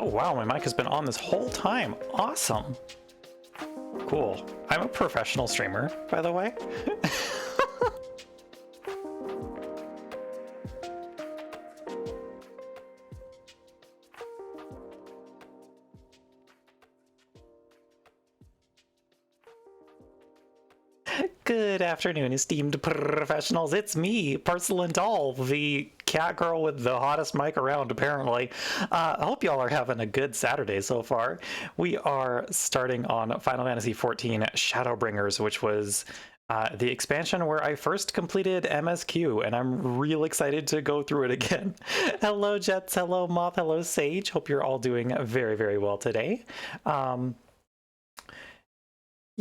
Oh wow, my mic has been on this whole time. Awesome. Cool. I'm a professional streamer, by the way. Good afternoon, esteemed professionals. It's me, Porcelain Doll, the cat girl with the hottest mic around, apparently. I hope y'all are having a good Saturday so far. We are starting on Final Fantasy XIV Shadowbringers, which was the expansion where I first completed MSQ, and I'm real excited to go through it again. Hello, Jets. Hello, Moth. Hello, Sage. Hope you're all doing very, very well today.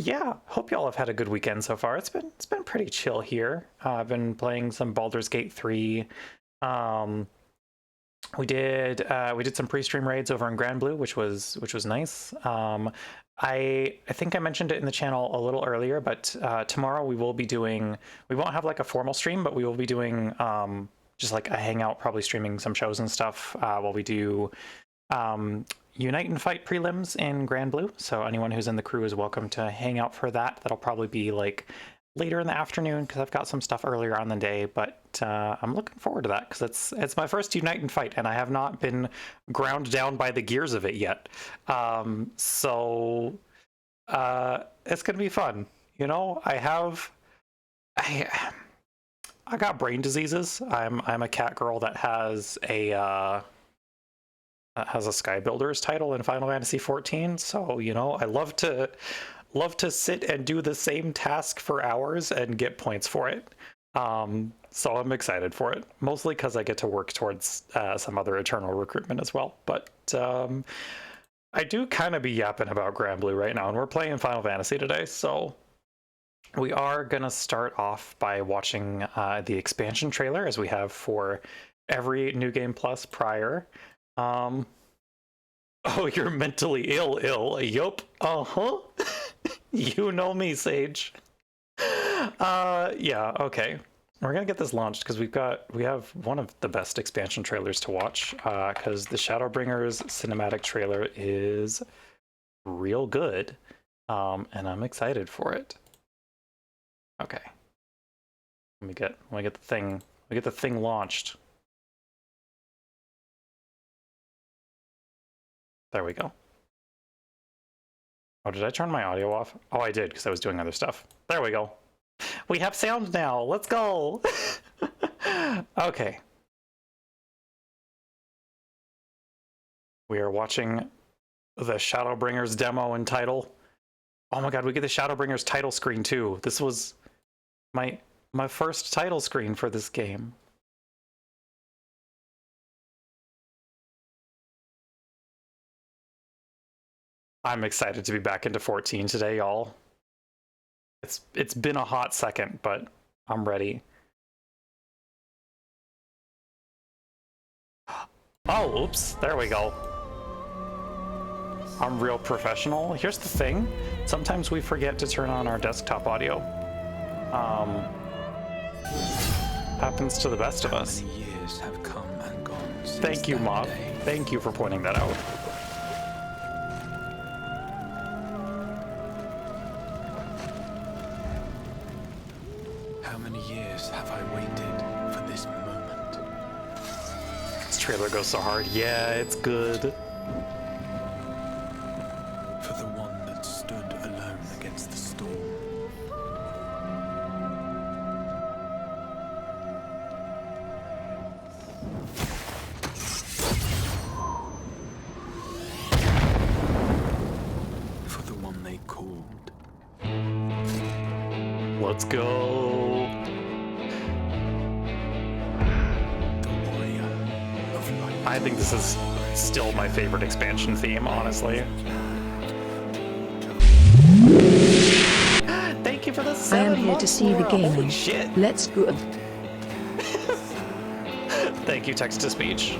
Yeah, hope y'all have had a good weekend so far. It's been pretty chill here. I've been playing some Baldur's Gate 3. We did some pre-stream raids over in Grand Blue, which was nice. I think I mentioned it in the channel a little earlier, but tomorrow we won't have like a formal stream, but we will be doing just like a hangout, probably streaming some shows and stuff while we do Unite and Fight prelims in Grand Blue, so anyone who's in the crew is welcome to hang out for that. That'll probably be like later in the afternoon because I've got some stuff earlier on the day, but I'm looking forward to that because it's my first Unite and Fight, and I have not been ground down by the gears of it yet. So it's gonna be fun. You know, I got brain diseases. I'm a cat girl that has a Sky Builders title in Final Fantasy XIV, so you know I love to sit and do the same task for hours and get points for it. So I'm excited for it, mostly because I get to work towards some other Eternal recruitment as well. But I do kind of be yapping about Grand Blue right now, and we're playing Final Fantasy today, so we are gonna start off by watching the expansion trailer, as we have for every New Game Plus prior. Oh, you're mentally ill. Yup. Uh-huh. You know me, Sage. Yeah, okay. We're gonna get this launched because we have one of the best expansion trailers to watch, because the Shadowbringers cinematic trailer is real good. And I'm excited for it. Okay. Let me get the thing launched. There we go. Oh, did I turn my audio off? Oh, I did, because I was doing other stuff. There we go. We have sound now. Let's go. Okay. We are watching the Shadowbringers demo and title. Oh my god, we get the Shadowbringers title screen too. This was my first title screen for this game. I'm excited to be back into 14 today, y'all. It's been a hot second, but I'm ready. Oh, oops, there we go. I'm real professional. Here's the thing. Sometimes we forget to turn on our desktop audio. Happens to the best of us. How many years have come and gone since Thank you, that Mob. day? Thank you for pointing that out. How many years have I waited for this moment? This trailer goes so hard. Yeah, it's good. For the one that stood alone against the storm. For the one they called. Let's go. The warrior of light. I think this is still my favorite expansion theme, honestly. Thank you for the 7 I am here to months, see the Laura. game. Holy shit. Let's go. Thank you, text-to-speech.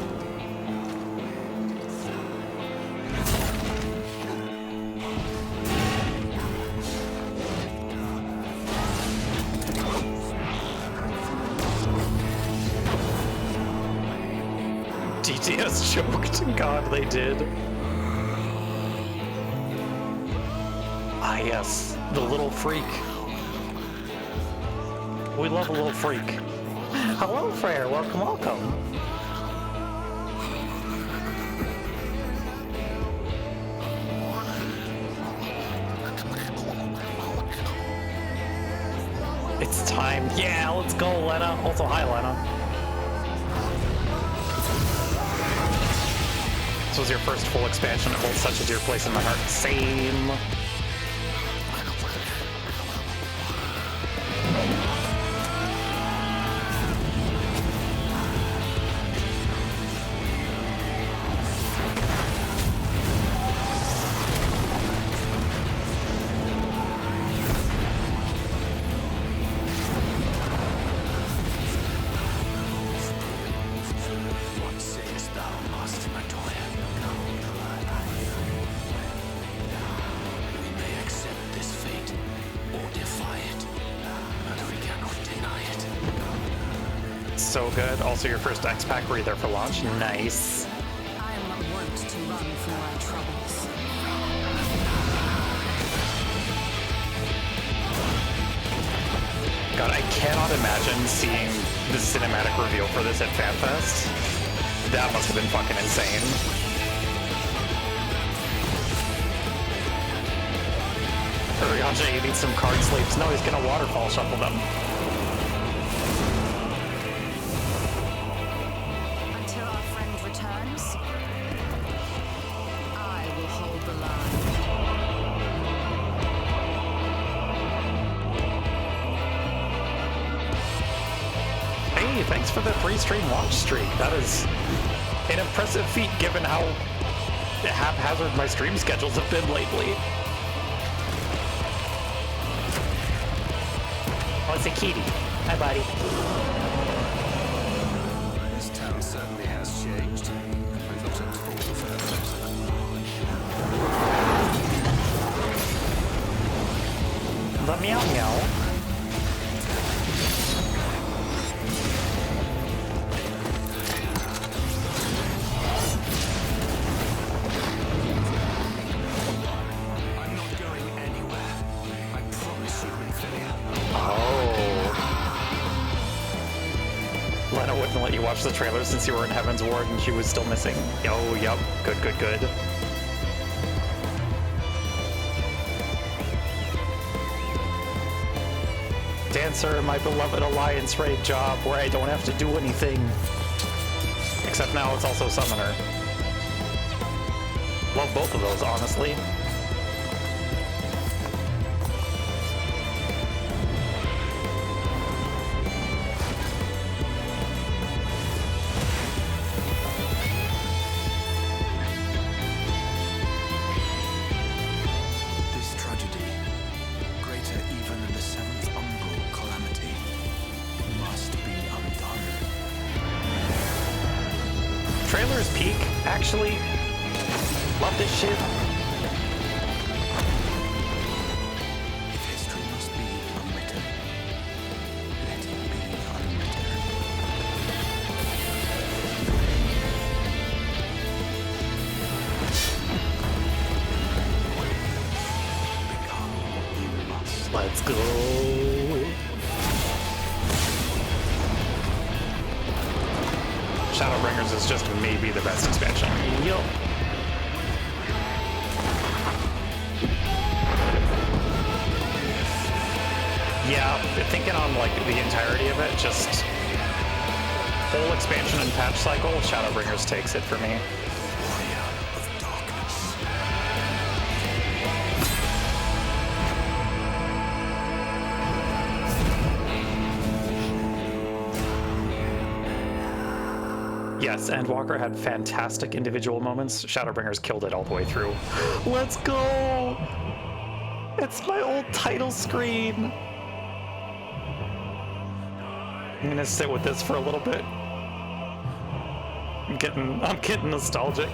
DTS choked. God, they did. Ah, yes, the little freak. We love a little freak. Hello, Frere. Welcome, welcome. It's time. Yeah, let's go, Lena. Also, hi, Lena. This was your first full expansion. It holds such a dear place in my heart. Same. So good. Also, your first X-Pack. Were you there for launch? Nice. I'm wont to run from my troubles. God, I cannot imagine seeing the cinematic reveal for this at FanFest. That must have been fucking insane. Urianger, you need some card sleeps. No, he's gonna waterfall shuffle them. Until our friend returns, I will hold the line. Hey, thanks for the 3-stream watch streak. That is an impressive feat given how haphazard my stream schedules have been lately. Oh, it's a kitty. Hi, buddy. This town certainly has changed. We've got a full first. The meow meow. I'm not going anywhere. I promise you, Infinia. Oh. Lena wouldn't let you watch the trailer since you were in Heaven's Ward and she was still missing. Oh, yep. Good, good, good. Dancer, my beloved Alliance raid job where I don't have to do anything. Except now it's also Summoner. Love both of those, honestly. This tragedy, greater even than the seventh umbral calamity, must be undone. Trailer's peak, actually. Love this shit. If history must be unwritten, let it be unwritten. Become you must. Let's go. Shadowbringers is just maybe the best expansion. Yup. Yeah, thinking on like the entirety of it, just whole expansion and patch cycle, Shadowbringers takes it for me. Warrior of darkness. Yes, and Walker had fantastic individual moments. Shadowbringers killed it all the way through. Let's go! It's my old title screen! I'm gonna sit with this for a little bit. I'm getting nostalgic.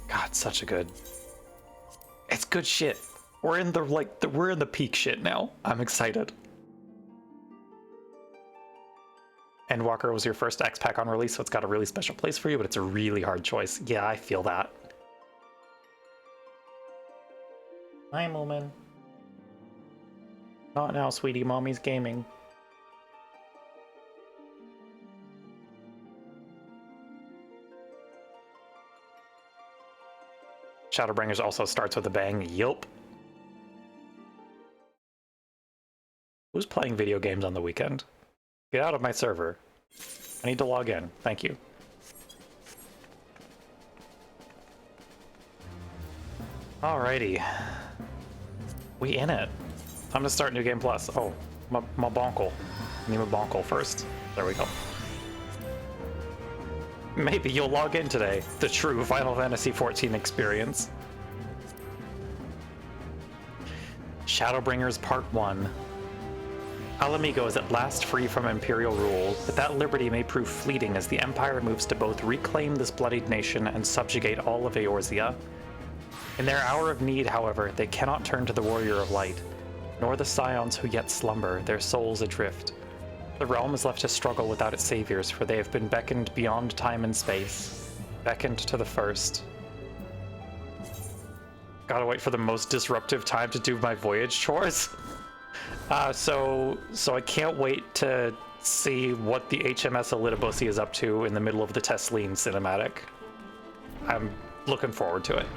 God, such a good. It's good shit. We're in we're in the peak shit now. I'm excited. Endwalker was your first X pack on release, so it's got a really special place for you, but it's a really hard choice. Yeah, I feel that. Hi, Moomin. Not now, sweetie. Mommy's gaming. Shadowbringers also starts with a bang. Yup. Who's playing video games on the weekend? Get out of my server. I need to log in. Thank you. Alrighty. We in it. Time to start New Game Plus. Oh, my bonkle. I need my bonkle first. There we go. Maybe you'll log in today. The true Final Fantasy XIV experience. Shadowbringers Part 1. Alamigo is at last free from Imperial rule, but that liberty may prove fleeting as the Empire moves to both reclaim this bloodied nation and subjugate all of Eorzea. In their hour of need, however, they cannot turn to the Warrior of Light, nor the Scions who yet slumber, their souls adrift. The realm is left to struggle without its saviors, for they have been beckoned beyond time and space, beckoned to the first. Gotta wait for the most disruptive time to do my voyage chores. So I can't wait to see what the HMS Elidibussi is up to in the middle of the Tesleen cinematic. I'm looking forward to it.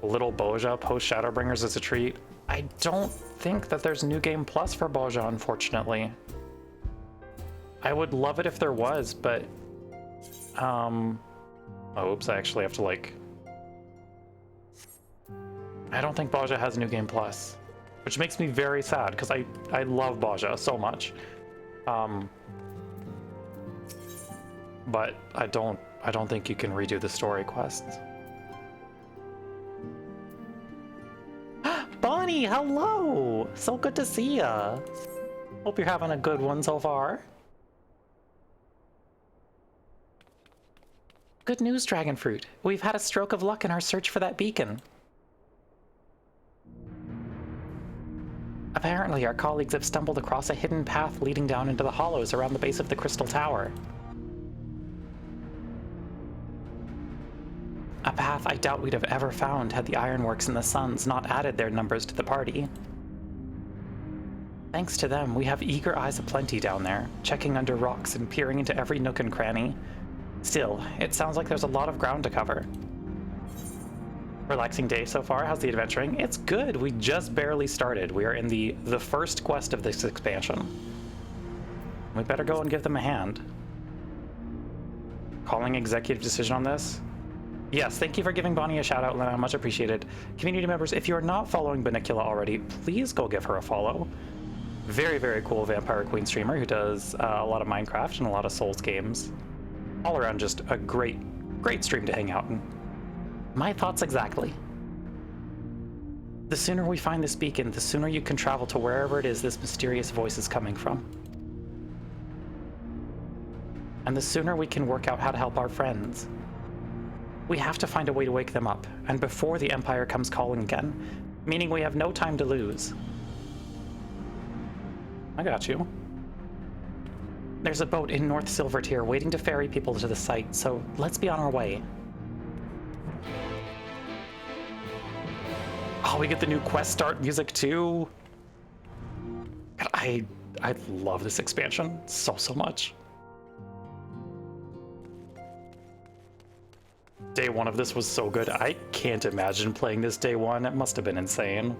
Little Boja post Shadowbringers is a treat. I don't think that there's New Game Plus for Boja, unfortunately. I would love it if there was, but oh, oops, I actually have to like. I don't think Boja has New Game Plus, which makes me very sad because I love Boja so much. But I don't think you can redo the story quests. Bonnie, hello! So good to see ya. Hope you're having a good one so far. Good news, Dragonfruit. We've had a stroke of luck in our search for that beacon. Apparently, our colleagues have stumbled across a hidden path leading down into the hollows around the base of the Crystal Tower. A path I doubt we'd have ever found had the Ironworks and the Suns not added their numbers to the party. Thanks to them, we have eager eyes aplenty down there, checking under rocks and peering into every nook and cranny. Still, it sounds like there's a lot of ground to cover. Relaxing day so far. How's the adventuring? It's good. We just barely started. We are in the first quest of this expansion. We better go and give them a hand. Calling executive decision on this? Yes, thank you for giving Bonnie a shout out, Lena. Much appreciated. Community members, if you're not following Benicula already, please go give her a follow. Very, very cool Vampire Queen streamer who does a lot of Minecraft and a lot of Souls games. All around just a great stream to hang out in. My thoughts exactly. The sooner we find this beacon, the sooner you can travel to wherever it is this mysterious voice is coming from. And the sooner we can work out how to help our friends. We have to find a way to wake them up, and before the Empire comes calling again, meaning we have no time to lose. I got you. There's a boat in North Silvertier waiting to ferry people to the site, so let's be on our way. Oh, we get the new quest start music too. God, I love this expansion so much. Day one of this was so good. I can't imagine playing this day one. It must have been insane.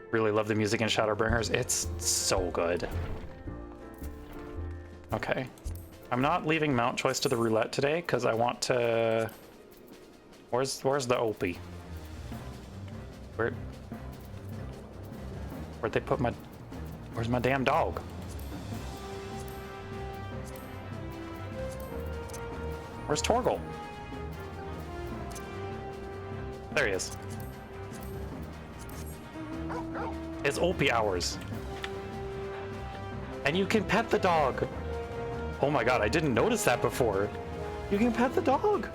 Really love the music in Shadowbringers. It's so good. Okay. I'm not leaving Mount Choice to the roulette today because I want to... Where's the Opie? Where'd they put my... Where's my damn dog? Where's Torgal? There he is. It's Opie hours. And you can pet the dog. Oh my god, I didn't notice that before. You can pet the dog.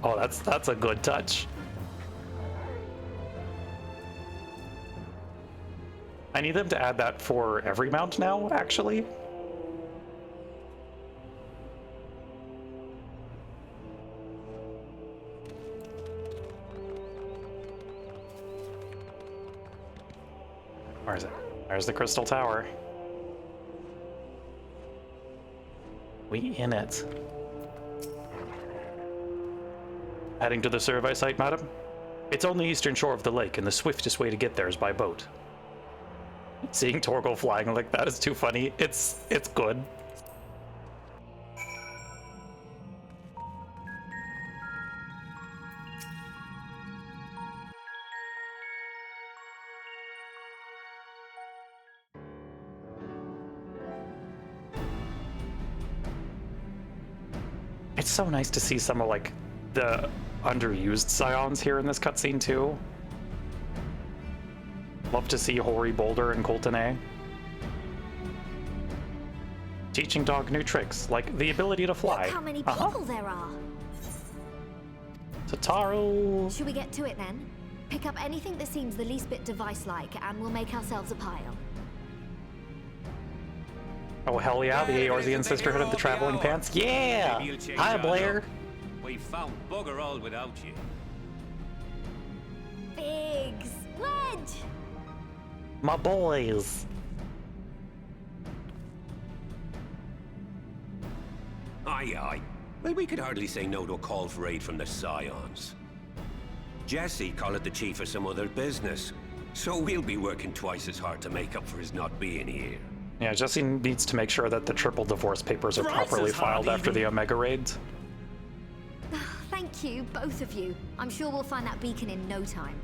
Oh, that's a good touch. I need them to add that for every mount now, actually. Where is it? There's the Crystal Tower. We in it. Heading to the survey site, madam? It's on the eastern shore of the lake, and the swiftest way to get there is by boat. Seeing Torgal flying like that is too funny. It's good. It's so nice to see some of like the underused scions here in this cutscene too. Love to see Hoary Boulder and Coltonay. Teaching dog new tricks, like the ability to fly. Look how many people there are. Tataru! Should we get to it then? Pick up anything that seems the least bit device-like, and we'll make ourselves a pile. Oh hell yeah, the Eorzean Sisterhood of the Traveling Pants. Yeah! Hi Blair! We found bugger all without you. Biggs! Wedge! My boys! Aye, aye. Well, we could hardly say no to a call for aid from the Scions. Jesse called the chief of some other business, so we'll be working twice as hard to make up for his not being here. Yeah, Jesse needs to make sure that the triple divorce papers are properly filed after the Omega raids. Thank you, both of you. I'm sure we'll find that beacon in no time.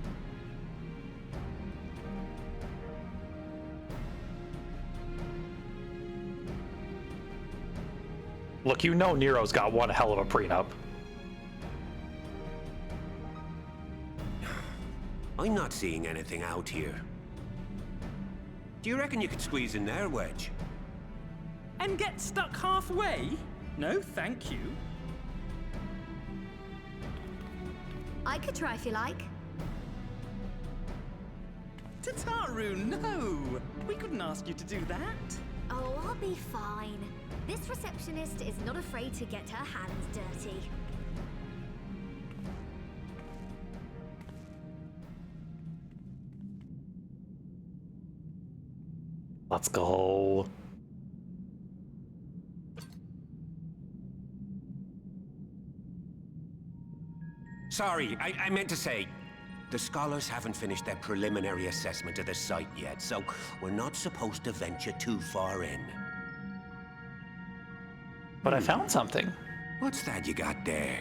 Look, you know Nero's got one hell of a prenup. I'm not seeing anything out here. Do you reckon you could squeeze in there, Wedge? And get stuck halfway? No, thank you. I could try if you like. Tataru, no! We couldn't ask you to do that. Oh, I'll be fine. This receptionist is not afraid to get her hands dirty. Let's go. Sorry, I meant to say, the scholars haven't finished their preliminary assessment of the site yet, so we're not supposed to venture too far in. But I found something. What's that you got there?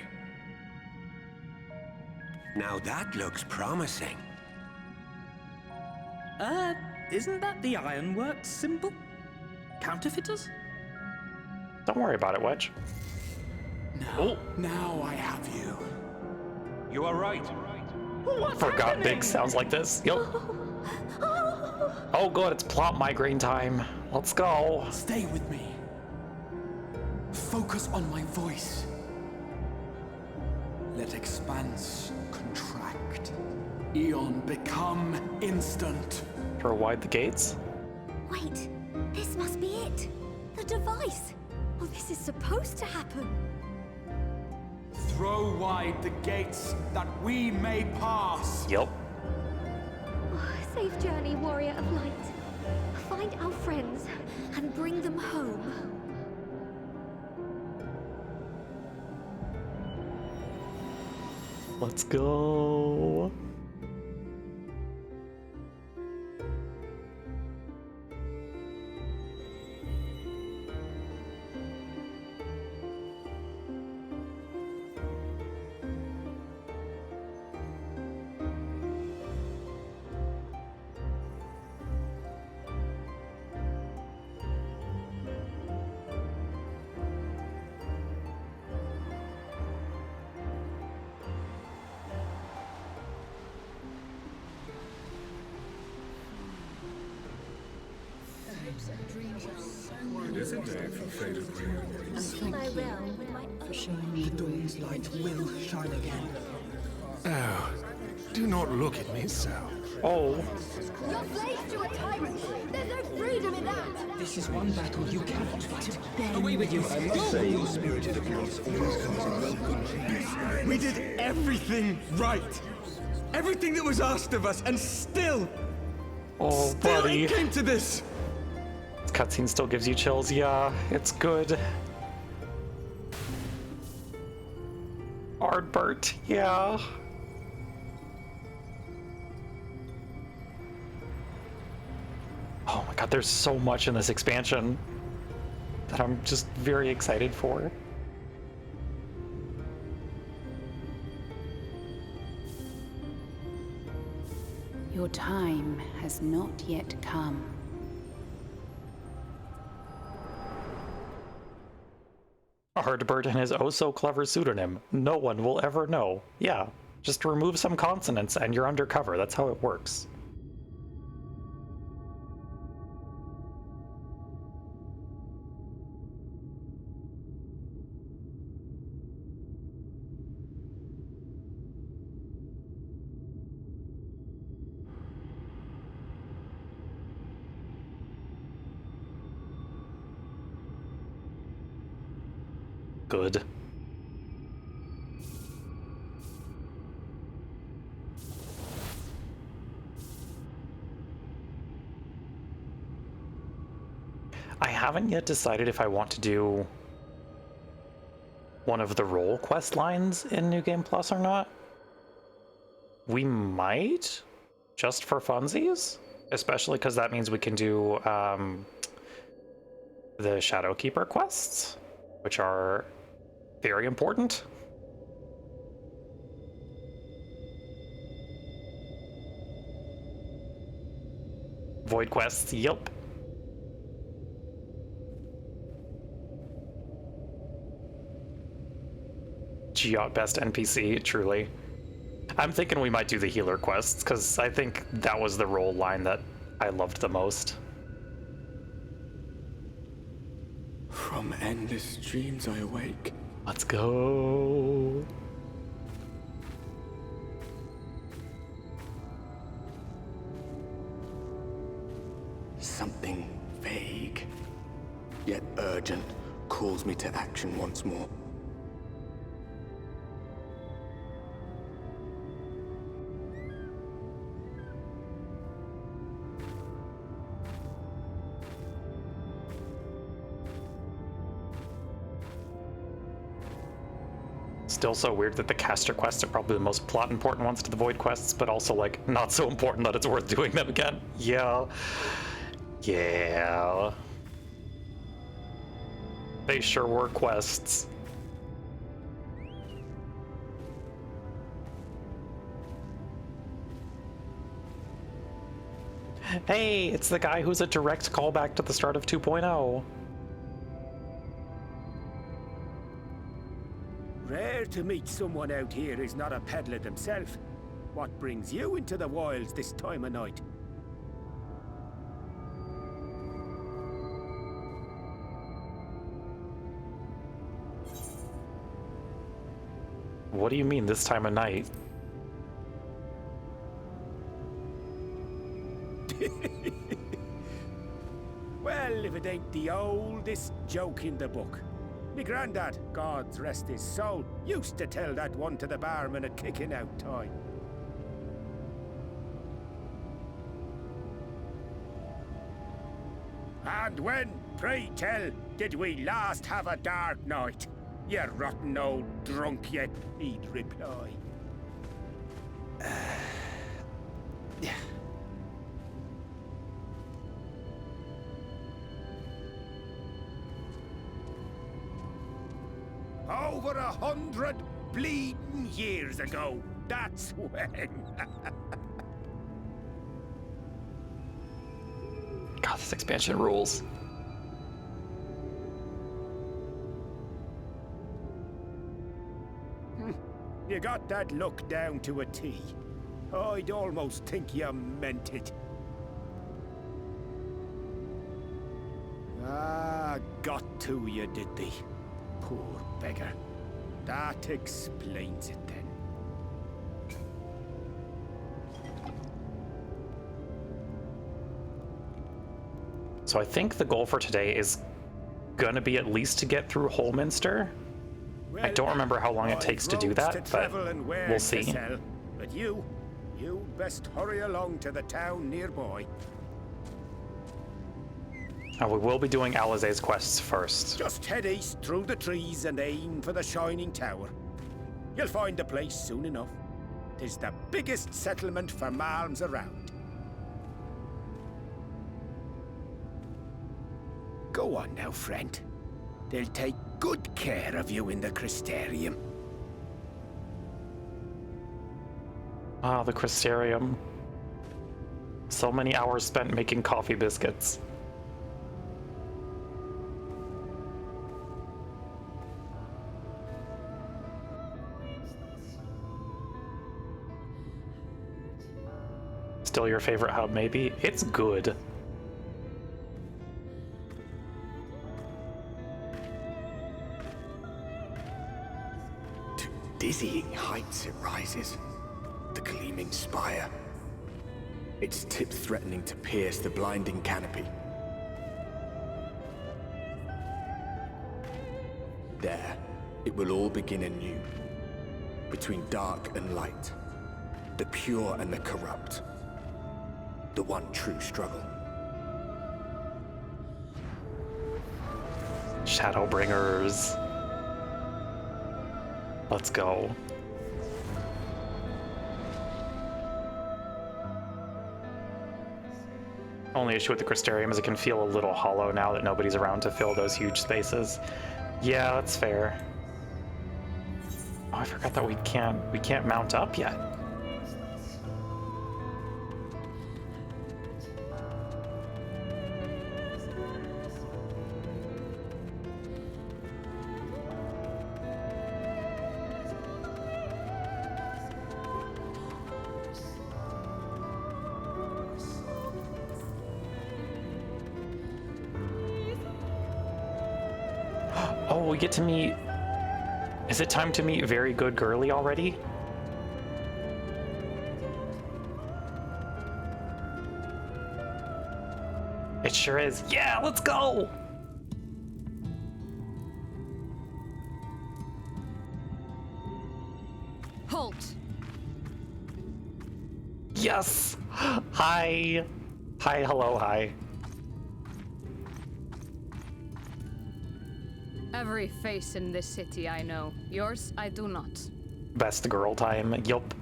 Now that looks promising. Isn't that the Ironworks symbol? Counterfeiters? Don't worry about it, Wedge. Now I have you. You are right. Forgot Big sounds like this. Yup. Oh good, it's plot migraine time. Let's go. Stay with me. Focus on my voice. Let expanse contract. Eon become instant. Throw wide the gates. Wait, this must be it. The device. Oh, this is supposed to happen. Throw wide the gates that we may pass. Yup. Oh, safe journey, warrior of light. Find our friends and bring them home. Let's go. It is a day for faded reunions. And thank you for showing me the way. Dawn's light will shine again. Oh, do not look at me so. Oh, You're slaves to a tyrant! There's no freedom in that! This is one battle you cannot fight. Away with you! I must say your spirited approach always comes in welcome. We did everything right! Everything that was asked of us, and still buddy. it came to this! This cutscene still gives you chills. Yeah, it's good. Ardbert, yeah. Oh my god, there's so much in this expansion that I'm just very excited for. Your time has not yet come. Ardbert and his oh-so-clever pseudonym. No one will ever know. Yeah, just remove some consonants and you're undercover. That's how it works. Good. I haven't yet decided if I want to do one of the role quest lines in New Game Plus or not. We might, just for funsies, especially because that means we can do the Shadowkeeper quests, which are very important. Void quests, yep. Giot best NPC, truly. I'm thinking we might do the healer quests, because I think that was the role line that I loved the most. From endless dreams I awake. Let's go. Something vague, yet urgent, calls me to action once more. Still so weird that the caster quests are probably the most plot important ones to the void quests, but also like not so important that it's worth doing them again. Yeah. Yeah. They sure were quests. Hey, it's the guy who's a direct callback to the start of 2.0. Rare to meet someone out here who's not a peddler themselves. What brings you into the wilds this time of night? What do you mean this time of night? Well, if it ain't the oldest joke in the book. Me granddad, God's rest his soul, used to tell that one to the barman at kicking out time. And when, pray tell, did we last have a dark night? You rotten old drunk yet, he'd reply. Over 100 bleeding years ago, that's when. God, this expansion rules. You got that look down to a T. I'd almost think you meant it. Ah, got to you, did they? Poor beggar. That explains it then. So I think the goal for today is gonna be at least to get through Holminster. I don't remember how long it takes to do that, but we'll see. But you best hurry along to the town nearby. We will be doing Alizé's quests first. Just head east through the trees and aim for the Shining Tower. You'll find the place soon enough. 'Tis the biggest settlement for malms around. Go on now, friend. They'll take good care of you in the Crystarium. Ah, the Crystarium. So many hours spent making coffee biscuits. Still your favorite hub, maybe? It's good. To dizzying heights it rises. The gleaming spire. Its tip threatening to pierce the blinding canopy. There, it will all begin anew. Between dark and light. The pure and the corrupt. The one true struggle. Shadowbringers. Let's go. Only issue with the Crystarium is it can feel a little hollow now that nobody's around to fill those huge spaces. Yeah, that's fair. Oh, I forgot that we can't mount up yet. Oh, we get to meet... Is it time to meet Very Good Girly already? It sure is. Yeah, let's go! Halt! Yes! Hi! Hi, hello, hi. Every face in this city I know. Yours, I do not. Best girl time, yup.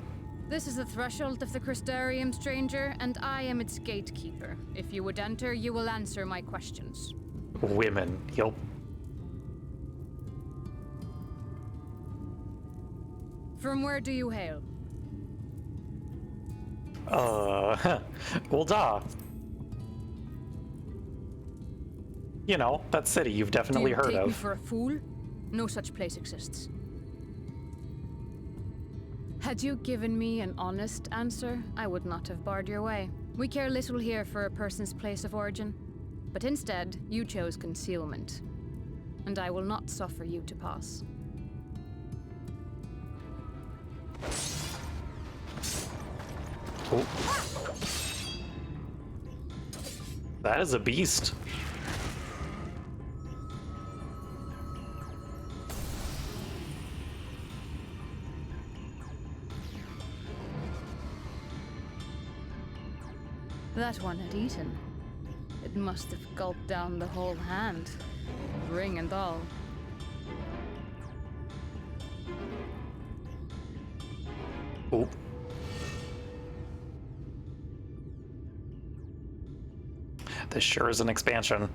This is the threshold of the Crystarium, stranger, and I am its gatekeeper. If you would enter, you will answer my questions. Women, yup. From where do you hail? Well, duh. You know, that city you've definitely heard Do you take me of. for a fool? No such place exists. Had you given me an honest answer, I would not have barred your way. We care little here for a person's place of origin. But instead, you chose concealment. And I will not suffer you to pass. Oh. That is a beast. That one had eaten. It must have gulped down the whole hand, ring and all. Oh. This sure is an expansion.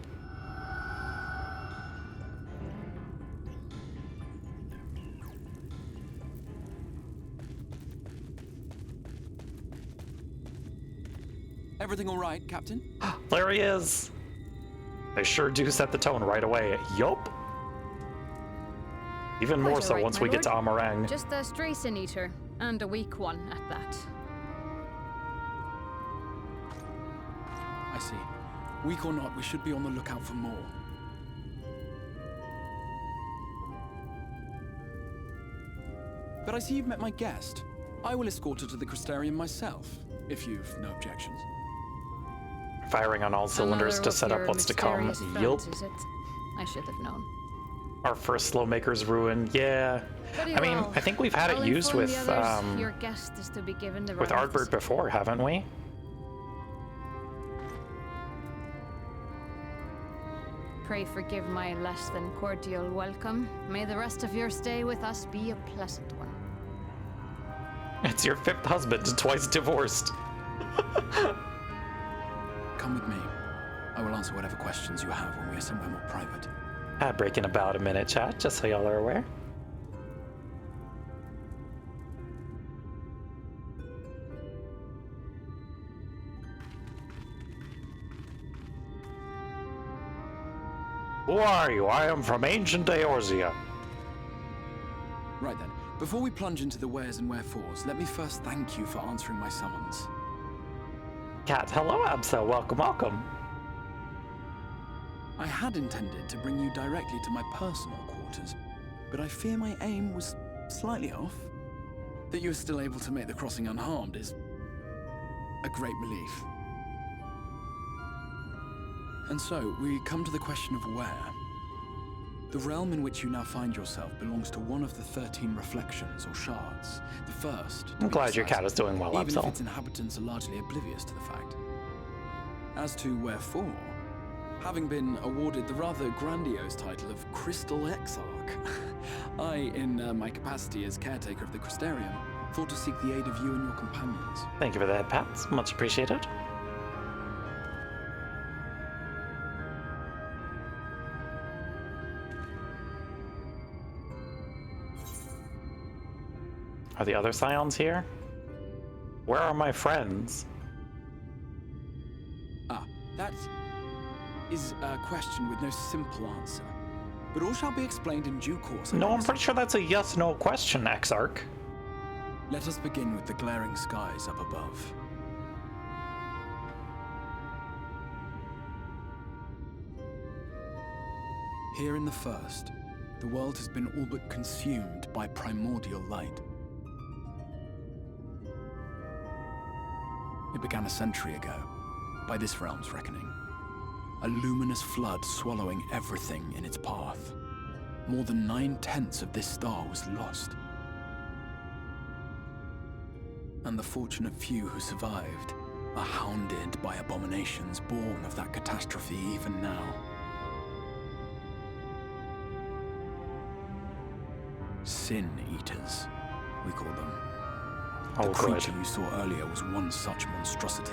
Everything all right, Captain? There he is! They sure do set the tone right away. Yup. Even more Quite so all right, once my we get to lord. Amarang. Just a stray sin eater, and a weak one at that. I see. Weak or not, we should be on the lookout for more. But I see you've met my guest. I will escort her to the Crystarium myself, if you've no objections. Firing on all cylinders Another to of set up your what's to come. mysterious Yup. friends, is it? I should have known. Our first Slowmaker's Ruin. Yeah. Very I mean, well. I think we've had I'll it used inform with the others your guest is to be given the right of Ardbert before, haven't we? Pray forgive my less than cordial welcome. May the rest of your stay with us be a pleasant one. It's your 5th husband, twice divorced. Come with me. I will answer whatever questions you have when we are somewhere more private. Ad break in about a minute, chat, just so y'all are aware. Who are you? I am from ancient Eorzea. Right then, before we plunge into the wheres and wherefores, let me first thank you for answering my summons. Cat, hello, Absa. Welcome, welcome. I had intended to bring you directly to my personal quarters, but I fear my aim was slightly off. That you are still able to make the crossing unharmed is a great relief. And so, we come to the question of where. The realm in which you now find yourself belongs to one of the 13 reflections, or shards. The first... I'm glad your cat is doing well, even if Absel. its inhabitants are largely oblivious to the fact. As to wherefore, having been awarded the rather grandiose title of Crystal Exarch, I, in my capacity as caretaker of the Crystarium, thought to seek the aid of you and your companions. Thank you for that, Pat. Much appreciated. Are the other Scions here? Where are my friends? Ah, that is a question with no simple answer. But all shall be explained in due course. No, I'm pretty sure that's a yes-no question, Exarch. Let us begin with the glaring skies up above. Here in the first, the world has been all but consumed by primordial light. It began a century ago, by this realm's reckoning. A luminous flood swallowing everything in its path. More than 9/10 of this star was lost. And the fortunate few who survived are hounded by abominations born of that catastrophe even now. Sin Eaters, we call them. Oh, The good. creature you saw earlier was one such monstrosity.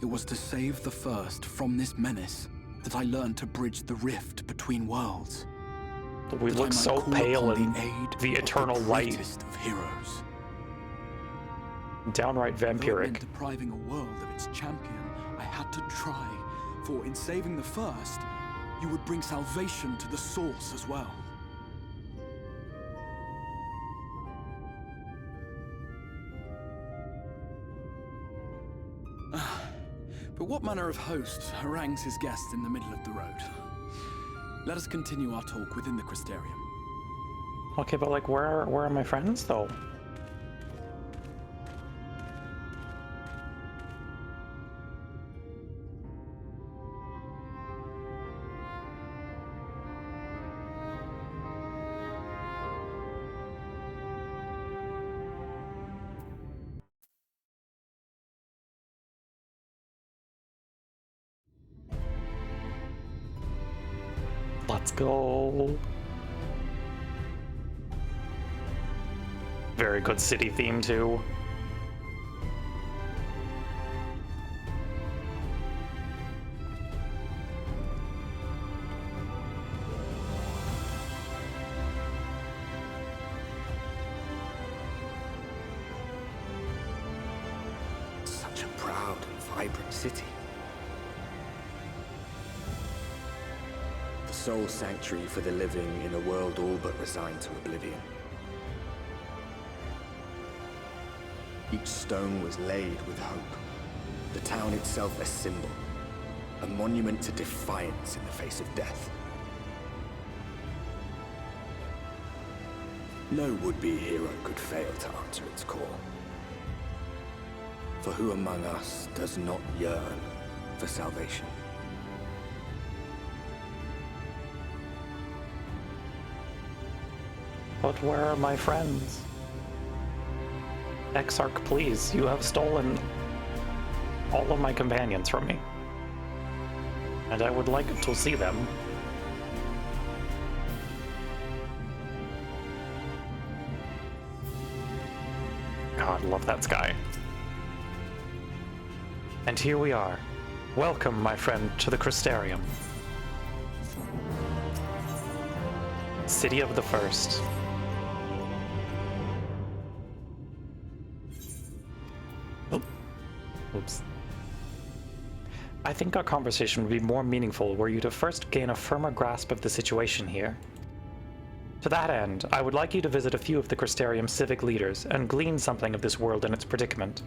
It was to save the first from this menace that I learned to bridge the rift between worlds. We That I look might so call pale upon in the aid the of eternal the light. greatest of heroes. Downright Though it meant vampiric. depriving a world of its champion, I had to try. For in saving the first, you would bring salvation to the source as well. But what manner of host harangues his guests in the middle of the road? Let us continue our talk within the Crystarium. Okay, but like, where are my friends, though? Let's go. Very good city theme, too. Such a proud and vibrant city. The sole sanctuary for the living in a world all but resigned to oblivion. Each stone was laid with hope, The town itself a symbol. A monument to defiance in the face of death. No would-be hero could fail to answer its call. For who among us does not yearn for salvation? But where are my friends? Exarch, please, you have stolen all of my companions from me. And I would like to see them. God, love that sky. And here we are. Welcome, my friend, to the Crystarium. City of the First. Oh. Oops. I think our conversation would be more meaningful were you to first gain a firmer grasp of the situation here. To that end, I would like you to visit a few of the Crystarium's civic leaders and glean something of this world and its predicament.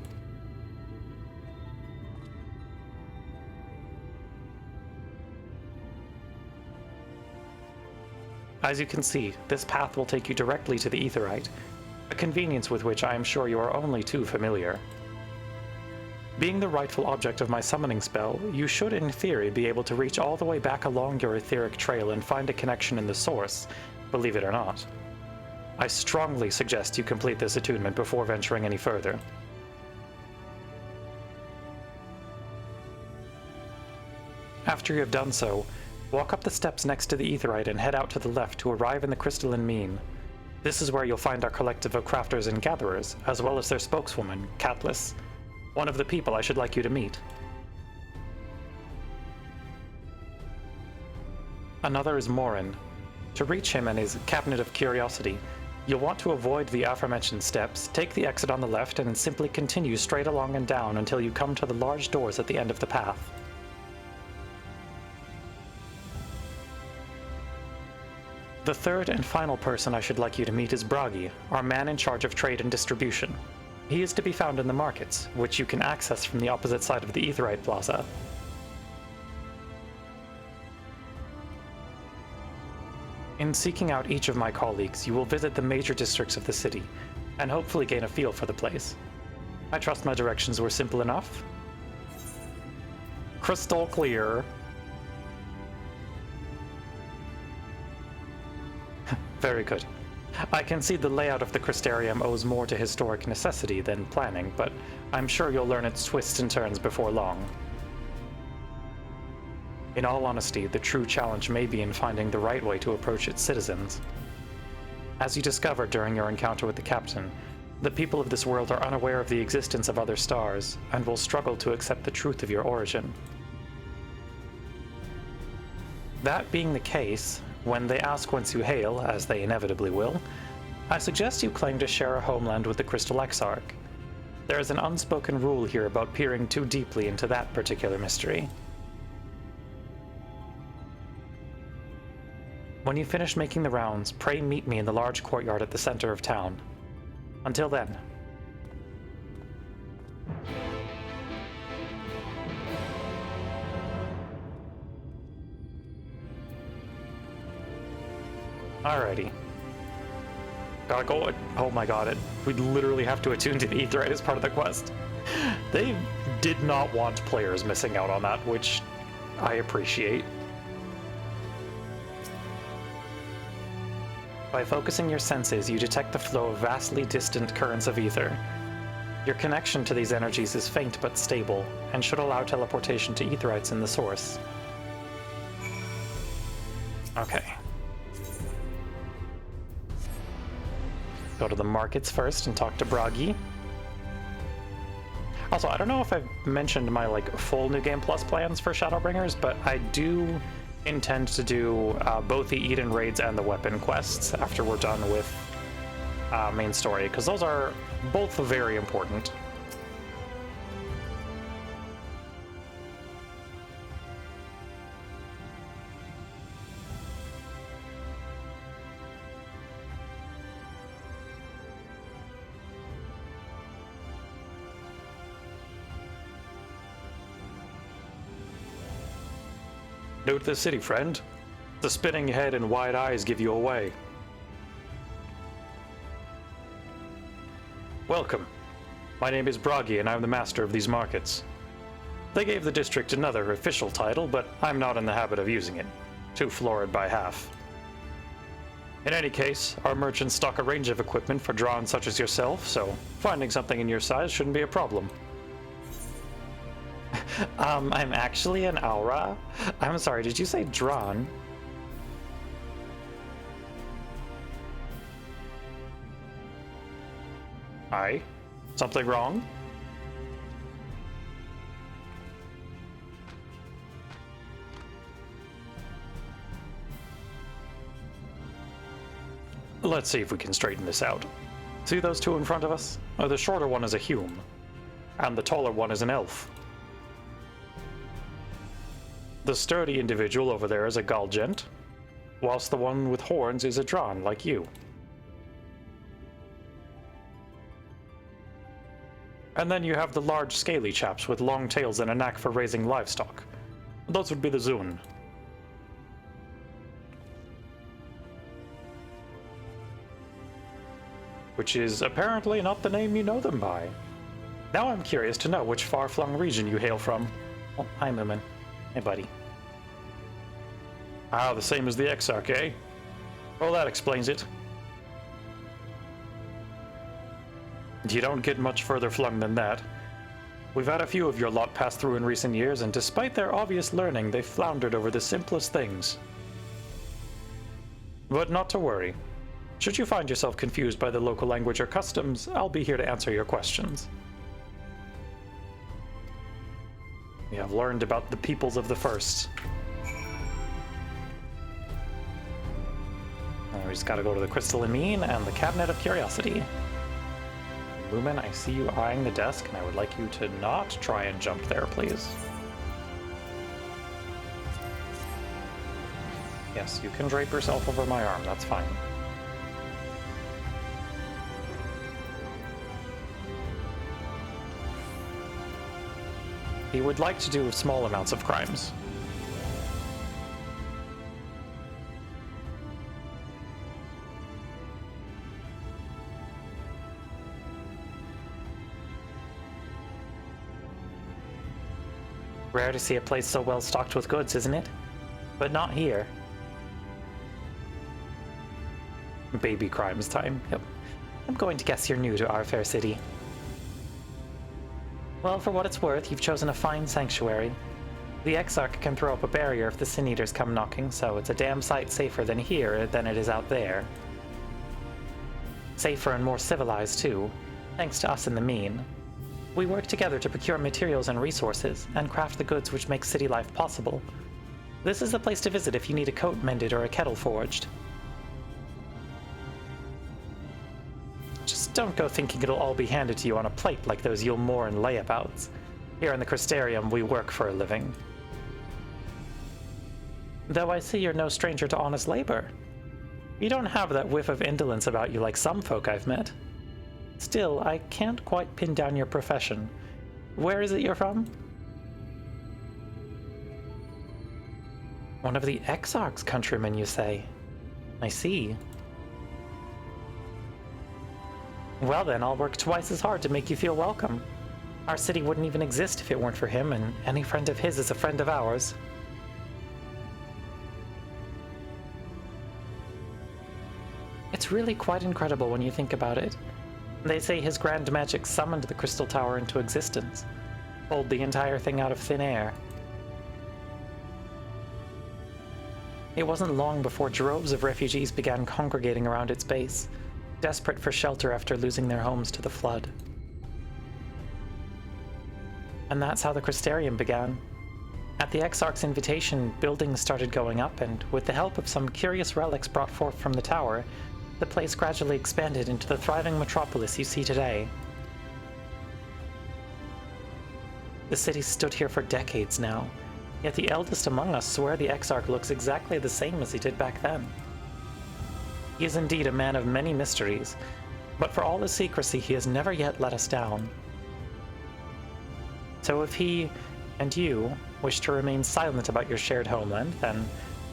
As you can see, this path will take you directly to the Aetheryte, a convenience with which I am sure you are only too familiar. Being the rightful object of my summoning spell, you should in theory be able to reach all the way back along your etheric trail and find a connection in the source, believe it or not. I strongly suggest you complete this attunement before venturing any further. After you have done so, walk up the steps next to the Aetheryte and head out to the left to arrive in the Crystalline Mean. This is where you'll find our collective of crafters and gatherers, as well as their spokeswoman, Catelys, one of the people I should like you to meet. Another is Morin. To reach him and his Cabinet of Curiosity, you'll want to avoid the aforementioned steps, take the exit on the left, and simply continue straight along and down until you come to the large doors at the end of the path. The third and final person I should like you to meet is Bragi, our man in charge of trade and distribution. He is to be found in the markets, which you can access from the opposite side of the Aetheryte Plaza. In seeking out each of my colleagues, you will visit the major districts of the city, and hopefully gain a feel for the place. I trust my directions were simple enough. Crystal clear. Very good. I can see the layout of the Crystarium owes more to historic necessity than planning, but I'm sure you'll learn its twists and turns before long. In all honesty, the true challenge may be in finding the right way to approach its citizens. As you discovered during your encounter with the captain, the people of this world are unaware of the existence of other stars, and will struggle to accept the truth of your origin. That being the case, when they ask whence you hail, as they inevitably will, I suggest you claim to share a homeland with the Crystal Exarch. There is an unspoken rule here about peering too deeply into that particular mystery. When you finish making the rounds, pray meet me in the large courtyard at the center of town. Until then. Alrighty. Gotta go. Oh my god, we'd literally have to attune to the Aetheryte as part of the quest. They did not want players missing out on that, which I appreciate. By focusing your senses, you detect the flow of vastly distant currents of ether. Your connection to these energies is faint but stable, and should allow teleportation to Aetherites in the source. Okay. Go to the markets first and talk to Bragi. Also, I don't know if I've mentioned my full New Game Plus plans for Shadowbringers, but I do intend to do both the Eden raids and the weapon quests after we're done with main story, because those are both very important. Note the city, friend. The spinning head and wide eyes give you away. Welcome. My name is Bragi, and I'm the master of these markets. They gave the district another official title, but I'm not in the habit of using it. Too florid by half. In any case, our merchants stock a range of equipment for Drawn such as yourself, so finding something in your size shouldn't be a problem. I'm actually an Aura. I'm sorry, did you say Drawn? Aye? Something wrong? Let's see if we can straighten this out. See those two in front of us? The shorter one is a Hume, and the taller one is an elf. The sturdy individual over there is a Galgent, whilst the one with horns is a Drawn, like you. And then you have the large scaly chaps with long tails and a knack for raising livestock. Those would be the Zun. Which is apparently not the name you know them by. Now I'm curious to know which far-flung region you hail from. Oh, hi Moomin. Hey buddy. Ah, the same as the Exarch, eh? Well, that explains it. You don't get much further flung than that. We've had a few of your lot pass through in recent years, and despite their obvious learning, they've floundered over the simplest things. But not to worry. Should you find yourself confused by the local language or customs, I'll be here to answer your questions. We have learned about the peoples of the First. And we just gotta go to the Crystalline Mean and the Cabinet of Curiosity. Lumen, I see you eyeing the desk, and I would like you to not try and jump there, please. Yes, you can drape yourself over my arm, that's fine. He would like to do small amounts of crimes. Rare to see a place so well stocked with goods, isn't it? But not here. Baby crimes time. Yep. I'm going to guess you're new to our fair city. Well, for what it's worth, you've chosen a fine sanctuary. The Exarch can throw up a barrier if the Sin Eaters come knocking, so it's a damn sight safer than here than it is out there. Safer and more civilized, too, thanks to us in the Mean. We work together to procure materials and resources, and craft the goods which make city life possible. This is the place to visit if you need a coat mended or a kettle forged. Just don't go thinking it'll all be handed to you on a plate like those Yulmoran layabouts. Here in the Crystarium, we work for a living. Though I see you're no stranger to honest labor. You don't have that whiff of indolence about you like some folk I've met. Still, I can't quite pin down your profession. Where is it you're from? One of the Exarch's countrymen, you say? I see. Well then, I'll work twice as hard to make you feel welcome. Our city wouldn't even exist if it weren't for him, and any friend of his is a friend of ours. It's really quite incredible when you think about it. They say his grand magic summoned the Crystal Tower into existence, pulled the entire thing out of thin air. It wasn't long before droves of refugees began congregating around its base, desperate for shelter after losing their homes to the flood. And that's how the Crystarium began. At the Exarch's invitation, buildings started going up, and with the help of some curious relics brought forth from the tower, the place gradually expanded into the thriving metropolis you see today. The city stood here for decades now, yet the eldest among us swear the Exarch looks exactly the same as he did back then. He is indeed a man of many mysteries, but for all his secrecy, he has never yet let us down. So if he, and you, wish to remain silent about your shared homeland, then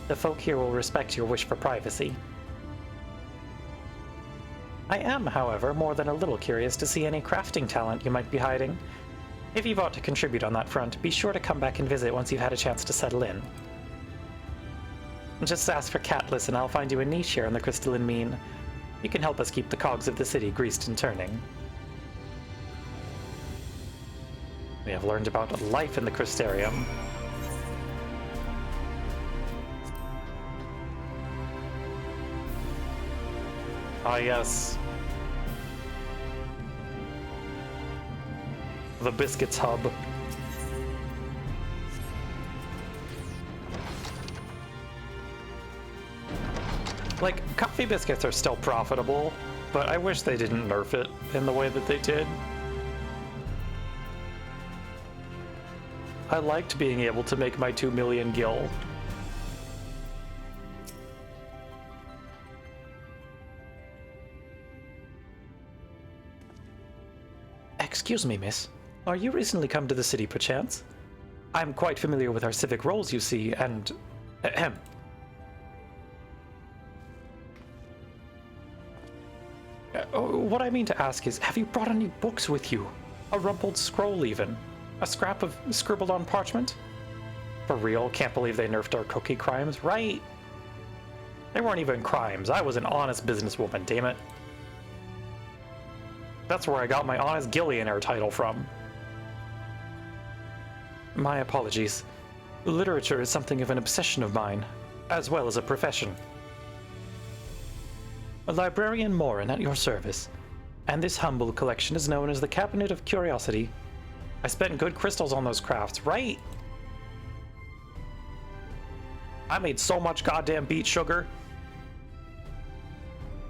the folk here will respect your wish for privacy. I am, however, more than a little curious to see any crafting talent you might be hiding. If you've ought to contribute on that front, be sure to come back and visit once you've had a chance to settle in. Just ask for Catliss and I'll find you a niche here in the crystalline mean. You can help us keep the cogs of the city greased and turning. We have learned about life in the Crystarium. Ah, yes. The Biscuits Hub. Like, coffee biscuits are still profitable, but I wish they didn't nerf it in the way that they did. I liked being able to make my 2 million gil. Excuse me, miss. Are you recently come to the city, perchance? I'm quite familiar with our civic roles, you see, and... ahem. What I mean to ask is, have you brought any books with you? A rumpled scroll, even? A scrap of scribbled on parchment? For real? Can't believe they nerfed our cookie crimes, right? They weren't even crimes. I was an honest businesswoman, damn it. That's where I got my honest Gillionaire title from. My apologies. Literature is something of an obsession of mine, as well as a profession. A librarian Morin at your service, and this humble collection is known as the Cabinet of Curiosity. I spent good crystals on those crafts, right? I made so much goddamn beet sugar.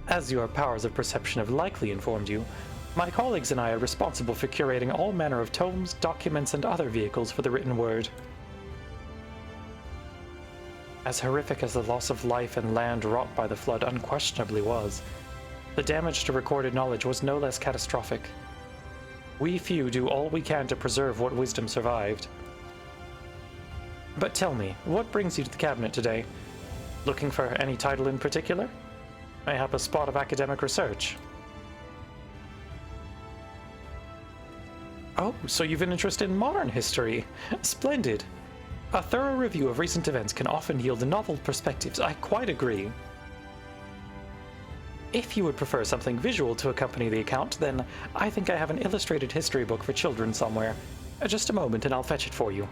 As your powers of perception have likely informed you, my colleagues and I are responsible for curating all manner of tomes, documents, and other vehicles for the written word. As horrific as the loss of life and land wrought by the flood unquestionably was, the damage to recorded knowledge was no less catastrophic. We few do all we can to preserve what wisdom survived. But tell me, what brings you to the cabinet today? Looking for any title in particular? Mayhap a spot of academic research? Oh, so you've an interest in modern history. Splendid. A thorough review of recent events can often yield novel perspectives. I quite agree. If you would prefer something visual to accompany the account, then I think I have an illustrated history book for children somewhere. Just a moment and I'll fetch it for you.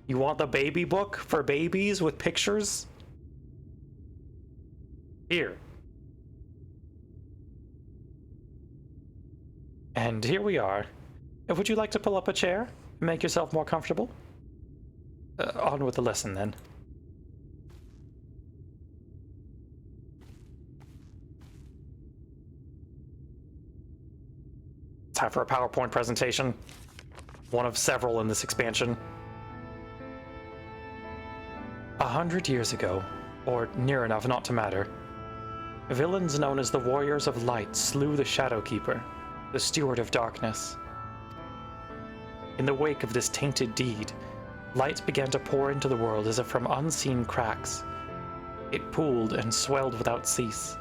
You want the baby book for babies with pictures? Here. And here we are. Would you like to pull up a chair? Make yourself more comfortable? On with the lesson, then. Time for a PowerPoint presentation. One of several in this expansion. 100 years ago, or near enough not to matter, villains known as the Warriors of Light slew the Shadowkeeper, the Steward of Darkness. In the wake of this tainted deed, light began to pour into the world as if from unseen cracks. It pooled and swelled without cease,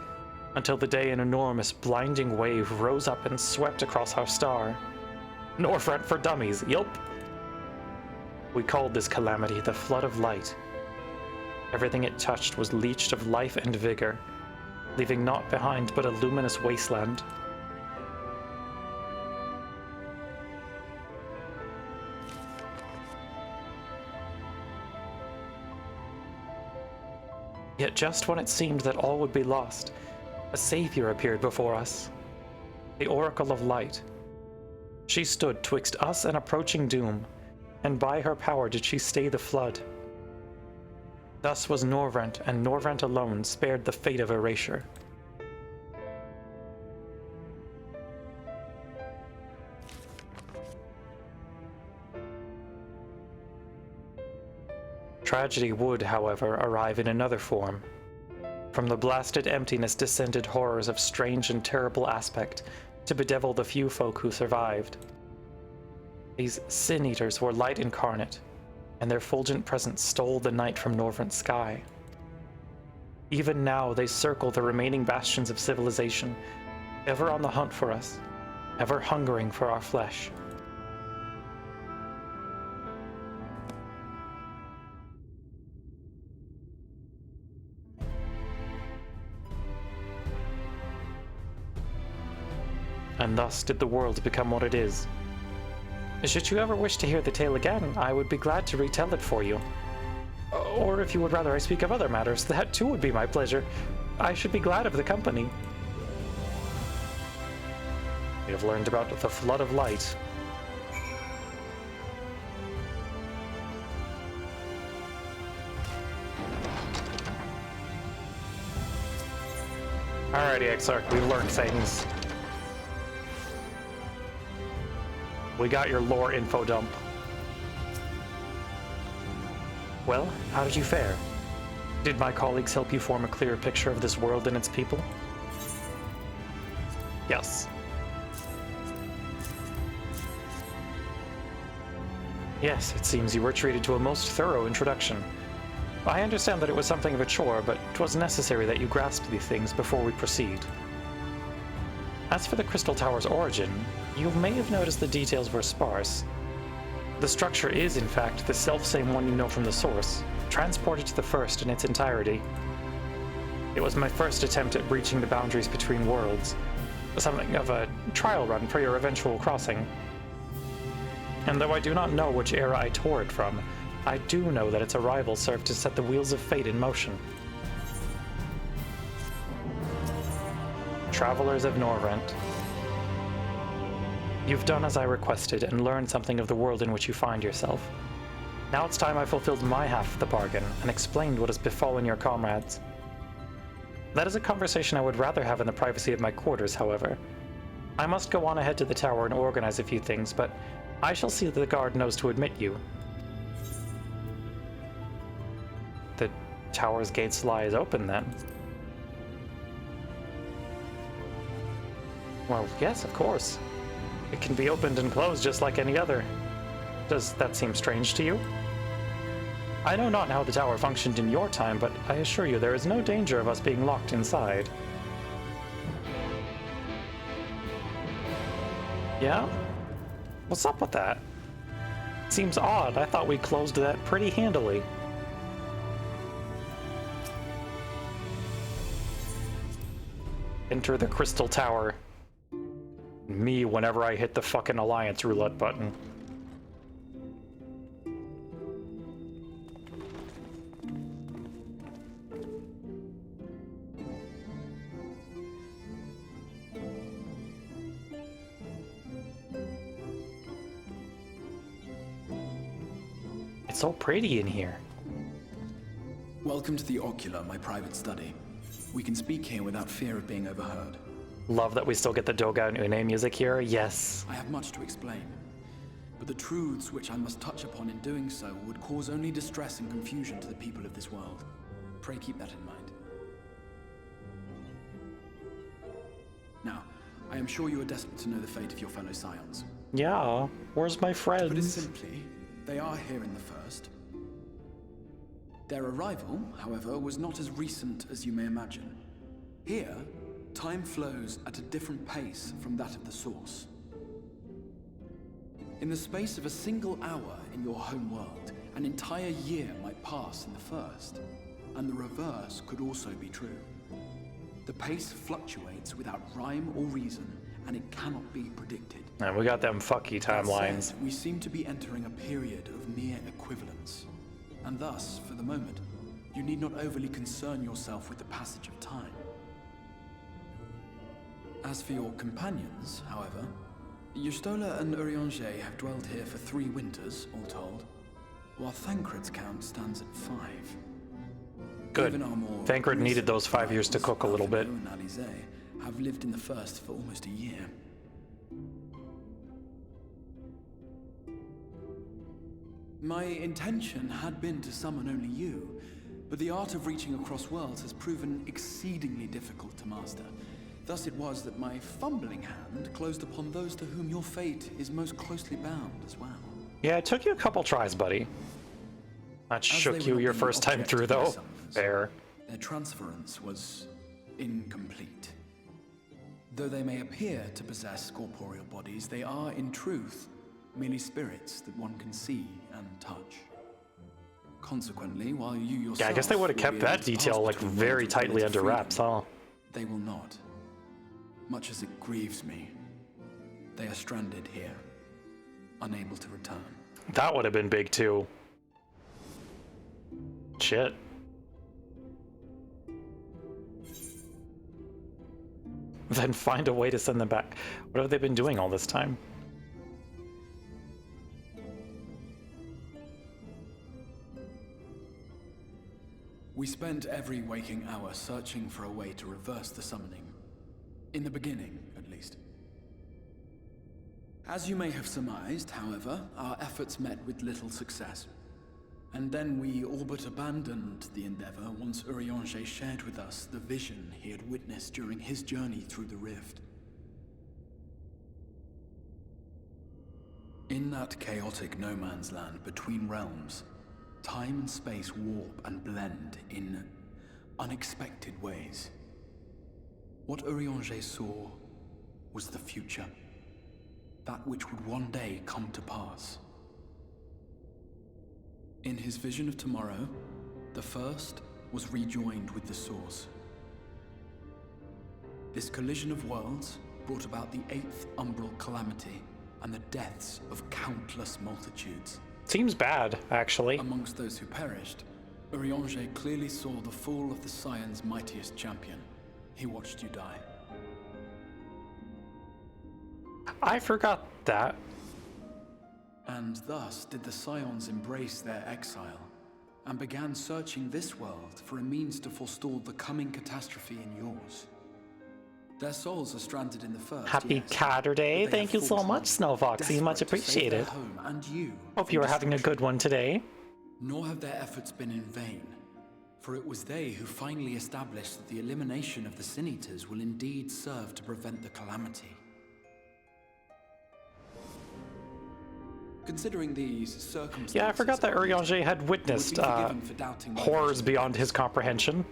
until the day an enormous, blinding wave rose up and swept across our star. Northrend for dummies, yup! We called this calamity the Flood of Light. Everything it touched was leached of life and vigor, leaving naught behind but a luminous wasteland. Yet just when it seemed that all would be lost, a savior appeared before us. The Oracle of Light. She stood twixt us and approaching doom, and by her power did she stay the flood. Thus was Northrend, and Northrend alone spared the fate of erasure. Tragedy would, however, arrive in another form. From the blasted emptiness descended horrors of strange and terrible aspect to bedevil the few folk who survived. These sin-eaters were light incarnate, and their fulgent presence stole the night from Norvrent's sky. Even now, they circle the remaining bastions of civilization, ever on the hunt for us, ever hungering for our flesh. And thus did the world become what it is. Should you ever wish to hear the tale again, I would be glad to retell it for you. Or if you would rather I speak of other matters, that too would be my pleasure. I should be glad of the company. We have learned about the flood of light. Alrighty, Exarch, we've learned things. We got your lore info dump. Well, how did you fare? Did my colleagues help you form a clearer picture of this world and its people? Yes. Yes, it seems you were treated to a most thorough introduction. I understand that it was something of a chore, but 'twas necessary that you grasp these things before we proceed. As for the Crystal Tower's origin, you may have noticed the details were sparse. The structure is, in fact, the self-same one you know from the source, transported to the First in its entirety. It was my first attempt at breaching the boundaries between worlds, something of a trial run for your eventual crossing. And though I do not know which era I tore it from, I do know that its arrival served to set the wheels of fate in motion. Travelers of Norvrent, you've done as I requested and learned something of the world in which you find yourself. Now it's time I fulfilled my half of the bargain and explained what has befallen your comrades. That is a conversation I would rather have in the privacy of my quarters, however. I must go on ahead to the tower and organize a few things, but I shall see that the guard knows to admit you. The tower's gates lie open, then. Well, yes, of course. It can be opened and closed just like any other. Does that seem strange to you? I know not how the tower functioned in your time, but I assure you there is no danger of us being locked inside. Yeah? What's up with that? Seems odd. I thought we closed that pretty handily. Enter the Crystal Tower. Me whenever I hit the fucking Alliance roulette button. It's so pretty in here. Welcome to the Ocular, my private study. We can speak here without fear of being overheard. Love that we still get the Doga and Une music here, yes. I have much to explain, but the truths which I must touch upon in doing so would cause only distress and confusion to the people of this world. Pray keep that in mind. Now, I am sure you are desperate to know the fate of your fellow Scions. Yeah, where's my friends? To put it simply, they are here in the First. Their arrival, however, was not as recent as you may imagine. Here, time flows at a different pace from that of the Source. In the space of a single hour in your home world, an entire year might pass in the First, and the reverse could also be true. The pace fluctuates without rhyme or reason, and it cannot be predicted. And we got them fucky timelines. That said, we seem to be entering a period of near equivalence, and thus, for the moment, you need not overly concern yourself with the passage of time. As for your companions, however, Yustola and Urianger have dwelled here for 3 winters, all told, while Thancred's count stands at 5. Good. Thancred needed those 5 years to cook a little bit. And Alize have lived in the First for almost a year. My intention had been to summon only you, but the art of reaching across worlds has proven exceedingly difficult to master. Thus it was that my fumbling hand closed upon those to whom your fate is most closely bound as well. Yeah, it took you a couple tries, buddy. That shook you your first time through, though. Fair. Their transference was incomplete. Though they may appear to possess corporeal bodies, they are, in truth, merely spirits that one can see and touch. Consequently, while you yourself... Yeah, I guess they would have kept that detail, like, very tightly under wraps, huh? They will not. Much as it grieves me, they are stranded here, unable to return. That would have been big, too. Shit. Then find a way to send them back. What have they been doing all this time? We spent every waking hour searching for a way to reverse the summoning. In the beginning, at least. As you may have surmised, however, our efforts met with little success. And then we all but abandoned the endeavor once Urianger shared with us the vision he had witnessed during his journey through the rift. In that chaotic no-man's land between realms, time and space warp and blend in unexpected ways. What Urianger saw was the future. That which would one day come to pass. In his vision of tomorrow, the first was rejoined with the source. This collision of worlds brought about the 8th umbral calamity and the deaths of countless multitudes. Seems bad, actually. Amongst those who perished, Urianger clearly saw the fall of the Scion's mightiest champion. He watched you die. I forgot that. And thus did the Scions embrace their exile, and began searching this world for a means to forestall the coming catastrophe in yours. Their souls are stranded in the first. Happy yes, Catterday. Thank you so much, Snow Foxy. Much appreciated. Home and you Hope you are having a good one today. Nor have their efforts been in vain, for it was they who finally established that the elimination of the Sin Eaters will indeed serve to prevent the calamity. Considering these circumstances... Yeah, I forgot that Urianger had witnessed horrors beyond his comprehension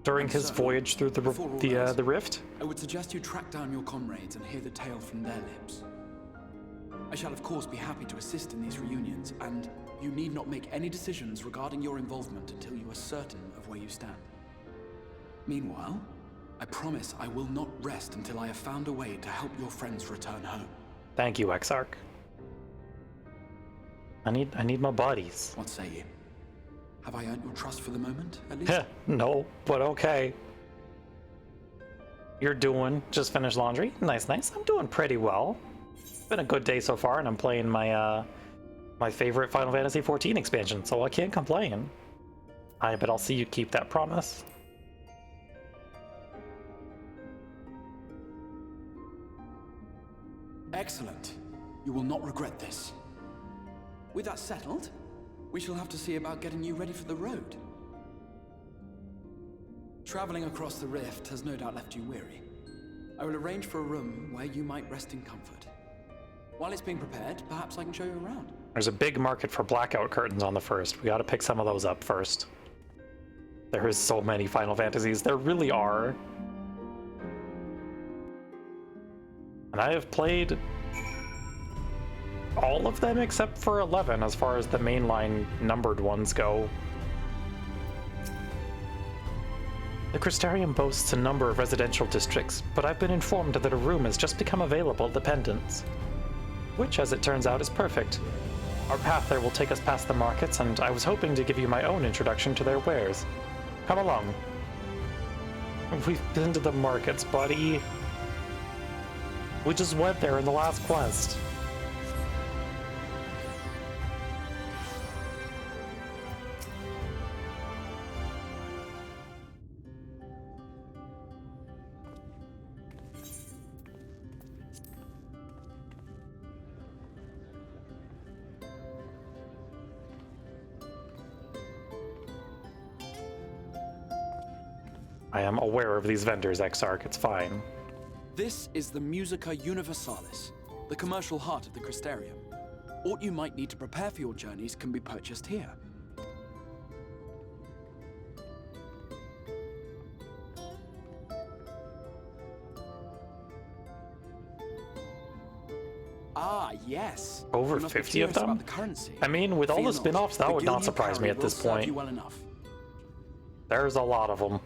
during his voyage through the rift. I would suggest you track down your comrades and hear the tale from their lips. I shall of course be happy to assist in these reunions, and you need not make any decisions regarding your involvement until you are certain of where you stand. Meanwhile, I promise I will not rest until I have found a way to help your friends return home. Thank you, Exarch. I need my buddies. What say you? Have I earned your trust for the moment, at least? No, but okay. You're doing, just finished laundry? Nice, nice. I'm doing pretty well. It's been a good day so far, and I'm playing my my favorite Final Fantasy XIV expansion, so I can't complain. I bet I'll see you keep that promise. Excellent. You will not regret this. With that settled, we shall have to see about getting you ready for the road. Traveling across the rift has no doubt left you weary. I will arrange for a room where you might rest in comfort. While it's being prepared, perhaps I can show you around. There's a big market for blackout curtains on the first. We gotta pick some of those up first. There is so many Final Fantasies. There really are. And I have played all of them except for 11 as far as the mainline numbered ones go. The Crystarium boasts a number of residential districts, but I've been informed that a room has just become available at the Pendants. Which, as it turns out, is perfect. Our path there will take us past the markets, and I was hoping to give you my own introduction to their wares. Come along. We've been to the markets, buddy. We just went there in the last quest. I am aware of these vendors, Exarch. It's fine. This is the Musica Universalis, the commercial heart of the Crystarium. What you might need to prepare for your journeys can be purchased here. Ah, yes. Over You must be 50 of curious about them? the currency. I mean, with all Fear the not, spin-offs, that the would guild not you surprise me carry at will this serve point. you well enough. There's a lot of them.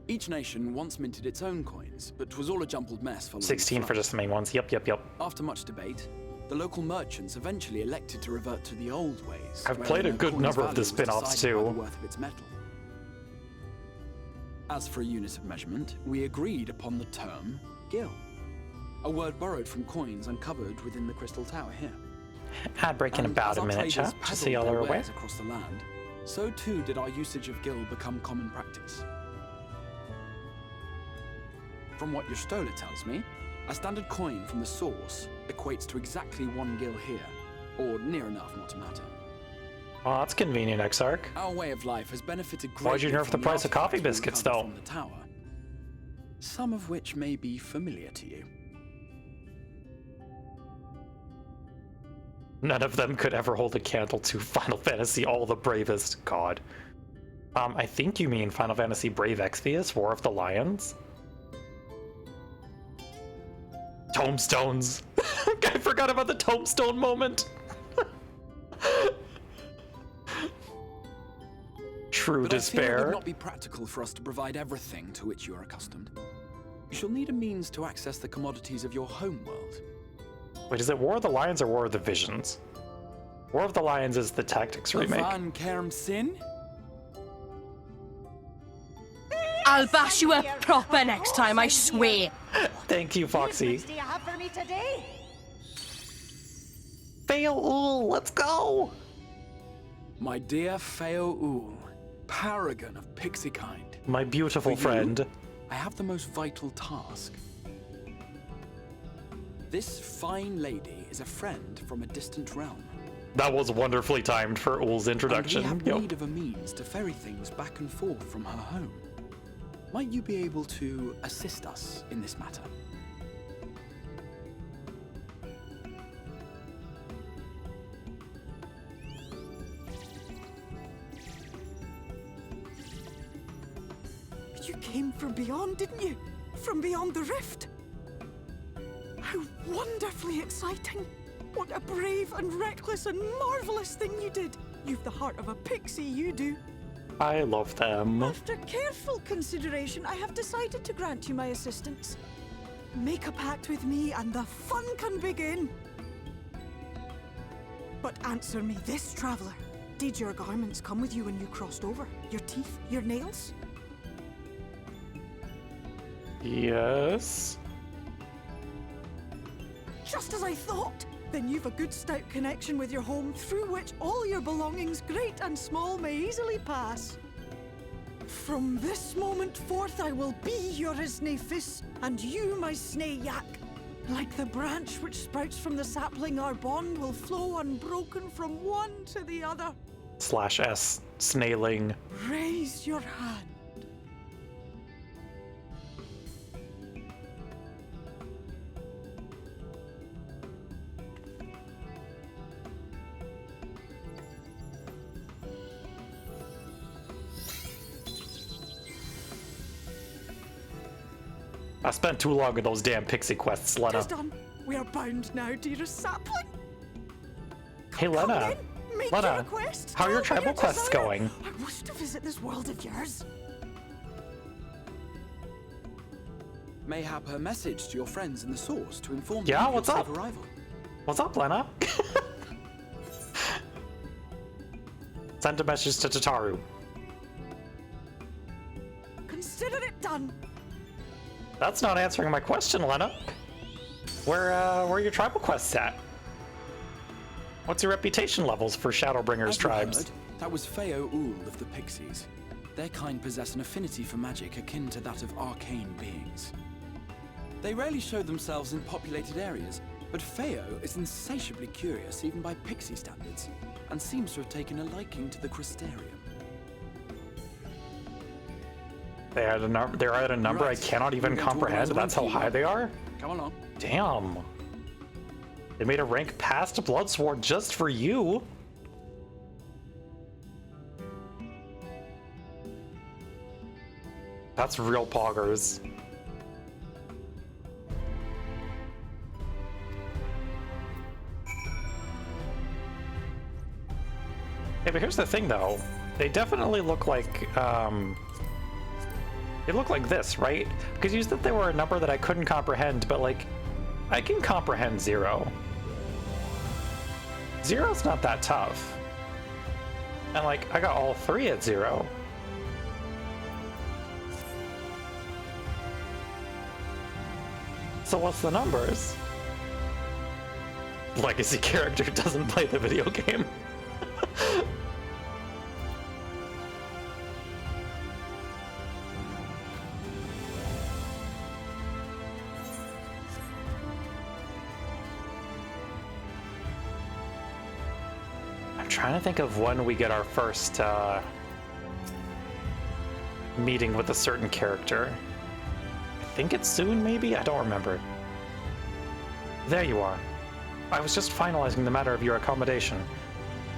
Each nation once minted its own coins, but 'twas all a jumbled mess following the 16 for flood. just the main ones. Yep. After much debate, the local merchants eventually elected to revert to the old ways. I've wherein played a no good coin's number of value the was spin-offs decided by too. the worth of its metal. As for a unit of measurement, we agreed upon the term gil, a word borrowed from coins uncovered within the crystal tower here. I'd break in And about as a our minute, traders chat. Just peddled see y'all their are aware. wares across the land, so too did our usage of gil become common practice. From what your stola tells me, a standard coin from the source equates to exactly 1 gil here, or near enough not to matter. Well, that's convenient, Exarch. Our way of life has benefited greatly. Why'd you nerf from the price of coffee artifacts we biscuits, recovered though? From the tower, some of which may be familiar to you. None of them could ever hold a candle to Final Fantasy All the Bravest. God. I think you mean Final Fantasy Brave Exvius, War of the Lions? Tomestones! I forgot about the tombstone moment! True But I fear it despair. would not be practical for us to provide everything to which you are accustomed. You shall need a means to access the commodities of your home world. Wait, is it War of the Lions or War of the Visions? War of the Lions is the Tactics remake. Van Kerm Sin? I'll bash you up proper next time, I swear. Thank you, Foxy. Do you have for me today? Fail, ooh, let's go! My dear Feo Ul, paragon of pixie kind. My beautiful For you, friend. I have the most vital task. This fine lady is a friend from a distant realm. That was wonderfully timed for Ul's introduction. And we have Yep. need of a means to ferry things back and forth from her home. Might you be able to assist us in this matter? You came from beyond, didn't you? From beyond the rift? How wonderfully exciting! What a brave and reckless and marvelous thing you did! You've the heart of a pixie, you do. I love them. After careful consideration, I have decided to grant you my assistance. Make a pact with me and the fun can begin. But answer me this, traveler. Did your garments come with you when you crossed over? Your teeth? Your nails? Yes. Just as I thought! Then you've a good stout connection with your home through which all your belongings, great and small, may easily pass. From this moment forth I will be your Isne Fis, and you my Snay Yak. Like the branch which sprouts from the sapling, our bond will flow unbroken from one to the other. /S, snailing. Raise your hand. I spent too long in those damn pixie quests, Lena. Tis done. We are bound now, dearest sapling. Hey, Come Lena. in, make Lena, your request, how are your tell me tribal quests desire. going? I wish to visit this world of yours. Mayhap her message to your friends in the source to inform Yeah, them of what's your up? safe arrival. What's up, Lena? Send a message to Tataru. Consider it done. That's not answering my question, Lena. Where are your tribal quests at? What's your reputation levels for Shadowbringers As you tribes? heard, that was Feo Ul of the Pixies. Their kind possess an affinity for magic akin to that of arcane beings. They rarely show themselves in populated areas, but Feo is insatiably curious even by pixie standards, and seems to have taken a liking to the Crystarium. They're at a number I cannot even comprehend. That's how high they are? Come along. Damn. They made a rank past Bloodsword just for you. That's real poggers. Hey, but here's the thing, though. They definitely look like, they look like this, right? Because you said they were a number that I couldn't comprehend, but, like, I can comprehend 0. 0's not that tough. And, like, I got all 3 at 0. So what's the numbers? Legacy character doesn't play the video game. I'm trying to think of when we get our first meeting with a certain character. I think it's soon, maybe? I don't remember. There you are. I was just finalizing the matter of your accommodation.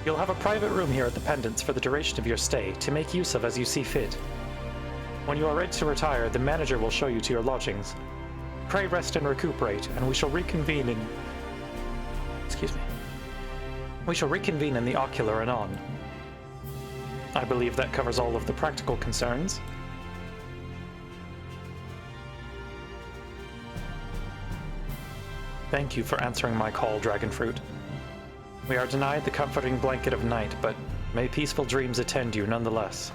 You'll have a private room here at the Pendants for the duration of your stay, to make use of as you see fit. When you are ready to retire, the manager will show you to your lodgings. Pray rest and recuperate, and we shall reconvene in... Excuse me. We shall reconvene in the Ocular anon. I believe that covers all of the practical concerns. Thank you for answering my call, Dragonfruit. We are denied the comforting blanket of night, but may peaceful dreams attend you nonetheless.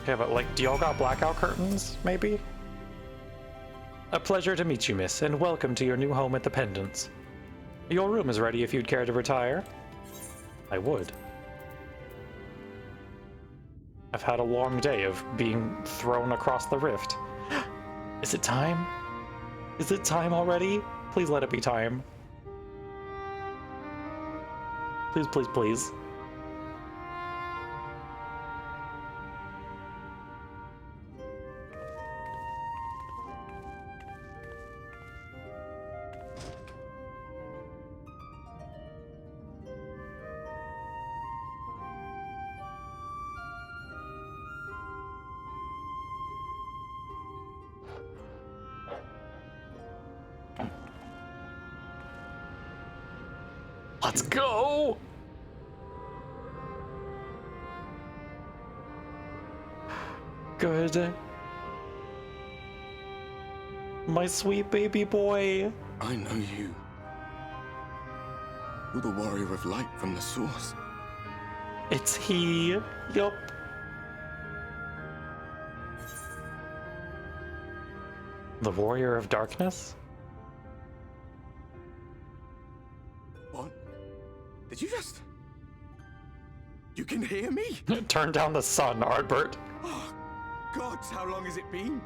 Okay, but like, do y'all got blackout curtains, maybe? A pleasure to meet you, miss, and welcome to your new home at the Pendants. Your room is ready if you'd care to retire. I would. I've had a long day of being thrown across the rift. Is it time? Is it time already? Please let it be time. Please, please, please. Let's go! Good. My sweet baby boy. I know you. You're the warrior of light from the source. It's he. Yup. The warrior of darkness? What? Did you just... You can hear me? Turn down the sun, Ardbert. Oh, gods, how long has it been?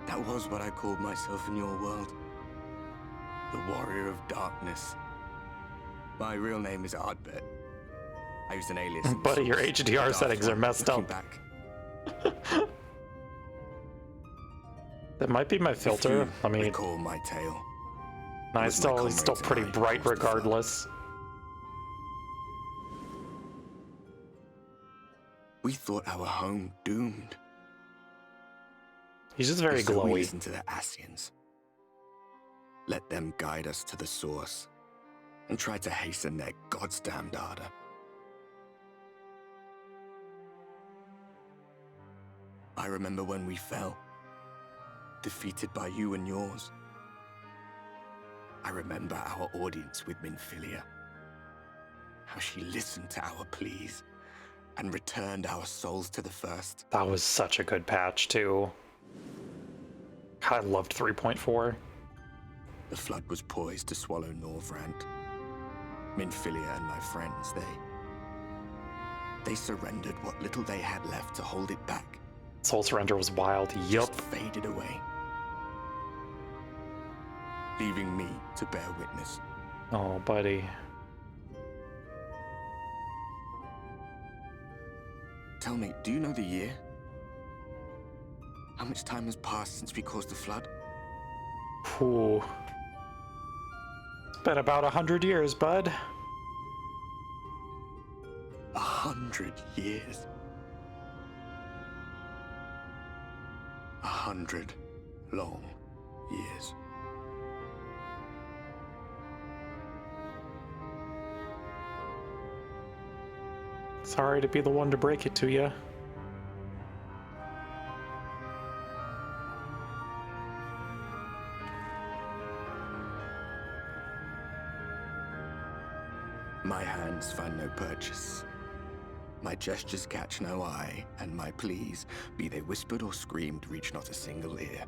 That was what I called myself in your world. The warrior of darkness. My real name is Ardbert. I used an alias. Buddy, your HDR settings are messed up. That might be my filter. Let me recall my tale. No, it's still pretty bright regardless. We thought our home doomed. He's just very glowy. We listened to the Ascians. Let them guide us to the source and try to hasten their goddamned ardor. I remember when we fell, defeated by you and yours. I remember our audience with Minfilia. How she listened to our pleas and returned our souls to the first. That was such a good patch, too. I loved 3.4. The flood was poised to swallow Norvrant. Minfilia and my friends, they surrendered what little they had left to hold it back. Soul surrender was wild. Yup. Just faded away, leaving me to bear witness. Oh, buddy. Tell me, do you know the year? How much time has passed since we caused the flood? Ooh. It's been about 100 years, bud. 100 years. 100 long years. Sorry to be the one to break it to you. My hands find no purchase. My gestures catch no eye, and my pleas, be they whispered or screamed, reach not a single ear.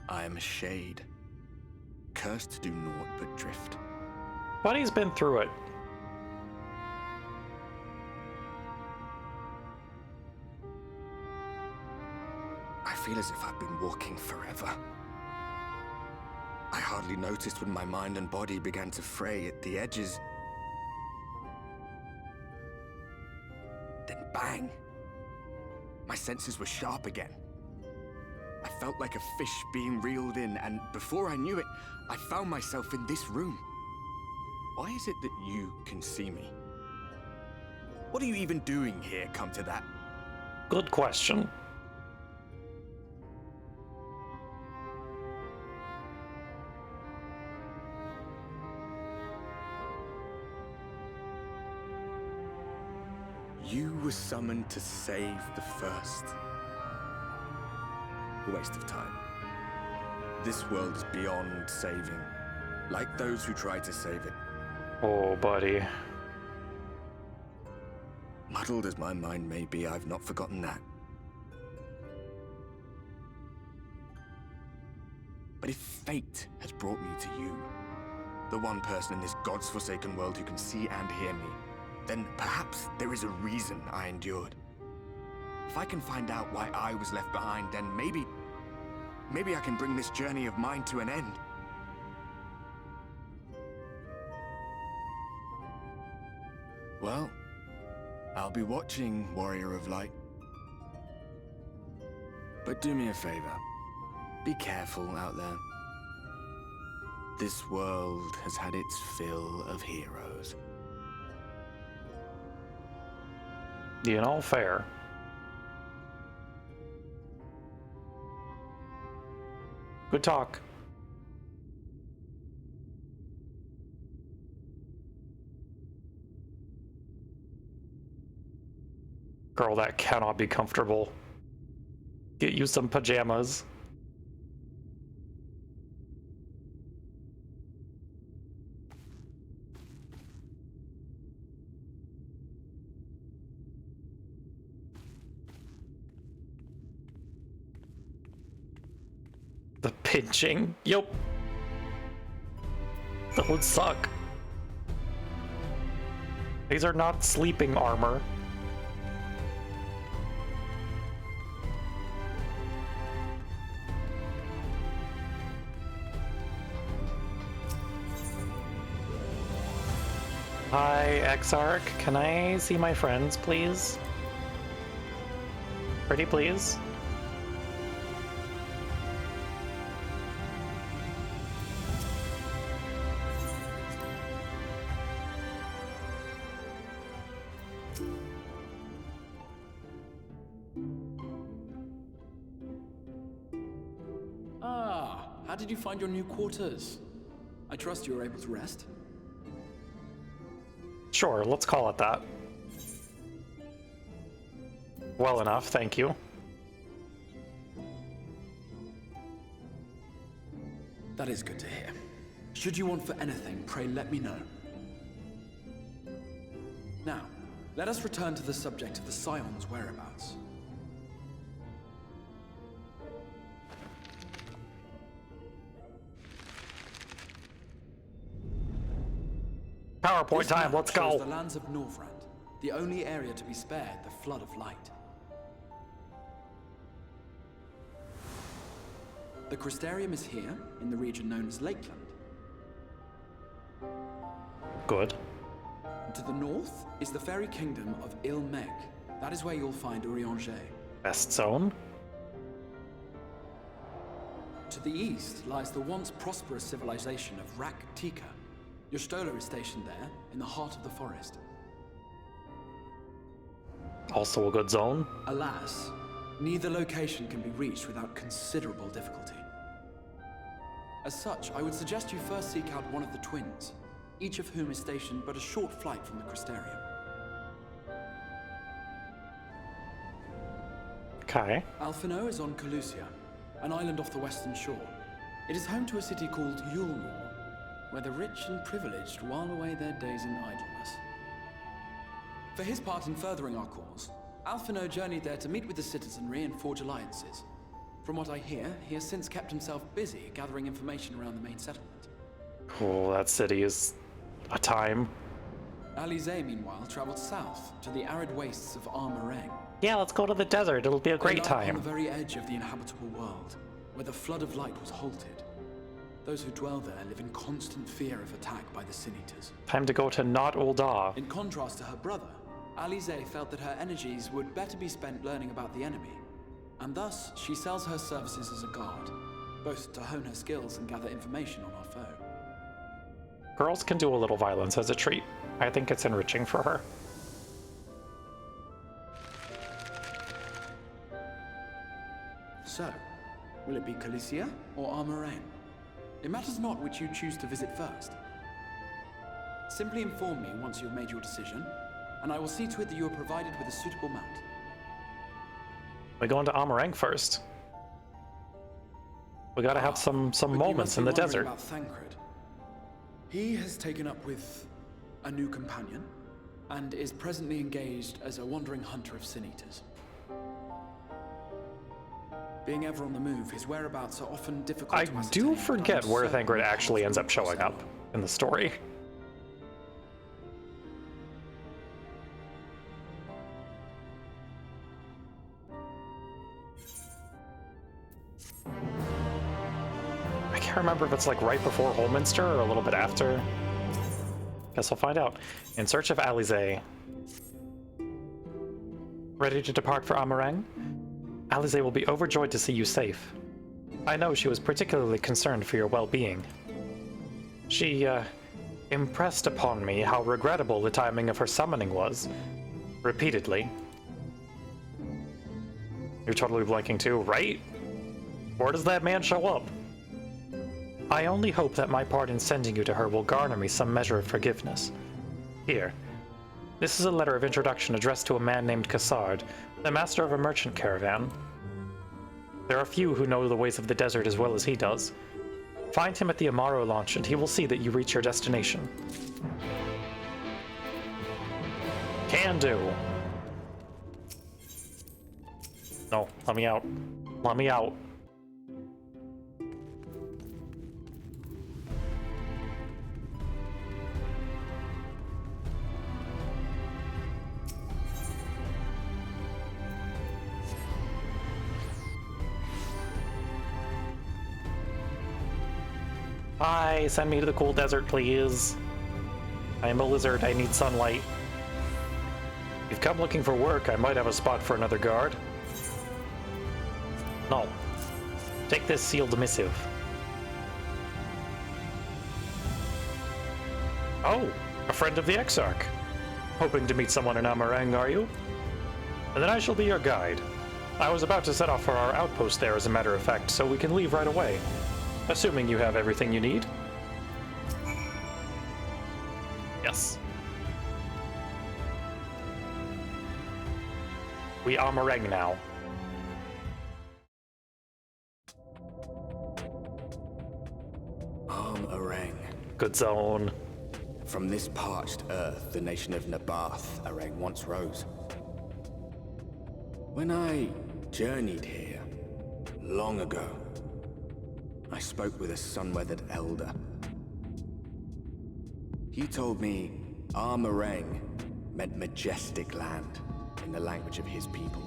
I am a shade, cursed to do naught but drift. Buddy's been through it. I feel as if I've been walking forever. I hardly noticed when my mind and body began to fray at the edges. Then bang! My senses were sharp again. I felt like a fish being reeled in, and before I knew it, I found myself in this room. Why is it that you can see me? What are you even doing here, come to that? Good question. You were summoned to save the first. A waste of time. This world is beyond saving, like those who try to save it. Oh, buddy. Muddled as my mind may be, I've not forgotten that. But if fate has brought me to you, the one person in this God's forsaken world who can see and hear me, then perhaps there is a reason I endured. If I can find out why I was left behind, then maybe I can bring this journey of mine to an end. Well, I'll be watching, Warrior of Light. But do me a favor. Be careful out there. This world has had its fill of heroes. You know, fair. Good talk. Girl, that cannot be comfortable. Get you some pajamas. The pinching. Yup. That would suck. These are not sleeping armor. Hi, Exarch. Can I see my friends, please? Pretty please. Ah, how did you find your new quarters? I trust you were able to rest? Sure, let's call it that. Well enough, thank you. That is good to hear. Should you want for anything, pray let me know. Now, let us return to the subject of the Scion's whereabouts. PowerPoint This time, map let's shows go. the lands of Norvrand, the only area to be spared the flood of light. The Crystarium is here, in the region known as Lakeland. Good. To the north is the fairy kingdom of Ilmeg, That is where you'll find Urianger. West Zone. To the east lies the once prosperous civilization of Rak-Tika. Your Stola is stationed there, in the heart of the forest. Also a good zone. Alas, neither location can be reached without considerable difficulty. As such, I would suggest you first seek out one of the twins, each of whom is stationed but a short flight from the Crystarium. Okay. Alphino is on Calusia, an island off the western shore. It is home to a city called Yulmore, where the rich and privileged while away their days in idleness. For his part in furthering our cause, Alphino journeyed there to meet with the citizenry and forge alliances. From what I hear, he has since kept himself busy gathering information around the main settlement. Cool, that city is a time. Alize, meanwhile, traveled south to the arid wastes of Armareng. Yeah, let's go to the desert. It'll be a great They lie time. on the very edge of the inhabitable world, where the flood of light was halted. Those who dwell there live in constant fear of attack by the Sin Eaters. Time to go to Not Ul'dah. In contrast to her brother, Alize felt that her energies would better be spent learning about the enemy, and thus she sells her services as a guard, both to hone her skills and gather information on our foe. Girls can do a little violence as a treat. I think it's enriching for her. So, will it be Calicia or Armareng? It matters not which you choose to visit first. Simply inform me once you have made your decision, and I will see to it that you are provided with a suitable mount. We're going to Armareng first. We gotta have some But you moments must in be the wondering desert. about Thancred. He has taken up with a new companion, and is presently engaged as a wandering hunter of Sin Eaters. Being ever on the move, his whereabouts are often difficult I to ascertain. do but forget I'm where certain Thancred he actually has ends up room showing for up in the story. I can't remember if it's like right before Holminster or a little bit after. Guess I'll find out. In search of Alize. Ready to depart for Armareng? Alize will be overjoyed to see you safe. I know she was particularly concerned for your well-being. She, impressed upon me how regrettable the timing of her summoning was. Repeatedly. You're totally blanking too, right? Where does that man show up? I only hope that my part in sending you to her will garner me some measure of forgiveness. Here. This is a letter of introduction addressed to a man named Cassard, the master of a merchant caravan. There are few who know the ways of the desert as well as he does. Find him at the Amaro launch and he will see that you reach your destination. Can do. No, let me out. Let me out. Hi, send me to the cool desert, please. I am a lizard, I need sunlight. If you've come looking for work, I might have a spot for another guard. No. Take this sealed missive. Oh, a friend of the Exarch. Hoping to meet someone in Armareng, are you? And then I shall be your guide. I was about to set off for our outpost there, as a matter of fact, so we can leave right away. Assuming you have everything you need. Yes. We Armareng now. Armareng. Good zone. From this parched earth, the nation of Nabath, Areng once rose. When I journeyed here, long ago, I spoke with a sun-weathered elder. He told me Armareng meant majestic land in the language of his people.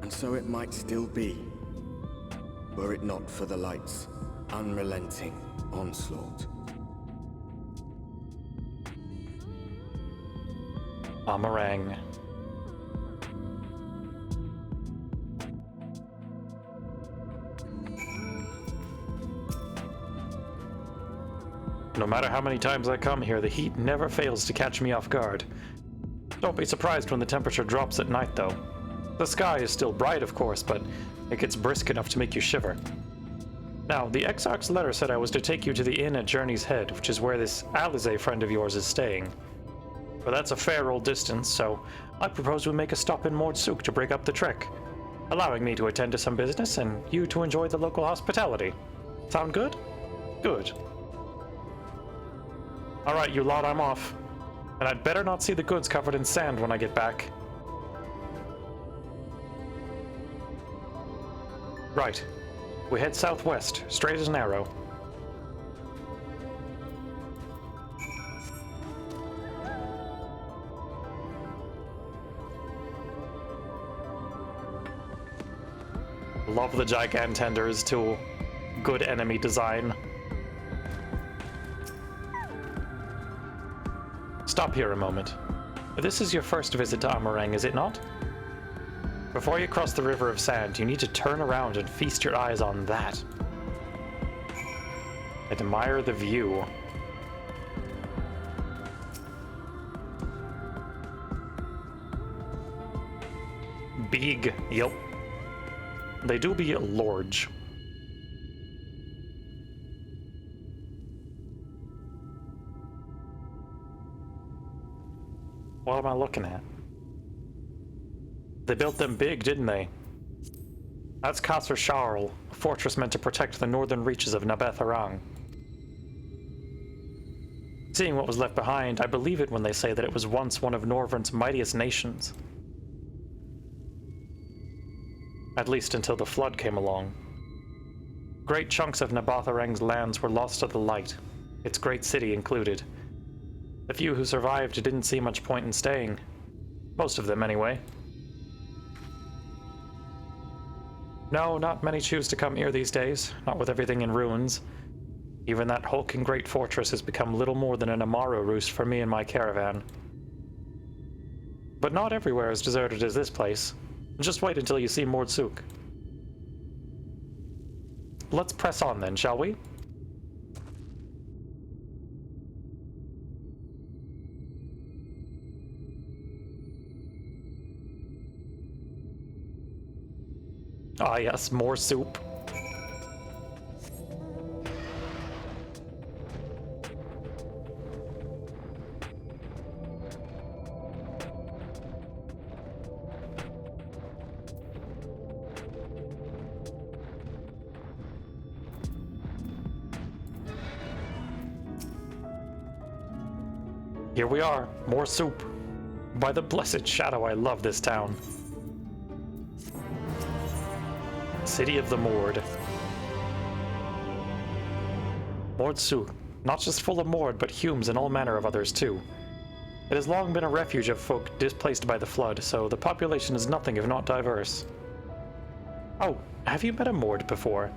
And so it might still be, were it not for the light's unrelenting onslaught. Amarang. No matter how many times I come here, the heat never fails to catch me off guard. Don't be surprised when the temperature drops at night, though. The sky is still bright, of course, but it gets brisk enough to make you shiver. Now, the Exarch's letter said I was to take you to the inn at Journey's Head, which is where this Alize friend of yours is staying. But that's a fair old distance, so I propose we make a stop in Mordsuk to break up the trek, allowing me to attend to some business and you to enjoy the local hospitality. Sound good? Good. Alright, you lot, I'm off. And I'd better not see the goods covered in sand when I get back. Right. We head southwest, straight as an arrow. Love the Gigantenders tool. Good enemy design. Stop here a moment. This is your first visit to Amarang, is it not? Before you cross the River of Sand, you need to turn around and feast your eyes on that. Admire the view. Big, yep. They do be large. What am I looking at? They built them big, didn't they? That's Qasr Sharl, a fortress meant to protect the northern reaches of Nabeth Arang. Seeing what was left behind, I believe it when they say that it was once one of Norvryn's mightiest nations. At least until the flood came along. Great chunks of Nabath Arang's lands were lost to the light, its great city included. The few who survived didn't see much point in staying. Most of them, anyway. No, not many choose to come here these days, not with everything in ruins. Even that hulking great fortress has become little more than an Amaro roost for me and my caravan. But not everywhere as deserted as this place. Just wait until you see Mordsuk. Let's press on then, shall we? Ah yes, more soup. Here we are, more soup. By the blessed shadow, I love this town. City of the Mord. Mordsuk, not just full of Mord, but Humes and all manner of others too. It has long been a refuge of folk displaced by the flood, so the population is nothing if not diverse. Oh, have you met a Mord before?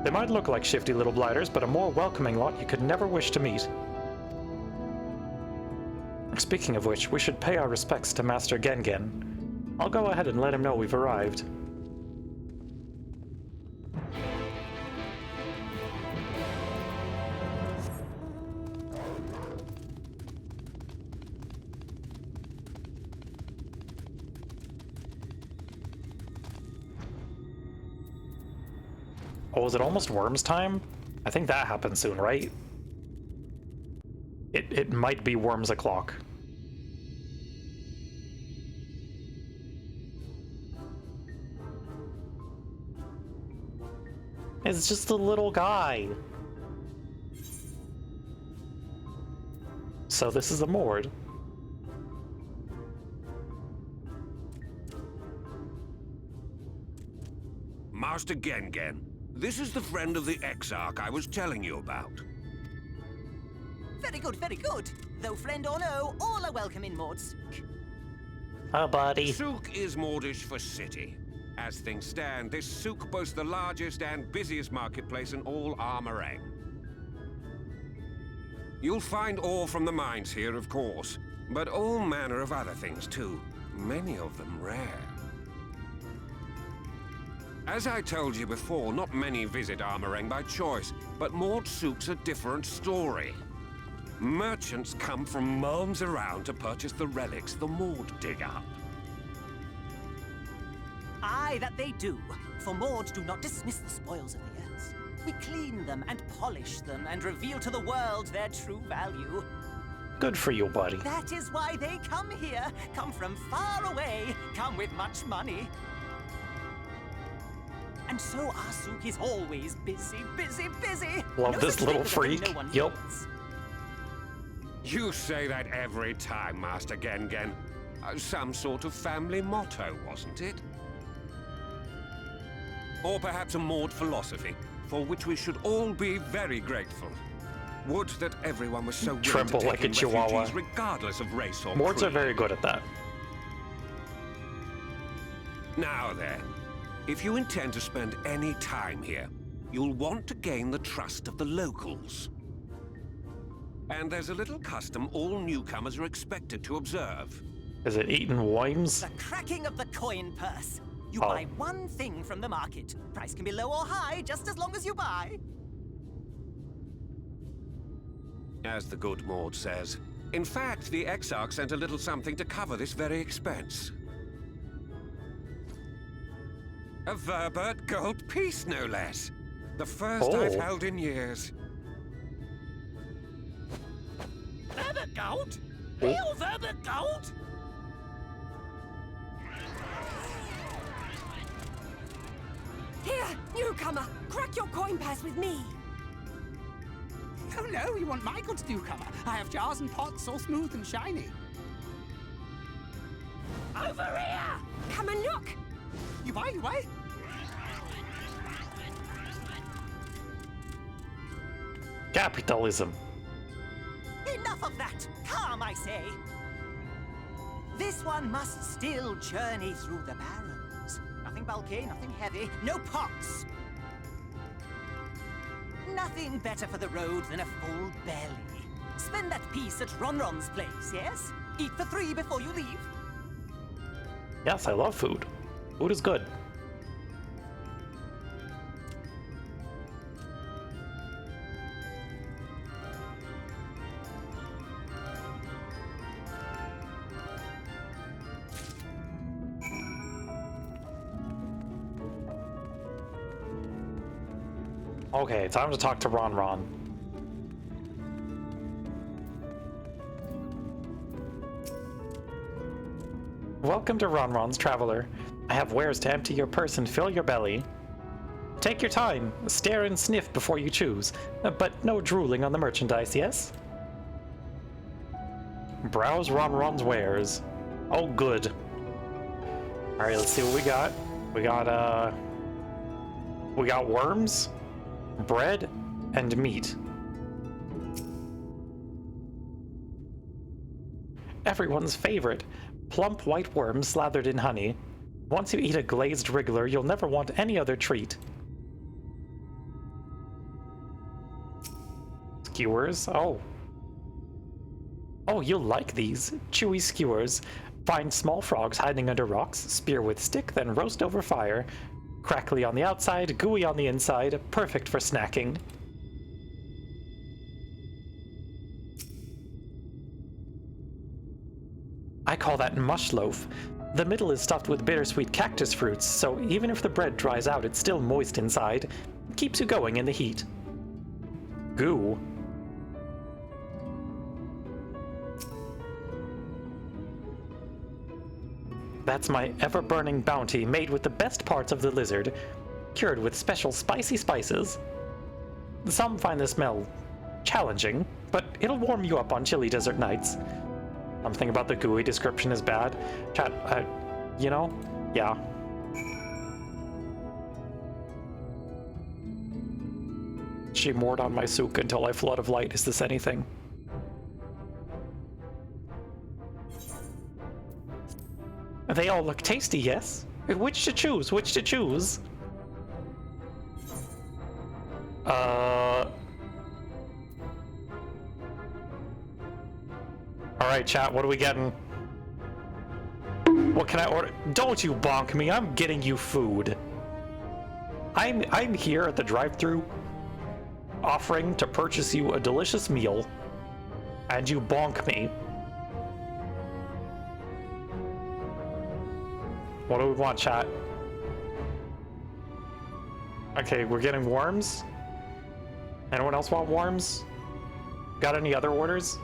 They might look like shifty little blighters, but a more welcoming lot you could never wish to meet. Speaking of which, we should pay our respects to Master Gengen. I'll go ahead and let him know we've arrived. Oh, is it almost Worms time? I think that happens soon, right? It might be Worms o'clock. It's just a little guy. So this is a Mord. Master Gengen, this is the friend of the Exarch I was telling you about. Very good, very good. Though friend or no, all are welcome in Mordsuk. Oh, buddy. Souk is Mordish for city. As things stand, this souk boasts the largest and busiest marketplace in all Amarang. You'll find ore from the mines here, of course. But all manner of other things too, many of them rare. As I told you before, not many visit Armoreng by choice, but Maud suits a different story. Merchants come from miles around to purchase the relics the Maud dig up. Aye, that they do. For Maud do not dismiss the spoils of the earth. We clean them and polish them and reveal to the world their true value. Good for you, buddy. That is why they come here. Come from far away. Come with much money. And so our souk is always busy, busy, busy. Love No this such little thing as freak. no one Yup. needs. You say that every time, Master Gengen. Some sort of family motto, wasn't it? Or perhaps a Maud philosophy, for which we should all be very grateful. Would that everyone was so willing Tremble to take like a in chihuahua. refugees regardless of race or Mords are creed. very good at that. Now then, if you intend to spend any time here, you'll want to gain the trust of the locals. And there's a little custom all newcomers are expected to observe. Is it eating worms? The cracking of the coin purse. You Oh. buy one thing from the market. Price can be low or high, just as long as you buy. As the good Maud says. In fact, the Exarch sent a little something to cover this very expense. A Verbert gold piece, no less. The first I've Oh. held in years. Verbert gold? Real Verbert gold? Here, newcomer, crack your coin purse with me. Oh no, you want my goods, newcomer. I have jars and pots all smooth and shiny. Over here! Come and look. You buy, you buy? Capitalism. Enough of that! Calm, I say! This one must still journey through the barrens. Nothing bulky, nothing heavy, no pots. Nothing better for the road than a full belly. Spend that piece at Ronron's place, yes? Eat for 3 before you leave. Yes, I love food. Food is good. Okay, time to talk to Ron. Welcome to Ron's Traveler. I have wares to empty your purse and fill your belly. Take your time, stare and sniff before you choose, but no drooling on the merchandise, yes? Browse Ron's wares. Oh, good. Alright, let's see what we got. We got worms, bread, and meat. Everyone's favorite. Plump white worms slathered in honey. Once you eat a glazed wriggler, you'll never want any other treat. Skewers? Oh. Oh, you'll like these. Chewy skewers. Find small frogs hiding under rocks, spear with stick, then roast over fire. Crackly on the outside, gooey on the inside, perfect for snacking. I call that mush loaf. The middle is stuffed with bittersweet cactus fruits, so even if the bread dries out, it's still moist inside. Keeps you going in the heat. Goo. That's my ever-burning bounty made with the best parts of the lizard, cured with special spicy spices. Some find the smell challenging, but it'll warm you up on chilly desert nights. Something about the gooey description is bad. Chat, you know? Yeah. She moored on my souk until I flood of light. Is this anything? They all look tasty, yes? Which to choose? Which to choose? Alright, chat, what are we getting? What can I order? Don't you bonk me, I'm getting you food. I'm here at the drive-thru offering to purchase you a delicious meal, and you bonk me. What do we want, chat? Okay, we're getting worms. Anyone else want worms? Got any other orders?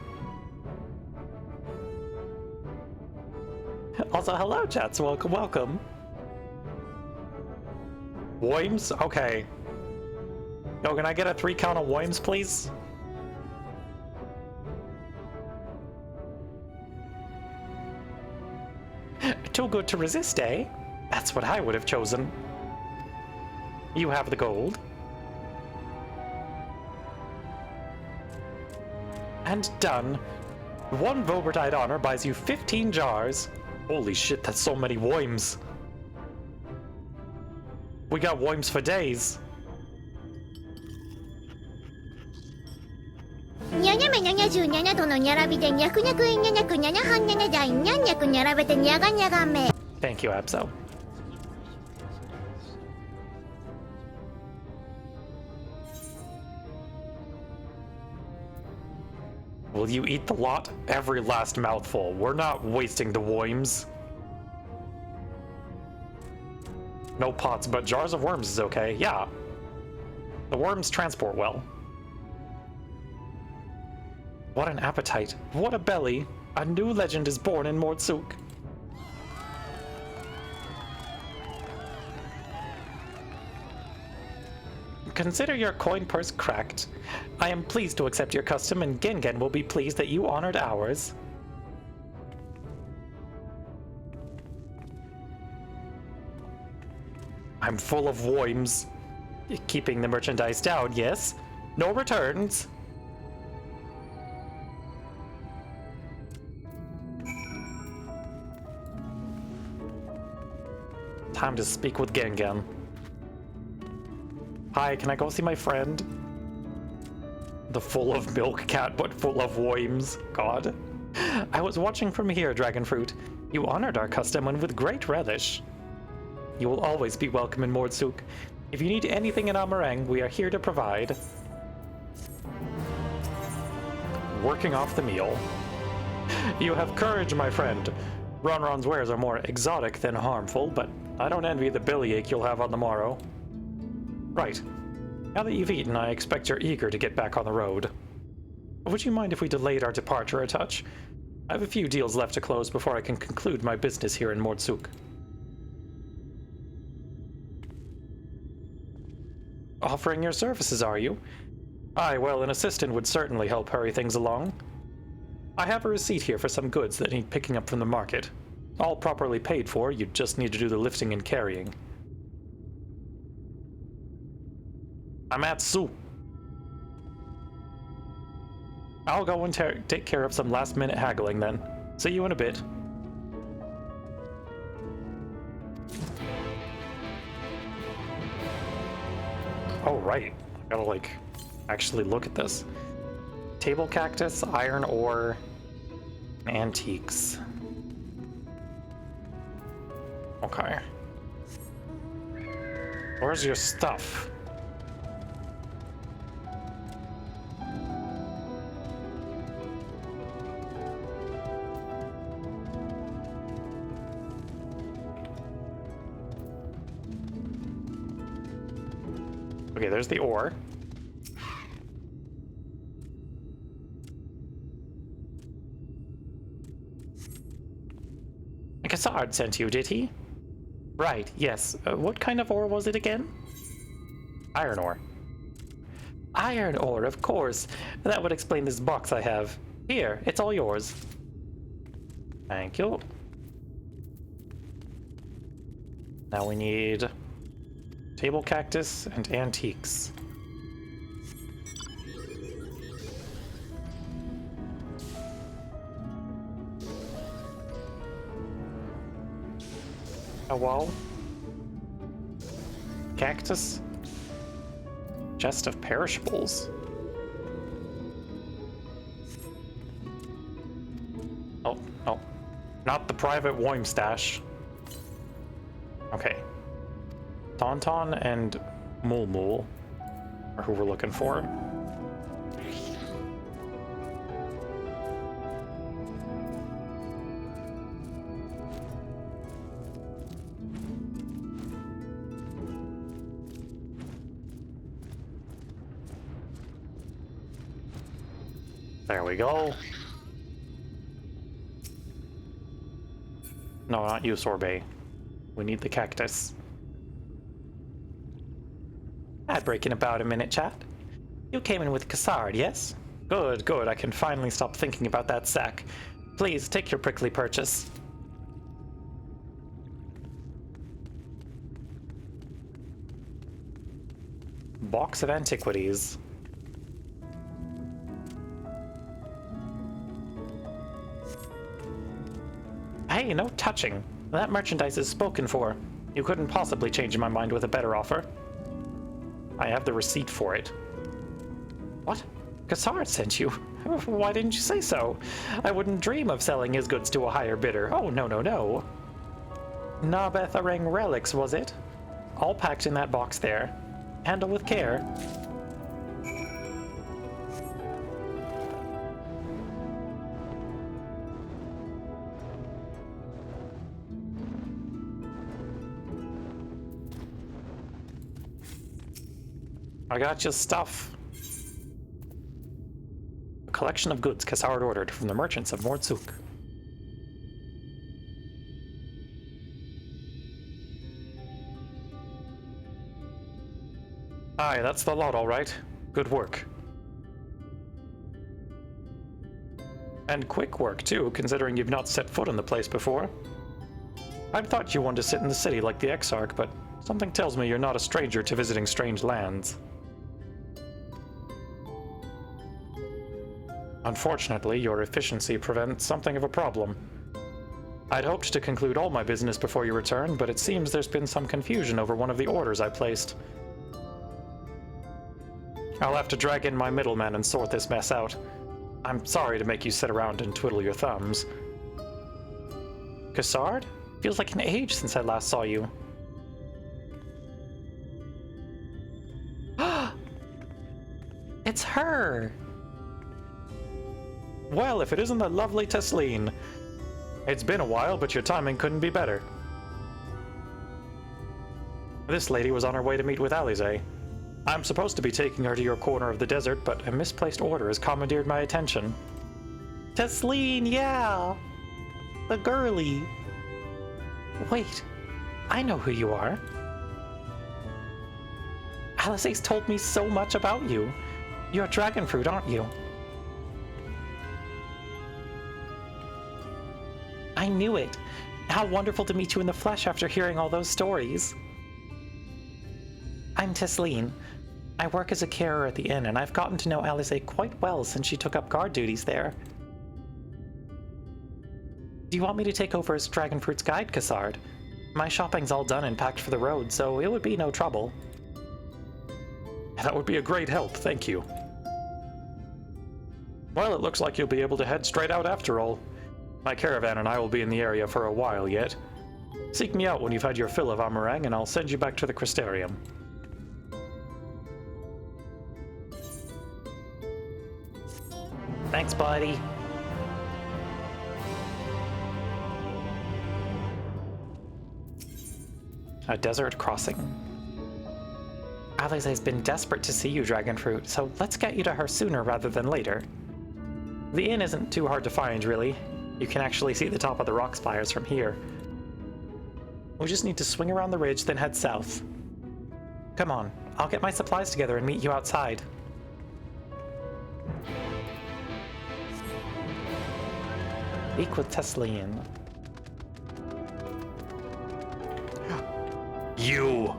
Also, hello, chats. Welcome, welcome. Worms? Okay. Yo, can I get a 3 count of worms, please? Too good to resist, eh? That's what I would have chosen. You have the gold. And done. 1 Vobertide honor buys you 15 jars. Holy shit, that's so many worms. We got worms for days. Thank you, Abso. Will you eat the lot? Every last mouthful. We're not wasting the worms. No pots, but jars of worms is okay. Yeah. The worms transport well. What an appetite. What a belly. A new legend is born in Mordsuk. Consider your coin purse cracked. I am pleased to accept your custom, and Gengen will be pleased that you honored ours. I'm full of worms. Keeping the merchandise down, yes? No returns. Time to speak with Gengen. Hi, can I go see my friend? The full of milk cat, but full of worms. God. I was watching from here, Dragonfruit. You honored our custom and with great relish. You will always be welcome in Mordsuk. If you need anything in Amarang, we are here to provide. Working off the meal. You have courage, my friend. Ronron's wares are more exotic than harmful, but I don't envy the bellyache you'll have on the morrow. Right. Now that you've eaten, I expect you're eager to get back on the road. Would you mind if we delayed our departure a touch? I have a few deals left to close before I can conclude my business here in Mordsuk. Offering your services, are you? Aye, well, an assistant would certainly help hurry things along. I have a receipt here for some goods that need picking up from the market. All properly paid for, you just need to do the lifting and carrying. I'm at Sue. I'll go and take care of some last-minute haggling then. See you in a bit. Oh, right. I gotta, like, actually look at this. Table cactus, iron ore, antiques. Okay. Where's your stuff? Okay, there's the ore. Cassard sent you, did he? Right, yes. What kind of ore was it again? Iron ore. Iron ore, of course. That would explain this box I have. Here, it's all yours. Thank you. Now we need table cactus and antiques. A wall. Cactus. Chest of perishables. private wine stash. Okay. Tauntaun and Mulmul are who we're looking for. There we go. No, not you, Sorbet. We need the cactus. I'd break in about a minute, chat. You came in with Cassard, yes? Good, good. I can finally stop thinking about that sack. Please, take your prickly purchase. Box of antiquities. Hey, no touching. That merchandise is spoken for. You couldn't possibly change my mind with a better offer. I have the receipt for it. What? Cassard sent you? Why didn't you say so? I wouldn't dream of selling his goods to a higher bidder. Oh, no, no, no. Nabetharang relics, was it? All packed in that box there. Handle with care. I got your stuff. A collection of goods Cassard ordered from the merchants of Mordsuk. Aye, that's the lot, all right. Good work. And quick work, too, considering you've not set foot in the place before. I'd thought you wanted to sit in the city like the Exarch, but something tells me you're not a stranger to visiting strange lands. Unfortunately, your efficiency prevents something of a problem. I'd hoped to conclude all my business before you return, but it seems there's been some confusion over one of the orders I placed. I'll have to drag in my middleman and sort this mess out. I'm sorry to make you sit around and twiddle your thumbs. Cassard? Feels like an age since I last saw you. It's her! Well, if it isn't the lovely Tesleen. It's been a while, but your timing couldn't be better. This lady was on her way to meet with Alize. I'm supposed to be taking her to your corner of the desert, but a misplaced order has commandeered my attention. Tesleen, yeah! The girly. Wait, I know who you are. Alize's told me so much about you. You're dragon fruit, aren't you? I knew it. How wonderful to meet you in the flesh after hearing all those stories. I'm Tesleen. I work as a carer at the inn, and I've gotten to know Alize quite well since she took up guard duties there. Do you want me to take over as Dragonfruit's guide, Cassard? My shopping's all done and packed for the road, so it would be no trouble. That would be a great help, thank you. Well, it looks like you'll be able to head straight out after all. My caravan and I will be in the area for a while yet. Seek me out when you've had your fill of Amarang, and I'll send you back to the Crystarium. Thanks, buddy. A desert crossing. Alize's been desperate to see you, Dragonfruit, so let's get you to her sooner rather than later. The inn isn't too hard to find, really. You can actually see the top of the rock spires from here. We just need to swing around the ridge, then head south. Come on, I'll get my supplies together and meet you outside. Speak with Tesleen. You!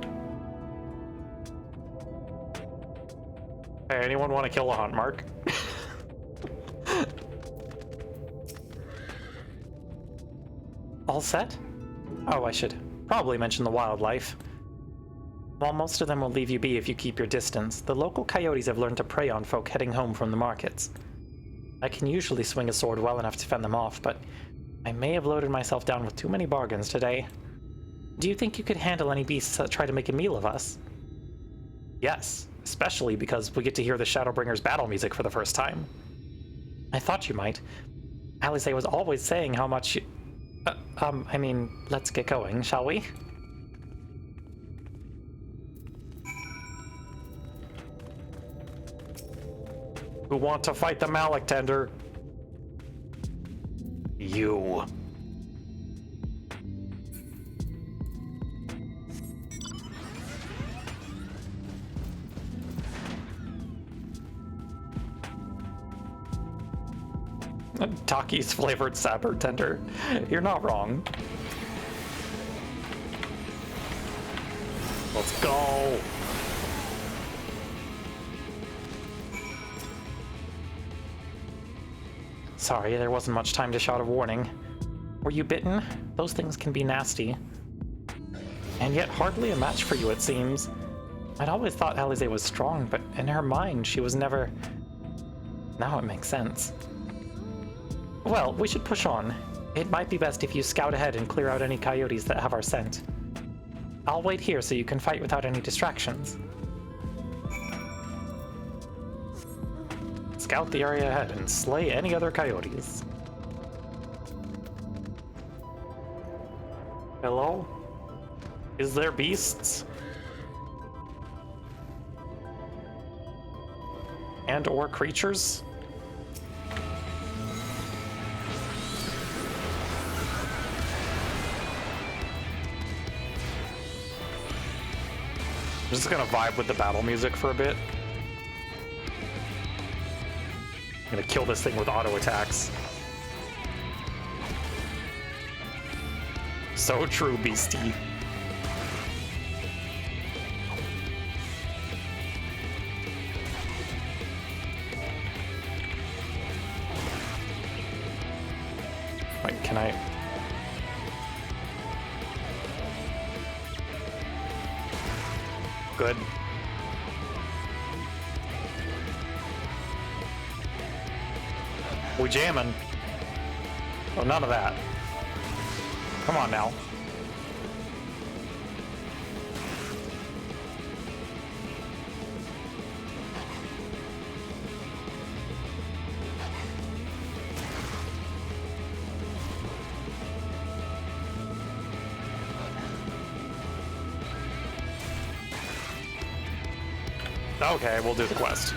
Hey, anyone want to kill a hunt mark? All set? Oh, I should probably mention the wildlife. While most of them will leave you be if you keep your distance, the local coyotes have learned to prey on folk heading home from the markets. I can usually swing a sword well enough to fend them off, but I may have loaded myself down with too many bargains today. Do you think you could handle any beasts that try to make a meal of us? Yes, especially because we get to hear the Shadowbringers battle music for the first time. I thought you might. Alisaie was always saying how much you... I mean, let's get going, shall we? Who want to fight the Malik Tender? You. Takis flavored saber tender. You're not wrong. Let's go. Sorry, there wasn't much time to shout a warning. Were you bitten? Those things can be nasty. And yet hardly a match for you, it seems. I'd always thought Alisaie was strong, but in her mind, she was never... Now it makes sense. Well, we should push on. It might be best if you scout ahead and clear out any coyotes that have our scent. I'll wait here so you can fight without any distractions. Scout the area ahead and slay any other coyotes. Hello? Is there beasts? And or creatures? I'm just gonna vibe with the battle music for a bit. I'm gonna kill this thing with auto attacks. So true, beastie. Wait, can I... Good. We jamming. Oh, none of that. Come on now. Okay, we'll do the quest.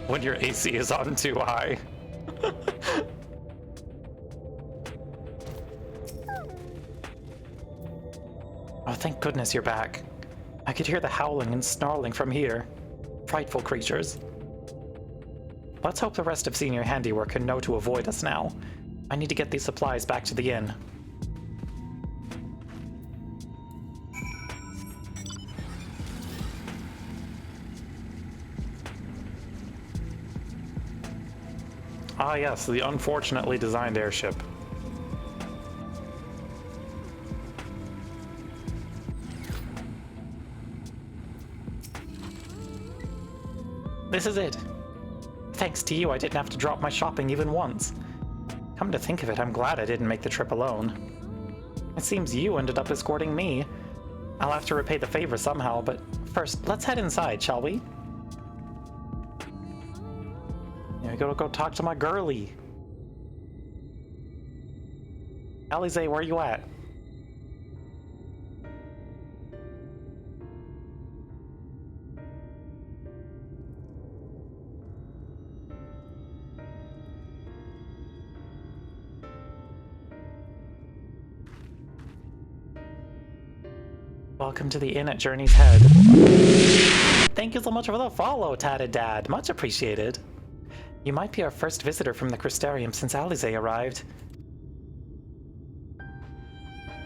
When your AC is on too high. Oh, thank goodness you're back. I could hear the howling and snarling from here. Frightful creatures. Let's hope the rest of Senior Handiwork can know to avoid us now. I need to get these supplies back to the inn. Ah yes, the unfortunately designed airship. This is it. Thanks to you, I didn't have to drop my shopping even once. Come to think of it, I'm glad I didn't make the trip alone. It seems you ended up escorting me. I'll have to repay the favor somehow, but first, let's head inside, shall we? Yeah, we gotta go talk to my girlie. Alisaie, where you at? Welcome to the inn at Journey's Head. Thank you so much for the follow, Tatted Dad. Much appreciated. You might be our first visitor from the Crystarium since Alisaie arrived.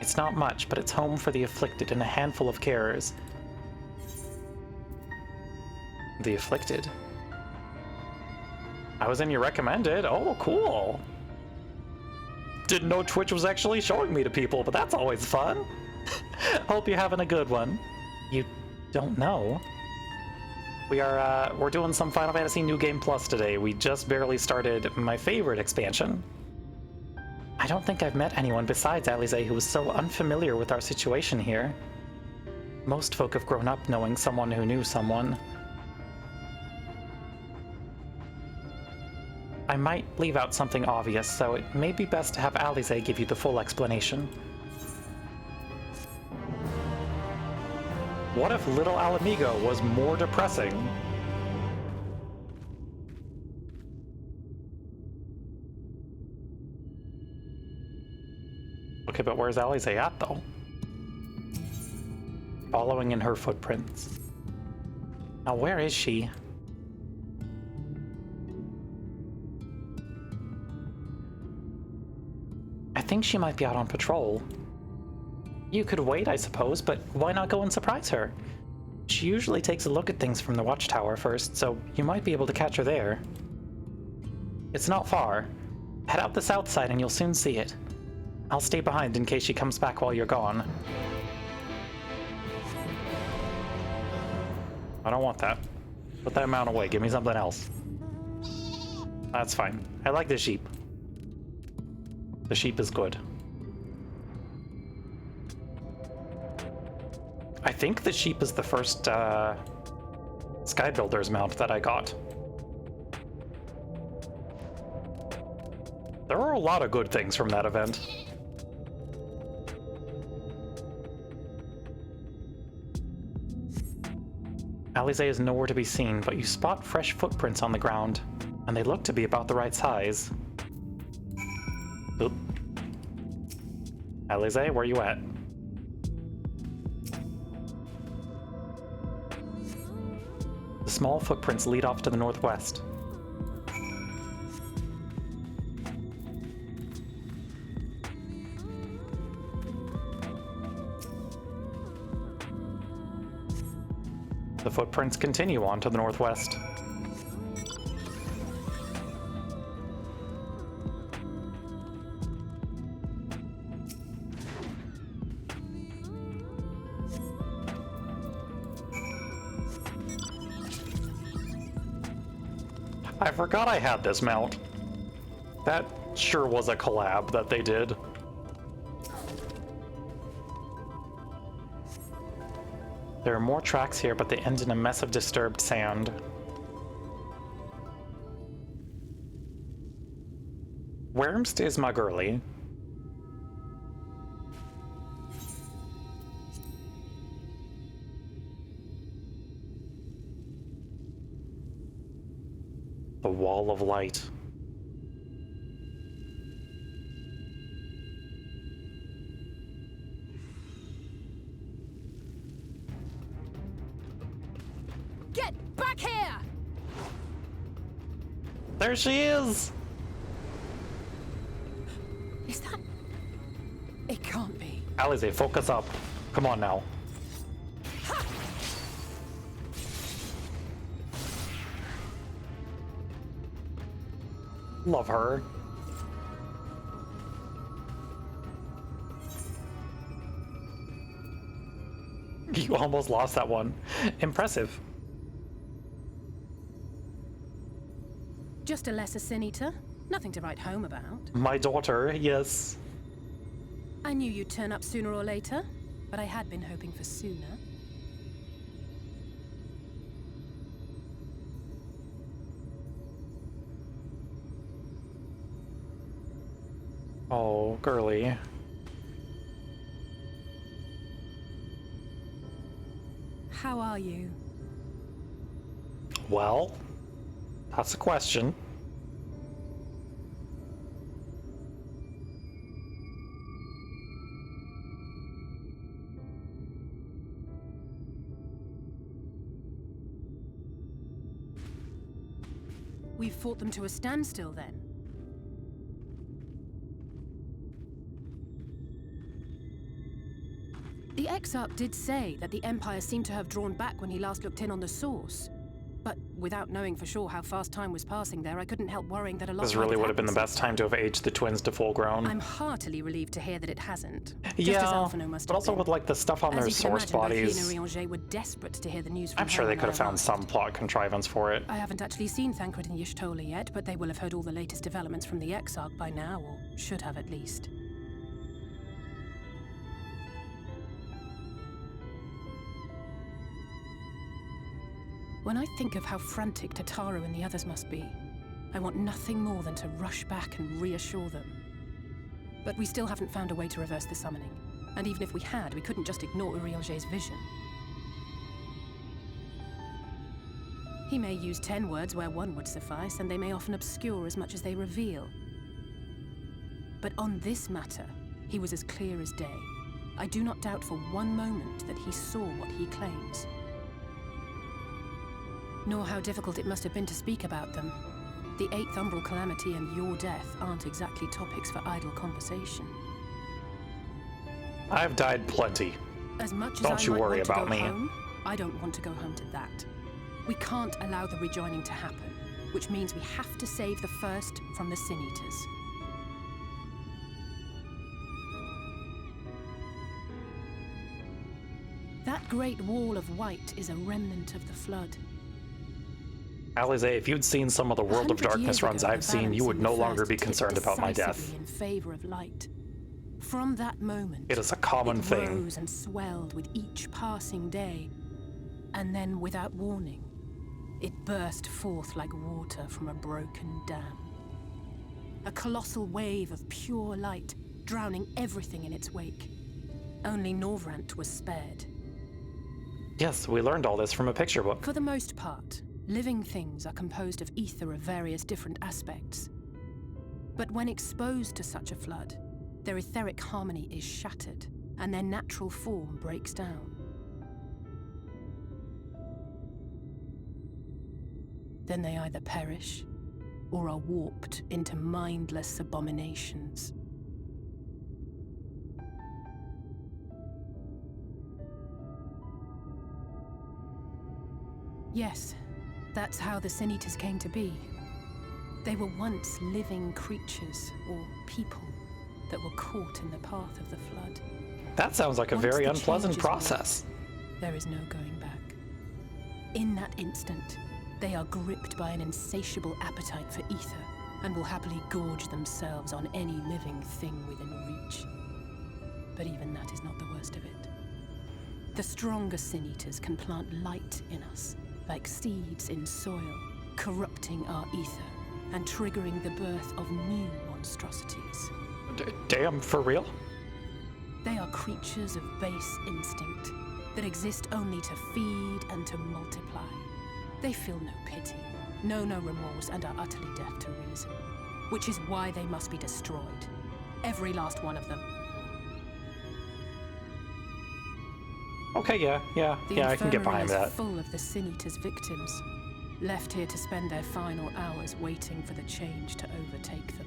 It's not much, but it's home for the afflicted and a handful of carers. The afflicted? I was in your recommended. Oh, cool. Didn't know Twitch was actually showing me to people, but that's always fun. Hope you're having a good one. You don't know? We're doing some Final Fantasy New Game Plus today. We just barely started my favorite expansion. I don't think I've met anyone besides Alize who is so unfamiliar with our situation here. Most folk have grown up knowing someone who knew someone. I might leave out something obvious, so it may be best to have Alize give you the full explanation. What if Little Alamigo was more depressing? Okay, but where's Alize at, though? Following in her footprints. Now, where is she? I think she might be out on patrol. You could wait, I suppose, but why not go and surprise her? She usually takes a look at things from the watchtower first, so you might be able to catch her there. It's not far. Head out the south side and you'll soon see it. I'll stay behind in case she comes back while you're gone. I don't want that. Put that mount away. Give me something else. That's fine. I like the sheep. The sheep is good. I think the sheep is the first Skybuilder's mount that I got. There are a lot of good things from that event. Alize is nowhere to be seen, but you spot fresh footprints on the ground, and they look to be about the right size. Oop. Alize, where you at? The small footprints lead off to the northwest. The footprints continue on to the northwest. I forgot I had this mount. That sure was a collab that they did. There are more tracks here, but they end in a mess of disturbed sand. Where's is my girlie? The wall of light. Get back here! There she is! Is that... It can't be. Alize, focus up. Come on now. Love her. You almost lost that one. Impressive. Just a lesser sin eater. Nothing to write home about. My daughter, yes. I knew you'd turn up sooner or later, but I had been hoping for sooner. Oh, girly. How are you? Well, that's a question. We've fought them to a standstill then. The XIV did say that the Empire seemed to have drawn back when he last looked in on the source. But without knowing for sure how fast time was passing there, I couldn't help worrying that a lot This really would have been the best time to have aged the twins to full grown. I'm heartily relieved to hear that it hasn't. Yeah, just as Alphino must but also been. with like the stuff on As their you can source imagine, both bodies. he and Urianger were desperate to hear the news from I'm sure they home could have when I found some plot contrivance for it. I haven't actually seen Thancred and Y'shtola yet, but they will have heard all the latest developments from the XIV by now, or should have at least. When I think of how frantic Tataru and the others must be, I want nothing more than to rush back and reassure them. But we still haven't found a way to reverse the summoning. And even if we had, we couldn't just ignore Urianger's vision. He may use 10 words where one would suffice, and they may often obscure as much as they reveal. But on this matter, he was as clear as day. I do not doubt for one moment that he saw what he claims. Nor how difficult it must have been to speak about them. The 8th Umbral Calamity and your death aren't exactly topics for idle conversation. I've died plenty. As much as Don't you worry about me. Home, I don't want to go home to that. We can't allow the rejoining to happen, which means we have to save the first from the Sin Eaters. That great wall of white is a remnant of the Flood. Alize, if you'd seen some of the World of 100 Darkness years runs ago, I've the seen, you would balance no in the longer first be tipped concerned about my death. decisively in favor of light. From that moment, It is a common it thing. rose and swelled with each passing day, and then, without warning, it burst forth like water from a broken dam. A colossal wave of pure light, drowning everything in its wake. Only Norvrant was spared. Yes, we learned all this from a picture book. For the most part, living things are composed of ether of various different aspects. But when exposed to such a flood, their etheric harmony is shattered, and their natural form breaks down. Then they either perish, or are warped into mindless abominations. Yes, that's how the Sin Eaters came to be. They were once living creatures, or people, that were caught in the path of the Flood. That sounds like a Once very the unpleasant change is process. made, there is no going back. In that instant, they are gripped by an insatiable appetite for ether, and will happily gorge themselves on any living thing within reach. But even that is not the worst of it. The stronger Sin Eaters can plant light in us, like seeds in soil, corrupting our ether and triggering the birth of new monstrosities. Damn, for real? They are creatures of base instinct that exist only to feed and to multiply. They feel no pity, know no remorse, and are utterly deaf to reason, which is why they must be destroyed. Every last one of them. Okay, yeah, I can get behind is that. Full of the Sin Eaters' victims, left here to spend their final hours waiting for the change to overtake them.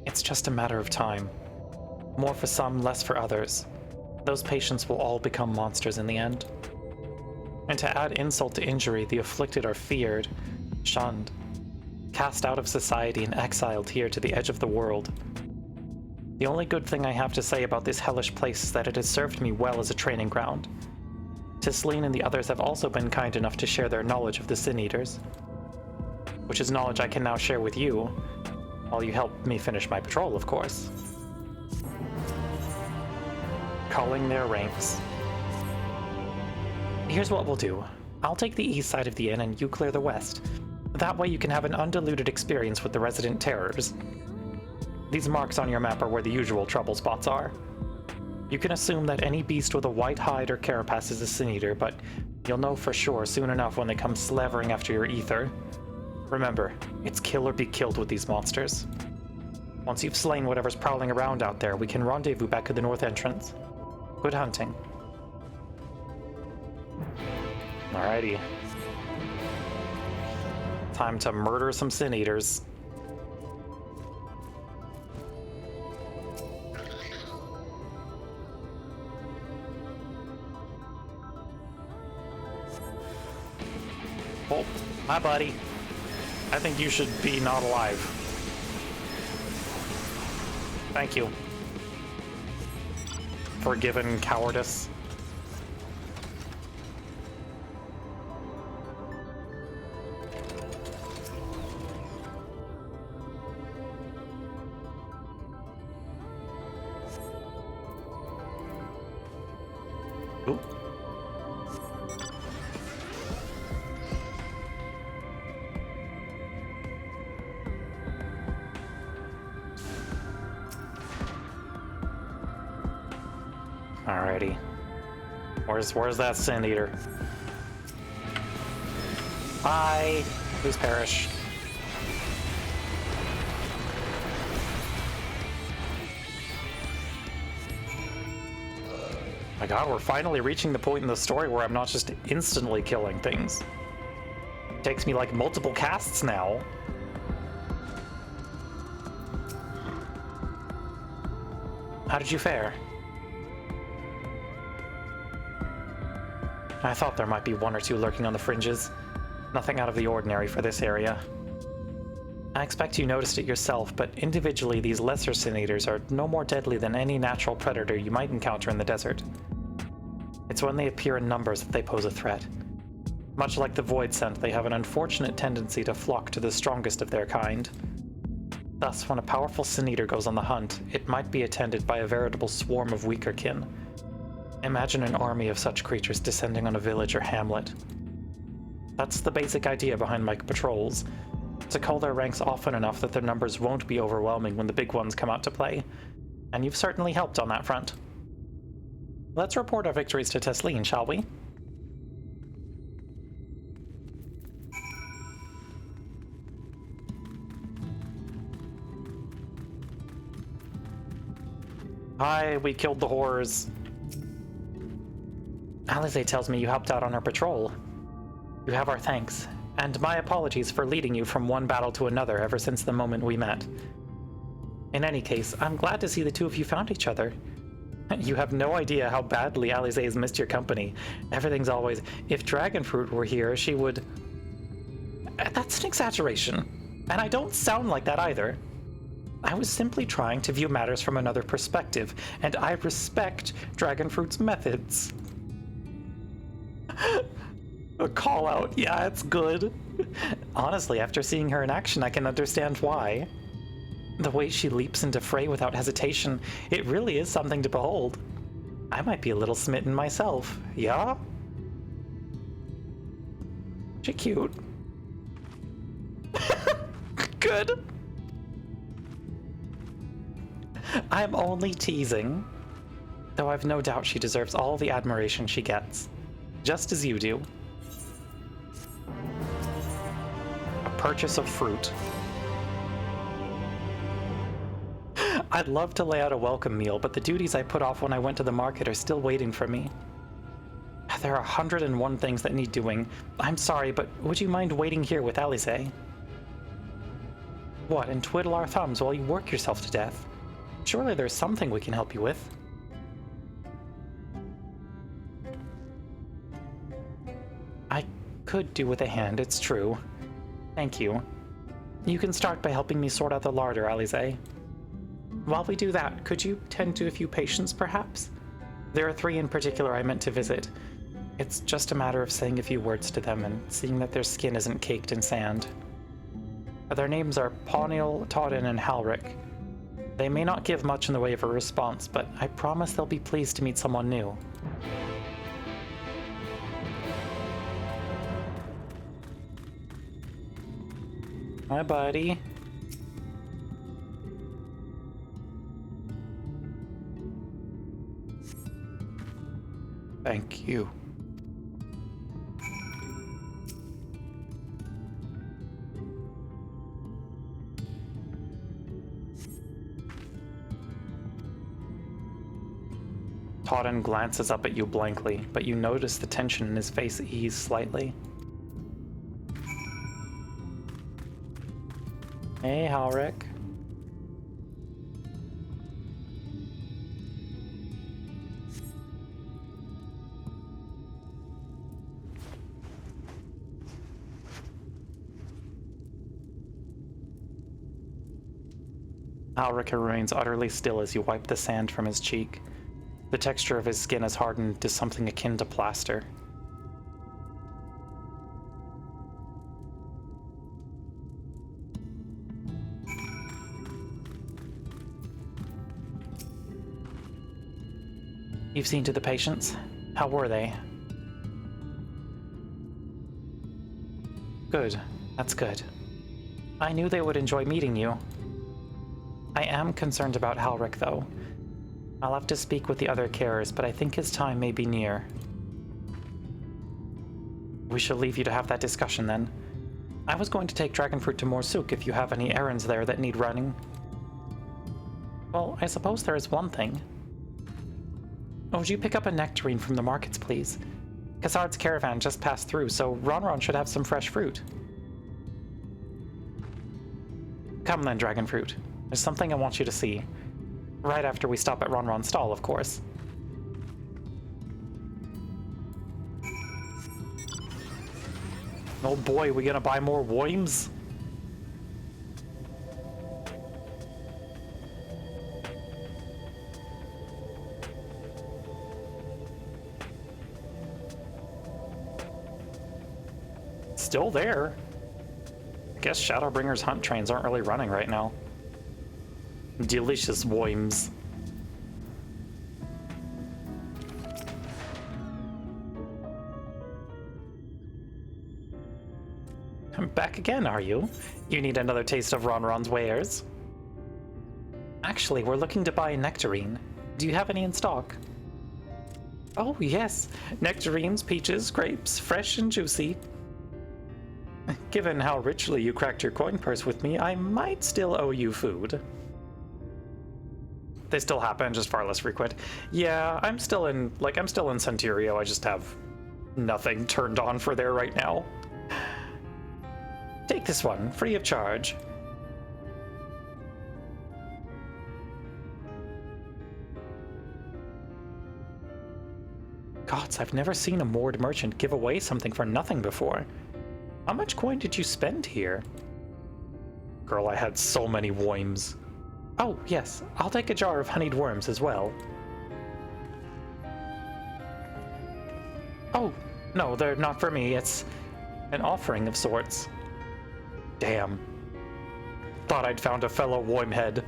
It's just a matter of time. More for some, less for others. Those patients will all become monsters in the end. And to add insult to injury, the afflicted are feared, shunned, cast out of society and exiled here to the edge of the world. The only good thing I have to say about this hellish place is that it has served me well as a training ground. Tisleen and the others have also been kind enough to share their knowledge of the Sin Eaters, which is knowledge I can now share with you, while you help me finish my patrol, of course. Culling their ranks. Here's what we'll do. I'll take the east side of the inn and you clear the west. That way you can have an undiluted experience with the resident terrors. These marks on your map are where the usual trouble spots are. You can assume that any beast with a white hide or carapace is a Sin Eater, but you'll know for sure soon enough when they come slavering after your ether. Remember, it's kill or be killed with these monsters. Once you've slain whatever's prowling around out there, we can rendezvous back at the north entrance. Good hunting. Alrighty. Time to murder some Sin Eaters. Oh, hi buddy. I think you should be not alive. Thank you. Forgiven cowardice. Ooh. Alrighty. Where's that Sin Eater? Hi! Please perish. My god, we're finally reaching the point in the story where I'm not just instantly killing things. It takes me like multiple casts now. How did you fare? I thought there might be one or two lurking on the fringes. Nothing out of the ordinary for this area. I expect you noticed it yourself, but individually these lesser Sin Eaters are no more deadly than any natural predator you might encounter in the desert. It's when they appear in numbers that they pose a threat. Much like the Void Scent, they have an unfortunate tendency to flock to the strongest of their kind. Thus, when a powerful Sin Eater goes on the hunt, it might be attended by a veritable swarm of weaker kin. Imagine an army of such creatures descending on a village or hamlet. That's the basic idea behind my patrols. To cull their ranks often enough that their numbers won't be overwhelming when the big ones come out to play. And you've certainly helped on that front. Let's report our victories to Tesleen, shall we? Hi, we killed the horrors. Alize tells me you helped out on her patrol. You have our thanks, and my apologies for leading you from one battle to another ever since the moment we met. In any case, I'm glad to see the two of you found each other. You have no idea how badly Alize has missed your company. Everything's always, if Dragonfruit were here, she would... That's an exaggeration. And I don't sound like that either. I was simply trying to view matters from another perspective, and I respect Dragonfruit's methods. A call out, yeah, it's good. Honestly, after seeing her in action, I can understand why. The way she leaps into fray without hesitation, it really is something to behold. I might be a little smitten myself, yeah? She cute. Good. I'm only teasing. Though I've no doubt she deserves all the admiration she gets. Just as you do. A purchase of fruit. I'd love to lay out a welcome meal, but the duties I put off when I went to the market are still waiting for me. There are 101 things that need doing. I'm sorry, but would you mind waiting here with Alize? What, and twiddle our thumbs while you work yourself to death? Surely there's something we can help you with. I could do with a hand, it's true. Thank you. You can start by helping me sort out the larder, Alize. While we do that, could you tend to a few patients, perhaps? There are 3 in particular I meant to visit. It's just a matter of saying a few words to them and seeing that their skin isn't caked in sand. Their names are Pawnil, Todden, and Halric. They may not give much in the way of a response, but I promise they'll be pleased to meet someone new. Hi, buddy. Thank you. Todden glances up at you blankly, but you notice the tension in his face ease slightly. Hey, Halric. Alric remains utterly still as you wipe the sand from his cheek. The texture of his skin has hardened to something akin to plaster. You've seen to the patients? How were they? Good. That's good. I knew they would enjoy meeting you. I am concerned about Halric, though. I'll have to speak with the other carers, but I think his time may be near. We shall leave you to have that discussion, then. I was going to take Dragonfruit to Morsuk if you have any errands there that need running. Well, I suppose there is one thing. Would you pick up a nectarine from the markets, please? Cassard's caravan just passed through, so Ronron should have some fresh fruit. Come then, Dragonfruit. There's something I want you to see. Right after we stop at Ronron's stall, of course. Oh boy, we gonna buy more Woims? Still there. I guess Shadowbringers hunt trains aren't really running right now. Delicious Woims. Back again, are you? You need another taste of Ronron's wares? Actually, we're looking to buy a nectarine. Do you have any in stock? Oh, yes. Nectarines, peaches, grapes, fresh and juicy. Given how richly you cracked your coin purse with me, I might still owe you food. They still happen, just far less frequent. Yeah, I'm still in Centurio, I just have nothing turned on for there right now. Take this one, free of charge. Gods, I've never seen a moored merchant give away something for nothing before. How much coin did you spend here? Girl, I had so many Woims. Oh, yes, I'll take a jar of honeyed worms as well. Oh, no, they're not for me. It's an offering of sorts. Damn. Thought I'd found a fellow Woimhead.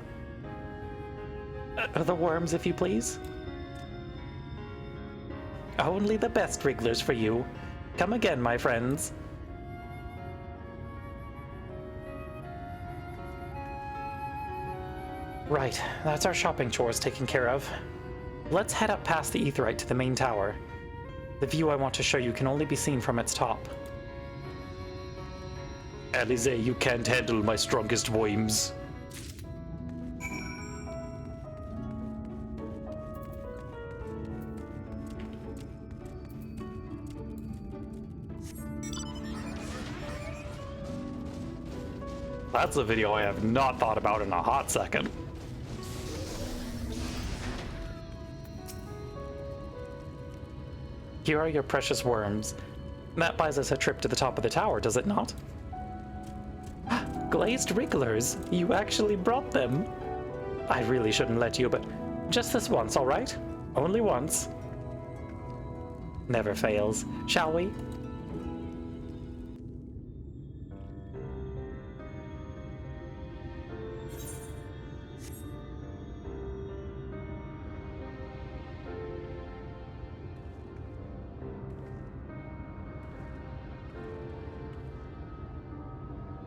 The worms, if you please. Only the best wrigglers for you. Come again, my friends. Right, that's our shopping chores taken care of. Let's head up past the Aetheryte to the main tower. The view I want to show you can only be seen from its top. Alize, you can't handle my strongest Woims. That's a video I have not thought about in a hot second. Here are your precious worms. That buys us a trip to the top of the tower, does it not? Glazed wrigglers, you actually brought them. I really shouldn't let you, but just this once, all right? Only once. Never fails, shall we?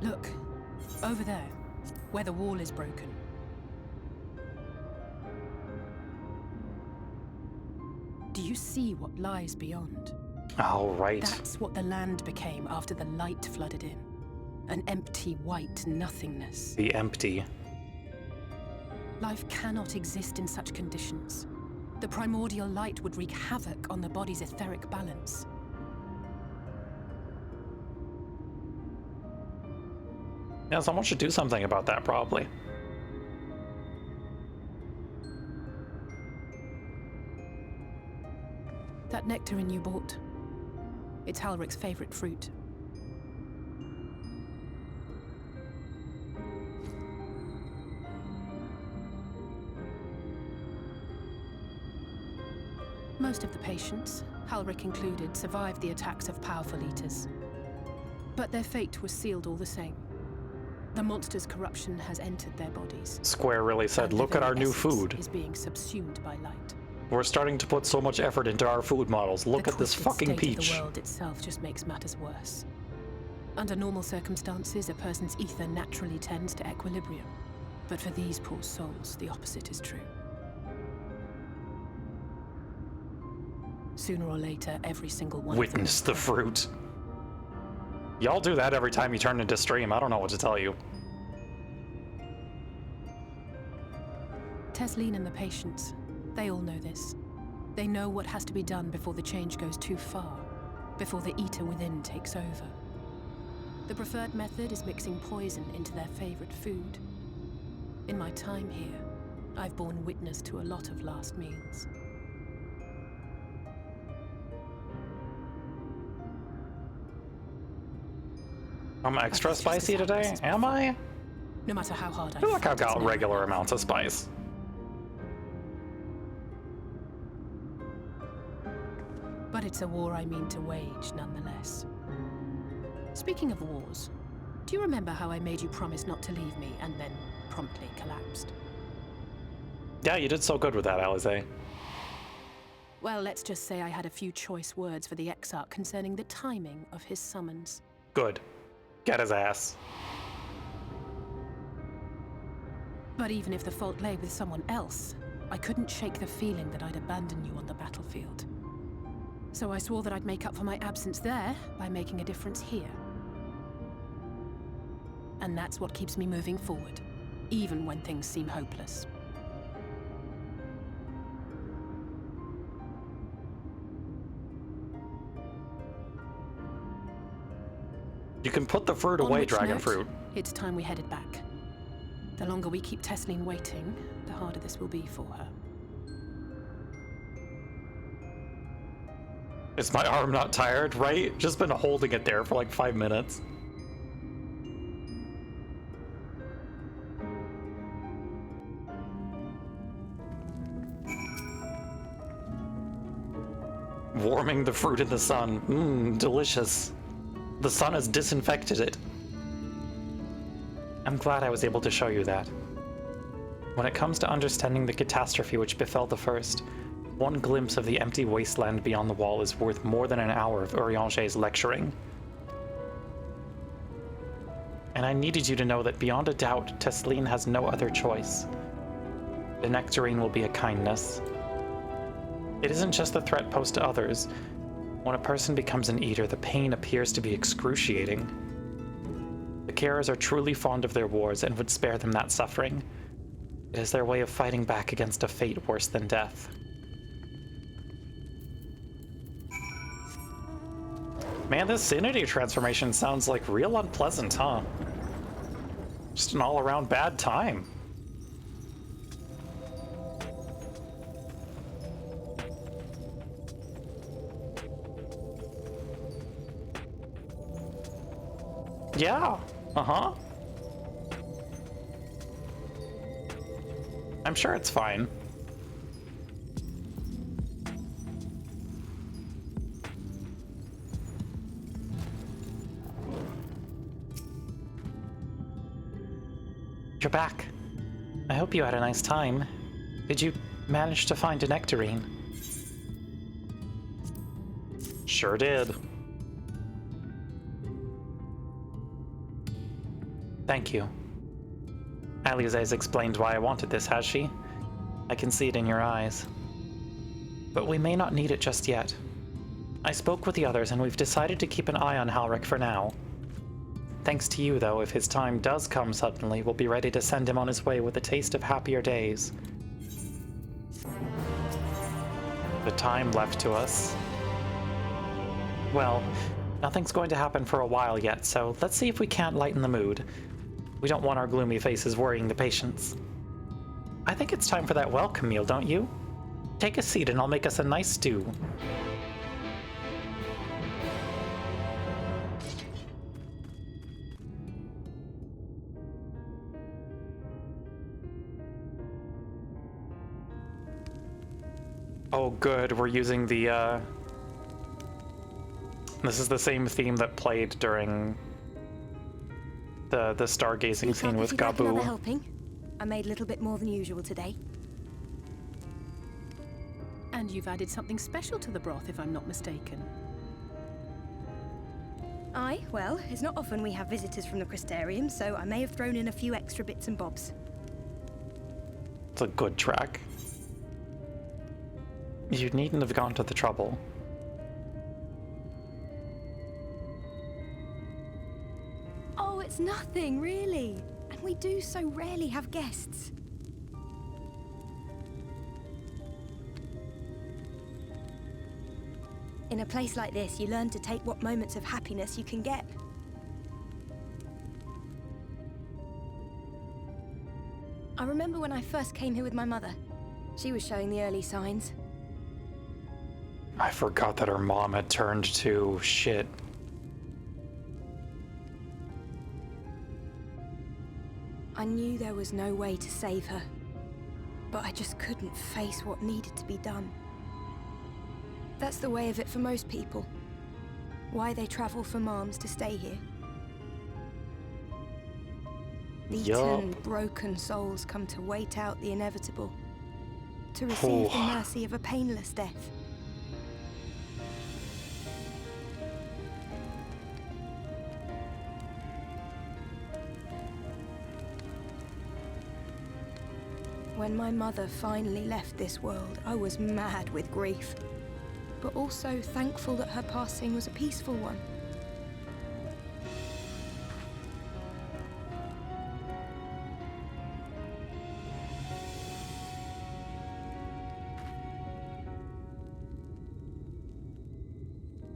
Look, over there, where the wall is broken. Do you see what lies beyond? Oh, right. That's what the land became after the light flooded in. An empty white nothingness. The empty. Life cannot exist in such conditions. The primordial light would wreak havoc on the body's etheric balance. Yeah, someone should do something about that, probably. That nectarine you bought. It's Halric's favorite fruit. Most of the patients, Halric included, survived the attacks of powerful eaters. But their fate was sealed all the same. The monster's corruption has entered their bodies. Square really said, look at our new food. Is being subsumed by light. We're starting to put so much effort into our food models. Look at this fucking peach. The world itself just makes matters worse. Under normal circumstances, a person's ether naturally tends to equilibrium. But for these poor souls, the opposite is true. Sooner or later, every single one Witness the fruit. Y'all do that every time you turn into stream. I don't know what to tell you. Tesleen and the patients, they all know this. They know what has to be done before the change goes too far, before the eater within takes over. The preferred method is mixing poison into their favorite food. In my time here, I've borne witness to a lot of last meals. I'm extra spicy today, am I? No matter how hard I feel like I've got regular amounts of spice. But it's a war I mean to wage, nonetheless. Speaking of wars, do you remember how I made you promise not to leave me and then promptly collapsed? Yeah, you did so good with that, Alize. Well, let's just say I had a few choice words for the Exarch concerning the timing of his summons. Good. Get his ass. But even if the fault lay with someone else, I couldn't shake the feeling that I'd abandon you on the battlefield. So I swore that I'd make up for my absence there by making a difference here. And that's what keeps me moving forward, even when things seem hopeless. You can put the fruit away, dragon fruit. It's time we headed back. The longer we keep Tesleen waiting, the harder this will be for her. Is my arm not tired, right? Just been holding it there for like 5 minutes. Warming the fruit in the sun. Mmm, delicious. The sun has disinfected it. I'm glad I was able to show you that. When it comes to understanding the catastrophe which befell the first, one glimpse of the empty wasteland beyond the wall is worth more than an hour of Urianger's lecturing. And I needed you to know that beyond a doubt, Tesleen has no other choice. The nectarine will be a kindness. It isn't just the threat posed to others. When a person becomes an eater, the pain appears to be excruciating. The carers are truly fond of their wards and would spare them that suffering. It is their way of fighting back against a fate worse than death. Man, this sanity transformation sounds like real unpleasant, huh? Just an all-around bad time. Yeah, uh-huh. I'm sure it's fine. You're back. I hope you had a nice time. Did you manage to find a nectarine? Sure did. Thank you. Alize's explained why I wanted this, has she? I can see it in your eyes. But we may not need it just yet. I spoke with the others and we've decided to keep an eye on Halric for now. Thanks to you, though, if his time does come suddenly, we'll be ready to send him on his way with a taste of happier days. The time left to us. Well, nothing's going to happen for a while yet, so let's see if we can't lighten the mood. We don't want our gloomy faces worrying the patients. I think it's time for that welcome meal, don't you? Take a seat and I'll make us a nice stew. Oh good, we're using the this is the same theme that played during the stargazing scene with Would you like another Gabu. helping? I made a little bit more than usual today. And you've added something special to the broth, if I'm not mistaken. Aye, well, it's not often we have visitors from the Crystarium, so I may have thrown in a few extra bits and bobs. It's a good track. You needn't have gone to the trouble. Oh, it's nothing, really. And we do so rarely have guests. In a place like this, you learn to take what moments of happiness you can get. I remember when I first came here with my mother. She was showing the early signs. I forgot that her mom had turned to shit. I knew there was no way to save her, but I just couldn't face what needed to be done. That's the way of it for most people. Why they travel from arms to stay here. Beaten, broken souls come to wait out the inevitable, to receive the mercy of a painless death. When my mother finally left this world, I was mad with grief, but also thankful that her passing was a peaceful one.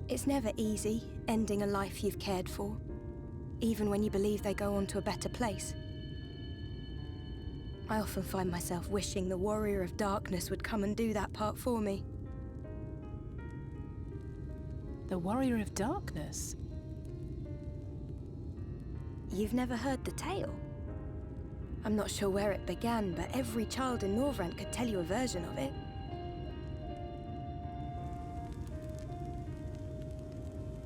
It's never easy, ending a life you've cared for, even when you believe they go on to a better place. I often find myself wishing the Warrior of Darkness would come and do that part for me. The Warrior of Darkness? You've never heard the tale? I'm not sure where it began, but every child in Norvrant could tell you a version of it.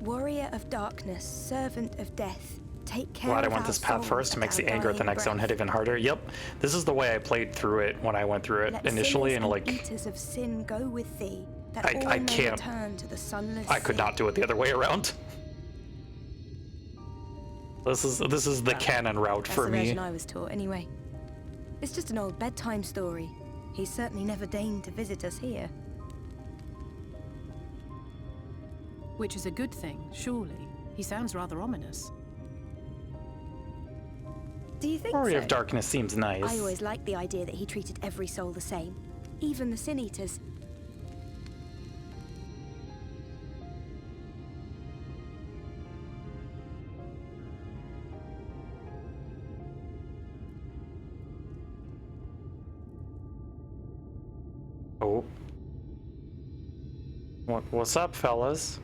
Warrior of Darkness, Servant of Death, take care Glad I of went our this path souls first. It at makes our the anger at the dying next zone breath. hit even harder. Yep, this is the way I played through it when I went through it Let initially, sinners and like eaters of sin go with thee, that all I may can't. return to the sunless I could sea. not do it the other way around. This is the canon route That's for the me. version I was taught, anyway. It's just an old bedtime story. He's certainly never deigned to visit us here. Which is a good thing, surely. He sounds rather ominous. Do you think Warrior so? of Darkness seems nice. I always liked the idea that he treated every soul the same, even the Sin Eaters. Oh. What's up, fellas?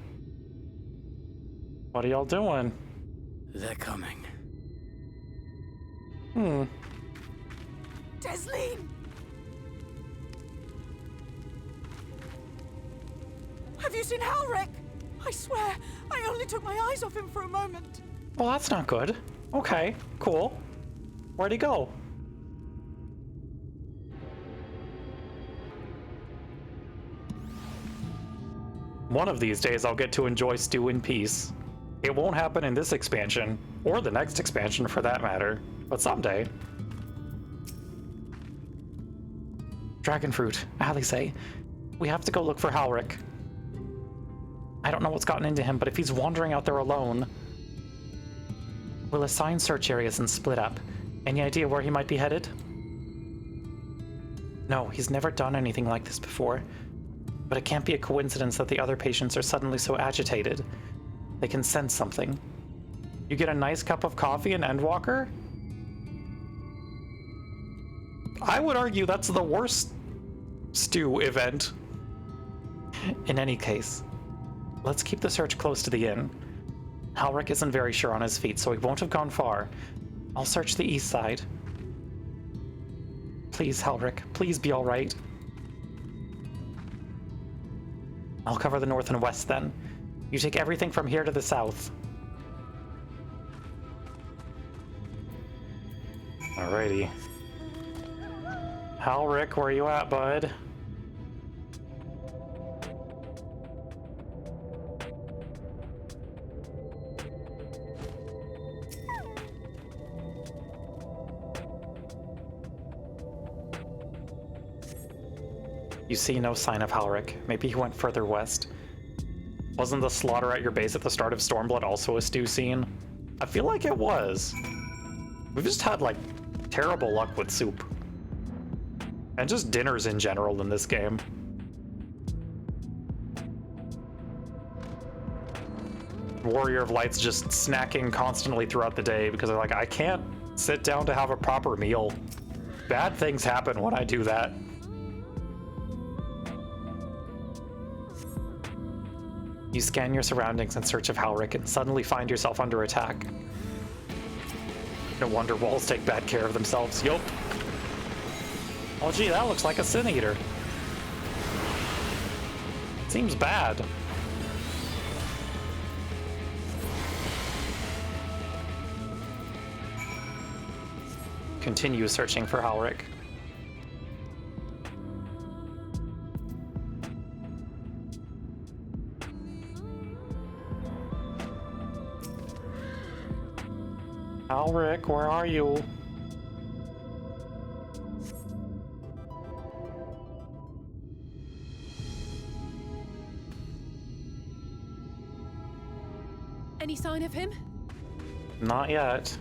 What are y'all doing? They're coming. Desleen! Have you seen Halric? I swear, I only took my eyes off him for a moment. Well, that's not good. Okay, cool. Where'd he go? One of these days I'll get to enjoy stew in peace. It won't happen in this expansion, or the next expansion for that matter, but someday. Dragonfruit, Alice, we have to go look for Halric. I don't know what's gotten into him, but if he's wandering out there alone, we'll assign search areas and split up. Any idea where he might be headed? No, he's never done anything like this before. But it can't be a coincidence that the other patients are suddenly so agitated. They can sense something. You get a nice cup of coffee in Endwalker? I would argue that's the worst stew event. In any case, let's keep the search close to the inn. Halric isn't very sure on his feet, so he won't have gone far. I'll search the east side. Please, Halric, please be all right. I'll cover the north and west then. You take everything from here to the south. Alrighty. Halric, where you at, bud? You see no sign of Halric. Maybe he went further west. Wasn't the slaughter at your base at the start of Stormblood also a stew scene? I feel like it was. We've just had, like, terrible luck with soup. And just dinners in general in this game. Warrior of Light's just snacking constantly throughout the day because they're like, I can't sit down to have a proper meal. Bad things happen when I do that. You scan your surroundings in search of Halric and suddenly find yourself under attack. No wonder walls take bad care of themselves. Yup. Oh gee, that looks like a Sin Eater. Seems bad. Continue searching for Halric. Halric, where are you? Any sign of him? Not yet.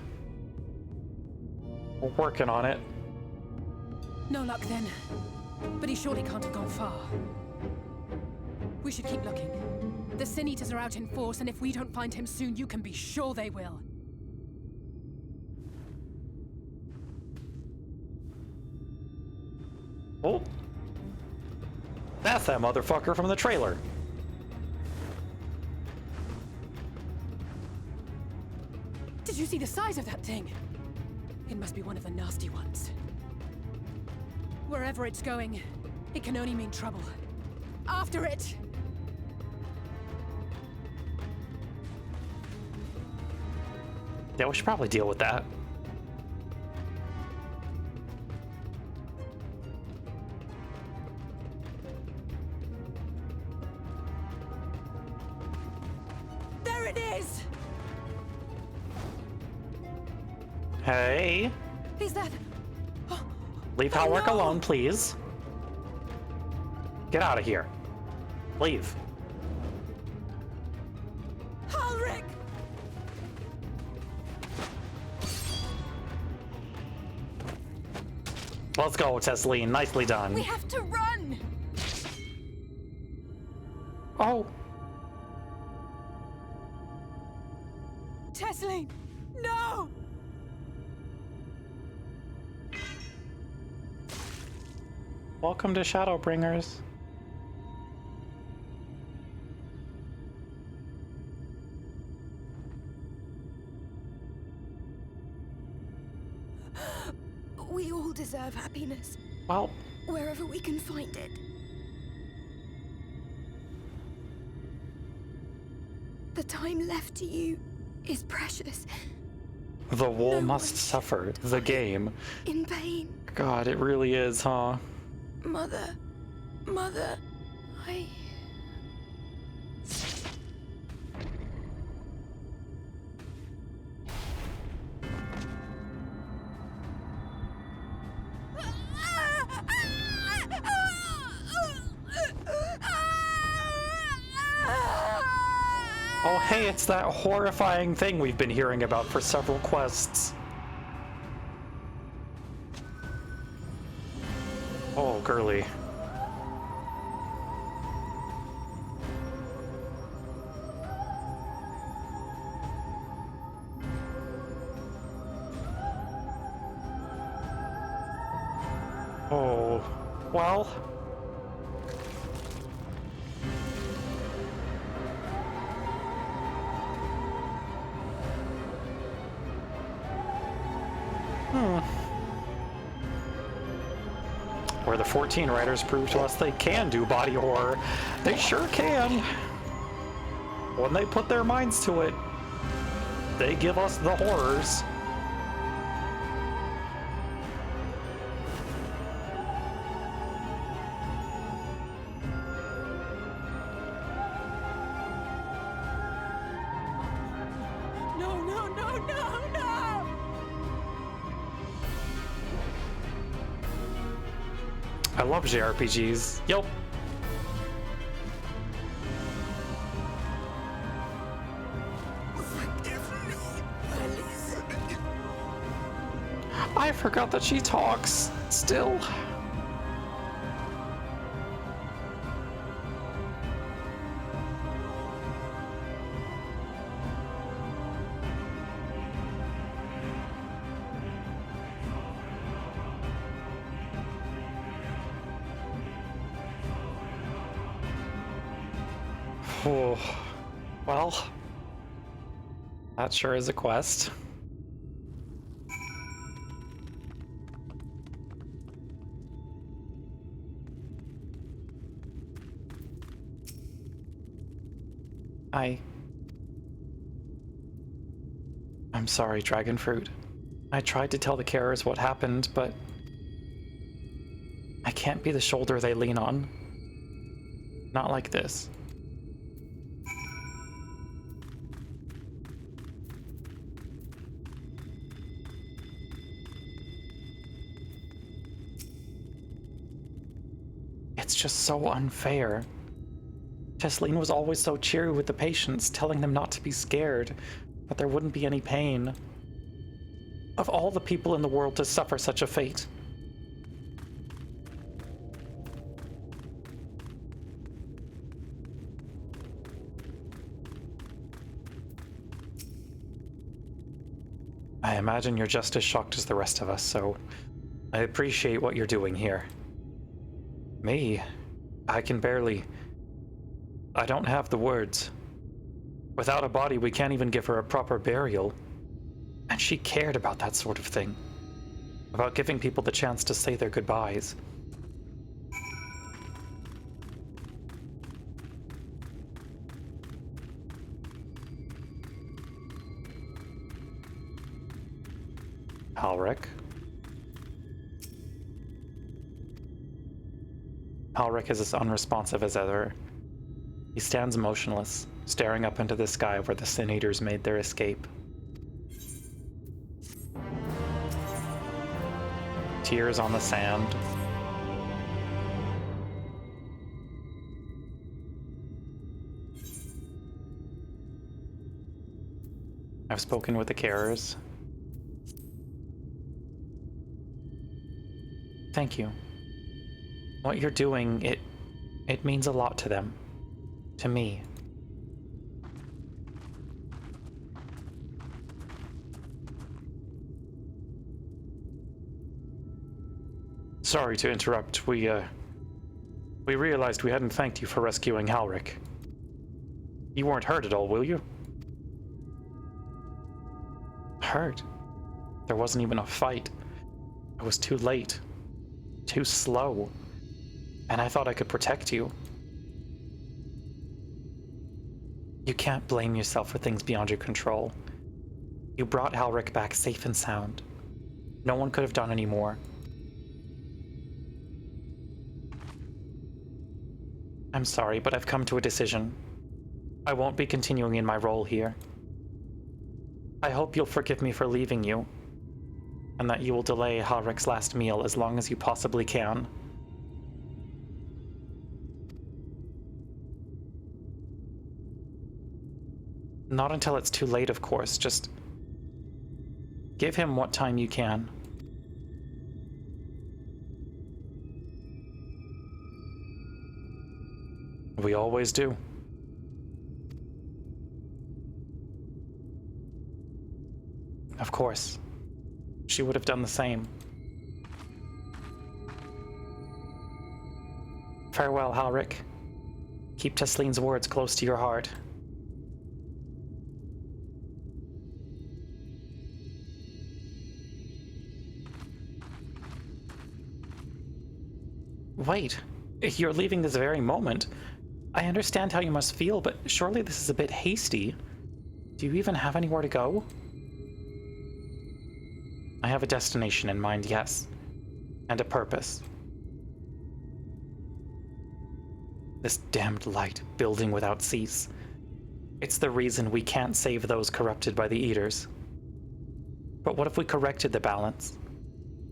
We're working on it. No luck then. But he surely can't have gone far. We should keep looking. The Sin Eaters are out in force, and if we don't find him soon, you can be sure they will. Oh. That's that motherfucker from the trailer. Did you see the size of that thing? It must be one of the nasty ones. Wherever it's going, it can only mean trouble. After it! Yeah, we should probably deal with that. There it is! Hey. Is that... Leave Halric alone, please. Get out of here. Leave. Halric! Let's go, Tesleen. Nicely done. We have to run! Oh. Tesleen! No! Welcome to Shadowbringers. We all deserve happiness. Well, wherever we can find it. The time left to you is precious. the wool must suffer. The game. In pain. God, it really is, huh? Mother, I... Oh, hey, it's that horrifying thing we've been hearing about for several quests. Oh, girly. Oh, well. Where the 14 writers prove to us they can do body horror. They sure can. When they put their minds to it, they give us the horrors. No, no, no, no, no! I love JRPGs. Yup. I forgot that she talks still. Oh, well, that sure is a quest. I'm sorry, Dragonfruit. I tried to tell the carers what happened, but I can't be the shoulder they lean on. Not like this. It's just so unfair. Tesleen was always so cheery with the patients, telling them not to be scared, that there wouldn't be any pain. Of all the people in the world to suffer such a fate. I imagine you're just as shocked as the rest of us, so I appreciate what you're doing here. Me? I don't have the words. Without a body, we can't even give her a proper burial. And she cared about that sort of thing. About giving people the chance to say their goodbyes. Halric. Halric is as unresponsive as ever. He stands motionless, staring up into the sky where the Sin Eaters made their escape. Tears on the sand. I've spoken with the carers. Thank you. What you're doing, it means a lot to them. To me. Sorry to interrupt. We realized we hadn't thanked you for rescuing Halric. You weren't hurt at all, will you? Hurt? There wasn't even a fight. I was too late. Too slow. And I thought I could protect you. You can't blame yourself for things beyond your control. You brought Halric back safe and sound. No one could have done any more. I'm sorry, but I've come to a decision. I won't be continuing in my role here. I hope you'll forgive me for leaving you, and that you will delay Halric's last meal as long as you possibly can. Not until it's too late, of course. Just give him what time you can. We always do. Of course. She would have done the same. Farewell, Halric. Keep Teslene's words close to your heart. Wait, you're leaving this very moment. I understand how you must feel, but surely this is a bit hasty. Do you even have anywhere to go? I have a destination in mind, yes. And a purpose. This damned light, building without cease. It's the reason we can't save those corrupted by the Eaters. But what if we corrected the balance?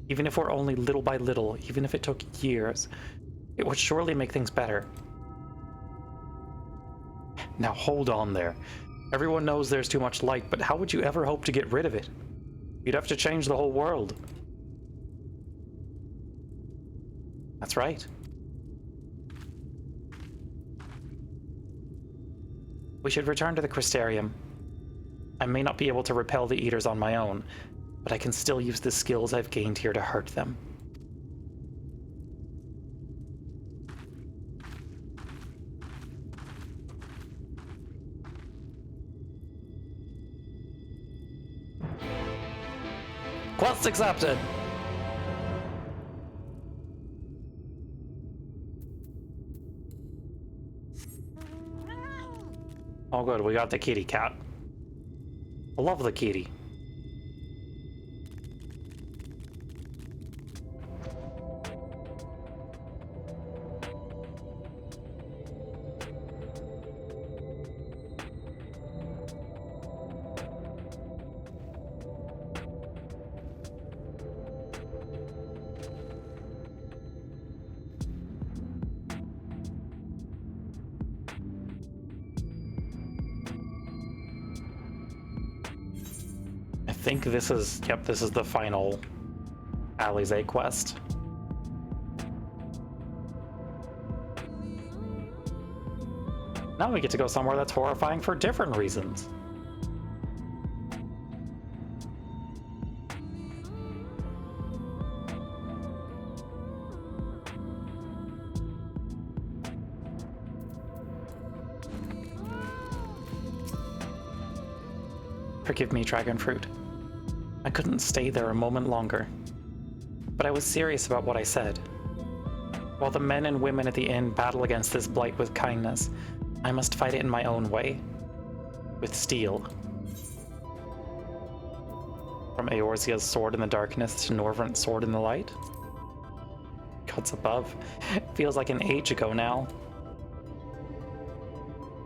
Even if we're only little by little, even if it took years, it would surely make things better. Now hold on there. Everyone knows there's too much light, but how would you ever hope to get rid of it? You'd have to change the whole world. That's right. We should return to the Crystarium. I may not be able to repel the Eaters on my own, but I can still use the skills I've gained here to hurt them. Quest accepted! Oh good, we got the kitty cat. I love the kitty. I think this is, yep, this is the final Alizé quest. Now we get to go somewhere that's horrifying for different reasons. Forgive me, Dragonfruit. I couldn't stay there a moment longer. But I was serious about what I said. While the men and women at the inn battle against this blight with kindness, I must fight it in my own way. With steel. From Eorzea's sword in the darkness to Norvrant's sword in the light? Gods above. It feels like an age ago now.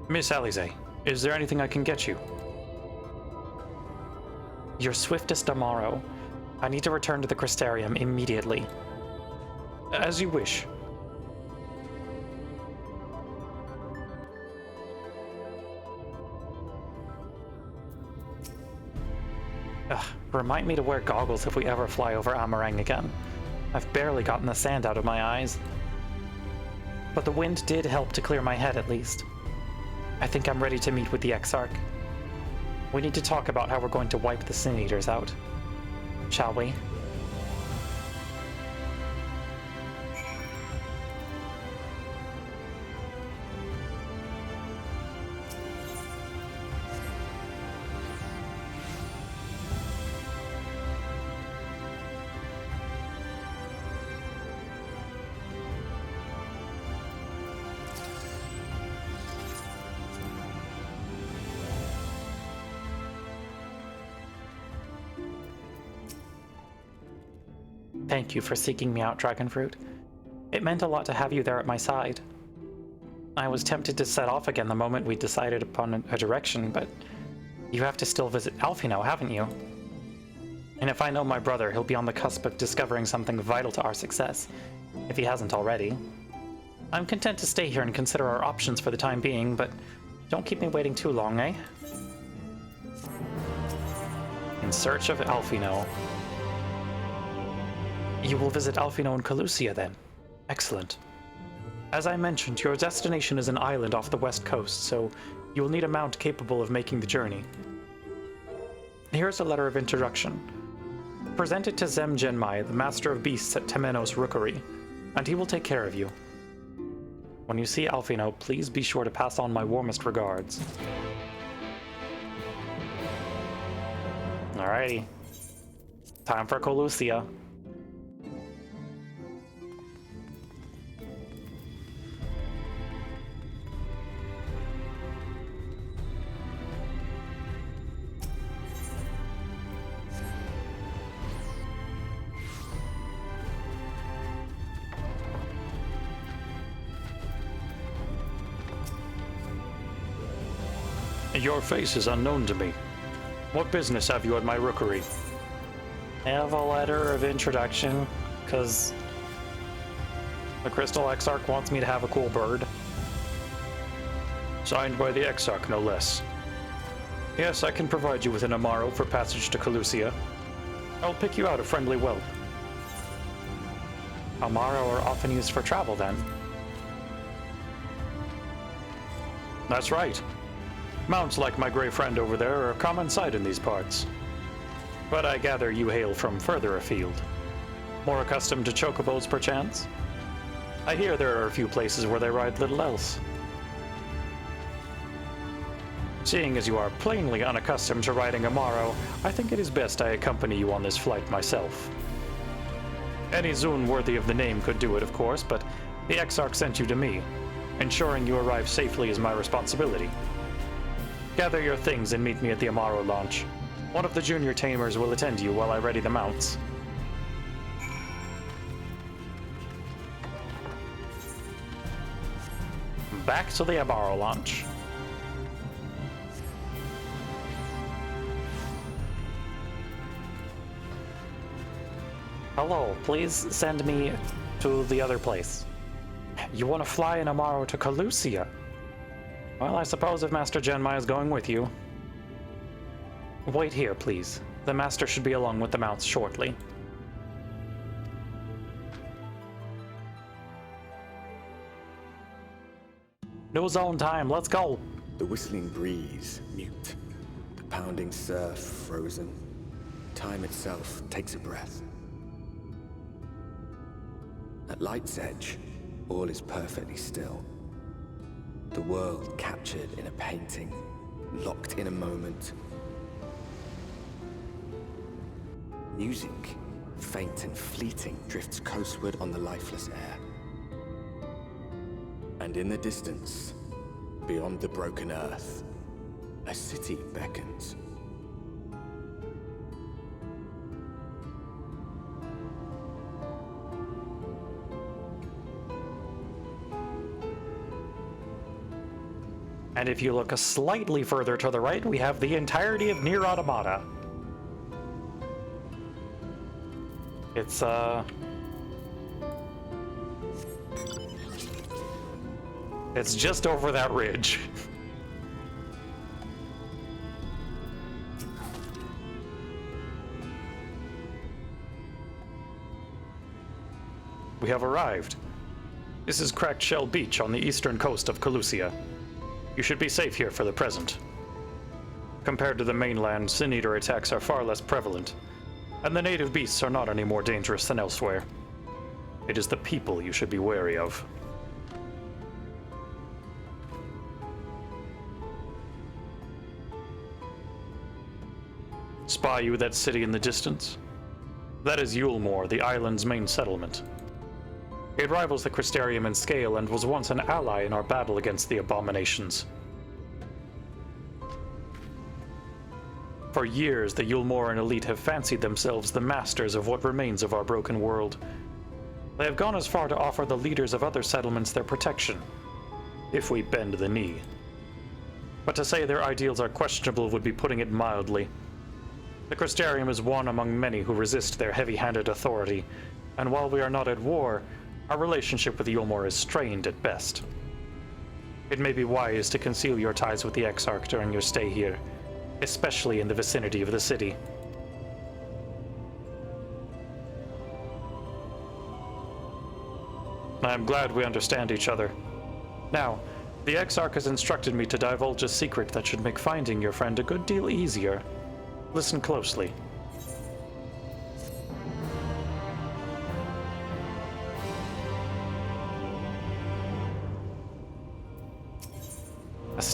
Miss Alizé, is there anything I can get you? Your swiftest tomorrow. I need to return to the Crystarium immediately. As you wish. Ugh, remind me to wear goggles if we ever fly over Amarang again. I've barely gotten the sand out of my eyes. But the wind did help to clear my head at least. I think I'm ready to meet with the Exarch. We need to talk about how we're going to wipe the Sin Eaters out. Shall we? Thank you for seeking me out, Dragonfruit. It meant a lot to have you there at my side. I was tempted to set off again the moment we decided upon a direction, but you have to still visit Alfino, haven't you? And if I know my brother, he'll be on the cusp of discovering something vital to our success, if he hasn't already. I'm content to stay here and consider our options for the time being, but don't keep me waiting too long, eh? In search of Alfino. You will visit Alfino and Calusia then. Excellent. As I mentioned, your destination is an island off the west coast, so you will need a mount capable of making the journey. Here's a letter of introduction. Present it to Zem Genmai, the Master of Beasts at Temenos Rookery, and he will take care of you. When you see Alfino, please be sure to pass on my warmest regards. Alrighty. Time for Colusia. Your face is unknown to me. What business have you at my rookery? I have a letter of introduction, because the Crystal Exarch wants me to have a cool bird. Signed by the Exarch, no less. Yes, I can provide you with an Amaro for passage to Colusia. I'll pick you out a friendly whelp. Amaro are often used for travel, then? That's right. Mounts like my gray friend over there are a common sight in these parts. But I gather you hail from further afield. More accustomed to chocobos, perchance? I hear there are a few places where they ride little else. Seeing as you are plainly unaccustomed to riding Amaro, I think it is best I accompany you on this flight myself. Any Zun worthy of the name could do it, of course, but the Exarch sent you to me. Ensuring you arrive safely is my responsibility. Gather your things and meet me at the Amaro launch. One of the junior tamers will attend you while I ready the mounts. Back to the Amaro launch. Hello, please send me to the other place. You want to fly in Amaro to Colusia? Well, I suppose if Master Genmai is going with you. Wait here, please. The Master should be along with the mounts shortly. No zone time, let's go! The whistling breeze, mute. The pounding surf, frozen. Time itself takes a breath. At light's edge, all is perfectly still. The world captured in a painting, locked in a moment. Music, faint and fleeting, drifts coastward on the lifeless air. And in the distance, beyond the broken earth, a city beckons. And if you look slightly further to the right, we have the entirety of Nier Automata. It's just over that ridge. We have arrived. This is Cracked Shell Beach on the eastern coast of Colusia. You should be safe here for the present. Compared to the mainland, Sin Eater attacks are far less prevalent, and the native beasts are not any more dangerous than elsewhere. It is the people you should be wary of. Spy you that city in the distance? That is Yulmore, the island's main settlement. It rivals the Crystarium in scale and was once an ally in our battle against the abominations. For years, the Yulmoran elite have fancied themselves the masters of what remains of our broken world. They have gone as far to offer the leaders of other settlements their protection, if we bend the knee. But to say their ideals are questionable would be putting it mildly. The Crystarium is one among many who resist their heavy-handed authority, and while we are not at war, our relationship with Yulmore is strained at best. It may be wise to conceal your ties with the Exarch during your stay here, especially in the vicinity of the city. I am glad we understand each other. Now, the Exarch has instructed me to divulge a secret that should make finding your friend a good deal easier. Listen closely.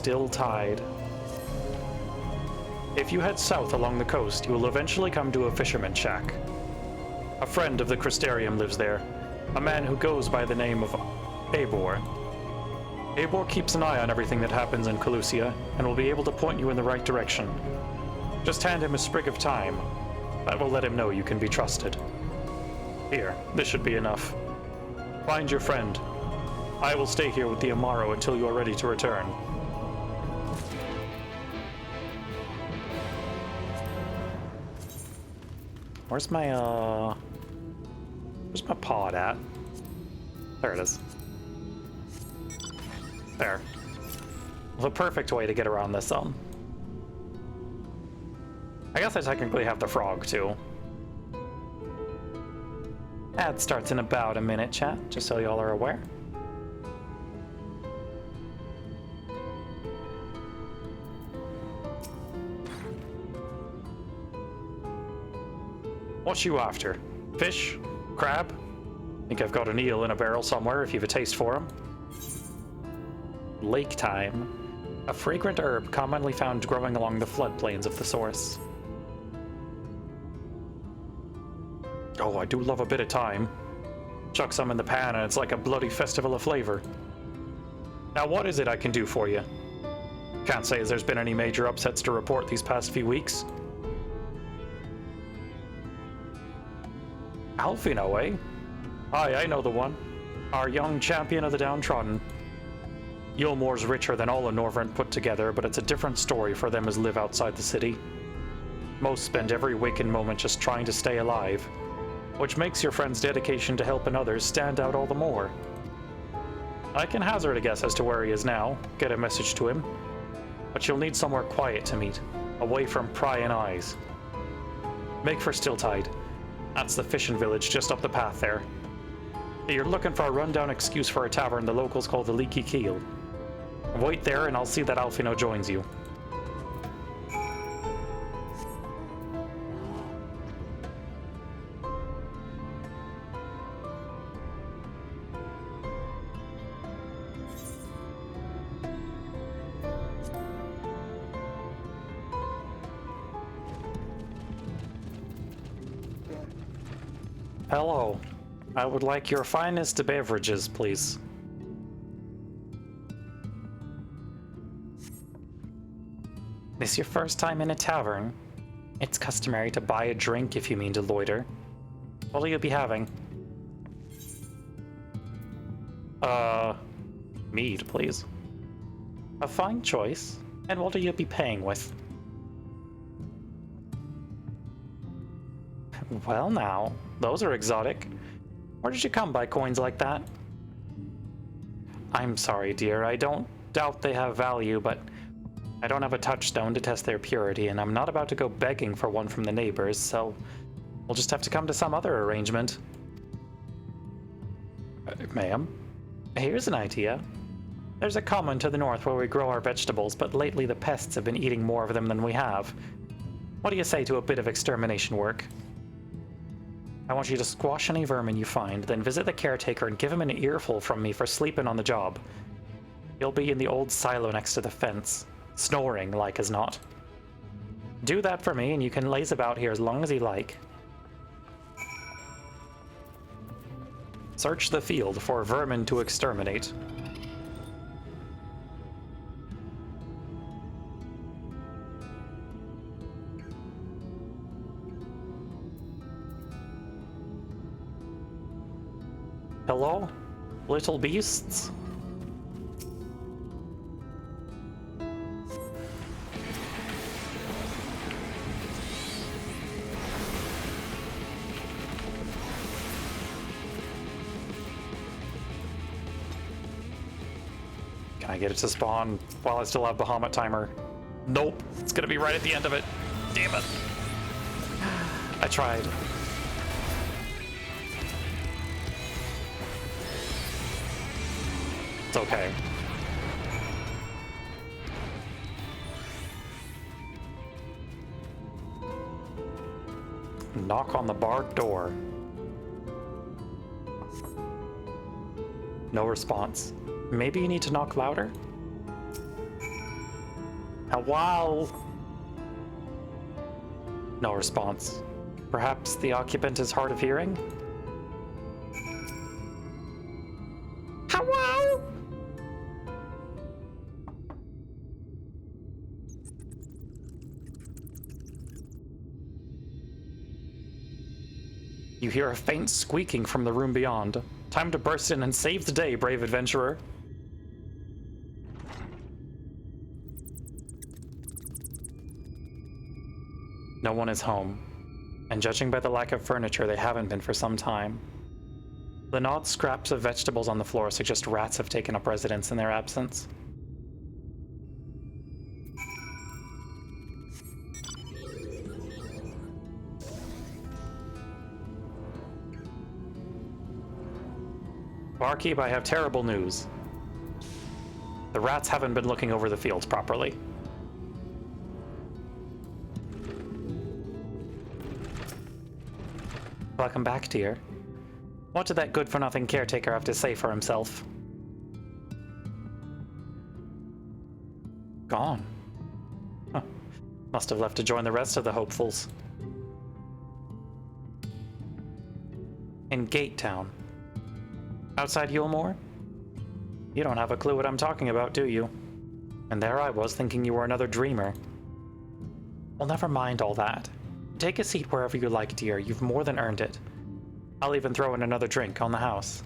still tide. If you head south along the coast, you will eventually come to a fisherman's shack. A friend of the Crystarium lives there, a man who goes by the name of Eivor. Eivor keeps an eye on everything that happens in Calusia, and will be able to point you in the right direction. Just hand him a sprig of thyme. That will let him know you can be trusted. Here, this should be enough. Find your friend. I will stay here with the Amaro until you are ready to return. Where's my pod at? There it is. There. The perfect way to get around this zone. I guess I technically have the frog, too. Ad starts in about a minute, chat, just so y'all are aware. What you after? Fish? Crab? Think I've got an eel in a barrel somewhere if you've a taste for him. Lake thyme. A fragrant herb commonly found growing along the floodplains of the source. Oh, I do love a bit of thyme. Chuck some in the pan and it's like a bloody festival of flavor. Now what is it I can do for you? Can't say as there's been any major upsets to report these past few weeks. Alfino, eh? Aye, I know the one. Our young champion of the downtrodden. Yulmore's richer than all of Norvrent put together, but it's a different story for them as live outside the city. Most spend every waking moment just trying to stay alive, which makes your friend's dedication to helping others stand out all the more. I can hazard a guess as to where he is now, get a message to him, but you'll need somewhere quiet to meet, away from prying eyes. Make for Stilltide. That's the fishing village just up the path there. If you're looking for a rundown excuse for a tavern the locals call the Leaky Keel. Wait there and I'll see that Alfino joins you. Hello. I would like your finest beverages, please. This your first time in a tavern? It's customary to buy a drink if you mean to loiter. What'll you be having? Mead, please. A fine choice. And what'll you be paying with? Well now, those are exotic. Where did you come by coins like that? I'm sorry, dear. I don't doubt they have value, but I don't have a touchstone to test their purity, and I'm not about to go begging for one from the neighbors, so we'll just have to come to some other arrangement. Ma'am, here's an idea. There's a common to the north where we grow our vegetables, but lately the pests have been eating more of them than we have. What do you say to a bit of extermination work? I want you to squash any vermin you find, then visit the caretaker and give him an earful from me for sleeping on the job. He'll be in the old silo next to the fence, snoring like as not. Do that for me and you can laze about here as long as you like. Search the field for vermin to exterminate. Hello, little beasts? Can I get it to spawn while I still have Bahamut timer? Nope, it's gonna be right at the end of it. Damn it. I tried. It's okay. Knock on the barred door. No response. Maybe you need to knock louder? Hello? No response. Perhaps the occupant is hard of hearing? Hello? You hear a faint squeaking from the room beyond. Time to burst in and save the day, brave adventurer. No one is home, and judging by the lack of furniture, they haven't been for some time. The gnawed scraps of vegetables on the floor suggest rats have taken up residence in their absence. Barkeep, I have terrible news. The rats haven't been looking over the fields properly. Welcome back, dear. What did that good-for-nothing caretaker have to say for himself? Gone. Huh. Must have left to join the rest of the hopefuls. In Gate Town. Outside Yulmore? You don't have a clue what I'm talking about, do you? And there I was, thinking you were another dreamer. Well, never mind all that. Take a seat wherever you like, dear. You've more than earned it. I'll even throw in another drink on the house.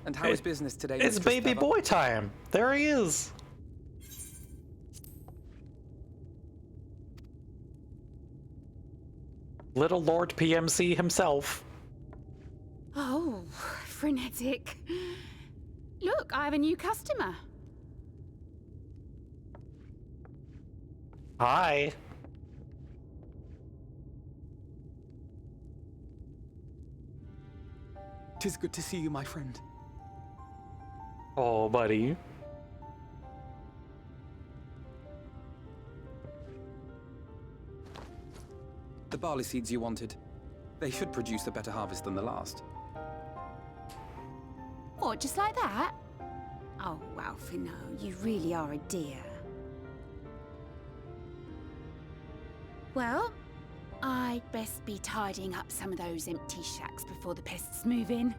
And how is business today? It's baby boy time. There he is. Little Lord PMC himself. Oh, frenetic. Look, I have a new customer. Hi. Tis good to see you, my friend. Oh, buddy. The barley seeds you wanted. They should produce a better harvest than the last. What, just like that? Oh, Alfie, no, you really are a dear. Well, I'd best be tidying up some of those empty shacks before the pests move in.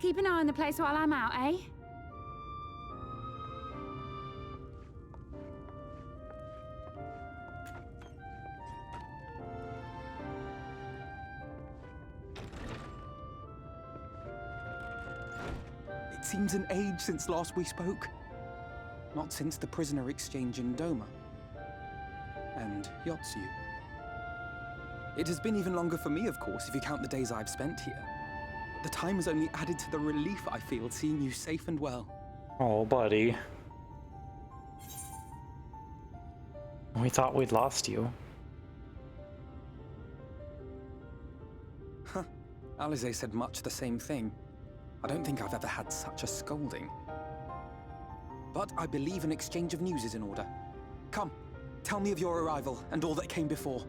Keep an eye on the place while I'm out, eh? It seems an age since last we spoke. Not since the prisoner exchange in Doma. And Yotsu. It has been even longer for me, of course, if you count the days I've spent here. But the time has only added to the relief I feel seeing you safe and well. Oh, buddy. We thought we'd lost you. Huh. Alize said much the same thing. I don't think I've ever had such a scolding. But I believe an exchange of news is in order. Come, tell me of your arrival and all that came before.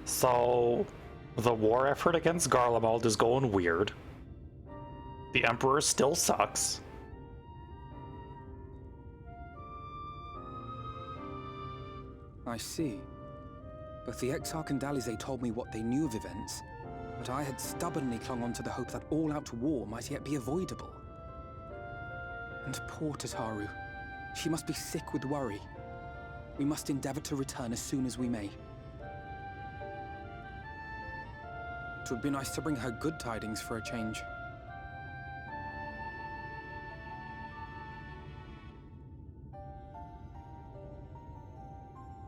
So, the war effort against Garlemald is going weird. The Emperor still sucks. I see. Both the Exarch and Alize told me what they knew of events, but I had stubbornly clung on to the hope that all-out war might yet be avoidable. And poor Tataru. She must be sick with worry. We must endeavor to return as soon as we may. It would be nice to bring her good tidings for a change.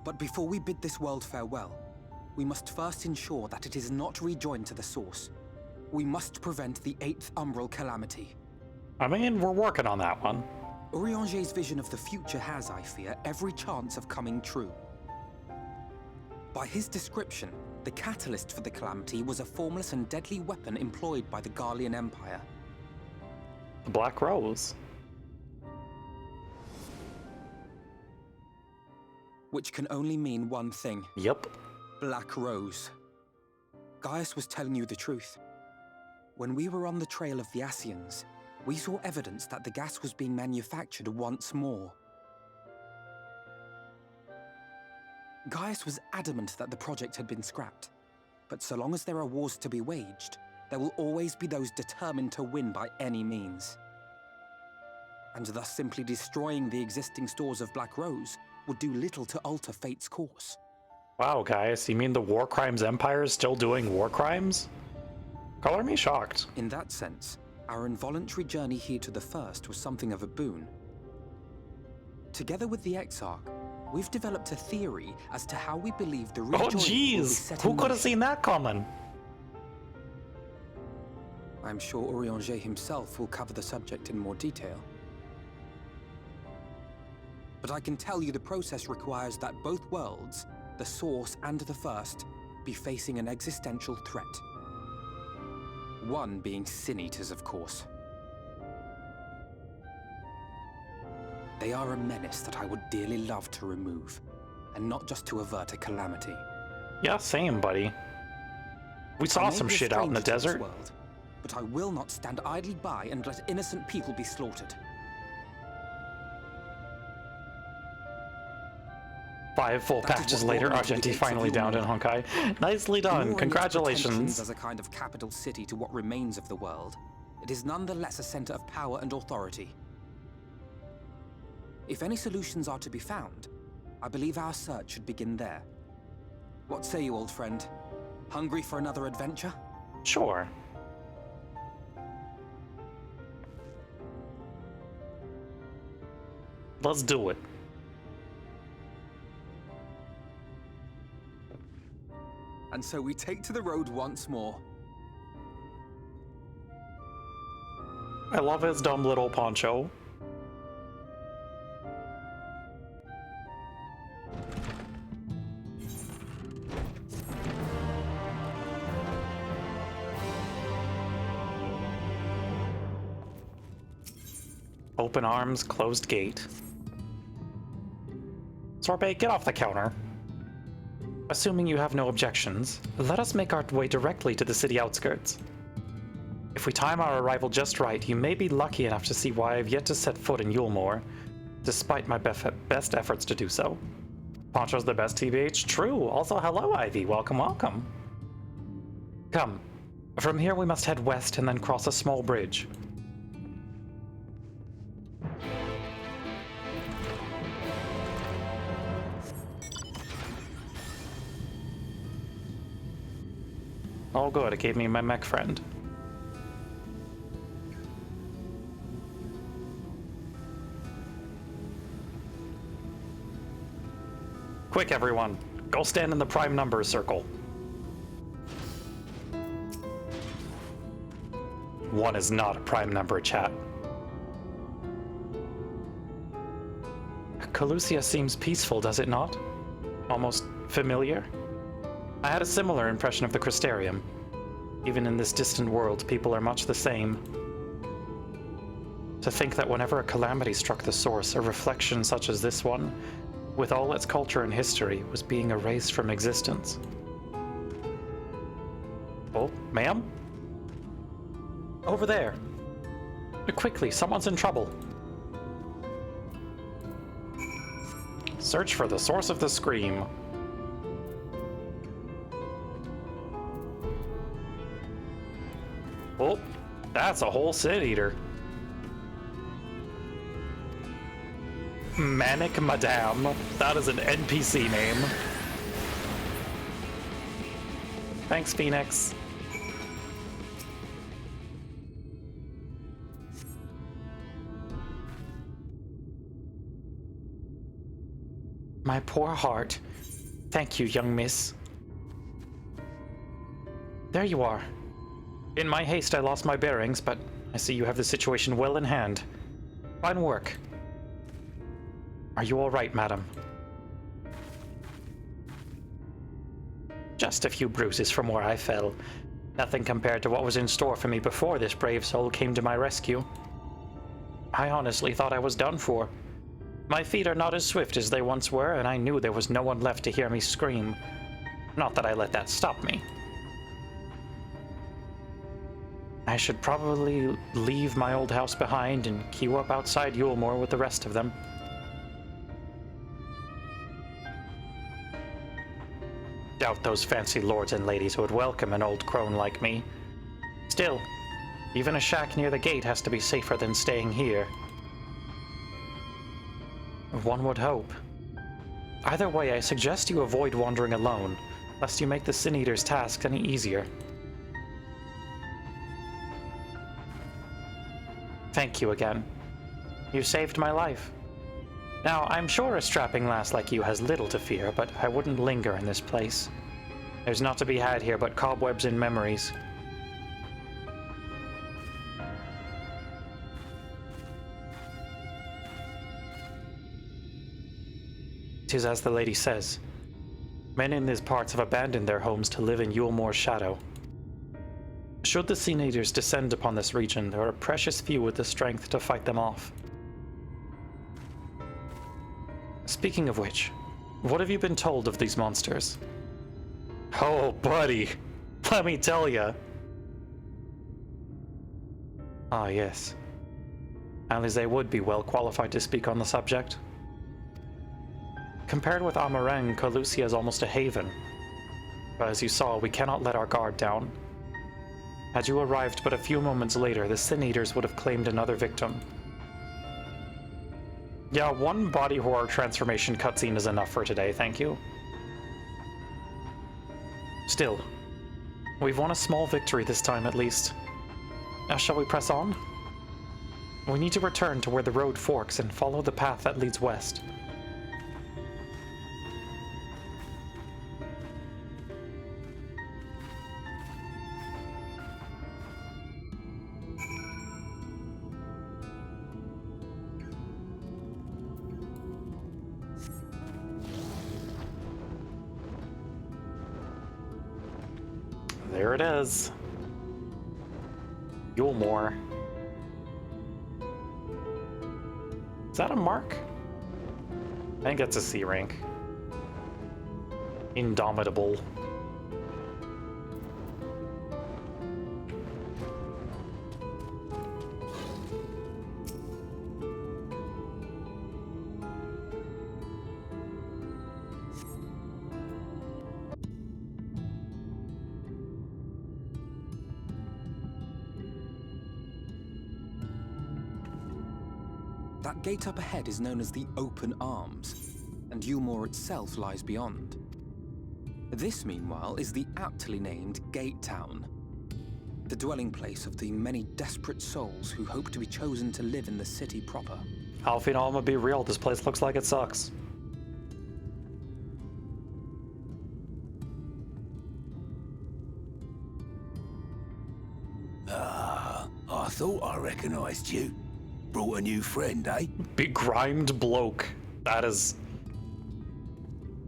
But before we bid this world farewell, we must first ensure that it is not rejoined to the source. We must prevent the 8th Umbral calamity. I mean, we're working on that one. Urianger's vision of the future has, I fear, every chance of coming true. By his description, the catalyst for the calamity was a formless and deadly weapon employed by the Garlean Empire. The Black Rose. which can only mean one thing. Yep. Black Rose. Gaius was telling you the truth. When we were on the trail of the Ascians, we saw evidence that the gas was being manufactured once more. Gaius was adamant that the project had been scrapped. But so long as there are wars to be waged, there will always be those determined to win by any means. And thus simply destroying the existing stores of Black Rose would do little to alter fate's course. Wow, guys, you mean the War Crimes Empire is still doing war crimes? Color me shocked. In that sense, our involuntary journey here to the First was something of a boon. Together with the Exarch, we've developed a theory as to how we believe the rejoining Oh jeez, who could have seen that coming? I'm sure Urianger himself will cover the subject in more detail. But I can tell you the process requires that both worlds, the Source and the First, be facing an existential threat. One being Sin Eaters, of course. They are a menace that I would dearly love to remove, and not just to avert a calamity. Yeah, same, buddy. We saw some shit out in the desert. World, but I will not stand idly by and let innocent people be slaughtered. 5 full patches later, Argenti finally downed in Honkai. Nicely done, congratulations. As a kind of capital city to what remains of the world, it is nonetheless a center of power and authority. If any solutions are to be found, I believe our search should begin there. What say you, old friend? Hungry for another adventure? Sure. Let's do it. And so we take to the road once more. I love his dumb little poncho. Open arms, closed gate. Sorbet, get off the counter. Assuming you have no objections, let us make our way directly to the city outskirts. If we time our arrival just right, you may be lucky enough to see why I've yet to set foot in Yulemoor, despite my best efforts to do so. Poncho's the best, TBH. True. Also, hello, Ivy. Welcome, welcome. Come. From here we must head west and then cross a small bridge. Oh good, it gave me my mech friend. Quick everyone, go stand in the prime numbers circle. 1 is not a prime number, chat. Calusia seems peaceful, does it not? Almost familiar? I had a similar impression of the Crystarium. Even in this distant world, people are much the same. To think that whenever a calamity struck the Source, a reflection such as this one, with all its culture and history, was being erased from existence. Oh, ma'am? Over there! Quickly, someone's in trouble! Search for the source of the scream. Oh, that's a whole Sin Eater. Manic Madame. That is an NPC name. Thanks, Phoenix. My poor heart. Thank you, young miss. There you are. In my haste, I lost my bearings, but I see you have the situation well in hand. Fine work. Are you all right, madam? Just a few bruises from where I fell. Nothing compared to what was in store for me before this brave soul came to my rescue. I honestly thought I was done for. My feet are not as swift as they once were, and I knew there was no one left to hear me scream. Not that I let that stop me. I should probably leave my old house behind and queue up outside Yulemoor with the rest of them. Doubt those fancy lords and ladies would welcome an old crone like me. Still, even a shack near the gate has to be safer than staying here. One would hope. Either way, I suggest you avoid wandering alone, lest you make the Sin Eater's tasks any easier. Thank you again. You saved my life. Now, I'm sure a strapping lass like you has little to fear, but I wouldn't linger in this place. There's naught to be had here but cobwebs and memories. 'Tis as the lady says. Men in these parts have abandoned their homes to live in Yulemoor's shadow. Should the Sin Eaters descend upon this region, there are precious few with the strength to fight them off. Speaking of which, what have you been told of these monsters? Oh, buddy, let me tell ya. Ah, yes. Alize would be well qualified to speak on the subject. Compared with Amareng, Calusia is almost a haven. But as you saw, we cannot let our guard down. Had you arrived but a few moments later, the Sin Eaters would have claimed another victim. Yeah, one body horror transformation cutscene is enough for today, thank you. Still, we've won a small victory this time at least. Now shall we press on? We need to return to where the road forks and follow the path that leads west. There it is. Yulemoor. Is that a mark? I think that's a C rank. Indomitable. That gate up ahead is known as the Open Arms, and Yulemoor itself lies beyond. This, meanwhile, is the aptly named Gate Town, the dwelling place of the many desperate souls who hope to be chosen to live in the city proper. Alfie, I'm gonna be real, this place looks like it sucks. Ah, I thought I recognized you. Brought a new friend, eh? Begrimed bloke. That is...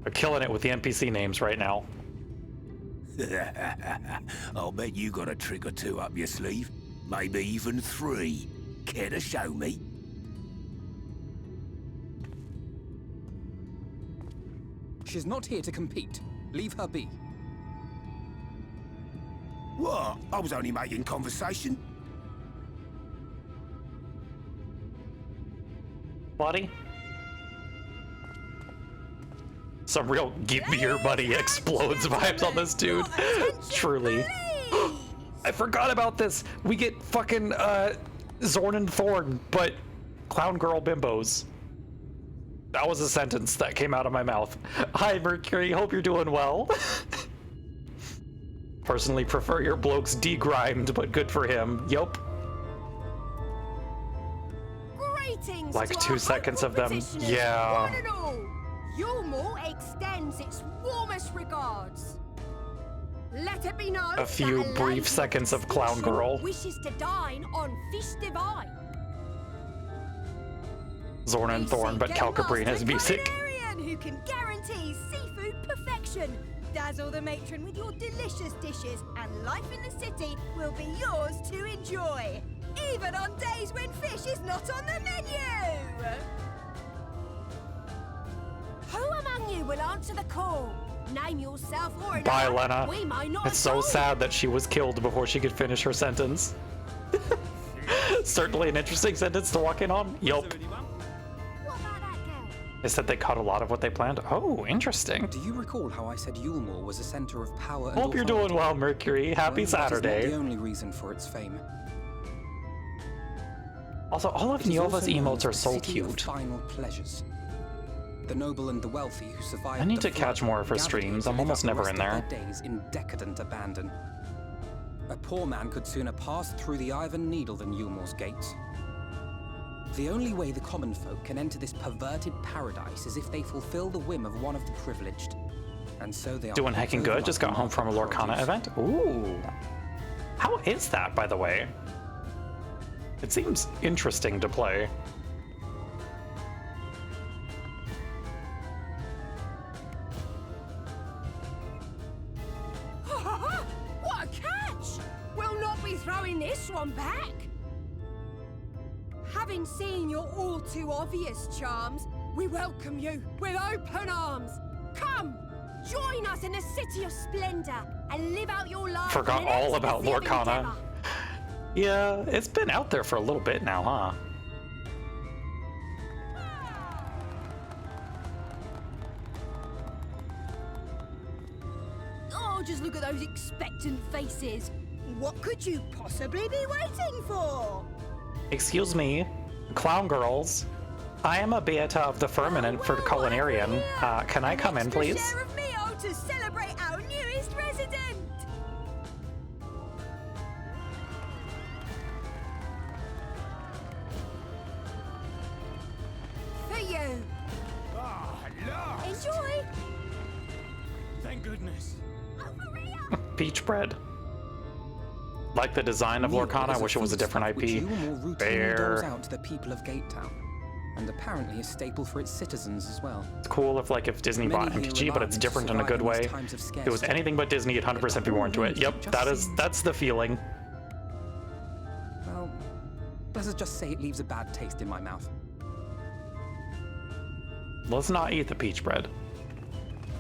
They're killing it with the NPC names right now. I'll bet you got a trick or two up your sleeve. Maybe even 3. Care to show me? She's not here to compete. Leave her be. What? I was only making conversation. Buddy? Some real give me your money explodes vibes on this dude. Truly. I forgot about this. We get fucking Zorn and Thorn, but clown girl bimbos. That was a sentence that came out of my mouth. Hi Mercury, hope you're doing well. Personally prefer your blokes degrimed, but good for him. Yup. Like 2 seconds of them. Yeah. Yulemoor extends its warmest regards. Let it be known a few brief seconds of clown girl. Wishes to dine on fish divine. Zorn and Thorn, but Calcabrina's music. Who can guarantee seafood perfection. Dazzle the matron with your delicious dishes, and life in the city will be yours to enjoy. Even on days when fish is not on the menu! you will answer the call. Name yourself or another. Bye, Lena. We might not It's so sad that she was killed before she could finish her sentence. Certainly an interesting sentence to walk in on. Yup. They said they caught a lot of what they planned. Oh, interesting. Do you recall how I said Yulmore was a center of power and Hope you're doing well, Mercury. Happy Saturday. That is not the only reason for its fame. Also, all of Niova's emotes are so cute. Final pleasures. The noble and the wealthy who survived. I need to catch more of her streams. I'm almost never in there. Days in decadent abandon. A poor man could sooner pass through the Iron Needle than Yulmore's gates. The only way the common folk can enter this perverted paradise is if they fulfill the whim of one of the privileged. And so they are doing heckin' good. Just got home from a Lorcana event. Ooh. How is that, by the way? It seems interesting to play. What a catch! We'll not be throwing this one back. Having seen your all too obvious charms, we welcome you with open arms. Come, join us in a city of splendor and live out your life. Forgot all about Lorcana. Yeah, it's been out there for a little bit now, huh? Oh, just look at those expectant faces. What could you possibly be waiting for? Excuse me, clown girls. I am a beta of the Firmament for Culinarian. Can I come in, please? Share of meal to celebrate our newest resident. For you. Enjoy. Thank goodness. Peach bread. Like the design of Lorcana, I wish it was a different IP. Fair. Out to the people of Gatetown, and apparently a staple for its citizens as well. It's cool if Disney bought MTG, but it's different in a good way. If it was anything but Disney, you'd 100% be more into it. Yep, that's the feeling. Well, let's just say it leaves a bad taste in my mouth. Let's not eat the peach bread.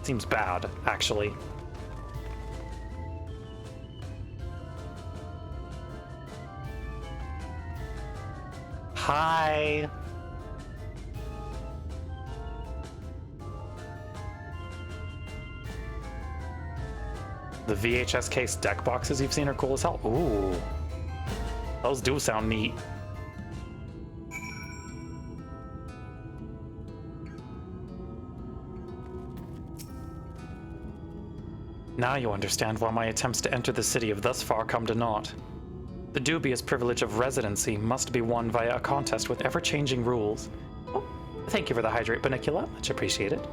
Seems bad, actually. Hi. The VHS case deck boxes you've seen are cool as hell. Ooh. Those do sound neat. Now you understand why my attempts to enter the city have thus far come to naught. The dubious privilege of residency must be won via a contest with ever-changing rules. Oh, thank you for the hydrate, Banicula. Much appreciated.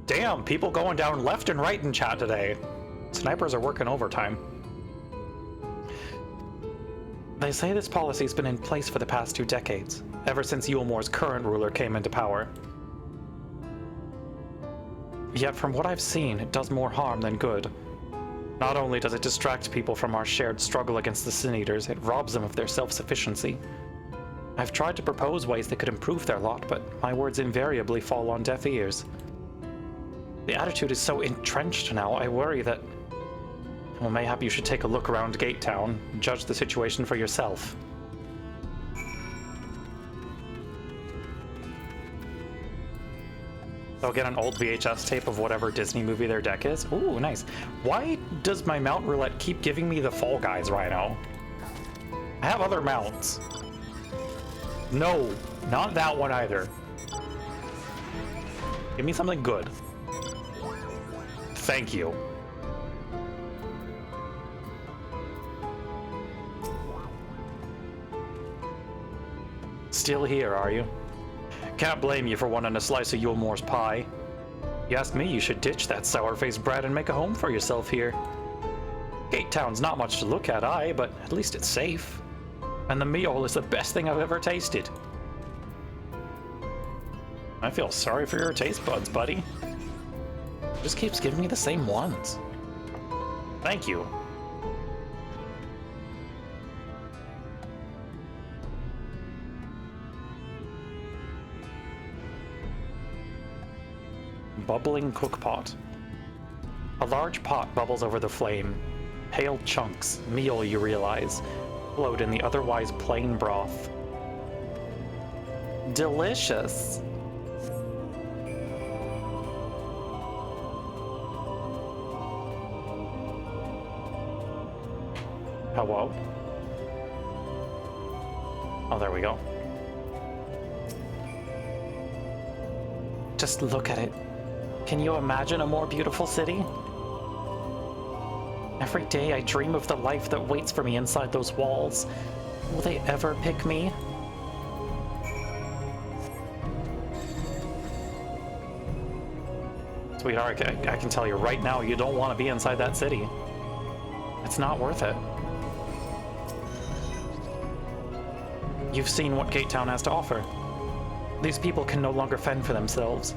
Damn, people going down left and right in chat today. Snipers are working overtime. They say this policy's been in place for the past 2 decades, ever since Yulmore's current ruler came into power. Yet from what I've seen, it does more harm than good. Not only does it distract people from our shared struggle against the Sin Eaters, it robs them of their self-sufficiency. I've tried to propose ways that could improve their lot, but my words invariably fall on deaf ears. The attitude is so entrenched now, I worry that... Well, mayhap you should take a look around Gatetown, and judge the situation for yourself. I'll get an old VHS tape of whatever Disney movie their deck is. Ooh, nice. Why does my mount roulette keep giving me the Fall Guys Rhino? I have other mounts. No, not that one either. Give me something good. Thank you. Still here, are you? Can't blame you for wanting a slice of Yulmore's pie. You ask me, you should ditch that sour-faced brat and make a home for yourself here. Gatetown's not much to look at, aye, but at least it's safe. And the meal is the best thing I've ever tasted. I feel sorry for your taste buds, buddy. Just keeps giving me the same ones. Thank you. bubbling cookpot. A large pot bubbles over the flame. Pale chunks, meal you realize, float in the otherwise plain broth. Delicious! Hello? Oh, there we go. Just look at it. Can you imagine a more beautiful city? Every day I dream of the life that waits for me inside those walls. Will they ever pick me? Sweetheart, I can tell you right now, you don't want to be inside that city. It's not worth it. You've seen what Gate Town has to offer. These people can no longer fend for themselves.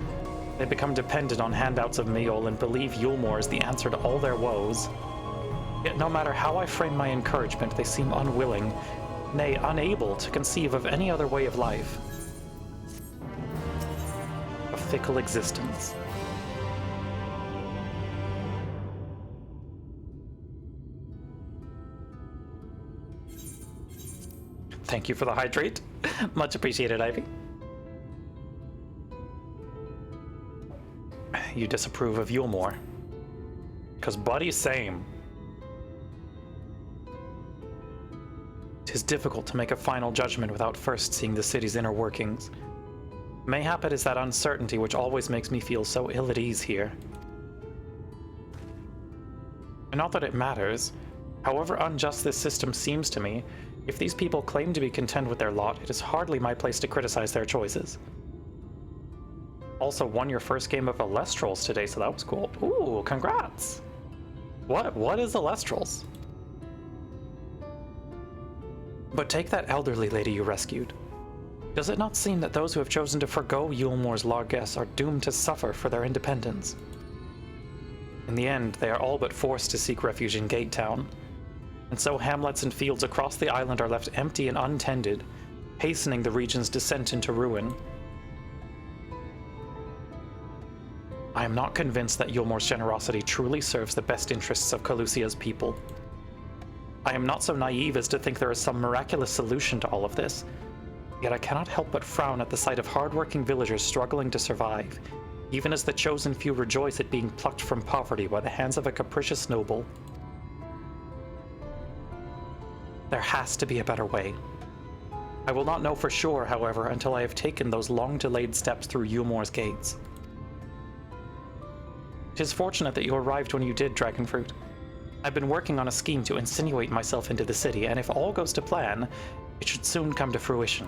They become dependent on handouts of meal and believe Yulmore is the answer to all their woes. Yet no matter how I frame my encouragement, they seem unwilling, nay, unable to conceive of any other way of life. A fickle existence. Thank you for the hydrate. Much appreciated, Ivy. You disapprove of Yulmore. 'Cause buddy, same. 'Tis difficult to make a final judgment without first seeing the city's inner workings. Mayhap it is that uncertainty which always makes me feel so ill at ease here. And not that it matters. However unjust this system seems to me, if these people claim to be content with their lot, it is hardly my place to criticize their choices. Also won your first game of Alestrals today, so that was cool. Ooh, congrats! What is Alestrals? But take that elderly lady you rescued. Does it not seem that those who have chosen to forgo Yulmore's largesse are doomed to suffer for their independence? In the end, they are all but forced to seek refuge in Gate Town, and so hamlets and fields across the island are left empty and untended, hastening the region's descent into ruin. I am not convinced that Yulmore's generosity truly serves the best interests of Calusia's people. I am not so naive as to think there is some miraculous solution to all of this, yet I cannot help but frown at the sight of hard-working villagers struggling to survive, even as the chosen few rejoice at being plucked from poverty by the hands of a capricious noble. There has to be a better way. I will not know for sure, however, until I have taken those long-delayed steps through Yulmore's gates. It is fortunate that you arrived when you did, Dragonfruit. I've been working on a scheme to insinuate myself into the city, and if all goes to plan, it should soon come to fruition.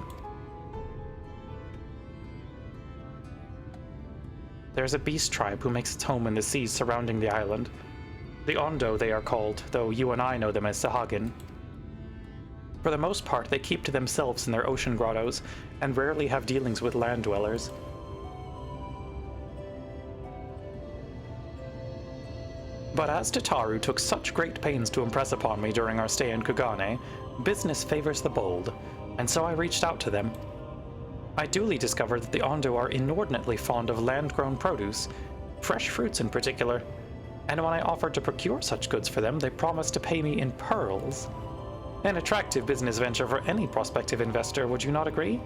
There's a beast tribe who makes its home in the seas surrounding the island. The Ondo they are called, though you and I know them as Sahagin. For the most part, they keep to themselves in their ocean grottos, and rarely have dealings with land dwellers. But as Tataru took such great pains to impress upon me during our stay in Kugane, business favors the bold, and so I reached out to them. I duly discovered that the Ondo are inordinately fond of land-grown produce, fresh fruits in particular, and when I offered to procure such goods for them, they promised to pay me in pearls. An attractive business venture for any prospective investor, would you not agree?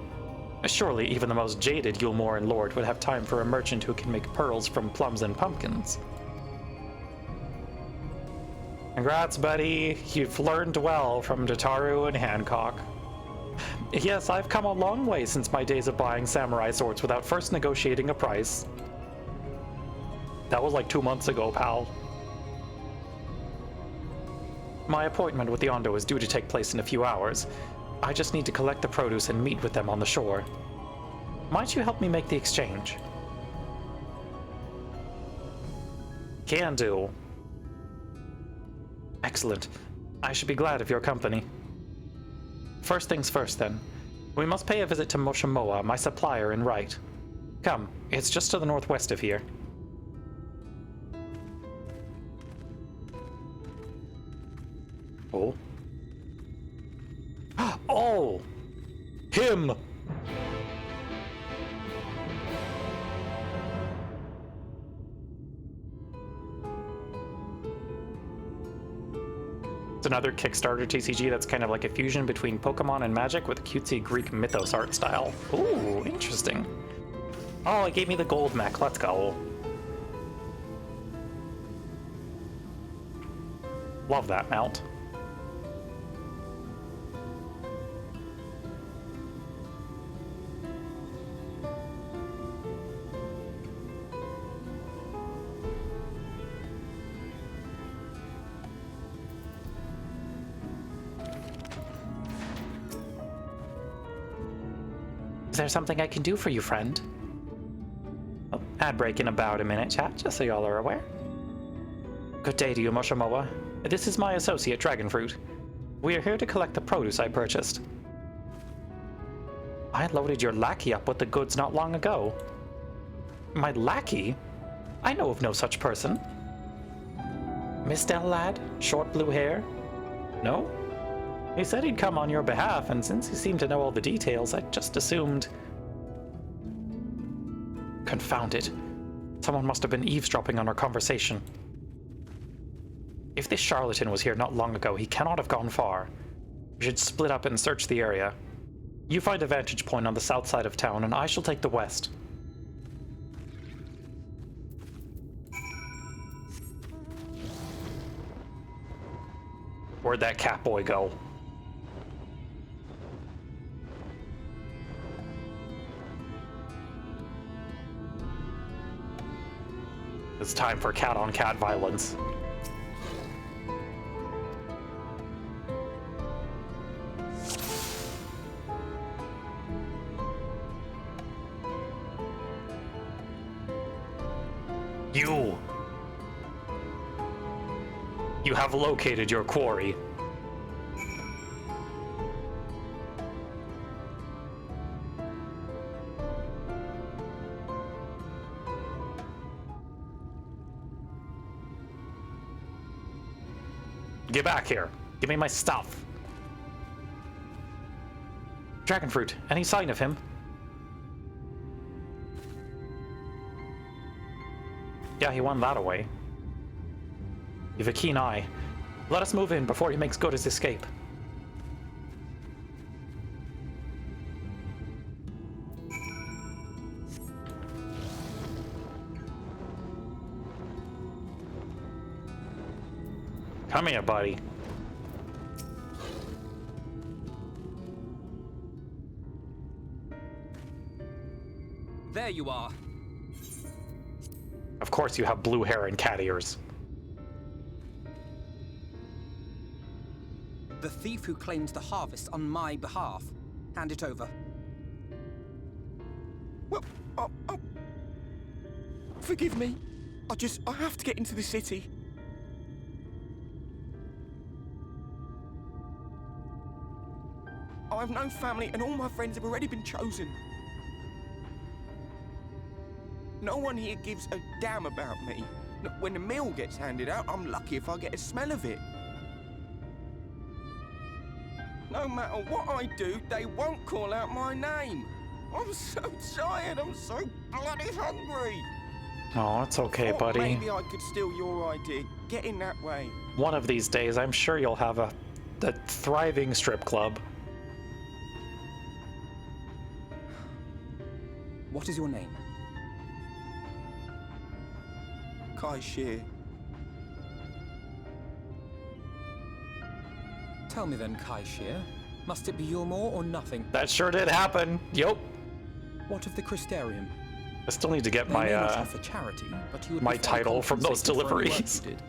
Surely even the most jaded Yulmoran lord would have time for a merchant who can make pearls from plums and pumpkins. Congrats, buddy. You've learned well from Tataru and Hancock. Yes, I've come a long way since my days of buying samurai swords without first negotiating a price. That was like 2 months ago, pal. My appointment with the Ondo is due to take place in a few hours. I just need to collect the produce and meet with them on the shore. Might you help me make the exchange? Can do. Excellent. I should be glad of your company. First things first, then. We must pay a visit to Moshimoa, my supplier in Right. Come, it's just to the northwest of here. Oh. Oh! Him! It's another Kickstarter TCG that's kind of like a fusion between Pokemon and Magic with a cutesy Greek mythos art style. Ooh, interesting. Oh, it gave me the gold mech. Let's go. Love that mount. Is there something I can do for you, friend? Oh, ad break in about a minute, chat, just so y'all are aware. Good day to you, Moshamoa. This is my associate, Dragonfruit. We are here to collect the produce I purchased. I loaded your lackey up with the goods not long ago. My lackey? I know of no such person. Mistel lad? Short blue hair? No? He said he'd come on your behalf, and since he seemed to know all the details, I just assumed... Confound it. Someone must have been eavesdropping on our conversation. If this charlatan was here not long ago, he cannot have gone far. We should split up and search the area. You find a vantage point on the south side of town, and I shall take the west. Where'd that cat boy go? It's time for cat-on-cat violence. You have located your quarry. Get back here. Give me my stuff. Dragonfruit, any sign of him? Yeah, he won that away. You've a keen eye. Let us move in before he makes good his escape. Come here, buddy. There you are. Of course you have blue hair and cat ears. The thief who claims the harvest on my behalf. Hand it over. Well, forgive me. I have to get into the city. I have no family and all my friends have already been chosen. No one here gives a damn about me. When the meal gets handed out, I'm lucky if I get a smell of it. No matter what I do, they won't call out my name. I'm so tired, I'm so bloody hungry. Oh, it's okay, buddy. Maybe I could steal your idea. Get in that way. One of these days, I'm sure you'll have a thriving strip club. What is your name? Kai Shear. Tell me then, Kai Shear, must it be Yulmore or nothing? That sure did happen. Yup. What of the Crystarium? I still need to get They my may not offer charity, but you would my be fully title from those compensated for any work deliveries. you did.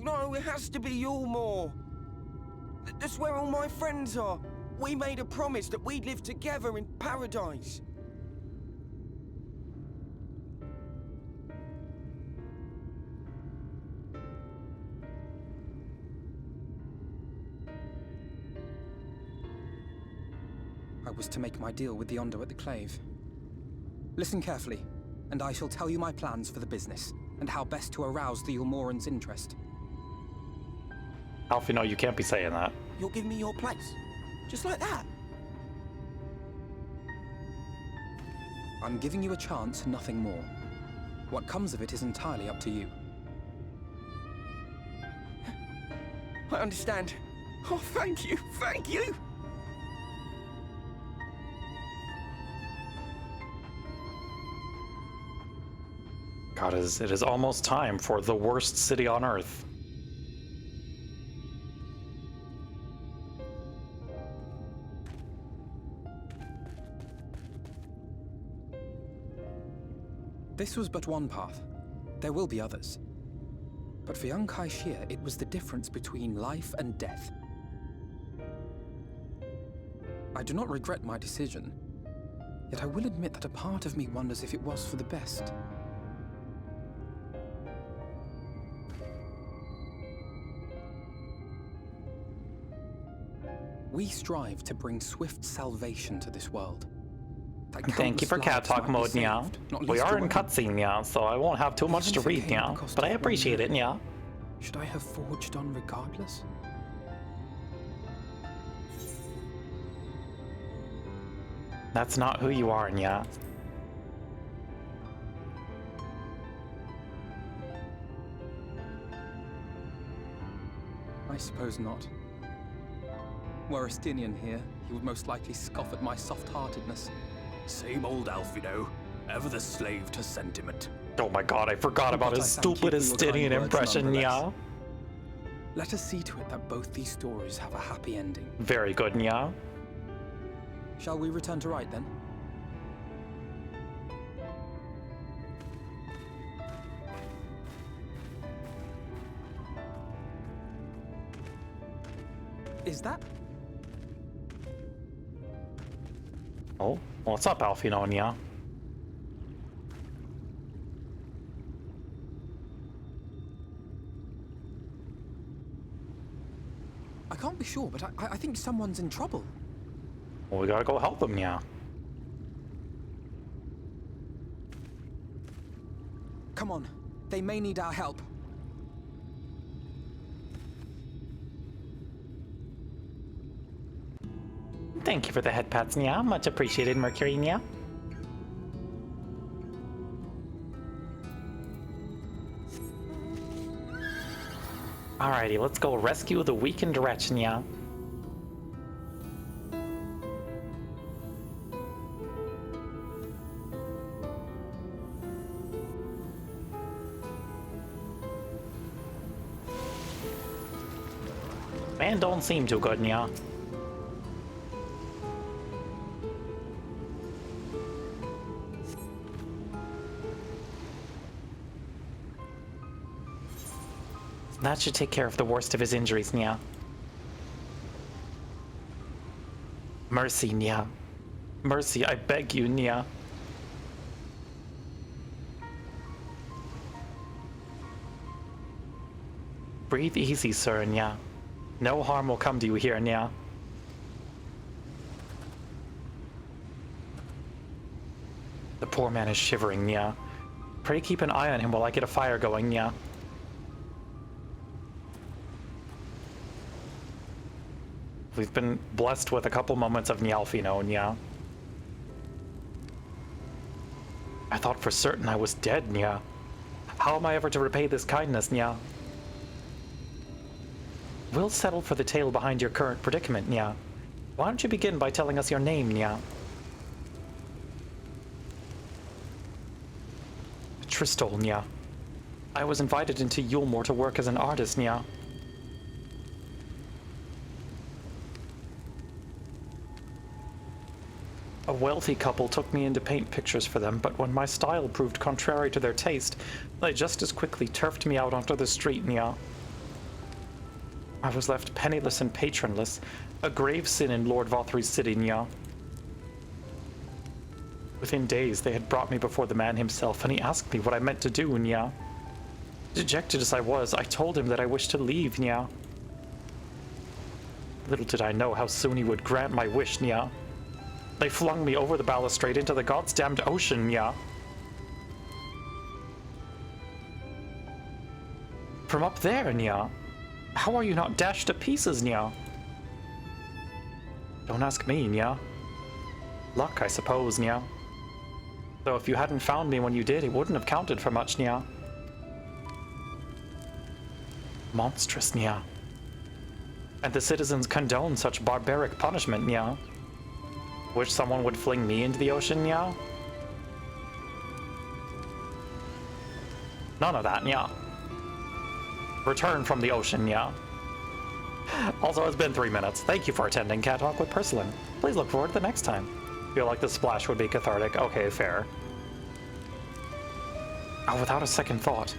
No, it has to be Yulmore. That's where all my friends are. We made a promise that we'd live together in paradise. I was to make my deal with the Ondo at the Clave. Listen carefully, and I shall tell you my plans for the business, and how best to arouse the Yulmoran's interest. Alfie, no, you can't be saying that. You'll give me your place. Just like that. I'm giving you a chance, nothing more. What comes of it is entirely up to you. I understand. Oh, thank you, thank you! God, it is almost time for the worst city on Earth. This was but one path. There will be others. But for young Kai Shir, it was the difference between life and death. I do not regret my decision, yet I will admit that a part of me wonders if it was for the best. We strive to bring swift salvation to this world. Thank you for cat talk mode, Nya. We are in cutscene, Nya, so I won't have too much to read, Nya, but I appreciate it, Nya. Should I have forged on regardless? That's not who you are, Nya. I suppose not. Were Estinian here, he would most likely scoff at my soft-heartedness. Same old Alfino, ever the slave to sentiment. Oh my god, I forgot about his stupid Estinian impression, Nya. Let us see to it that both these stories have a happy ending. Very good, Nya. Shall we return to Rite then? Is that? Oh, what's up, Alfino, Nya? I can't be sure, but I think someone's in trouble. Well, we gotta go help them, Nya. Come on, they may need our help. Thank you for the head pats, Nya. Much appreciated, Mercury, Nya. Alrighty, let's go rescue the weakened wretch, Nya. Man don't seem too good, Nya. That should take care of the worst of his injuries, Nya. Mercy, Nya. Mercy, I beg you, Nya. Breathe easy, sir, Nya. No harm will come to you here, Nya. The poor man is shivering, Nya. Pray keep an eye on him while I get a fire going, Nya. We've been blessed with a couple moments of Nyalfino, Nya. I thought for certain I was dead, Nya. How am I ever to repay this kindness, Nya? We'll settle for the tale behind your current predicament, Nya. Why don't you begin by telling us your name, Nya? Tristol, Nya. I was invited into Yulmore to work as an artist, Nya. A wealthy couple took me in to paint pictures for them, but when my style proved contrary to their taste, they just as quickly turfed me out onto the street, Nya. I was left penniless and patronless, a grave sin in Lord Vothry's city, Nya. Within days, they had brought me before the man himself, and he asked me what I meant to do, Nya. Dejected as I was, I told him that I wished to leave, Nya. Little did I know how soon he would grant my wish, Nya. They flung me over the balustrade into the God's damned ocean, Nya. From up there, Nya. How are you not dashed to pieces, Nya? Don't ask me, Nya. Luck, I suppose, Nya. Though if you hadn't found me when you did, it wouldn't have counted for much, Nya. Monstrous, Nya. And the citizens condone such barbaric punishment, yeah? Wish someone would fling me into the ocean, yeah? None of that, yeah. Return from the ocean, yeah. Also, it's been 3 minutes. Thank you for attending Cat Talk with Purslin. Please look forward to the next time. Feel like the splash would be cathartic. Okay, fair. Oh, without a second thought.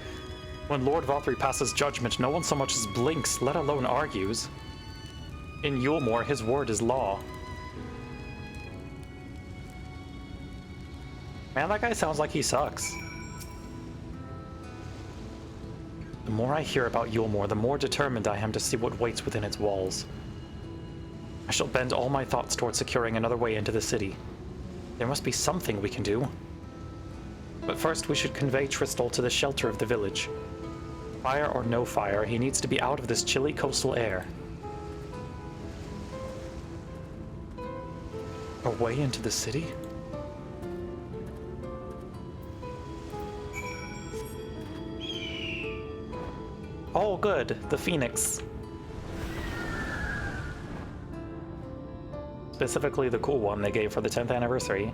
When Lord Valtteri passes judgment, no one so much as blinks, let alone argues. In Yulmore, his word is law. Man, that guy sounds like he sucks. The more I hear about Yulmore, the more determined I am to see what waits within its walls. I shall bend all my thoughts towards securing another way into the city. There must be something we can do. But first, we should convey Tristal to the shelter of the village. Fire or no fire, he needs to be out of this chilly coastal air. A way into the city? Oh, good. The Phoenix. Specifically the cool one they gave for the 10th anniversary.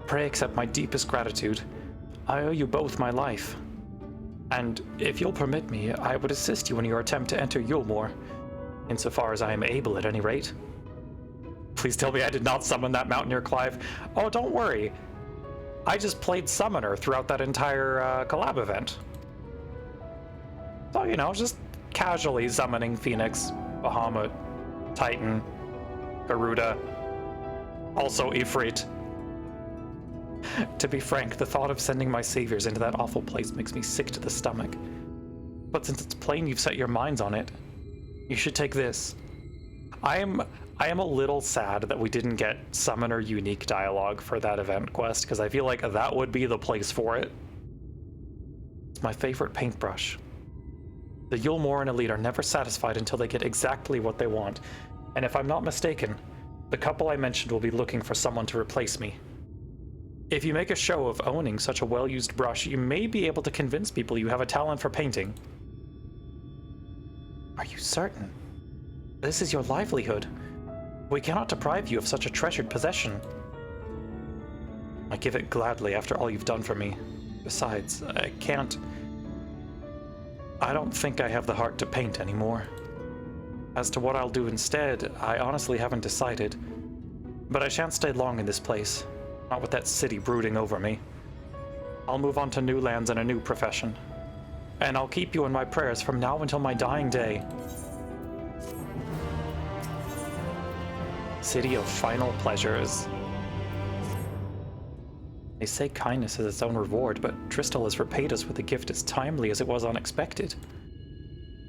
Pray accept my deepest gratitude. I owe you both my life. And if you'll permit me, I would assist you in your attempt to enter Yulmore, insofar as I am able at any rate. Please tell me I did not summon that Mountaineer Clive. Oh, don't worry. I just played Summoner throughout that entire collab event. So, you know, just casually summoning Phoenix, Bahamut, Titan, Garuda, also Ifrit. To be frank, the thought of sending my saviors into that awful place makes me sick to the stomach. But since it's plain you've set your minds on it, you should take this. I am a little sad that we didn't get Summoner unique dialogue for that event quest, because I feel like that would be the place for it. It's my favorite paintbrush. The Yulmore and Elite are never satisfied until they get exactly what they want, and if I'm not mistaken, the couple I mentioned will be looking for someone to replace me. If you make a show of owning such a well-used brush, you may be able to convince people you have a talent for painting. Are you certain? This is your livelihood. We cannot deprive you of such a treasured possession. I give it gladly after all you've done for me. Besides, I don't think I have the heart to paint anymore. As to what I'll do instead, I honestly haven't decided. But I shan't stay long in this place. Not with that city brooding over me. I'll move on to new lands and a new profession. And I'll keep you in my prayers from now until my dying day. City of Final Pleasures. They say kindness is its own reward, but Tristal has repaid us with a gift as timely as it was unexpected.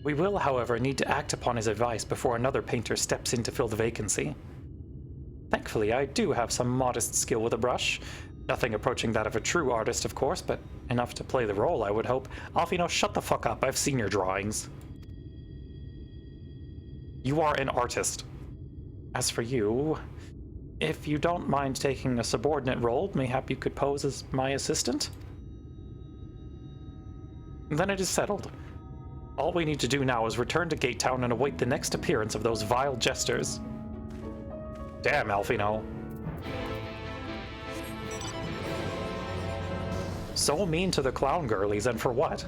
We will, however, need to act upon his advice before another painter steps in to fill the vacancy. Thankfully, I do have some modest skill with a brush. Nothing approaching that of a true artist, of course, but enough to play the role, I would hope. Alfino, shut the fuck up. I've seen your drawings. You are an artist. As for you, if you don't mind taking a subordinate role, mayhap you could pose as my assistant? Then it is settled. All we need to do now is return to Gate Town and await the next appearance of those vile jesters. Damn, Alfino. So mean to the clown girlies, and for what?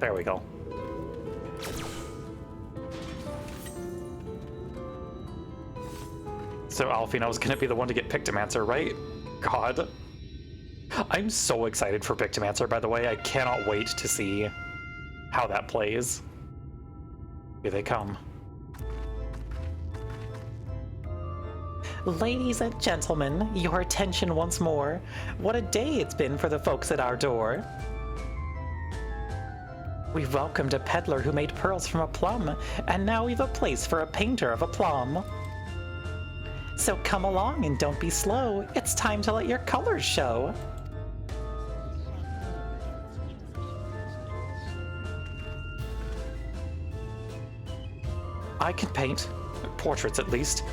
There we go. So Alfino's gonna be the one to get Pictomancer, right? God. I'm so excited for Pictomancer, by the way. I cannot wait to see how that plays. Here they come. Ladies and gentlemen, your attention once more. What a day it's been for the folks at our door. We've welcomed a peddler who made pearls from a plum, and now we've a place for a painter of a plum. So come along and don't be slow. It's time to let your colors show. I can paint. Portraits, at least.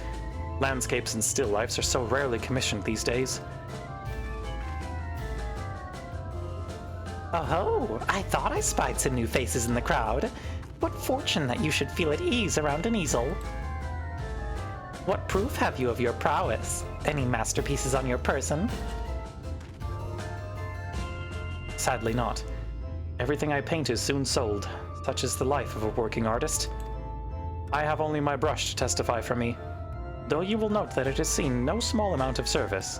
Landscapes and still lifes are so rarely commissioned these days. Oh, I thought I spied some new faces in the crowd. What fortune that you should feel at ease around an easel. What proof have you of your prowess? Any masterpieces on your person? Sadly not. Everything I paint is soon sold. Such is the life of a working artist. I have only my brush to testify for me, though you will note that it has seen no small amount of service.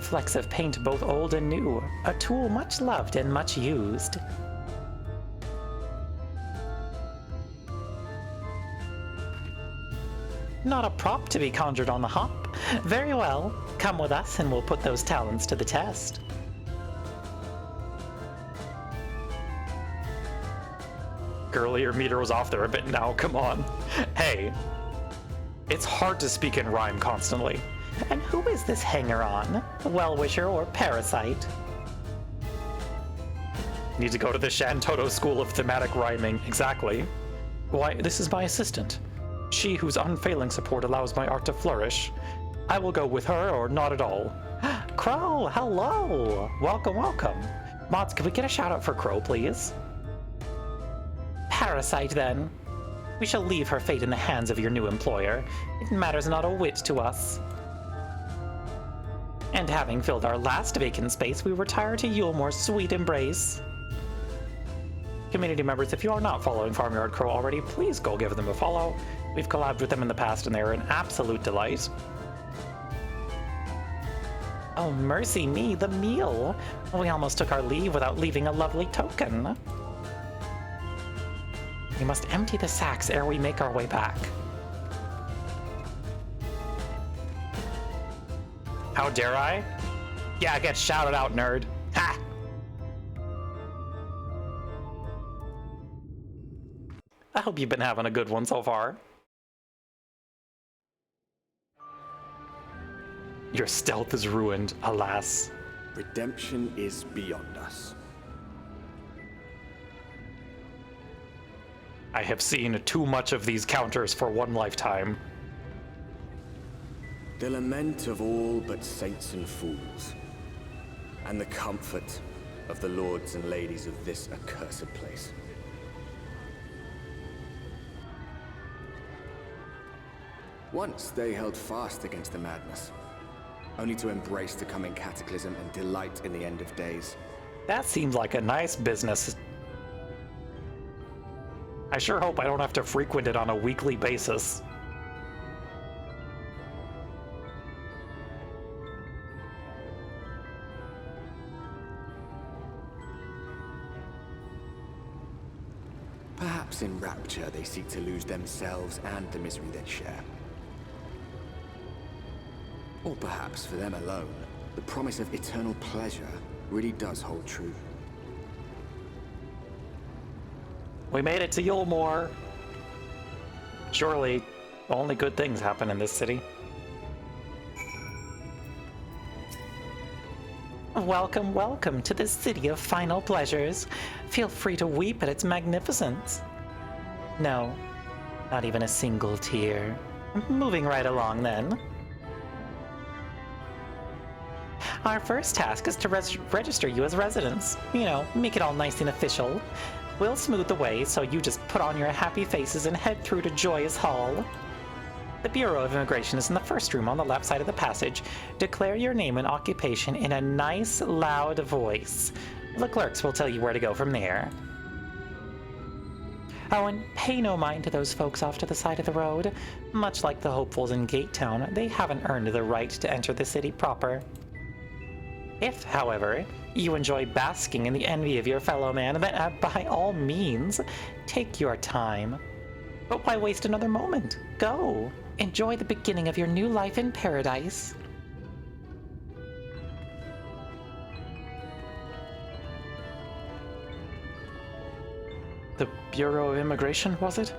Flecks of paint both old and new, a tool much loved and much used. Not a prop to be conjured on the hop. Very well, come with us and we'll put those talents to the test. Girlie, your meter was off there a bit now, come on. Hey, it's hard to speak in rhyme constantly. And who is this hanger-on? Well-wisher or parasite? Need to go to the Shantoto School of Thematic Rhyming, exactly. Why, this is my assistant. She whose unfailing support allows my art to flourish. I will go with her or not at all. Crow, hello! Welcome, welcome. Mods, can we get a shout-out for Crow, please? Parasite, then. We shall leave her fate in the hands of your new employer. It matters not a whit to us. And having filled our last vacant space, we retire to Yulemore's sweet embrace. Community members, if you are not following Farmyard Crow already, please go give them a follow. We've collabed with them in the past and they're an absolute delight. Oh, mercy me, the meal! We almost took our leave without leaving a lovely token. We must empty the sacks ere we make our way back. How dare I? Yeah, get shouted out, nerd. Ha! I hope you've been having a good one so far. Your stealth is ruined, alas. Redemption is beyond us. I have seen too much of these counters for one lifetime. The lament of all but saints and fools, and the comfort of the lords and ladies of this accursed place. Once they held fast against the madness, only to embrace the coming cataclysm and delight in the end of days. That seems like a nice business. I sure hope I don't have to frequent it on a weekly basis. Perhaps in rapture they seek to lose themselves and the misery they share. Or perhaps for them alone, the promise of eternal pleasure really does hold true. We made it to Yulemore. Surely, only good things happen in this city. Welcome, welcome to the city of final pleasures. Feel free to weep at its magnificence. No, not even a single tear. Moving right along then. Our first task is to register you as residents. You know, make it all nice and official. We'll smooth the way, so you just put on your happy faces and head through to Joyous Hall. The Bureau of Immigration is in the first room on the left side of the passage. Declare your name and occupation in a nice, loud voice. The clerks will tell you where to go from there. Oh, and pay no mind to those folks off to the side of the road. Much like the hopefuls in Gate Town, they haven't earned the right to enter the city proper. If, however, you enjoy basking in the envy of your fellow man, then by all means, Take your time. But why waste another moment? Go. Enjoy the beginning of your new life in paradise. The Bureau of Immigration, was it?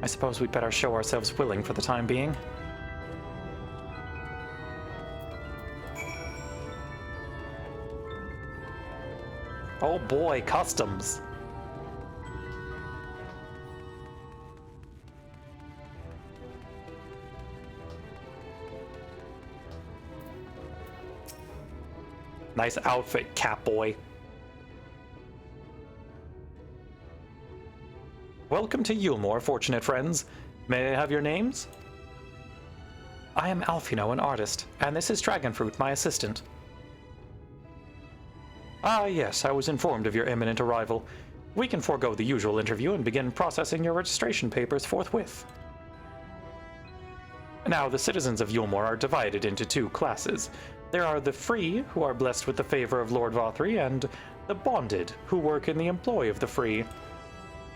I suppose we'd better show ourselves willing for the time being. Oh boy, customs. Nice outfit, Catboy. Welcome to Yulmore, fortunate friends. May I have your names? I am Alfino, an artist, and this is Dragonfruit, my assistant. Ah, yes, I was informed of your imminent arrival. We can forego the usual interview and begin processing your registration papers forthwith. Now, the citizens of Yulmore are divided into two classes. There are the free, who are blessed with the favor of Lord Vothri, and the bonded, who work in the employ of the free.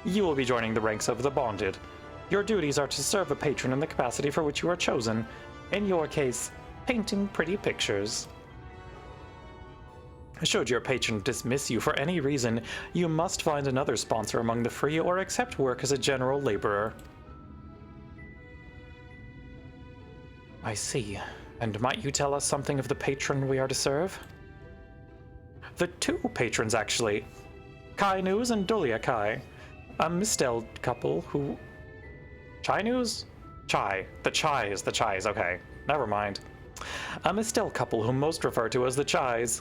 You will be joining the ranks of the bonded. Your duties are to serve a patron in the capacity for which you are chosen. In your case, painting pretty pictures. Should your patron dismiss you for any reason, you must find another sponsor among the free or accept work as a general laborer. I see. And might you tell us something of the patron we are to serve? The two patrons, actually. Kai News and Dulia Kai. A misspelled couple who... Chai News? Chai. The Chais, okay. Never mind. A misspelled couple whom most refer to as the Chais.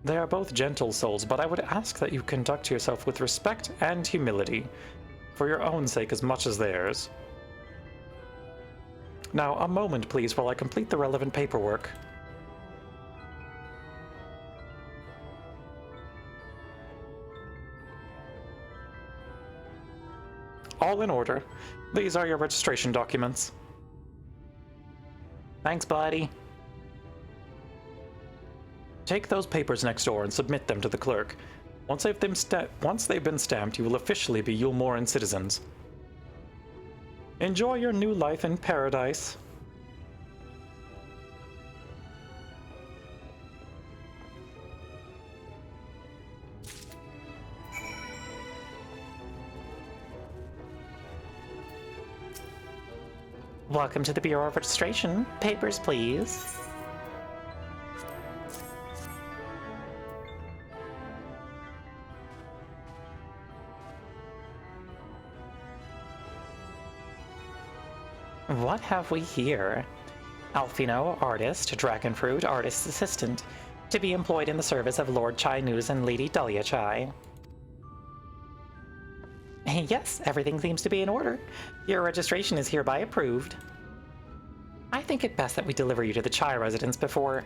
They are both gentle souls, but I would ask that you conduct yourself with respect and humility, for your own sake as much as theirs. Now, a moment, please, while I complete the relevant paperwork. All in order. These are your registration documents. Thanks, buddy. Take those papers next door and submit them to the clerk. Once they've been stamped, you will officially be Yulmoran citizens. Enjoy your new life in paradise. Welcome to the Bureau of Registration. Papers, please. What have we here? Alfino, artist, Dragonfruit, artist's assistant, to be employed in the service of Lord Chai News and Lady Dulia Chai. Yes, everything seems to be in order. Your registration is hereby approved. I think it best that we deliver you to the Chai residence before...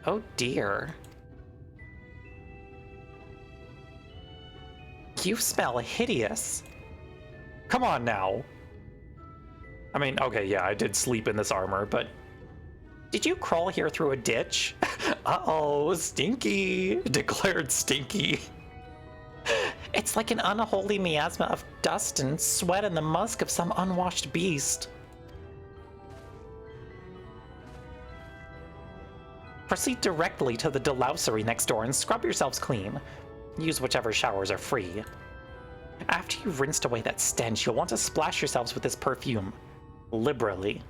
Oh dear. You smell hideous. Come on now. I mean, okay, yeah, I did sleep in this armor, but... Did you crawl here through a ditch? Uh-oh, stinky, declared Stinky. It's like an unholy miasma of dust and sweat and the musk of some unwashed beast. Proceed directly to the delousery next door and scrub yourselves clean. Use whichever showers are free. After you've rinsed away that stench, you'll want to splash yourselves with this perfume. Liberally.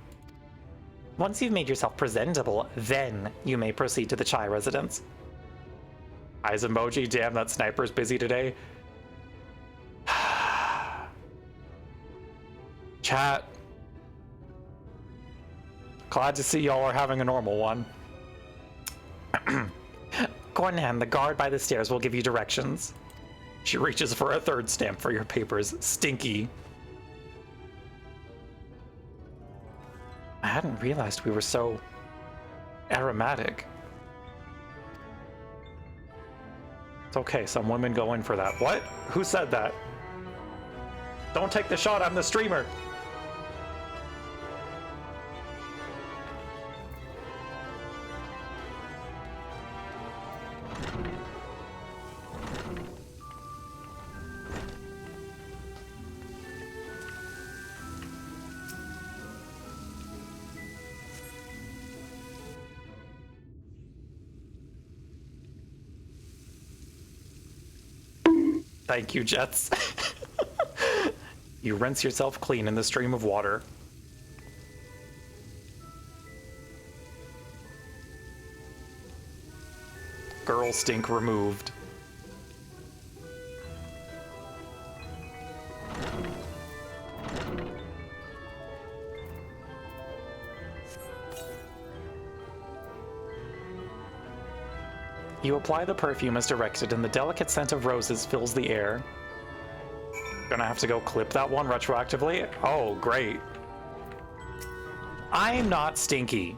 Once you've made yourself presentable, then you may proceed to the Chai residence. Eyes emoji, damn, that sniper's busy today. Chat. Glad to see y'all are having a normal one. Gornham, the guard by the stairs, will give you directions. She reaches for a third stamp for your papers. Stinky. I hadn't realized we were so aromatic. It's okay, some women go in for that. What? Who said that? Don't take the shot, I'm the streamer. Thank you, Jets. You rinse yourself clean in the stream of water. Girl stink removed. You apply the perfume as directed, and the delicate scent of roses fills the air. Gonna have to go clip that one retroactively? Oh, great. I'm not stinky.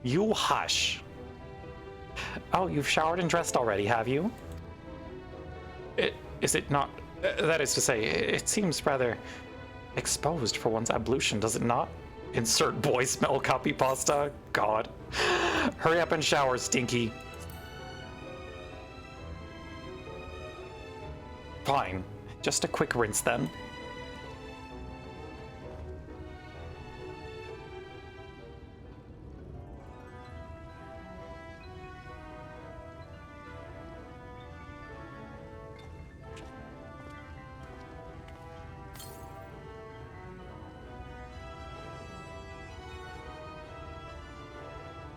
You hush. Oh, you've showered and dressed already, have you? Is it not? That is to say, it seems rather exposed for one's ablution, does it not? Insert boy smell copy pasta. God. Hurry up and shower, Stinky. Fine. Just a quick rinse then.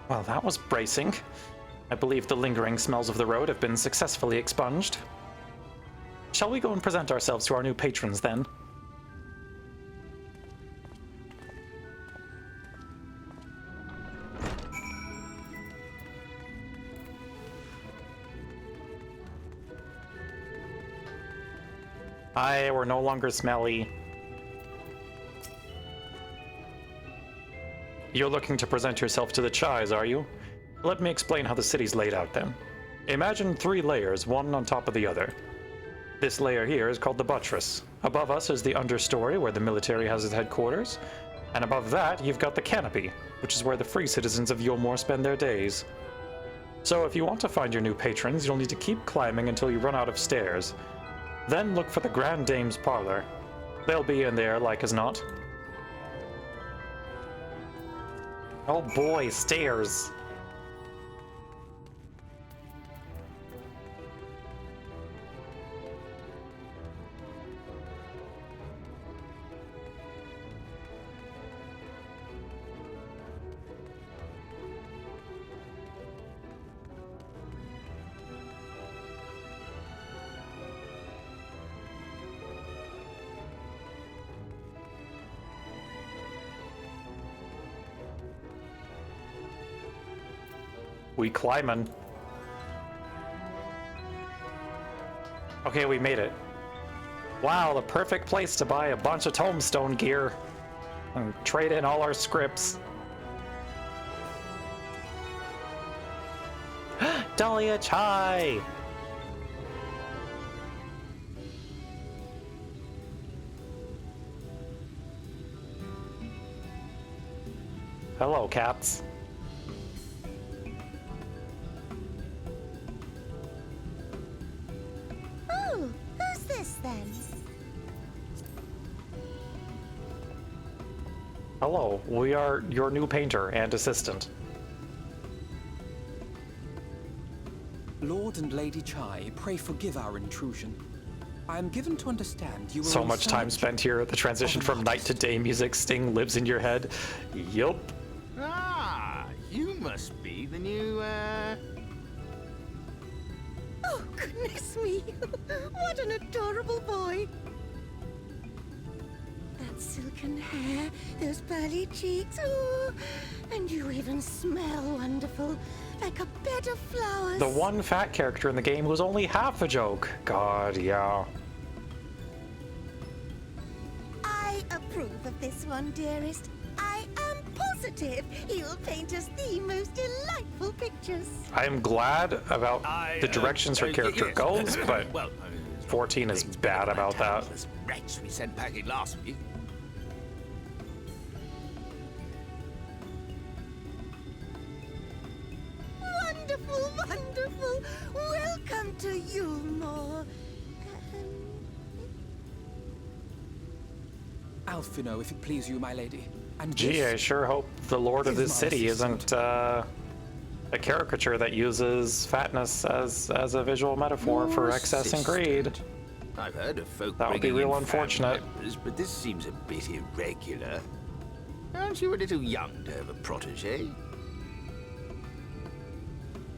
Well, that was bracing. I believe the lingering smells of the road have been successfully expunged. Shall we go and present ourselves to our new patrons, then? Aye, we're no longer smelly. You're looking to present yourself to the Chais, are you? Let me explain how the city's laid out, then. Imagine 3 layers, one on top of the other. This layer here is called the buttress. Above us is the understory, where the military has its headquarters. And above that, you've got the canopy, which is where the free citizens of Yulmore spend their days. So if you want to find your new patrons, you'll need to keep climbing until you run out of stairs. Then look for the Grand Dame's parlor. They'll be in there, like as not. Oh boy, stairs. We climbin'. Okay, we made it. Wow, the perfect place to buy a bunch of tombstone gear and trade in all our scripts. Dahlia Chai! Hello, cats. Oh, who's this then? Hello, we are your new painter and assistant. Lord and Lady Chai, pray forgive our intrusion. I am given to understand you were So in much time search spent here, the transition from night to day music sting lives in your head. Yup. Ah, you must be the new, Oh, goodness me! What an adorable boy! That silken hair, those pearly cheeks, oh, and you even smell wonderful, like a bed of flowers. The one fat character in the game who's only half a joke. God, yeah. I approve of this one, dearest. I am positive he'll paint us the most delightful pictures. I'm glad about the directions her character yes. goes, but Well, 14 is bad about that. this wretch we sent packing last week. Wonderful, wonderful! Welcome to Yulmore. Alphino, if it please you, my lady. And Gee, this I sure hope the lord of is this my city assistant. isn't a caricature that uses fatness as a visual metaphor for Your excess and greed. assistant. I've heard of folk That would be bringing real in family unfortunate. members, but this seems a bit irregular. Aren't you a little young to have a protege?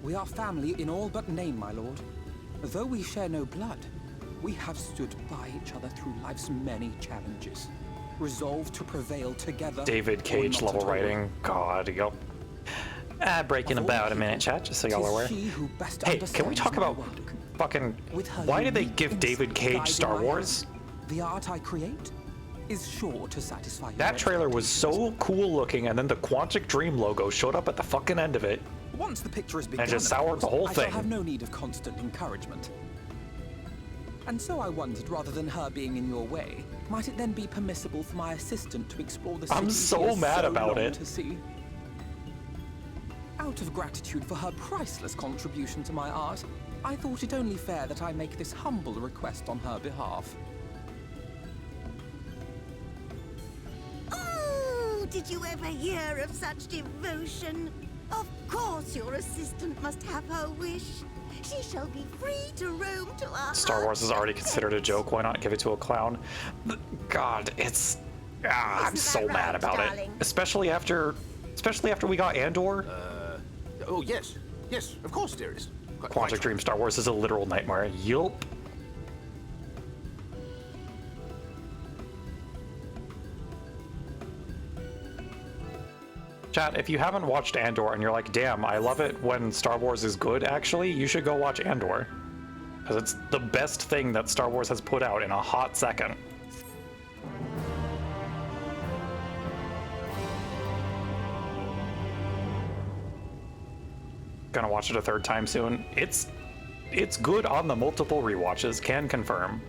We are family in all but name, my lord. Though we share no blood, we have stood by each other through life's many challenges, resolved to prevail together. David Cage or not level at all. writing. God, yep. Breaking about a minute, chat, just so y'all are aware. Hey, can we talk about fucking... Why did they give David Cage Star Wars? The art I create is sure to satisfy you. That trailer was so cool looking, and then the Quantic Dream logo showed up at the fucking end of it. Once the picture has begun, And just soured the whole I thing. shall have no need of constant encouragement. And so I wondered, rather than her being in your way, might it then be permissible for my assistant to explore the city I'm she so has mad so about longed it. to see? Out of gratitude for her priceless contribution to my art, I thought it only fair that I make this humble request on her behalf. Oh, did you ever hear of such devotion? Of course your assistant must have her wish. She shall be free to roam to our Star Wars is already considered a joke. Why not give it to a clown? God, it's... I'm so mad about it. Especially after we got Andor. Oh, yes. Yes, of course, dearest. Quantic Dream Star Wars is a literal nightmare. Yup. Chat, if you haven't watched Andor and you're like, damn, I love it when Star Wars is good, actually, you should go watch Andor. Because it's the best thing that Star Wars has put out in a hot second. Gonna watch it a third time soon. It's good on the multiple rewatches, can confirm.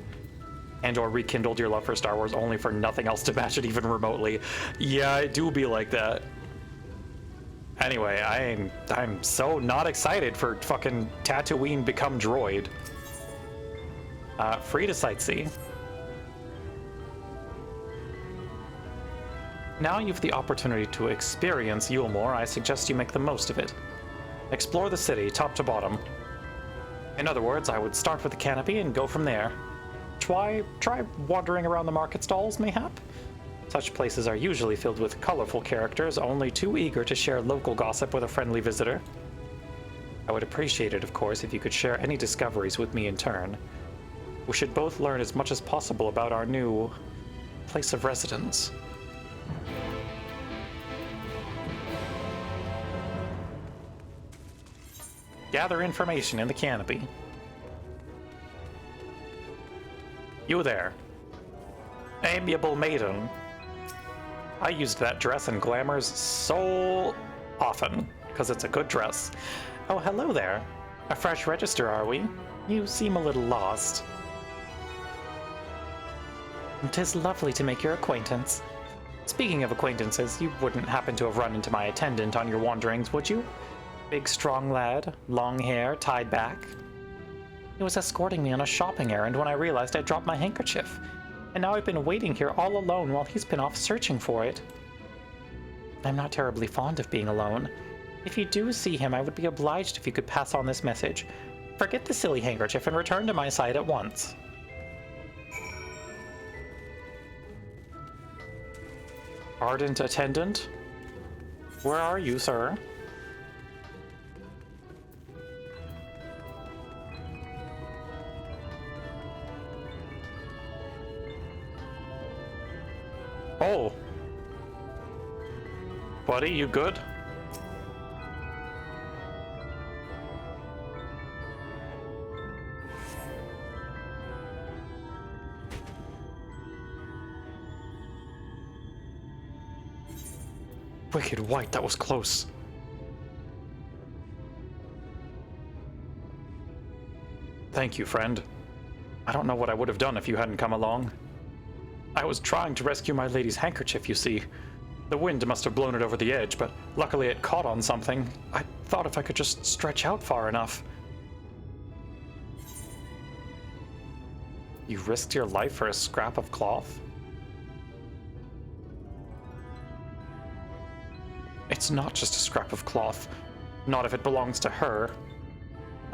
Andor rekindled your love for Star Wars only for nothing else to match it even remotely. Yeah, it do be like that. Anyway, I'm so not excited for fucking Tatooine become droid. Free to sightsee. Now you've the opportunity to experience Yulemore. I suggest you make the most of it. Explore the city, top to bottom. In other words, I would start with the canopy and go from there. Try wandering around the market stalls, mayhap? Such places are usually filled with colorful characters, only too eager to share local gossip with a friendly visitor. I would appreciate it, of course, if you could share any discoveries with me in turn. We should both learn as much as possible about our new place of residence. Gather information in the canopy. You there. Amiable maiden. I used that dress in Glamours so often, because it's a good dress. Oh, hello there. A fresh register, are we? You seem a little lost. 'Tis lovely to make your acquaintance. Speaking of acquaintances, you wouldn't happen to have run into my attendant on your wanderings, would you? Big, strong lad, long hair, tied back. He was escorting me on a shopping errand when I realized I'd dropped my handkerchief. And now I've been waiting here all alone while he's been off searching for it. I'm not terribly fond of being alone. If you do see him, I would be obliged if you could pass on this message. Forget the silly handkerchief and return to my side at once. Ardent attendant? Where are you, sir? Oh. Buddy, you good? Wicked white, that was close. Thank you, friend. I don't know what I would have done if you hadn't come along. I was trying to rescue my lady's handkerchief, you see. The wind must have blown it over the edge, but luckily it caught on something. I thought if I could just stretch out far enough. You risked your life for a scrap of cloth? It's not just a scrap of cloth. Not if it belongs to her.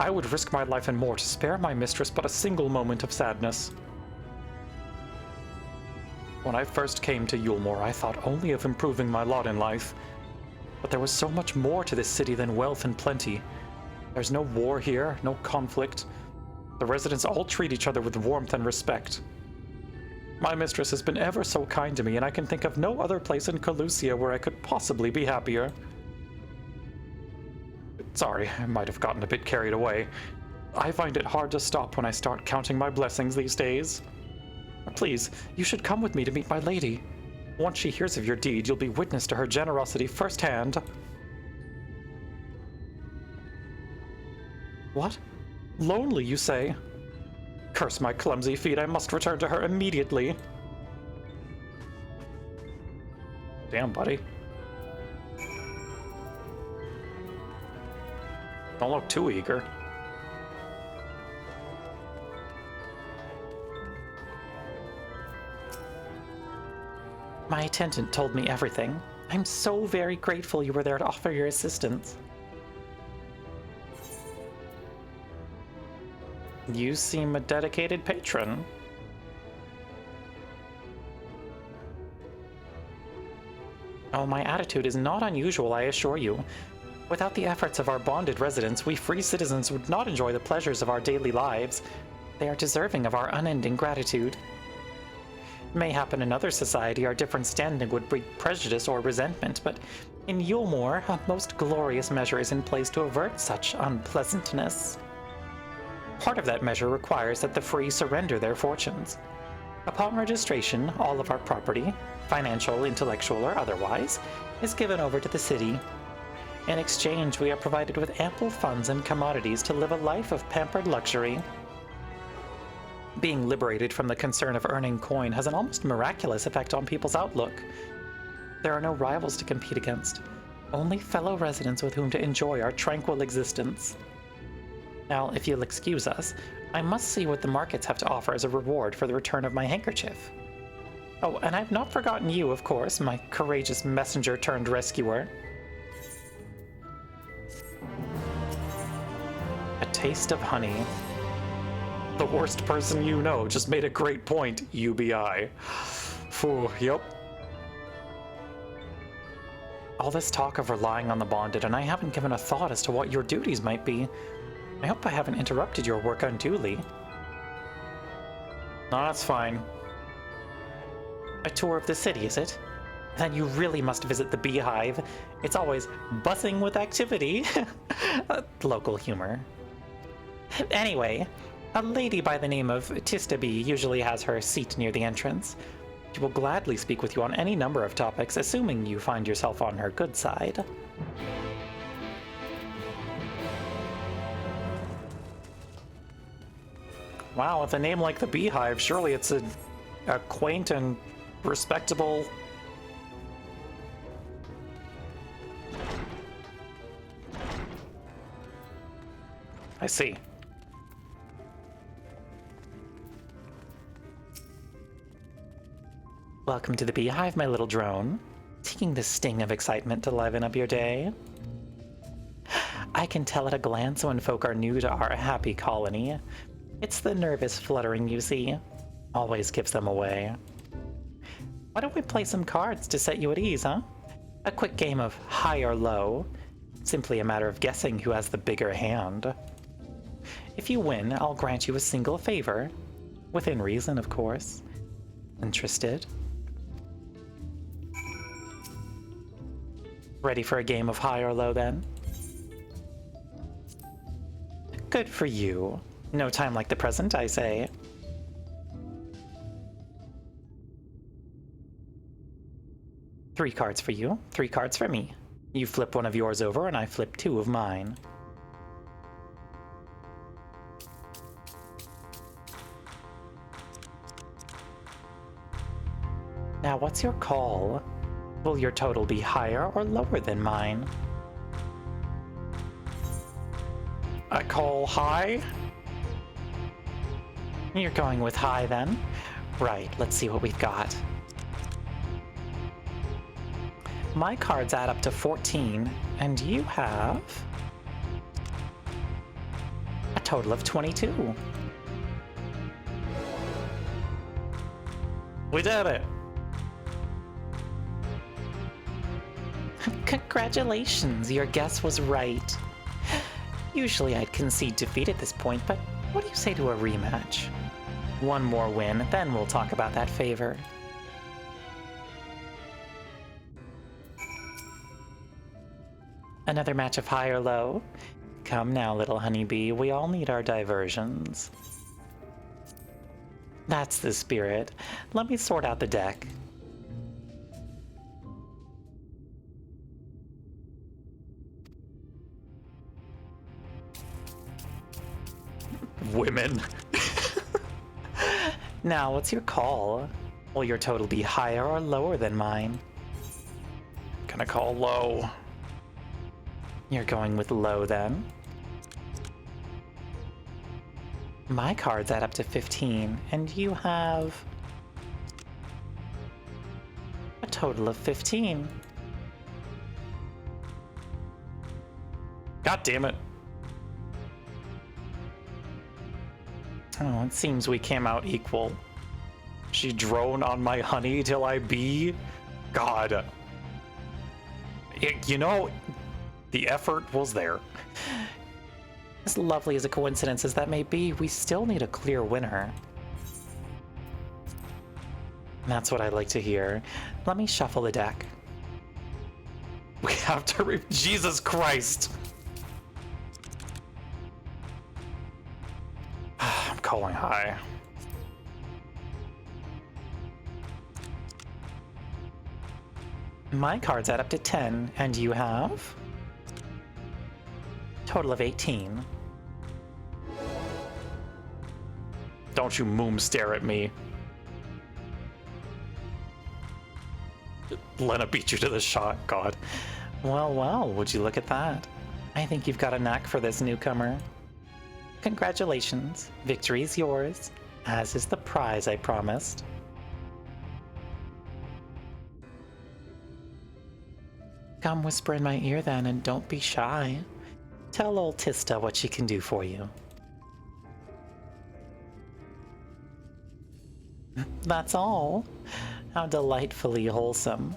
I would risk my life and more to spare my mistress but a single moment of sadness. When I first came to Yulmore, I thought only of improving my lot in life. But there was so much more to this city than wealth and plenty. There's no war here, no conflict. The residents all treat each other with warmth and respect. My mistress has been ever so kind to me, and I can think of no other place in Calusia where I could possibly be happier. Sorry, I might have gotten a bit carried away. I find it hard to stop when I start counting my blessings these days. Please, you should come with me to meet my lady. Once she hears of your deed, you'll be witness to her generosity firsthand. What? Lonely, you say? Curse my clumsy feet, I must return to her immediately. Damn, buddy. Don't look too eager. My attendant told me everything. I'm so very grateful you were there to offer your assistance. You seem a dedicated patron. Oh, my attitude is not unusual, I assure you. Without the efforts of our bonded residents, we free citizens would not enjoy the pleasures of our daily lives. They are deserving of our unending gratitude. Mayhap in another society our different standing would breed prejudice or resentment, but in Yulmore, a most glorious measure is in place to avert such unpleasantness. Part of that measure requires that the free surrender their fortunes. Upon registration, all of our property, financial, intellectual, or otherwise, is given over to the city. In exchange, we are provided with ample funds and commodities to live a life of pampered luxury. Being liberated from the concern of earning coin has an almost miraculous effect on people's outlook. There are no rivals to compete against, only fellow residents with whom to enjoy our tranquil existence. Now, if you'll excuse us, I must see what the markets have to offer as a reward for the return of my handkerchief. Oh, and I've not forgotten you, of course, my courageous messenger turned rescuer. A taste of honey. The worst person you know just made a great point, UBI. Phew, yep. All this talk of relying on the bonded, and I haven't given a thought as to what your duties might be. I hope I haven't interrupted your work unduly. No, that's fine. A tour of the city, is it? Then you really must visit the Beehive. It's always buzzing with activity. Local humor. Anyway, a lady by the name of Tistaby usually has her seat near the entrance. She will gladly speak with you on any number of topics, assuming you find yourself on her good side. Wow, with a name like the Beehive, surely it's a quaint and respectable... I see. Welcome to the Beehive, my little drone. Taking the sting of excitement to liven up your day. I can tell at a glance when folk are new to our happy colony. It's the nervous fluttering you see. Always gives them away. Why don't we play some cards to set you at ease, huh? A quick game of high or low. Simply a matter of guessing who has the bigger hand. If you win, I'll grant you a single favor. Within reason, of course. Interested? Ready for a game of high or low, then? Good for you. No time like the present, I say. Three cards for you, 3 cards for me. You flip one of yours over, and I flip 2 of mine. Now, what's your call? Will your total be higher or lower than mine? I call high? You're going with high, then? Right, let's see what we've got. My cards add up to 14, and you have... a total of 22. We did it! Congratulations, your guess was right. Usually I'd concede defeat at this point, but what do you say to a rematch? One more win, then we'll talk about that favor. Another match of high or low? Come now, little honeybee, we all need our diversions. That's the spirit. Let me sort out the deck. Women. Now, what's your call? Will your total be higher or lower than mine? Gonna call low. You're going with low then? My card's at up to 15, and you have a total of 15. God damn it. Oh, it seems we came out equal. She drone on my honey till I be? God. You know, the effort was there. As lovely as a coincidence as that may be, we still need a clear winner. That's what I like to hear. Let me shuffle the deck. We have to Jesus Christ! I'm calling high. My card's at up to 10, and you have? Total of 18. Don't you moom stare at me. Lena beat you to the shot, God. Well, well, would you look at that? I think you've got a knack for this newcomer. Congratulations, victory's yours, as is the prize I promised. Come whisper in my ear then, and don't be shy. Tell old Tista what she can do for you. That's all. How delightfully wholesome.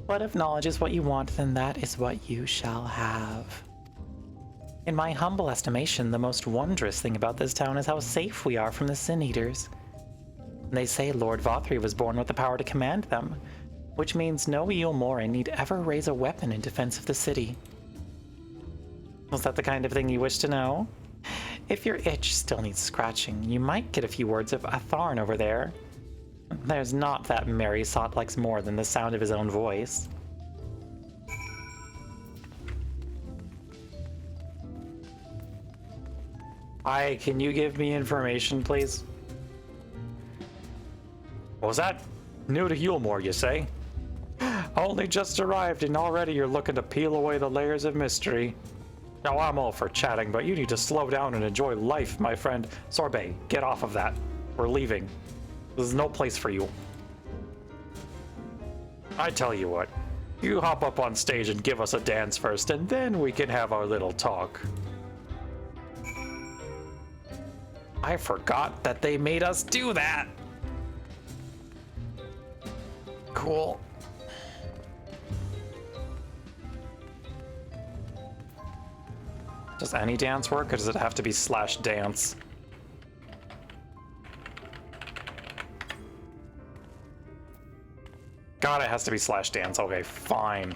But if knowledge is what you want, then that is what you shall have. In my humble estimation, the most wondrous thing about this town is how safe we are from the Sin Eaters. They say Lord Vothri was born with the power to command them, which means no Yulmoren need ever raise a weapon in defense of the city. Was that the kind of thing you wish to know? If your itch still needs scratching, you might get a few words of Atharn over there. There's not that merry sot likes more than the sound of his own voice. Hi, can you give me information, please? What was that? New to Yulmore, you say? Only just arrived and already you're looking to peel away the layers of mystery. Now, I'm all for chatting, but you need to slow down and enjoy life, my friend. Sorbet, get off of that. We're leaving. This is no place for you. I tell you what, you hop up on stage and give us a dance first, and then we can have our little talk. I forgot that they made us do that. Cool. Does any dance work, or does it have to be /dance? God, it has to be /dance. Okay, fine.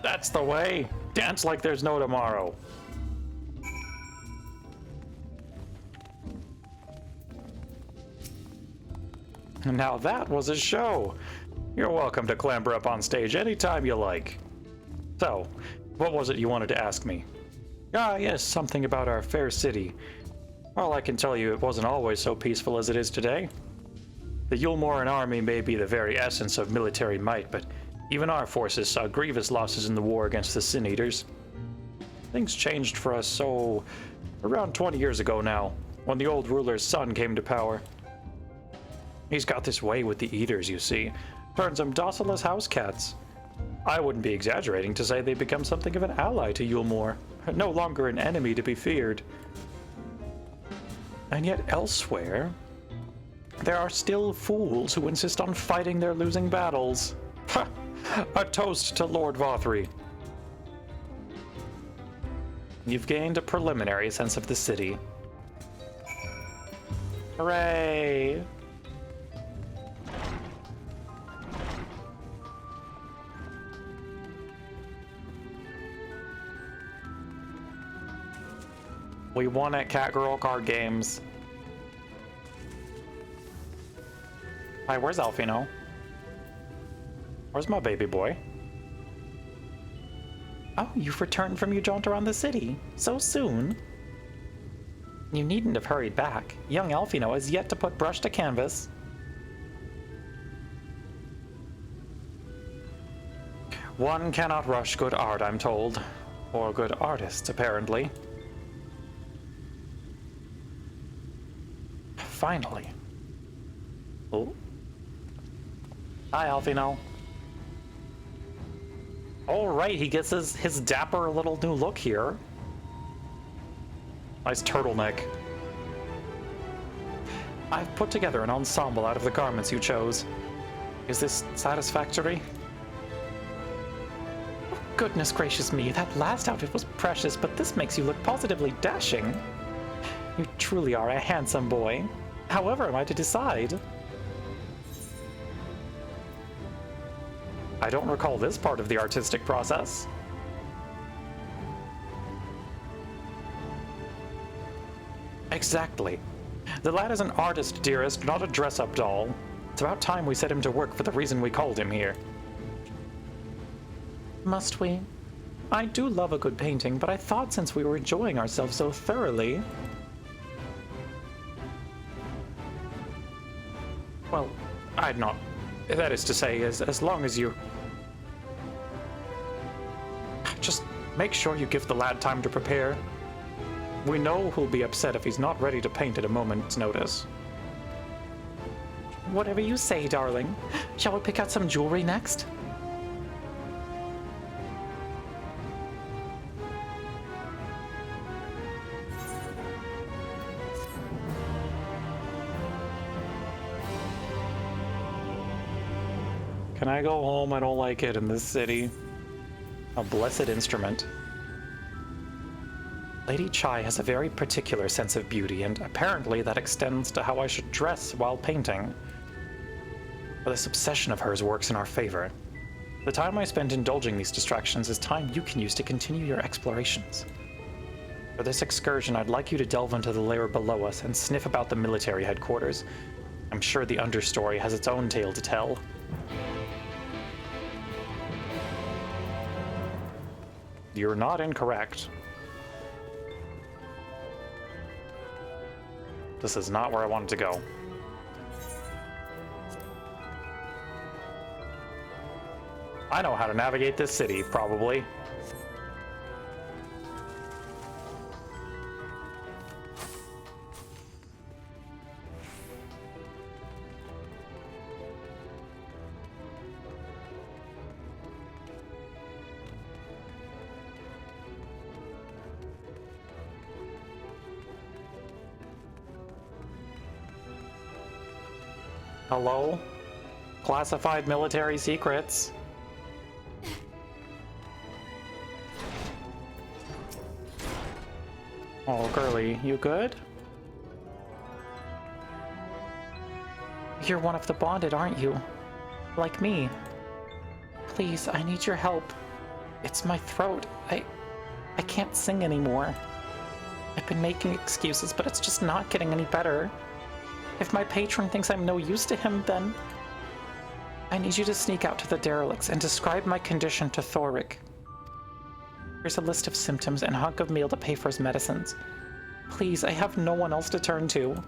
That's the way. Dance like there's no tomorrow. Now that was a show. You're welcome to clamber up on stage anytime you like. So, what was it you wanted to ask me? Ah, yes, something about our fair city. Well, I can tell you it wasn't always so peaceful as it is today. The Yulmoren army may be the very essence of military might, but even our forces saw grievous losses in the war against the Sin Eaters. Things changed for us around 20 years ago now, when the old ruler's son came to power. He's got this way with the Eaters, you see. Turns them docile as house cats. I wouldn't be exaggerating to say they've become something of an ally to Yulmore, no longer an enemy to be feared. And yet elsewhere, there are still fools who insist on fighting their losing battles. Ha! A toast to Lord Vothry. You've gained a preliminary sense of the city. Hooray! We won at Catgirl Card Games. Hi, where's Alfino? Where's my baby boy? Oh, you've returned from your jaunt around the city. So soon? You needn't have hurried back. Young Alfino has yet to put brush to canvas. One cannot rush good art, I'm told. Or good artists, apparently. Finally. Oh. Hi, Alfino. All right, he gets his dapper little new look here. Nice turtleneck. I've put together an ensemble out of the garments you chose. Is this satisfactory? Oh, goodness gracious me, that last outfit was precious, but this makes you look positively dashing. You truly are a handsome boy. However am I to decide? I don't recall this part of the artistic process. Exactly. The lad is an artist, dearest, not a dress-up doll. It's about time we set him to work for the reason we called him here. Must we? I do love a good painting, but I thought since we were enjoying ourselves so thoroughly... Well, I'd not... That is to say, as long as you... Just make sure you give the lad time to prepare. We know he'll be upset if he's not ready to paint at a moment's notice. Whatever you say, darling. Shall we pick out some jewelry next? Can I go home? I don't like it in this city. A blessed instrument. Lady Chai has a very particular sense of beauty, and apparently that extends to how I should dress while painting. But this obsession of hers works in our favor. The time I spend indulging these distractions is time you can use to continue your explorations. For this excursion, I'd like you to delve into the layer below us and sniff about the military headquarters. I'm sure the understory has its own tale to tell. You're not incorrect. This is not where I wanted to go. I know how to navigate this city, probably. Hello? Classified military secrets. Oh, girly, you good? You're one of the bonded, aren't you? Like me. Please, I need your help. It's my throat. I can't sing anymore. I've been making excuses, but it's just not getting any better. If my patron thinks I'm no use to him, then... I need you to sneak out to the derelicts and describe my condition to Thoric. Here's a list of symptoms and a hunk of meal to pay for his medicines. Please, I have no one else to turn to.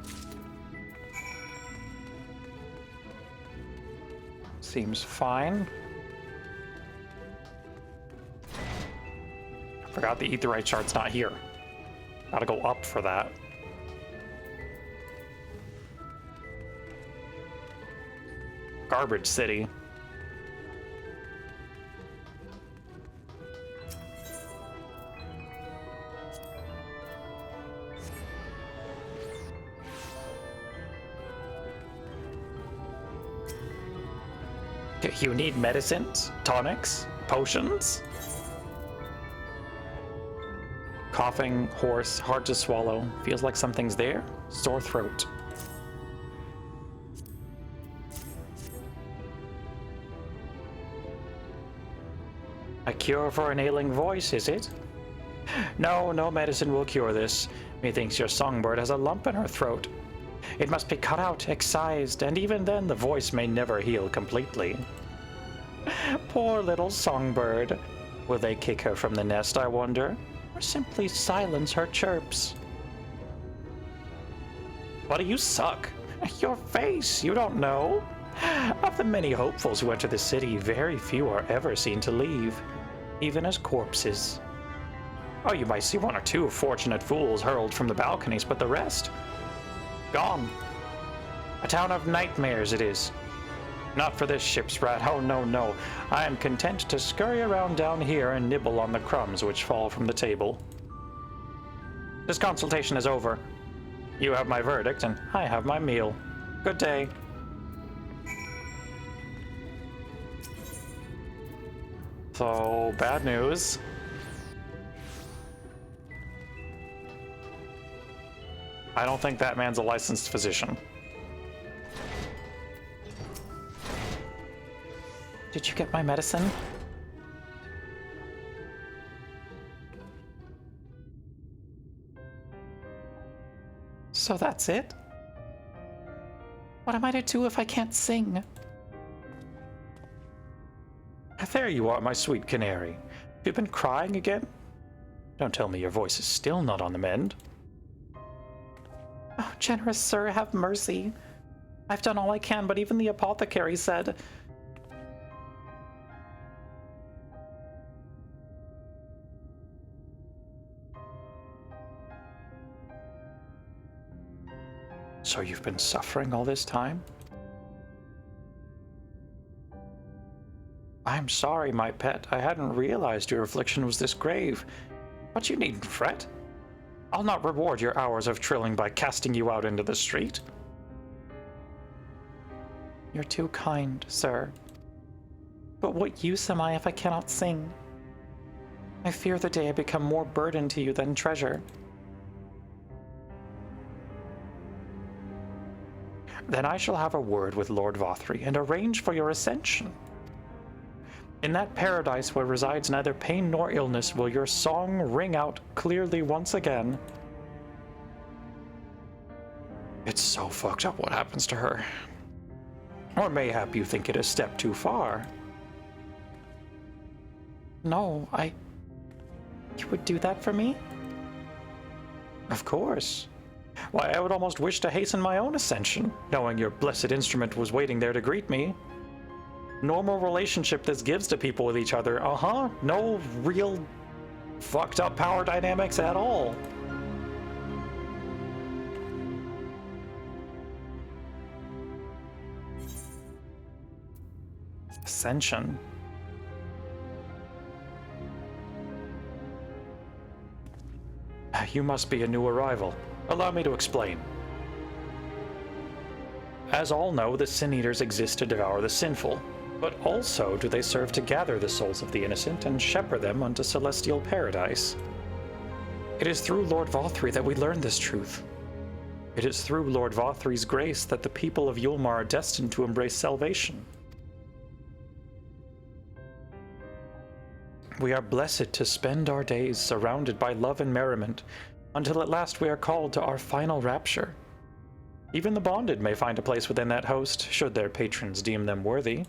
Seems fine. I forgot the Aetheryte shard's not here. Gotta go up for that. Garbage City. You need medicines, tonics, potions? Coughing, hoarse, hard to swallow. Feels like something's there. Sore throat. A cure for an ailing voice, is it? No, no medicine will cure this. Methinks your songbird has a lump in her throat. It must be cut out, excised, and even then the voice may never heal completely. Poor little songbird. Will they kick her from the nest, I wonder? Or simply silence her chirps? What do you suck? Your face, you don't know. Of the many hopefuls who enter the city, very few are ever seen to leave, even as corpses. Oh, you might see one or two fortunate fools hurled from the balconies, but the rest? Gone. A town of nightmares it is. Not for this ship's rat, oh no, no. I am content to scurry around down here and nibble on the crumbs which fall from the table. This consultation is over. You have my verdict, and I have my meal. Good day. So, bad news. I don't think that man's a licensed physician. Did you get my medicine? So that's it? What am I to do if I can't sing? There you are, my sweet canary. Have you been crying again? Don't tell me your voice is still not on the mend. Oh, generous sir, have mercy. I've done all I can, but even the apothecary said... So you've been suffering all this time? I'm sorry, my pet. I hadn't realized your affliction was this grave. But you needn't fret. I'll not reward your hours of trilling by casting you out into the street. You're too kind, sir. But what use am I if I cannot sing? I fear the day I become more burden to you than treasure. Then I shall have a word with Lord Vothry and arrange for your ascension. In that paradise where resides neither pain nor illness will your song ring out clearly once again. It's so fucked up what happens to her. Or mayhap you think it a step too far. No, You would do that for me? Of course. Why, I would almost wish to hasten my own ascension, knowing your blessed instrument was waiting there to greet me. Normal relationship this gives to people with each other, no real fucked up power dynamics at all. Ascension. You must be a new arrival. Allow me to explain. As all know, the Sin Eaters exist to devour the sinful, but also do they serve to gather the souls of the innocent and shepherd them unto celestial paradise. It is through Lord Vothry that we learn this truth. It is through Lord Vothry's grace that the people of Yulmar are destined to embrace salvation. We are blessed to spend our days surrounded by love and merriment, until at last we are called to our final rapture. Even the bonded may find a place within that host, should their patrons deem them worthy.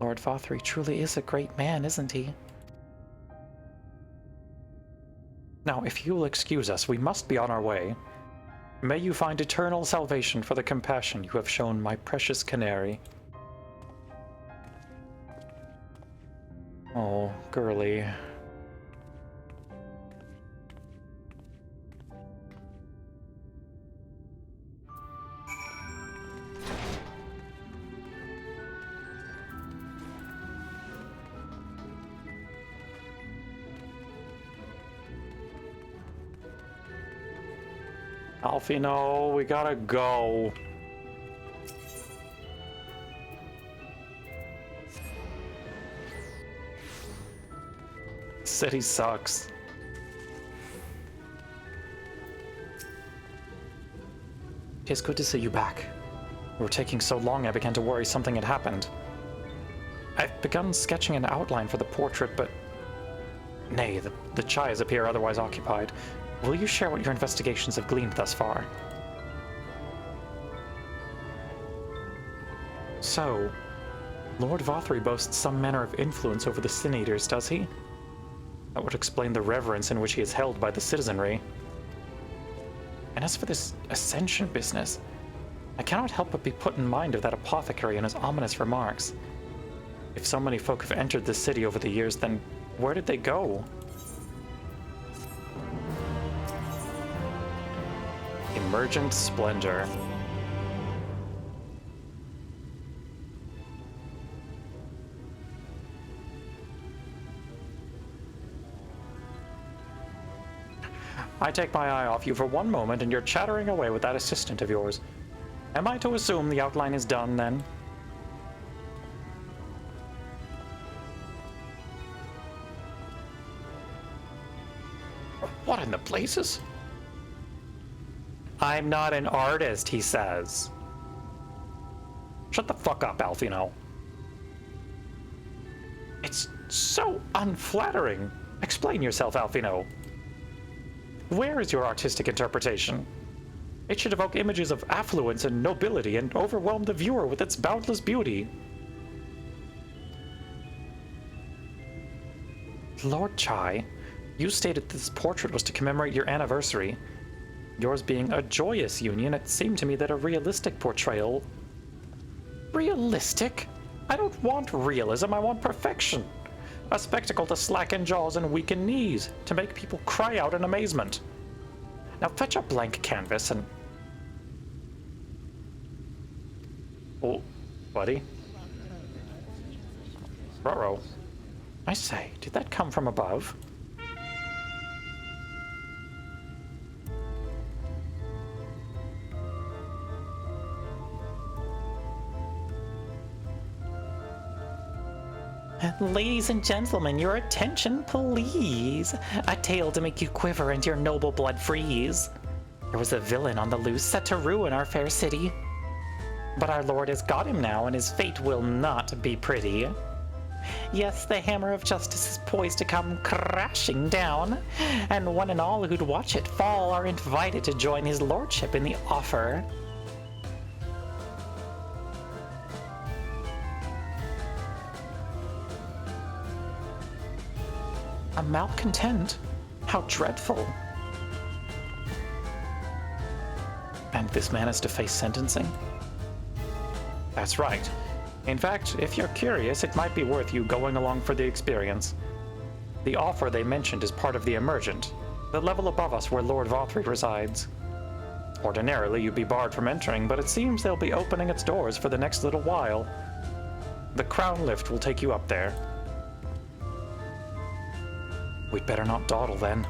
Lord Vothry truly is a great man, isn't he? Now, if you will excuse us, we must be on our way. May you find eternal salvation for the compassion you have shown my precious canary. Oh, girly. Alfie, no, we gotta go. city sucks. It's good to see you back. You were taking so long I began to worry something had happened. I've begun sketching an outline for the portrait, but... Nay, the chais appear otherwise occupied. Will you share what your investigations have gleaned thus far? So, Lord Vothri boasts some manner of influence over the Sin Eaters, does he? That would explain the reverence in which he is held by the citizenry. And as for this ascension business, I cannot help but be put in mind of that apothecary and his ominous remarks. If so many folk have entered the city over the years, then where did they go? Emergent Splendor. I take my eye off you for one moment and you're chattering away with that assistant of yours. Am I to assume the outline is done, then? What in the blazes? I'm not an artist, he says. Shut the fuck up, Alfino. It's so unflattering. Explain yourself, Alfino. Where is your artistic interpretation? It should evoke images of affluence and nobility and overwhelm the viewer with its boundless beauty. Lord Chai, you stated this portrait was to commemorate your anniversary. Yours being a joyous union, it seemed to me that a realistic portrayal... Realistic? I don't want realism, I want perfection. A spectacle to slacken jaws and weaken knees, to make people cry out in amazement. Now fetch a blank canvas and... Oh, buddy. Ruh-roh. I say, did that come from above? Ladies and gentlemen, your attention, please. A tale to make you quiver and your noble blood freeze. There was a villain on the loose set to ruin our fair city. But our lord has got him now, and his fate will not be pretty. Yes, the hammer of justice is poised to come crashing down, and one and all who'd watch it fall are invited to join his lordship in the offer. A malcontent? How dreadful. And this man is to face sentencing? That's right. In fact, if you're curious, it might be worth you going along for the experience. The offer they mentioned is part of the Emergent, the level above us where Lord Vothri resides. Ordinarily, you'd be barred from entering, but it seems they'll be opening its doors for the next little while. The Crown Lift will take you up there. We'd better not dawdle then.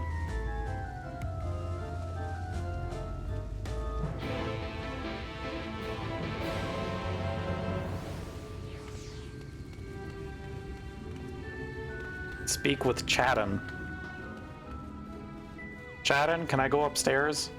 Speak with Chadden. Chadden, can I go upstairs?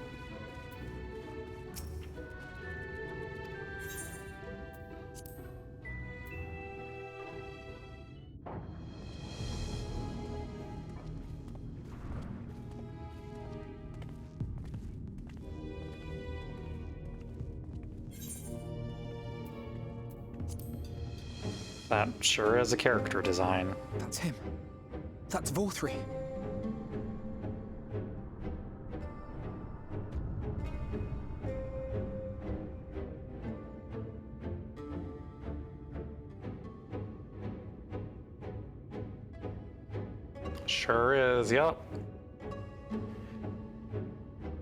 That sure is a character design. That's him. That's Vothri. Sure is, yup.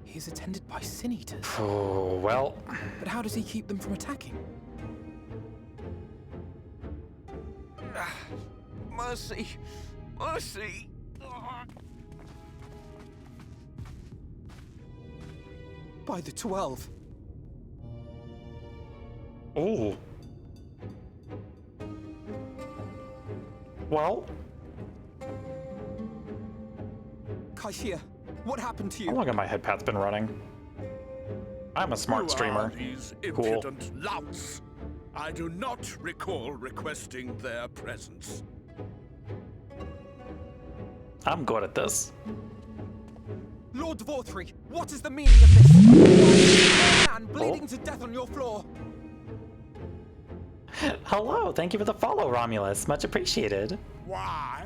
He's attended by Sin Eaters. Oh, well. But how does he keep them from attacking? Mercy! Mercy! By the 12. Ooh. Well. Kaishia, what happened to you? How long have my headpad's been running? I'm a smart streamer. These Cool. impudent louts. I do not recall requesting their presence. I'm good at this. Lord Dvorthry, what is the meaning of this? Why is a man bleeding to death on your floor? Hello, thank you for the follow, Romulus. Much appreciated. Why?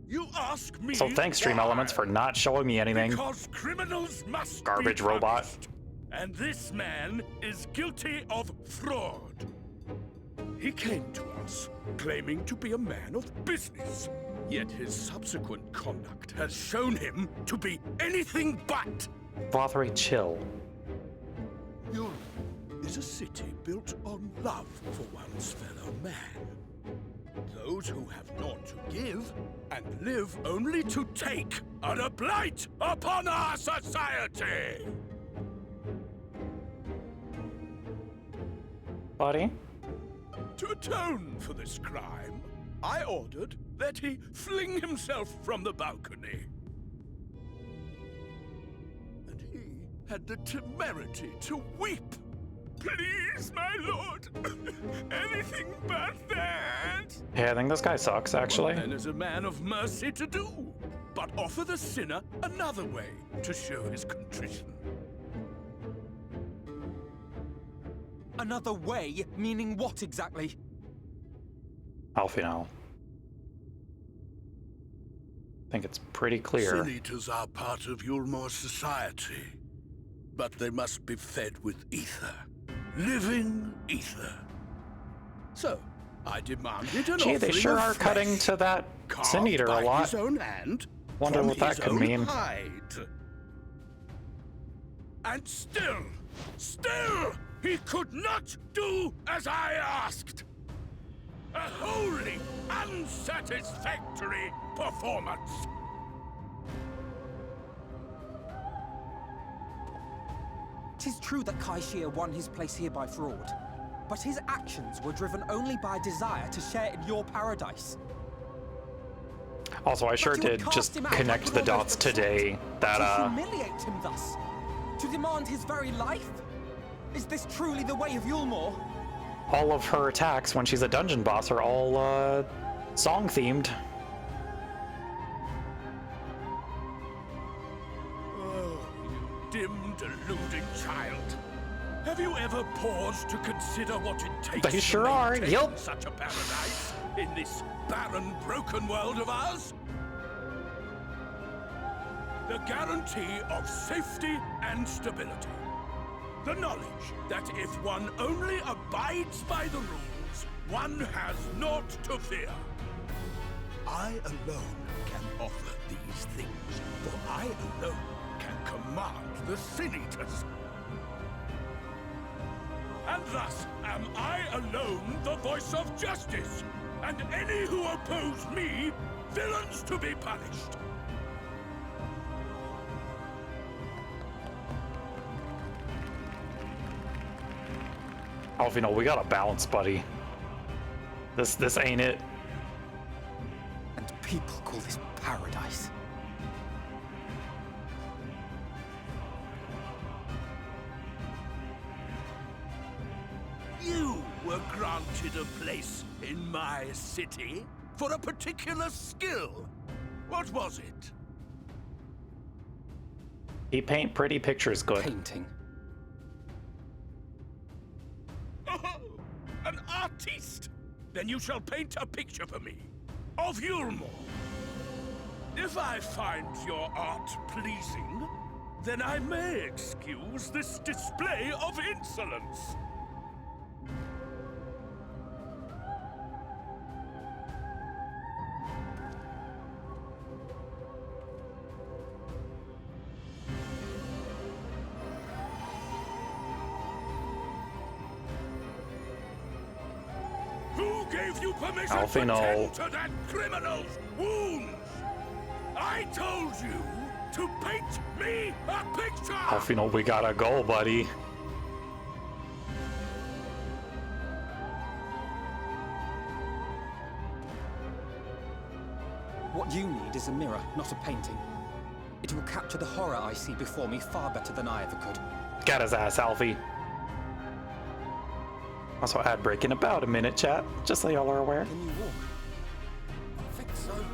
You ask me. So thanks, Stream why? Elements, for not showing me anything. Because criminals must Garbage be robot. punished. And this man is guilty of fraud. He came to us claiming to be a man of business. Yet his subsequent conduct has shown him to be anything but. Dvorthry, chill. Yulm is a city built on love for one's fellow man. Those who have naught to give and live only to take are a blight upon our society. Buddy? To atone for this crime, I ordered that he fling himself from the balcony. And he had the temerity to weep. Please, my lord, anything but that. Yeah, I think this guy sucks, actually. What then is a man of mercy to do? But offer the sinner another way to show his contrition. Another way? Meaning what exactly? Alfino. I think it's pretty clear. Sin Eaters are part of Yulmor's society, but they must be fed with ether. Living ether. So, I demanded an Gee, they offering sure of are flesh, cutting to that carved Sin Eater a by lot. his own hand, Wonder from what that his could own mean. hide. And still, he could not do as I asked. A wholly unsatisfactory performance. Tis true that Kaishia won his place here by fraud, but his actions were driven only by a desire to share in your paradise. Also, I sure But you would did cast just him out connect like the all dots those today that, to humiliate him thus? To demand his very life? Is this truly the way of Yulmor? all of her attacks when she's a dungeon boss are all, song-themed. Oh, you dim, deluding child. Have you ever paused to consider what it takes They sure to are, maintain yep. such a paradise in this barren, broken world of ours? The guarantee of safety and stability. The knowledge that if one only abides by the rules, one has naught to fear. I alone can offer these things, for I alone can command the Sin Eaters. And thus am I alone the voice of justice, and any who oppose me, villains to be punished. Alfino, we gotta balance, buddy. This ain't it. And people call this paradise. You were granted a place in my city for a particular skill. What was it? He paint pretty pictures good. Painting. Oh, an artiste! Then you shall paint a picture for me of Yulmor. If I find your art pleasing, then I may excuse this display of insolence. Who gave you permission Alfino. to tend to that criminal's wounds? I told you to paint me a picture! Alfino, we gotta go, buddy. What you need is a mirror, not a painting. It will capture the horror I see before me far better than I ever could. Get his ass, Alfie. Also, ad break in about a minute, chat, just so y'all are aware. Can you walk? I think so.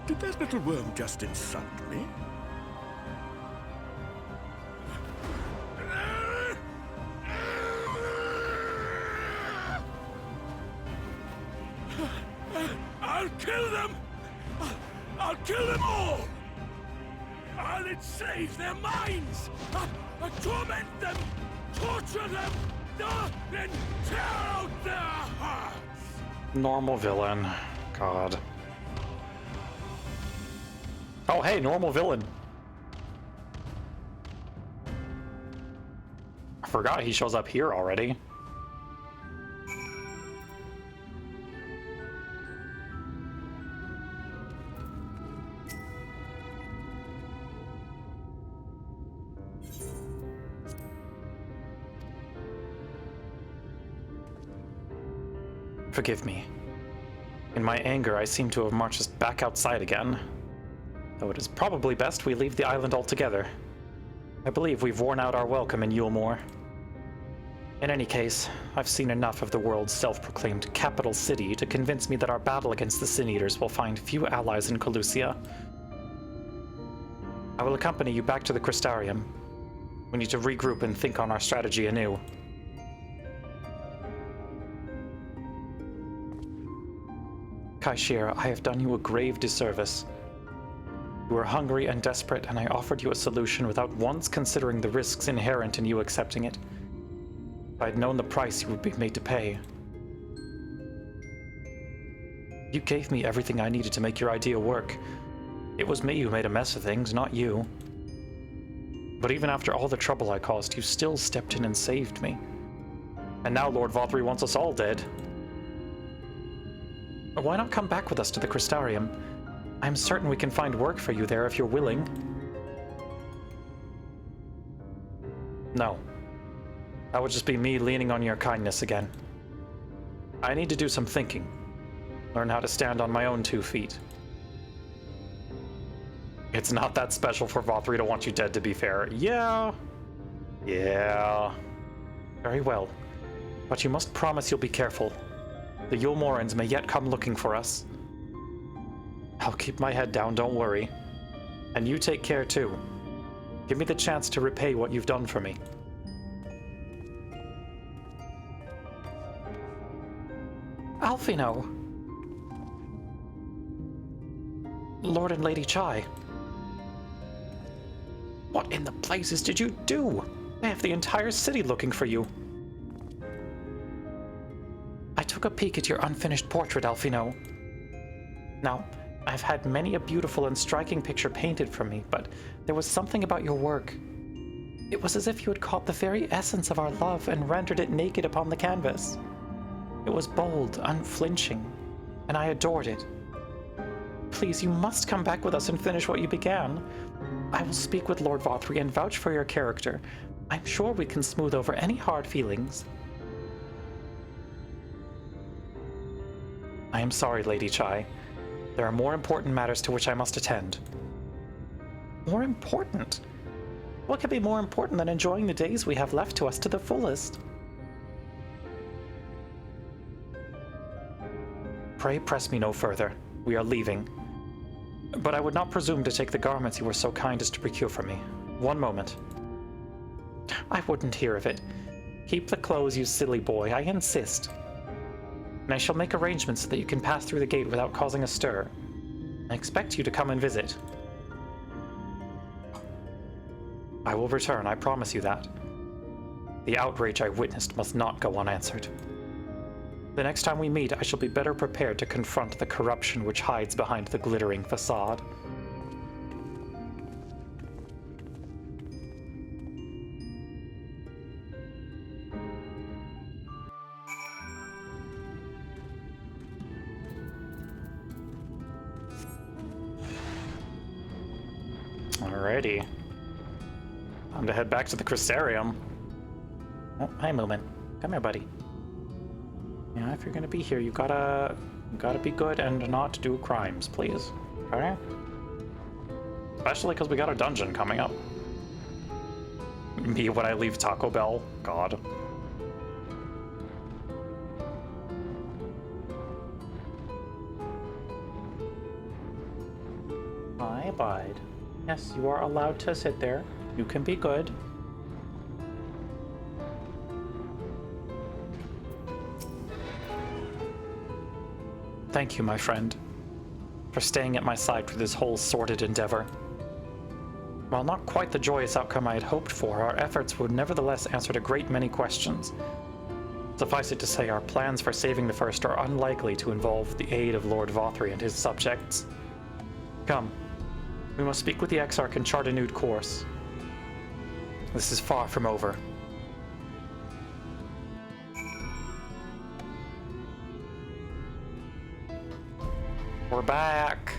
Did that little worm just insult me? I'll kill them! I'll kill them all! I'll enslave their minds! I'll torment them! Torture them! Then tear out their hearts! Normal villain. God. Oh, hey, normal villain. I forgot he shows up here already. Forgive me. In my anger, I seem to have marched us back outside again. Though it is probably best we leave the island altogether. I believe we've worn out our welcome in Yulemore. In any case, I've seen enough of the world's self-proclaimed capital city to convince me that our battle against the Sin Eaters will find few allies in Calusia. I will accompany you back to the Crystarium. We need to regroup and think on our strategy anew. Kaishir, I have done you a grave disservice. You were hungry and desperate, and I offered you a solution without once considering the risks inherent in you accepting it. If I had known the price you would be made to pay. You gave me everything I needed to make your idea work. It was me who made a mess of things, not you. But even after all the trouble I caused, you still stepped in and saved me. And now Lord Vothri wants us all dead. Why not come back with us to the Crystarium? I'm certain we can find work for you there if you're willing. No. That would just be me leaning on your kindness again. I need to do some thinking. Learn how to stand on my own 2 feet. It's not that special for Vothri to want you dead, to be fair. Yeah. Very well. But you must promise you'll be careful. The Yulemorans may yet come looking for us. I'll keep my head down, don't worry. And you take care too. Give me the chance to repay what you've done for me. Alfino! Lord and Lady Chai. What in the blazes did you do? They have the entire city looking for you. I took a peek at your unfinished portrait, Alfino. Now, I've had many a beautiful and striking picture painted for me, but there was something about your work. It was as if you had caught the very essence of our love and rendered it naked upon the canvas. It was bold, unflinching, and I adored it. Please, you must come back with us and finish what you began. I will speak with Lord Vothri and vouch for your character. I'm sure we can smooth over any hard feelings. I am sorry, Lady Chai. There are more important matters to which I must attend. More important? What could be more important than enjoying the days we have left to us to the fullest? Pray press me no further. We are leaving. But I would not presume to take the garments you were so kind as to procure for me. One moment. I wouldn't hear of it. Keep the clothes, you silly boy, I insist. And I shall make arrangements so that you can pass through the gate without causing a stir. I expect you to come and visit. I will return, I promise you that. The outrage I witnessed must not go unanswered. The next time we meet, I shall be better prepared to confront the corruption which hides behind the glittering facade. Alrighty. Time to head back to the Crystarium. Oh, hi, Moomin. Come here, buddy. Yeah, if you're gonna be here, you gotta be good and not do crimes, please. Okay? Especially because we got a dungeon coming up. Me when I leave Taco Bell. God. I abide. Yes, you are allowed to sit there. You can be good. Thank you, my friend, for staying at my side through this whole sordid endeavor. While not quite the joyous outcome I had hoped for, our efforts would nevertheless answer a great many questions. Suffice it to say, our plans for saving the First are unlikely to involve the aid of Lord Vothri and his subjects. Come, we must speak with the Exarch and chart a new course. This is far from over. We're back!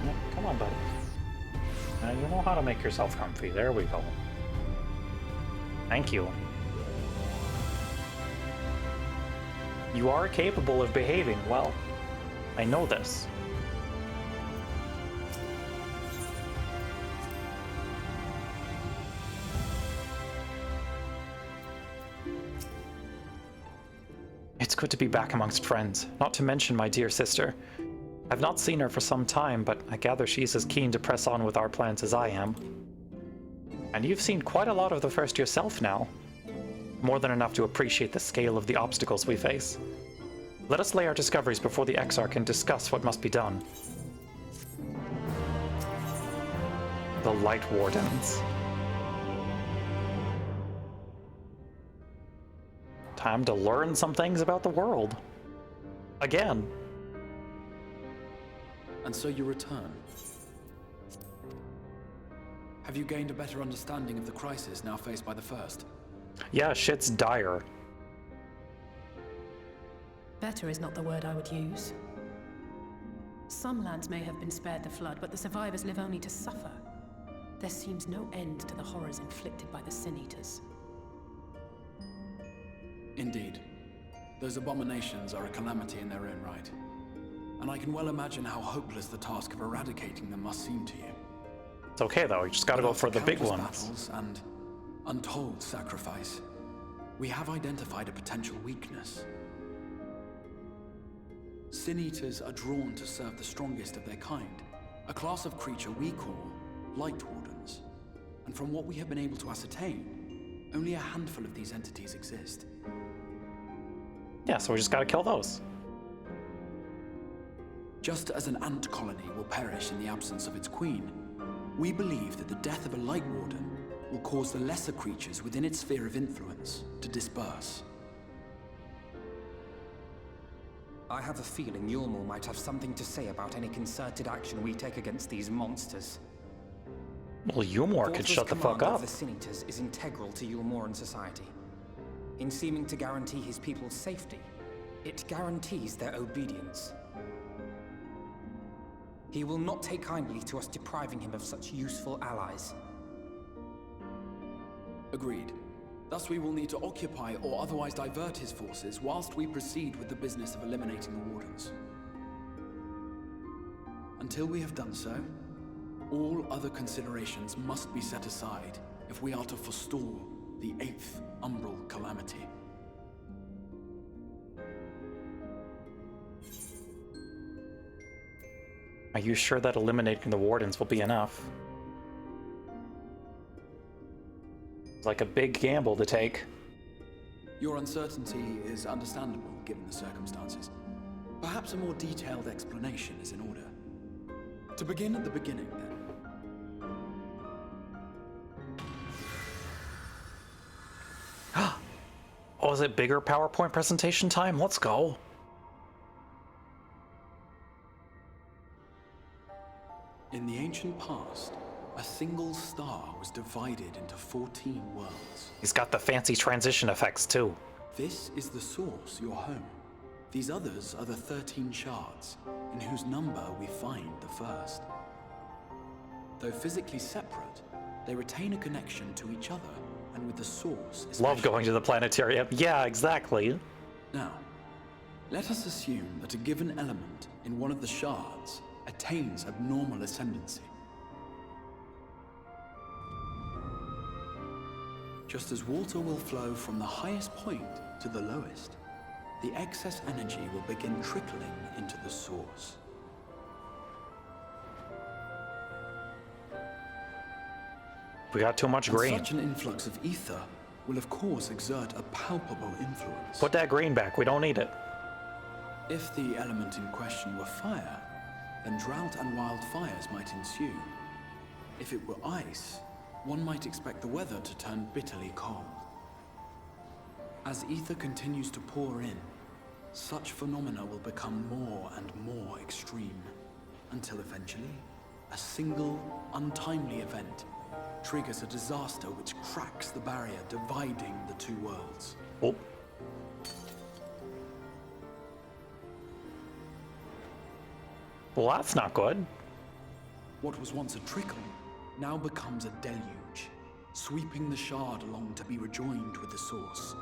Yep, come on, buddy. Now you know how to make yourself comfy. There we go. Thank you. You are capable of behaving well. I know this. It's good to be back amongst friends, not to mention my dear sister. I've not seen her for some time, but I gather she's as keen to press on with our plans as I am. And you've seen quite a lot of the First yourself now. More than enough to appreciate the scale of the obstacles we face. Let us lay our discoveries before the Exarch and discuss what must be done. The Light Wardens. Time to learn some things about the world. Again. And so you return. Have you gained a better understanding of the crisis now faced by the First? Yeah, shit's dire. Better is not the word I would use. Some lands may have been spared the flood, but the survivors live only to suffer. There seems no end to the horrors inflicted by the Sin Eaters. Indeed. Those abominations are a calamity in their own right. And I can well imagine how hopeless the task of eradicating them must seem to you. It's okay though, you just gotta go for the big ones. Battles and untold sacrifice, we have identified a potential weakness. Sin Eaters are drawn to serve the strongest of their kind, a class of creature we call Light Wardens. And from what we have been able to ascertain, only a handful of these entities exist. Yeah, so we just gotta kill those. Just as an ant colony will perish in the absence of its queen, we believe that the death of a Light Warden will cause the lesser creatures within its sphere of influence to disperse. I have a feeling Yulmor might have something to say about any concerted action we take against these monsters. Well, Yulmor could shut the fuck command up. of the Sin Eaters is integral to Yulmoran society. In seeming to guarantee his people's safety, it guarantees their obedience. He will not take kindly to us depriving him of such useful allies. Agreed. Thus we will need to occupy or otherwise divert his forces whilst we proceed with the business of eliminating the Wardens. Until we have done so, all other considerations must be set aside if we are to forestall the 8th Umbral Calamity. Are you sure that eliminating the Wardens will be enough? It's like a big gamble to take. Your uncertainty is understandable given the circumstances. Perhaps a more detailed explanation is in order. To begin at the beginning, then. Oh, is it bigger PowerPoint presentation time? Let's go. In the ancient past, a single star was divided into 14 worlds. He's got the fancy transition effects too. This is the source, your home. These others are the 13 shards, in whose number we find the first. Though physically separate, they retain a connection to each other and with the source. Love going to the planetarium. Yeah, exactly. Now, let us assume that a given element in one of the shards attains abnormal ascendancy. Just as water will flow from the highest point to the lowest, the excess energy will begin trickling into the source. We got too much green. Such an influx of ether will of course exert a palpable influence. Put that green back, we don't need it. If the element in question were fire, then drought and wildfires might ensue. If it were ice, one might expect the weather to turn bitterly cold. As ether continues to pour in, such phenomena will become more and more extreme, until eventually, a single, untimely event triggers a disaster which cracks the barrier dividing the two worlds. Oh. Well, that's not good. What was once a trickle now becomes a deluge, sweeping the shard along to be rejoined with the source.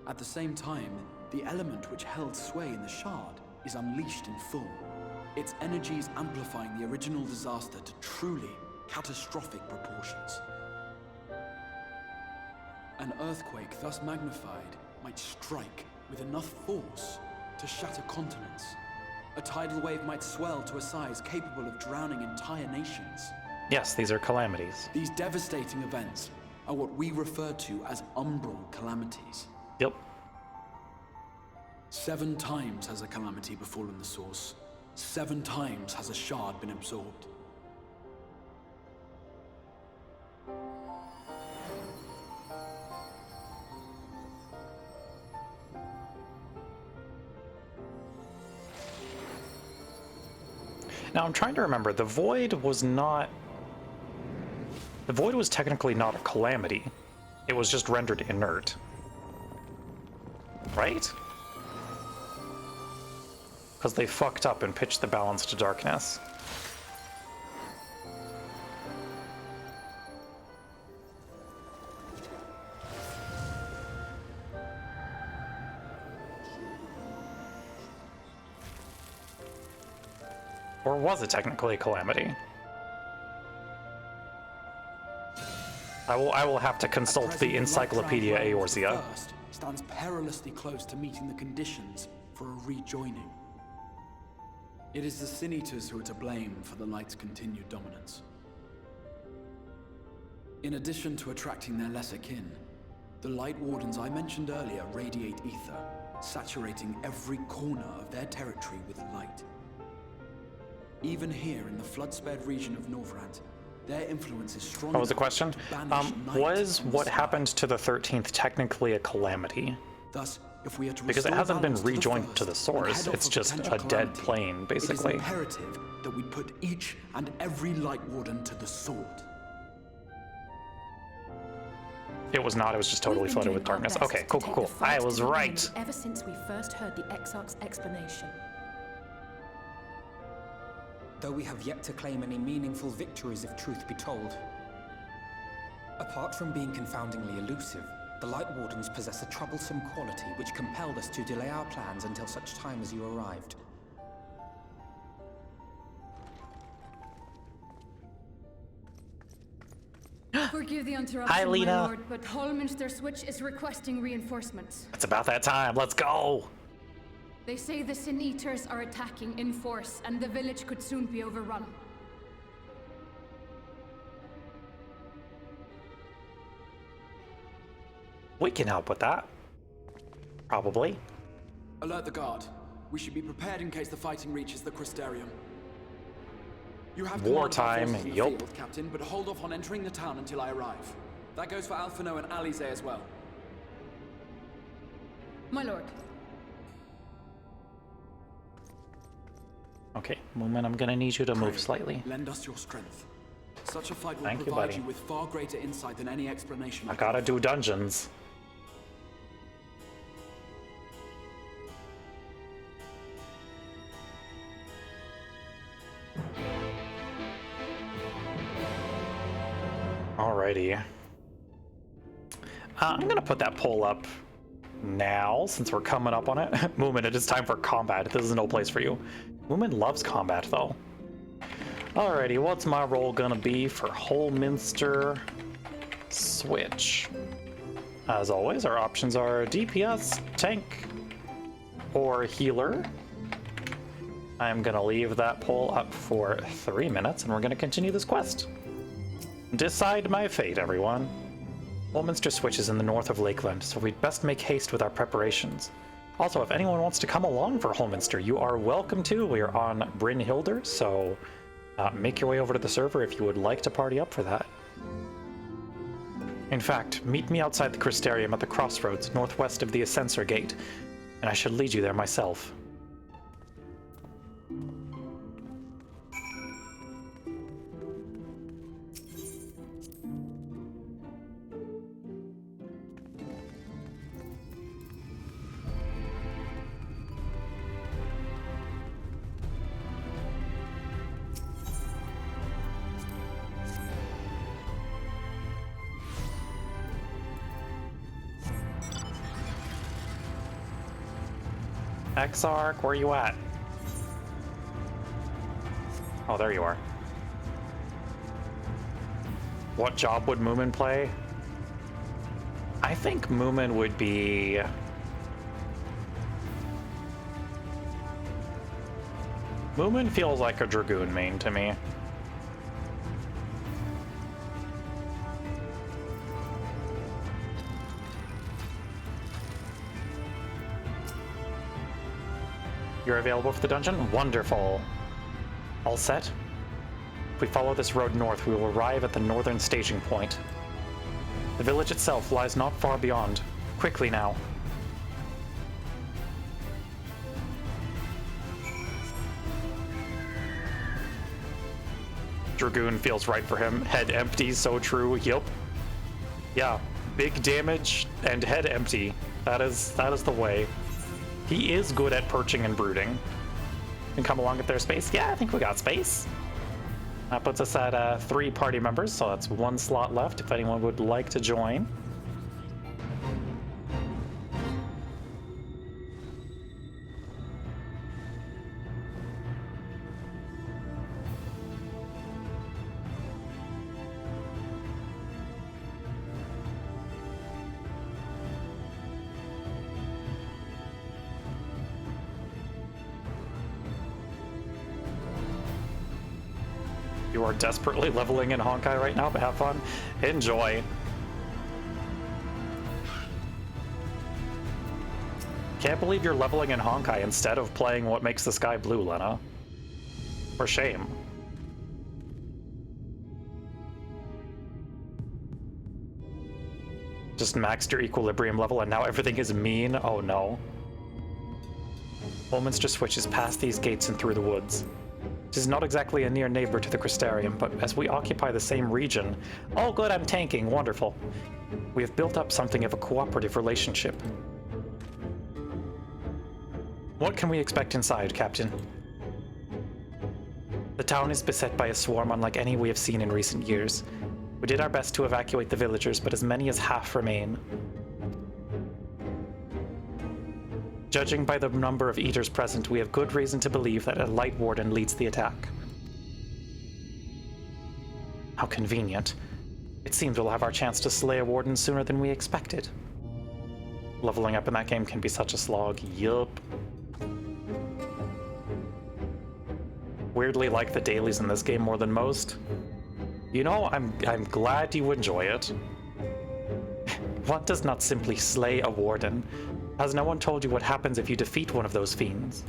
At the same time, the element which held sway in the shard is unleashed in full, its energies amplifying the original disaster to truly catastrophic proportions. An earthquake thus magnified might strike with enough force to shatter continents. A tidal wave might swell to a size capable of drowning entire nations. Yes, these are calamities. These devastating events are what we refer to as umbral calamities. Yep. 7 times has a calamity befallen the source. 7 times has a shard been absorbed. Now I'm trying to remember, the void was technically not a calamity. It was just rendered inert. Right? Because they fucked up and pitched the balance to darkness. Or was it technically a calamity? I will have to consult the Encyclopedia Eorzea. Stands perilously close to meeting the conditions for a rejoining. It is the Sin Eaters who are to blame for the Light's continued dominance. In addition to attracting their lesser kin, the Light Wardens I mentioned earlier radiate ether, saturating every corner of their territory with light. Even here in the flood-spared region of Norvrant, their influence is strong. What was the question? Was what happened to the 13th technically a calamity? Thus, if we are to because it hasn't been rejoined to the source, it's just a dead plane, basically. It is imperative that we put each and every Light Warden to the sword. It was not, it was just totally flooded with darkness. Okay, cool. I was right. Ever since we first heard the Exarch's explanation. Though we have yet to claim any meaningful victories if truth be told. Apart from being confoundingly elusive, the Light Wardens possess a troublesome quality which compelled us to delay our plans until such time as you arrived. Forgive the interruption, Hi, Lena. my lord, but Hallminster Switch is requesting reinforcements. It's about that time, let's go! They say the Sin Eaters are attacking in force, and the village could soon be overrun. We can help with that. Probably. Alert the guard. We should be prepared in case the fighting reaches the Crystarium. You have wartime, field, Captain, but hold off on entering the town until I arrive. That goes for Alphino and Alize as well. My lord. Okay, Moomin, I'm gonna need you to move slightly. Lend us your strength. Such a fight will provide you with far greater insight than any explanation. I gotta do dungeons. Alrighty. I'm gonna put that poll up now, since we're coming up on it. Moomin, it is time for combat. This is no place for you. Moomin loves combat, though. Alrighty, what's my role gonna be for Holminster Switch? As always, our options are DPS, tank, or healer. I'm gonna leave that poll up for 3 minutes, and we're gonna continue this quest. Decide my fate, everyone. Holminster Switch is in the north of Lakeland, so we'd best make haste with our preparations. Also, if anyone wants to come along for Holminster, you are welcome to. We are on Brynhildr, so make your way over to the server if you would like to party up for that. In fact, meet me outside the Crystarium at the crossroads northwest of the Ascensor Gate, and I should lead you there myself. Exarch, where you at? Oh, there you are. What job would Moomin play? I think Moomin would be... Moomin feels like a Dragoon main to me. You're available for the dungeon? Wonderful. All set? If we follow this road north, we will arrive at the northern staging point. The village itself lies not far beyond. Quickly now. Dragoon feels right for him. Head empty, so true. Yup. Yeah, big damage and head empty. That is the way. He is good at perching and brooding. Can come along if there's space. Yeah, I think we got space. That puts us at 3 party members, so that's 1 slot left if anyone would like to join. You are desperately leveling in Honkai right now, but have fun. Enjoy. Can't believe you're leveling in Honkai instead of playing what makes the sky blue, Lena. For shame. Just maxed your equilibrium level and now everything is mean? Oh no. Holminster switches past these gates and through the woods. It is not exactly a near neighbor to the Crystarium, but as we occupy the same region... Oh good, I'm tanking, wonderful. We have built up something of a cooperative relationship. What can we expect inside, Captain? The town is beset by a swarm unlike any we have seen in recent years. We did our best to evacuate the villagers, but as many as half remain. Judging by the number of eaters present, we have good reason to believe that a light warden leads the attack. How convenient. It seems we'll have our chance to slay a warden sooner than we expected. Leveling up in that game can be such a slog. Yup. Weirdly like the dailies in this game more than most. You know, I'm glad you enjoy it. One does not simply slay a warden. Has no one told you what happens if you defeat one of those fiends?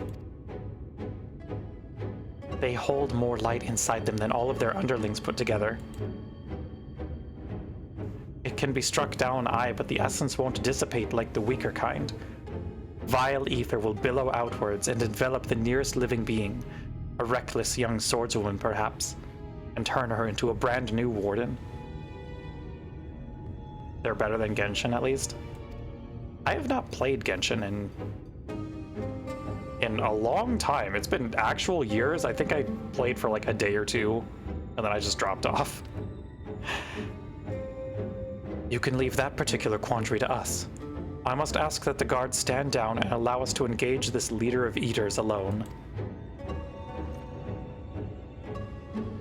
They hold more light inside them than all of their underlings put together. It can be struck down, aye, but the essence won't dissipate like the weaker kind. Vile ether will billow outwards and envelop the nearest living being, a reckless young swordswoman perhaps, and turn her into a brand new warden. They're better than Genshin, at least. I have not played Genshin in a long time. It's been actual years. I think I played for like a day or two, and then I just dropped off. You can leave that particular quandary to us. I must ask that the guards stand down and allow us to engage this leader of eaters alone.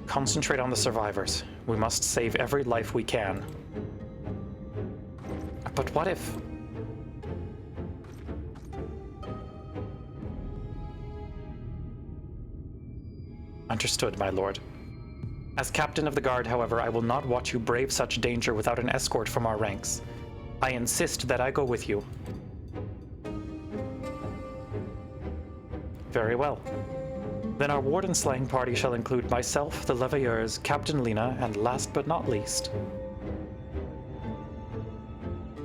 Concentrate on the survivors. We must save every life we can. But what if... Understood, my lord. As captain of the guard, however, I will not watch you brave such danger without an escort from our ranks. I insist that I go with you. Very well. Then our warden slaying party shall include myself, the Leveilleurs, Captain Lena, and last but not least...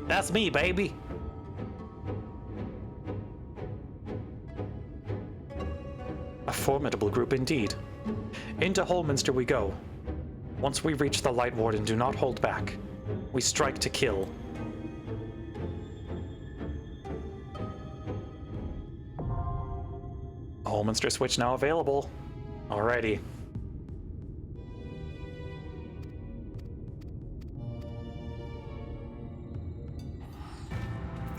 That's me, baby! A formidable group indeed. Into Holminster we go. Once we reach the Light Warden, do not hold back. We strike to kill. Holminster switch now available. Alrighty.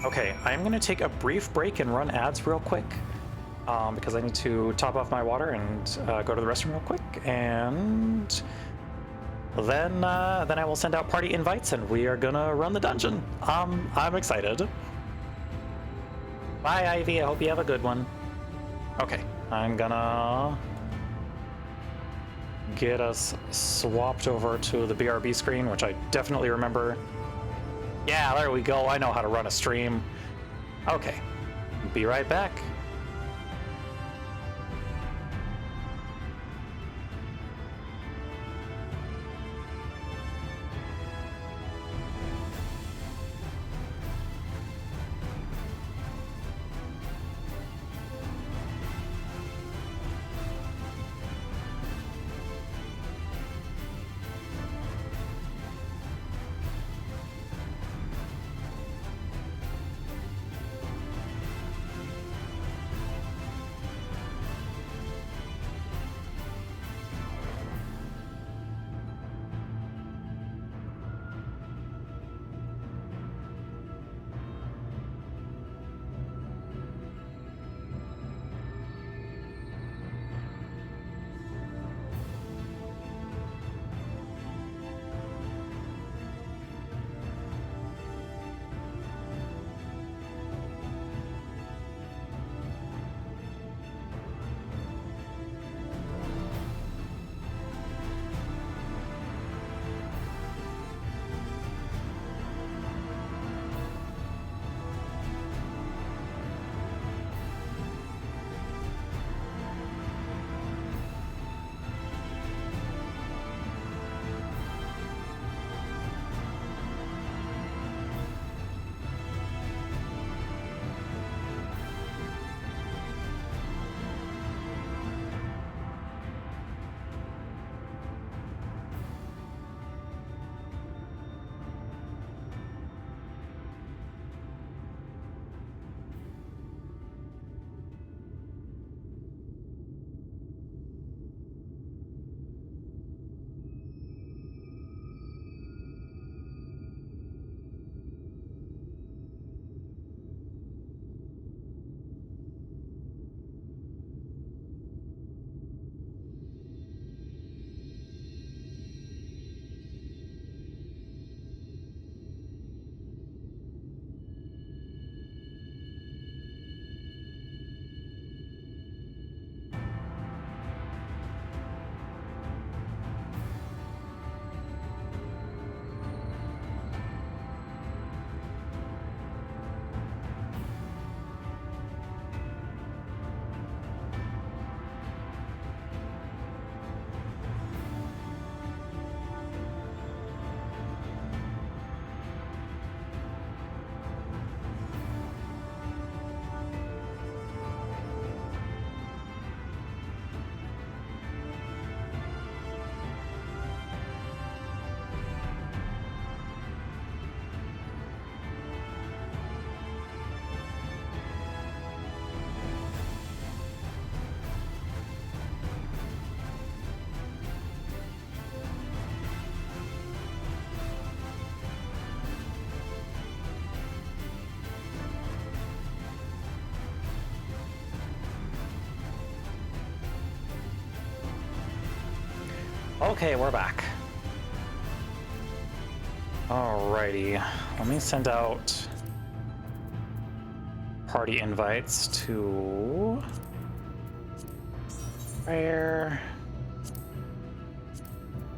Okay, I'm going to take a brief break and run ads real quick. Because I need to top off my water and go to the restroom real quick, and then I will send out party invites and we are gonna run the dungeon. I'm excited. Bye, Ivy. I hope you have a good one. Okay, I'm gonna get us swapped over to the BRB screen, which I definitely remember. Yeah, there we go. I know how to run a stream. Okay, be right back. Okay, we're back. Alrighty, let me send out party invites to Rare,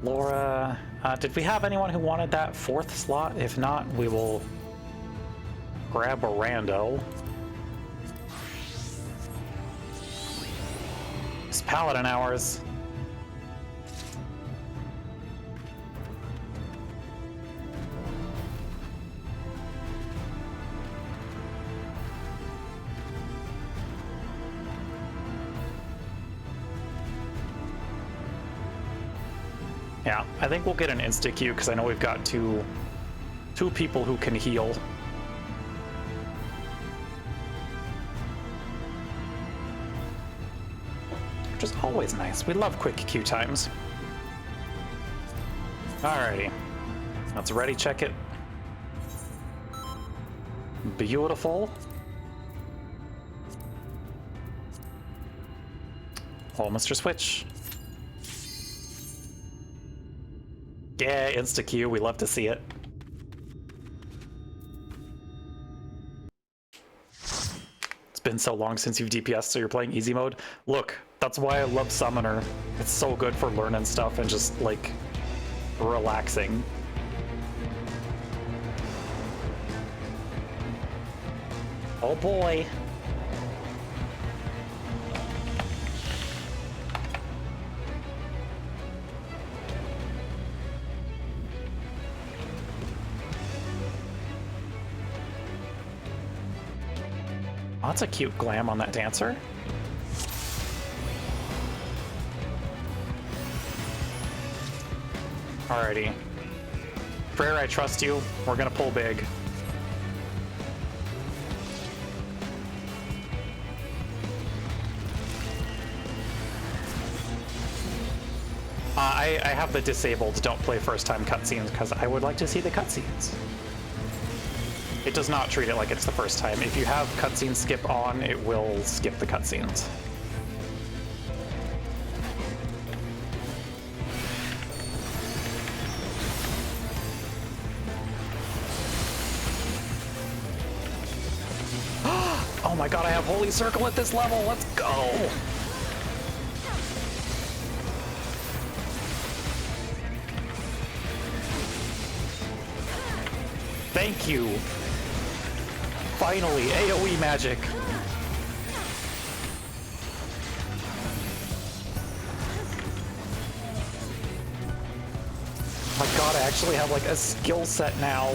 Laura. Did we have anyone who wanted that 4th slot? If not, we will grab a rando. It's Paladin hours. Yeah, I think we'll get an insta-queue because I know we've got two people who can heal. Which is always nice. We love quick queue times. Alrighty. Let's ready check it. Beautiful. Oh, Mr. Switch. Yeah, insta-queue, we love to see it. It's been so long since you've DPS, so you're playing easy mode. Look, that's why I love Summoner. It's so good for learning stuff and just, like, relaxing. Oh boy. Oh, that's a cute glam on that dancer. Alrighty. Freyr, I trust you. We're gonna pull big. I have the disabled don't play first time cutscenes because I would like to see the cutscenes. It does not treat it like it's the first time. If you have cutscenes skip on, it will skip the cutscenes. Oh my god, I have Holy Circle at this level! Let's go! Thank you! Finally, AoE magic! Oh my god, I actually have like a skill set now.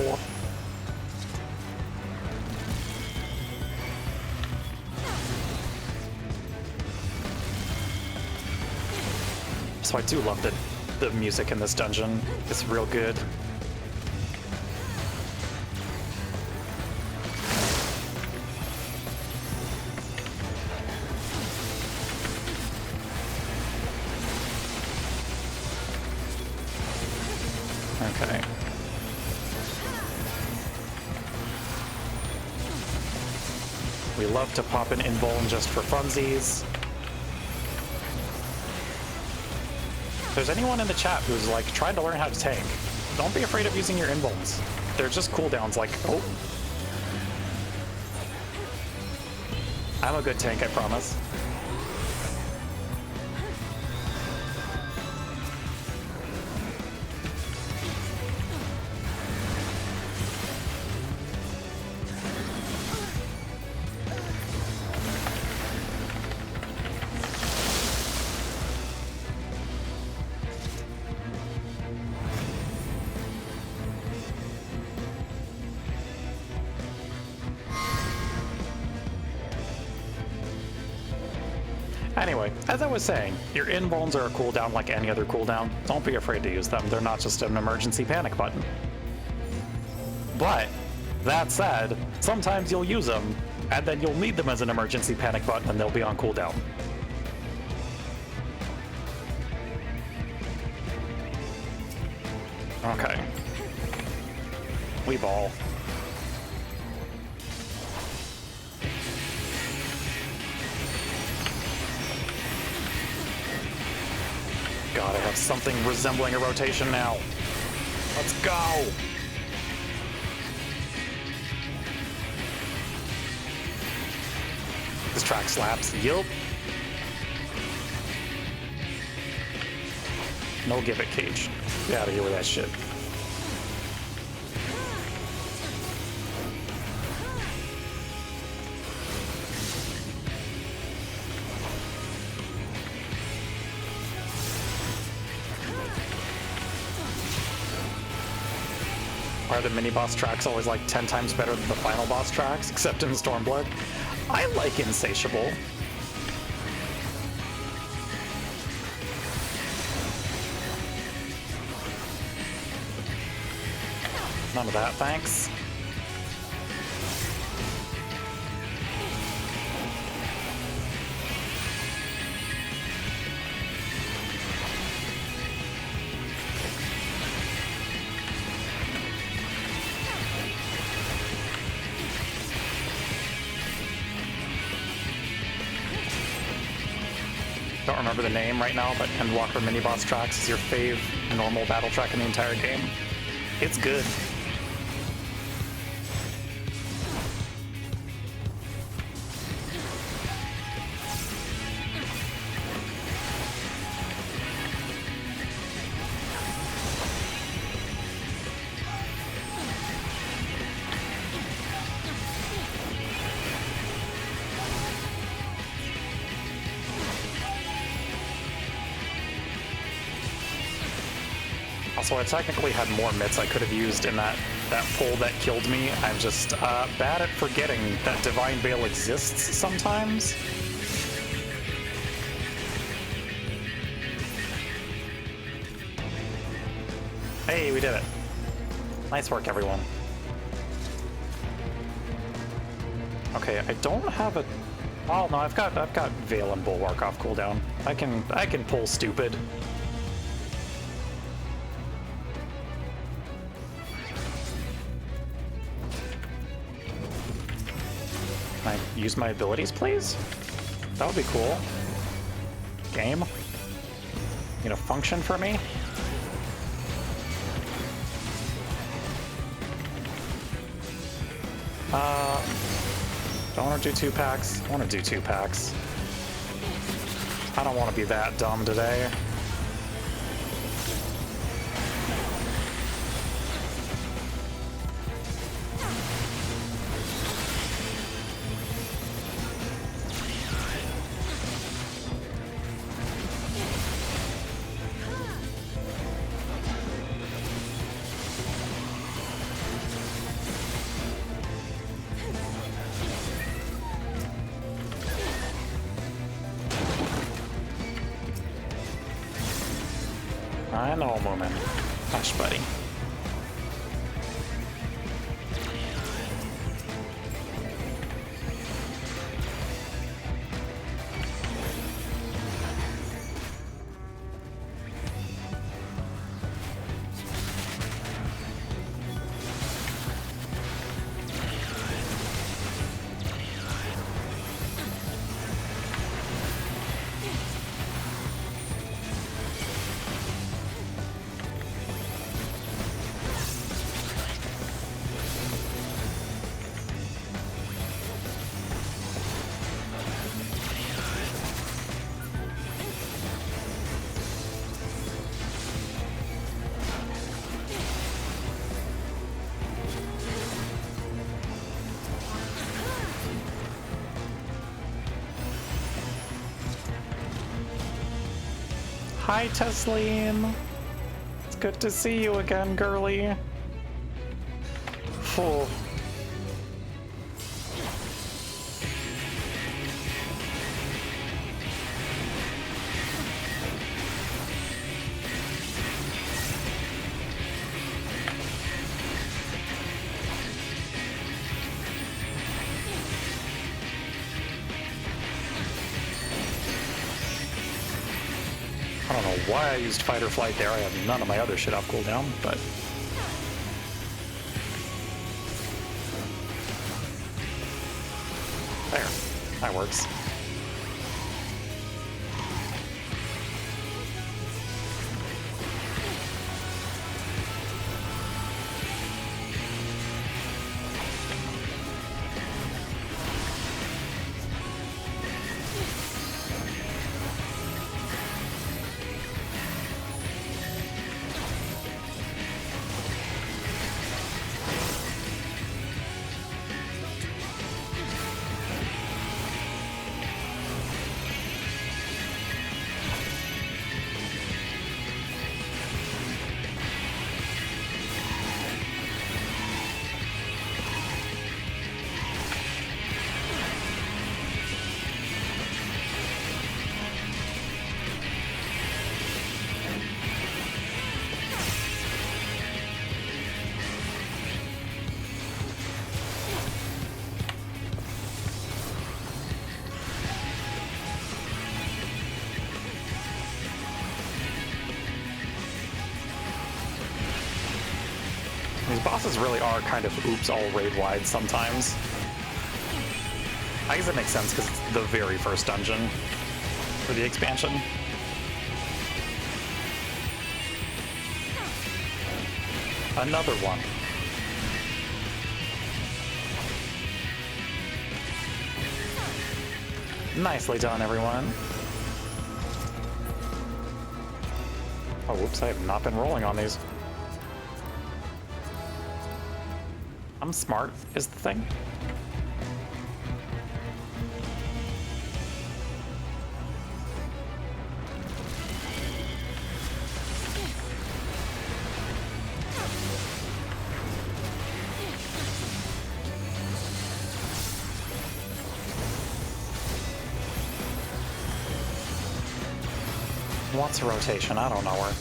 So I do love the music in this dungeon. It's real good. Okay. We love to pop an invuln just for funsies. If there's anyone in the chat who's like trying to learn how to tank, don't be afraid of using your invulns. They're just cooldowns like, oh. I'm a good tank, I promise. Anyway, as I was saying, your invulns are a cooldown like any other cooldown. Don't be afraid to use them. They're not just an emergency panic button. But, that said, sometimes you'll use them, and then you'll need them as an emergency panic button and they'll be on cooldown. Okay. We ball. God, I have something resembling a rotation now. Let's go! This track slaps. Yup. No give it, Cage. Get out of here with that shit. Are the mini-boss tracks always like 10 times better than the final boss tracks, except in Stormblood? I like Insatiable. None of that, thanks. Don't remember the name right now, but Endwalker Mini Boss Tracks is your fave normal battle track in the entire game. It's good. Also, I technically had more mitts I could have used in that pull that killed me. I'm just bad at forgetting that Divine Veil exists sometimes. Hey, we did it. Nice work, everyone. Okay, I don't have a... Oh, no, I've got Veil and Bulwark off cooldown. I can pull stupid. Can I use my abilities, please? That would be cool. Game? You know, function for me? Don't want to do 2 packs. I want to do 2 packs. I don't want to be that dumb today. I know, woman. Hush, buddy. Hi, Tesleen. It's good to see you again, girly. Oh. I don't know why I used Fight or Flight there. I have none of my other shit off cooldown, but... There. That works. These bosses really are kind of oops all raid wide sometimes. I guess it makes sense because it's the very first dungeon for the expansion. Another one. Nicely done, everyone. Oh, whoops, I have not been rolling on these. I'm smart, is the thing. What's a rotation? I don't know her.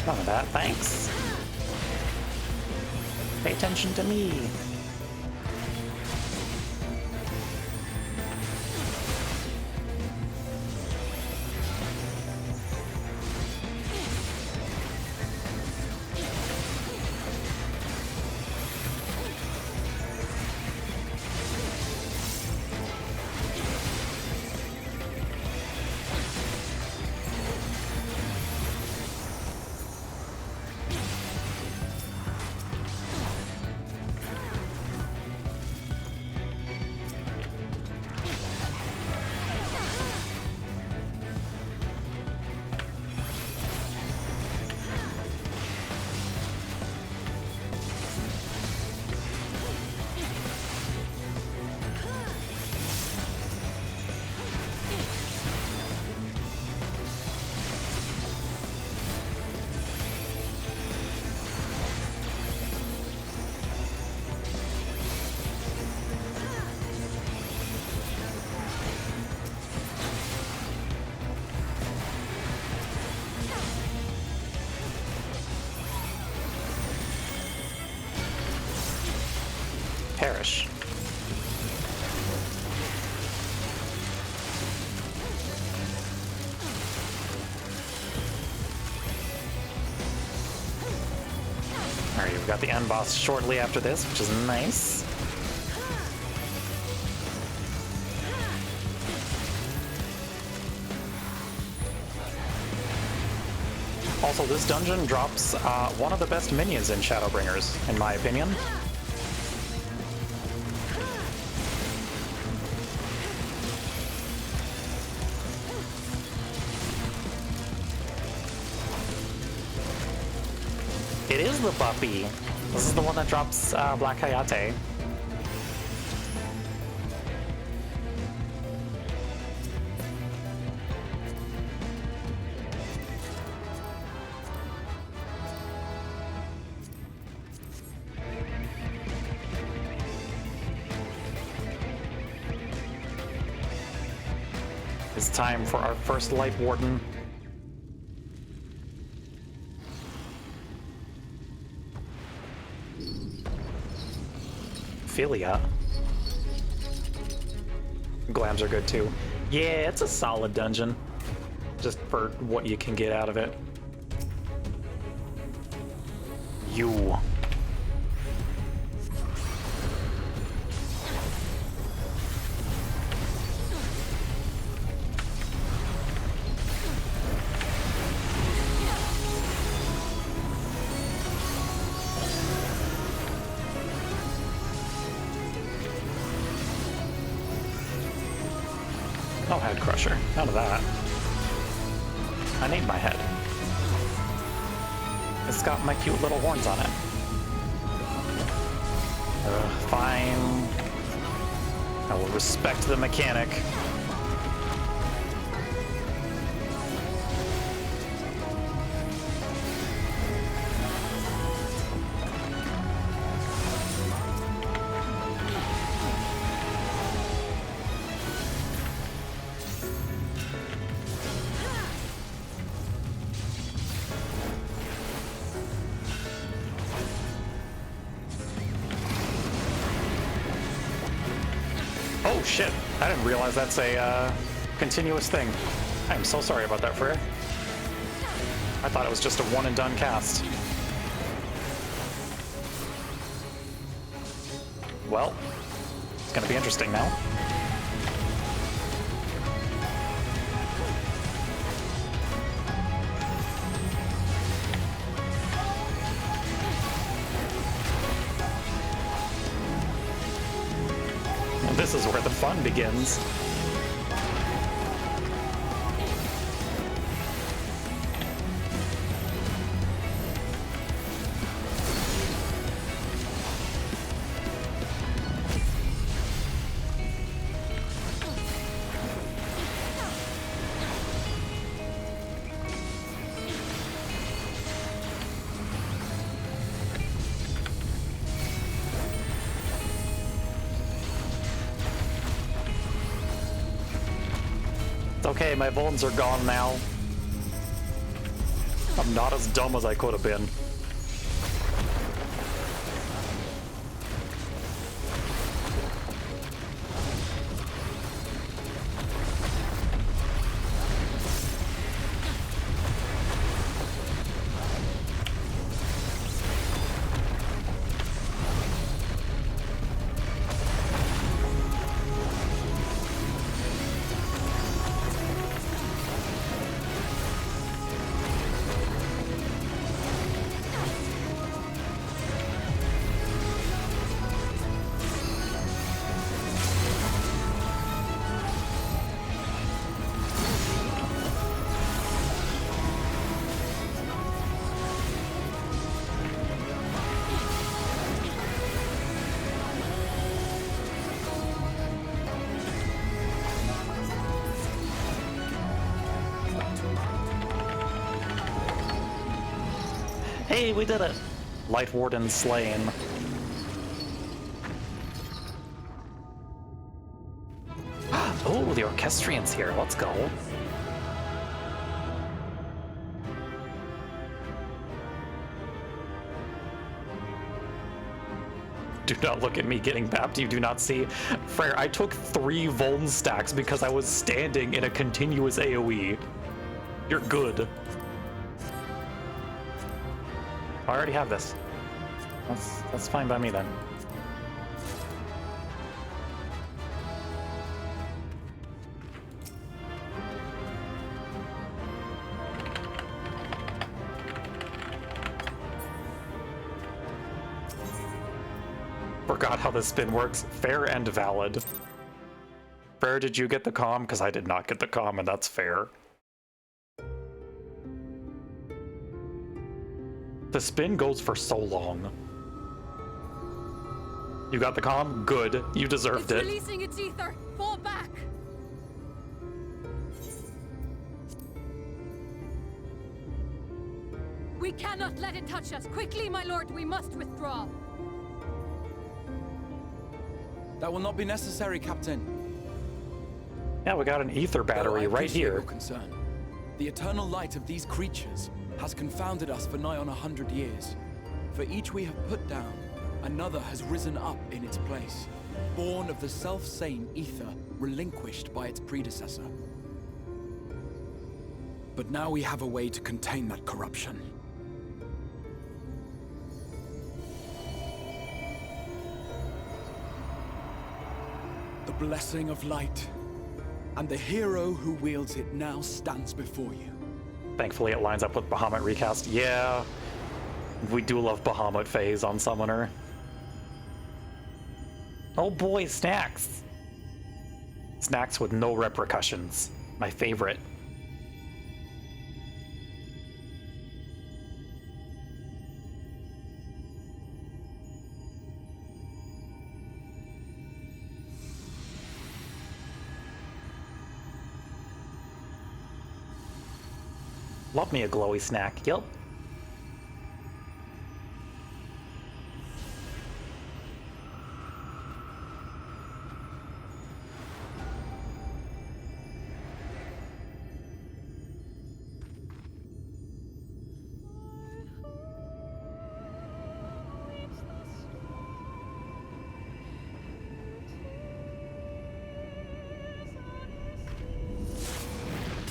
None of that, thanks. Pay attention to me. Perish. Alright, we've got the end boss shortly after this, which is nice. Also, this dungeon drops one of the best minions in Shadowbringers, in my opinion. It is the puppy. This is the one that drops Black Hayate. It's time for our first Light Warden. Philia. Glams are good too. Yeah, it's a solid dungeon. Just for what you can get out of it. You. No head crusher. None of that. I need my head. It's got my cute little horns on it. Fine. I will respect the mechanic. Oh shit, I didn't realize that's a continuous thing. I'm so sorry about that, Freyr. I thought it was just a one and done cast. Well, it's gonna be interesting now. And this is where the fun begins. Okay, my vulns are gone now. I'm not as dumb as I could have been. Hey, we did it! Light Warden slain. Oh, the Orchestrian's here. Let's go. Do not look at me getting bapped. You do not see. Freyr, I took 3 Vuln stacks because I was standing in a continuous AoE. You're good. I already have this. That's fine by me then. Forgot how this spin works. Fair and valid. Fair, did you get the comm? Because I did not get the comm, and that's fair. The spin goes for so long. You got the comm? Good. You deserved it. Releasing its ether. Fall back. We cannot let it touch us. Quickly, my lord, we must withdraw. That will not be necessary, Captain. Yeah, we got an ether battery right here. Your concern. The eternal light of these creatures has confounded us for nigh on 100 years. For each we have put down, another has risen up in its place, born of the self-same ether relinquished by its predecessor. But now we have a way to contain that corruption. The blessing of light, and the hero who wields it now stands before you. Thankfully, it lines up with Bahamut recast. Yeah, we do love Bahamut phase on Summoner. Oh boy, snacks! Snacks with no repercussions. My favorite. Love me a glowy snack, yep.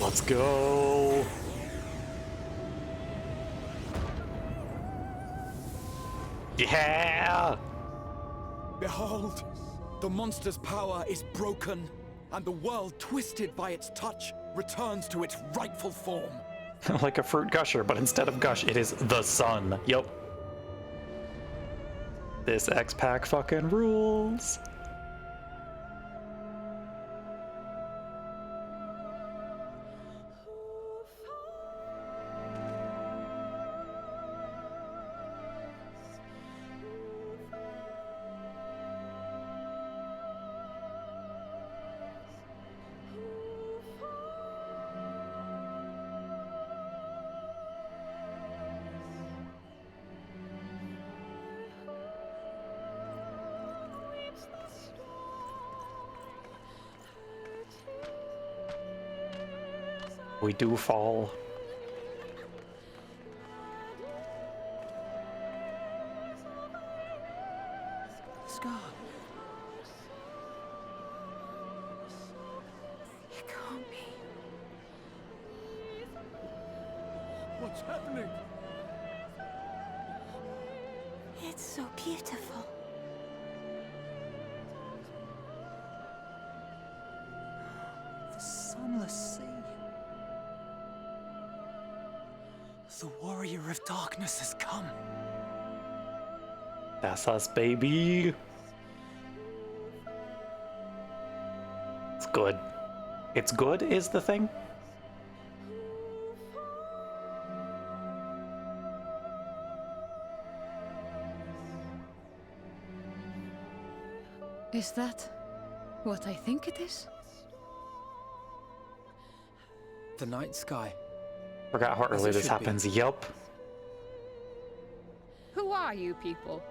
Let's go. Yeah! Behold, the monster's power is broken, and the world, twisted by its touch, returns to its rightful form. Like a fruit gusher, but instead of gush, it is the sun. Yup. This X-Pack fucking rules. We do fall. Scar. It can't be. What's happening? It's so beautiful. The sunless sea. The warrior of darkness has come. That's us, baby. It's good. It's good is the thing. Is that what I think it is? The night sky. Forgot how As early it this should be. happens. Yup. Who are you people?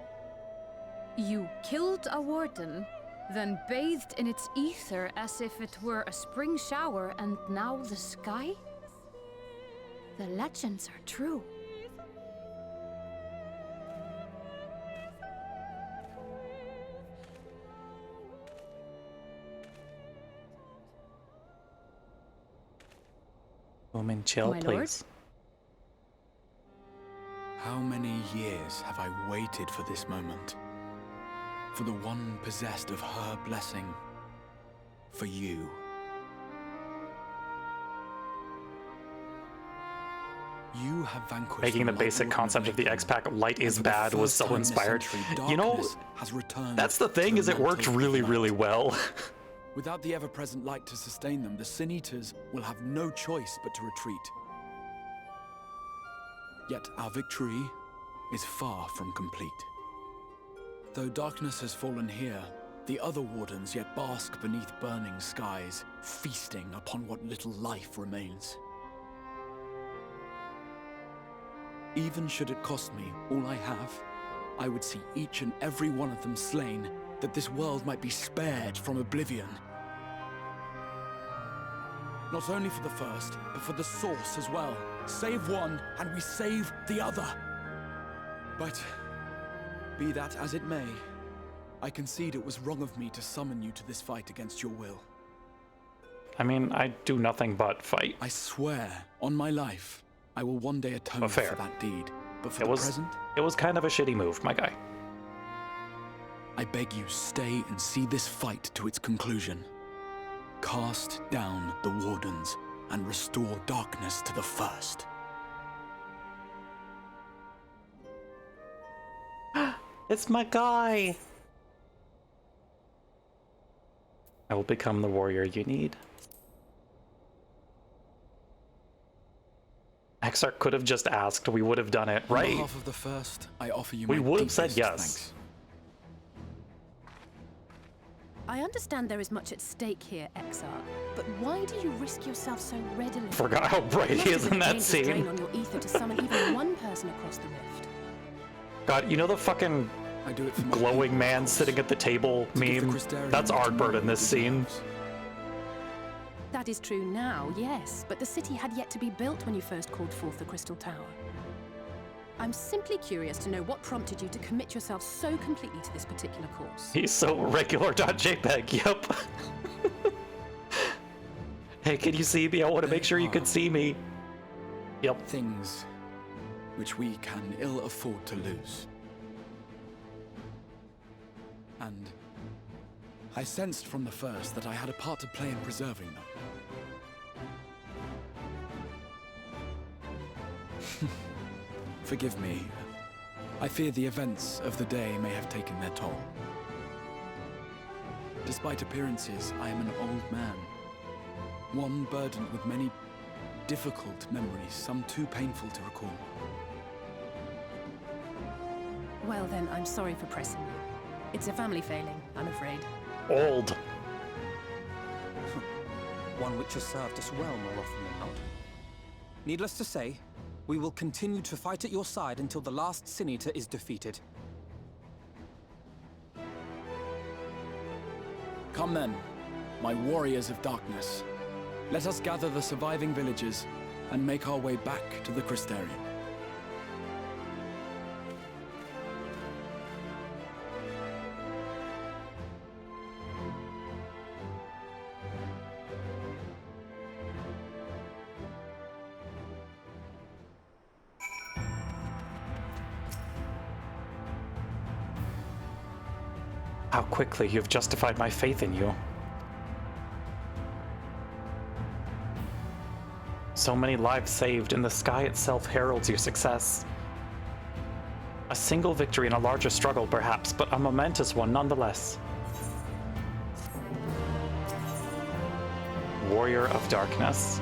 You killed a warden, then bathed in its ether as if it were a spring shower, and now the sky? The legends are true. Woman, chill, My please. lord? How many years have I waited for this moment? For the one possessed of her blessing. For you. You have vanquished Making the light basic warden concept of the Awakening. X-Pack light is And for the bad was first so time in this inspired. century, You know, darkness has returned that's the thing, to is it worked mantle really, of light. really well. Without the ever-present light to sustain them, the Sin Eaters will have no choice but to retreat. Yet our victory is far from complete. Though darkness has fallen here, the other wardens yet bask beneath burning skies, feasting upon what little life remains. Even should it cost me all I have, I would see each and every one of them slain, that this world might be spared from oblivion. Not only for the first, but for the source as well. Save one, and we save the other. But, be that as it may, I concede it was wrong of me to summon you to this fight against your will. I mean, I do nothing but fight. I swear, on my life, I will one day atone for fair. that deed. But for It the was present, it was kind of a shitty move, my guy. I beg you, stay and see this fight to its conclusion. Cast down the wardens and restore darkness to the first. It's my guy! I will become the warrior you need. Exarch could have just asked, we would have done it, On right? behalf of the first, I offer you We my would have said deepest yes. thanks. I understand there is much at stake here, Exarch, but why do you risk yourself so readily? Forgot how bright he is in that Dangerous scene. drain on your ether to summon even one person across the rift. God, you know the fucking I do it for my glowing man sitting at the table meme? That's Ardbird in this scene. That is true now, yes, but the city had yet to be built when you first called forth the Crystal Tower. I'm simply curious to know what prompted you to commit yourself so completely to this particular course. He's so regular.jpg, yep. Hey, can you see me? I want to make sure you can see me. Yep. Things which we can ill afford to lose. And I sensed from the first that I had a part to play in preserving them. Forgive me. I fear the events of the day may have taken their toll. Despite appearances, I am an old man. One burdened with many difficult memories, some too painful to recall. Well then, I'm sorry for pressing you. It's a family failing, I'm afraid. Old. One which has served us well more often than not. Needless to say, we will continue to fight at your side until the last Sin Eater is defeated. Come then, my warriors of darkness. Let us gather the surviving villagers and make our way back to the Crystarium. How quickly you've justified my faith in you. So many lives saved, and the sky itself heralds your success. A single victory in a larger struggle, perhaps, but a momentous one nonetheless. Warrior of Darkness.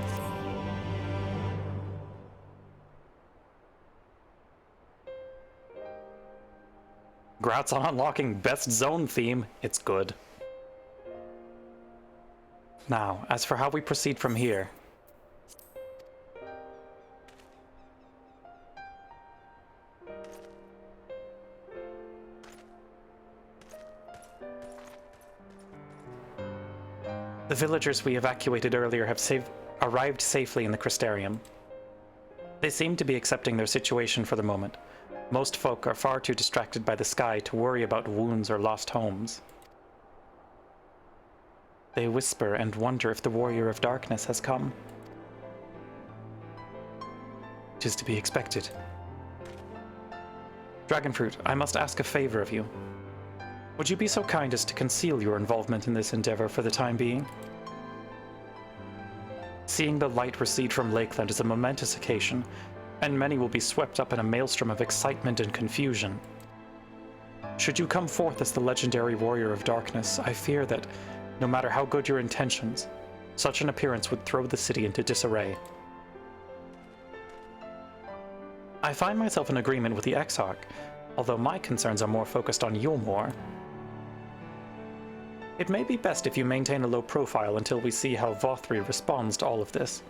Congrats on unlocking best zone theme. It's good. Now, as for how we proceed from here. The villagers we evacuated earlier have arrived safely in the Crystarium. They seem to be accepting their situation for the moment. Most folk are far too distracted by the sky to worry about wounds or lost homes. They whisper and wonder if the Warrior of Darkness has come. It is to be expected. Dragonfruit, I must ask a favor of you. Would you be so kind as to conceal your involvement in this endeavor for the time being? Seeing the light recede from Lakeland is a momentous occasion, and many will be swept up in a maelstrom of excitement and confusion. Should you come forth as the legendary Warrior of Darkness, I fear that, no matter how good your intentions, such an appearance would throw the city into disarray. I find myself in agreement with the Exarch, although my concerns are more focused on Yulmore. It may be best if you maintain a low profile until we see how Vothri responds to all of this.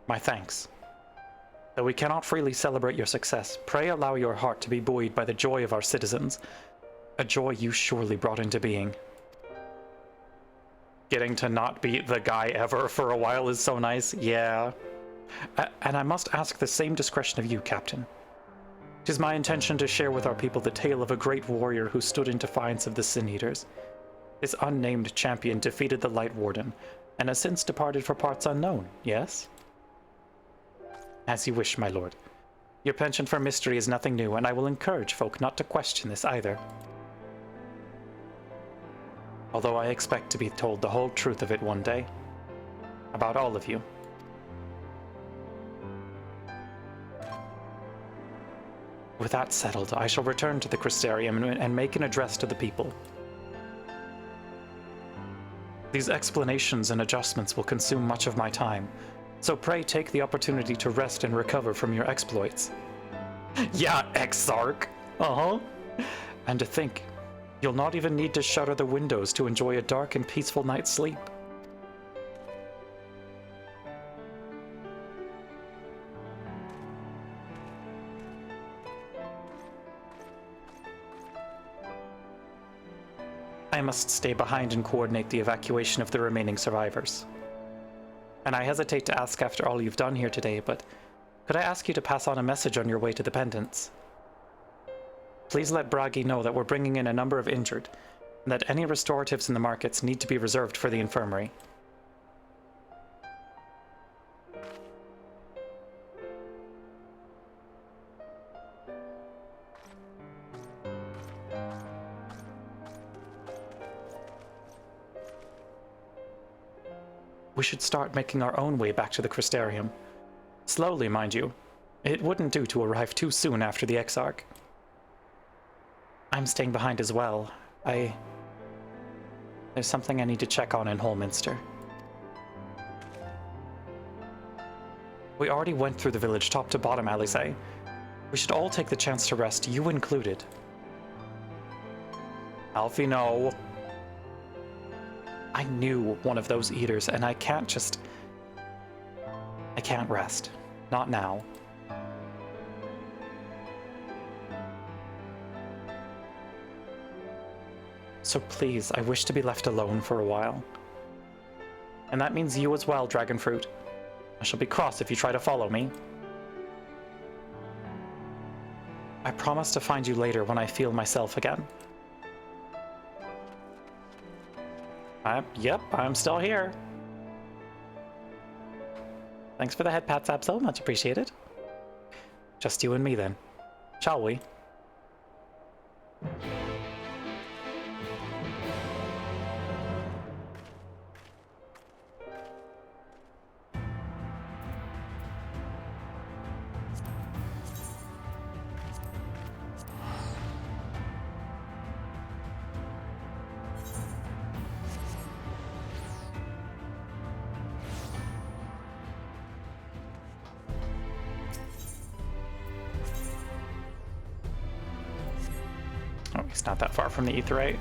My thanks. Though we cannot freely celebrate your success, pray allow your heart to be buoyed by the joy of our citizens, a joy you surely brought into being. Getting to not be the guy ever for a while is so nice, yeah. And I must ask the same discretion of you, Captain. It is my intention to share with our people the tale of a great warrior who stood in defiance of the Sin Eaters. This unnamed champion defeated the Light Warden, and has since departed for parts unknown, yes? As you wish, my lord. Your penchant for mystery is nothing new, and I will encourage folk not to question this either. Although I expect to be told the whole truth of it one day. About all of you. With that settled, I shall return to the Crystarium and make an address to the people. These explanations and adjustments will consume much of my time, so pray take the opportunity to rest and recover from your exploits. Yeah, Exarch! Uh-huh. And to think, you'll not even need to shutter the windows to enjoy a dark and peaceful night's sleep. I must stay behind and coordinate the evacuation of the remaining survivors. And I hesitate to ask after all you've done here today, but could I ask you to pass on a message on your way to the Pendants? Please let Bragi know that we're bringing in a number of injured, and that any restoratives in the markets need to be reserved for the infirmary. We should start making our own way back to the Crystarium. Slowly, mind you. It wouldn't do to arrive too soon after the Exarch. I'm staying behind as well. There's something I need to check on in Holminster. We already went through the village top to bottom, Alisaie. We should all take the chance to rest, you included. Alfie, no. I knew one of those eaters, and I can't rest. Not now. So please, I wish to be left alone for a while. And that means you as well, Dragonfruit. I shall be cross if you try to follow me. I promise to find you later when I feel myself again. Yep, I'm still here. Thanks for the head pats, Absol. Much appreciated. Just you and me then. Shall we? Oh, he's not that far from the Aetheryte.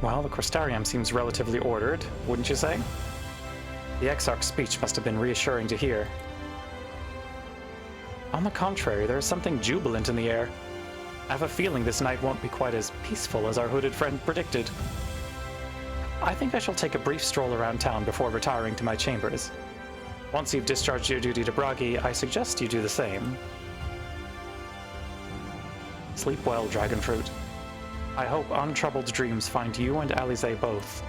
Well, the Crystarium seems relatively ordered, wouldn't you say? The Exarch's speech must have been reassuring to hear. On the contrary, there is something jubilant in the air. I have a feeling this night won't be quite as peaceful as our hooded friend predicted. I think I shall take a brief stroll around town before retiring to my chambers. Once you've discharged your duty to Bragi, I suggest you do the same. Sleep well, Dragonfruit. I hope untroubled dreams find you and Alisaie both.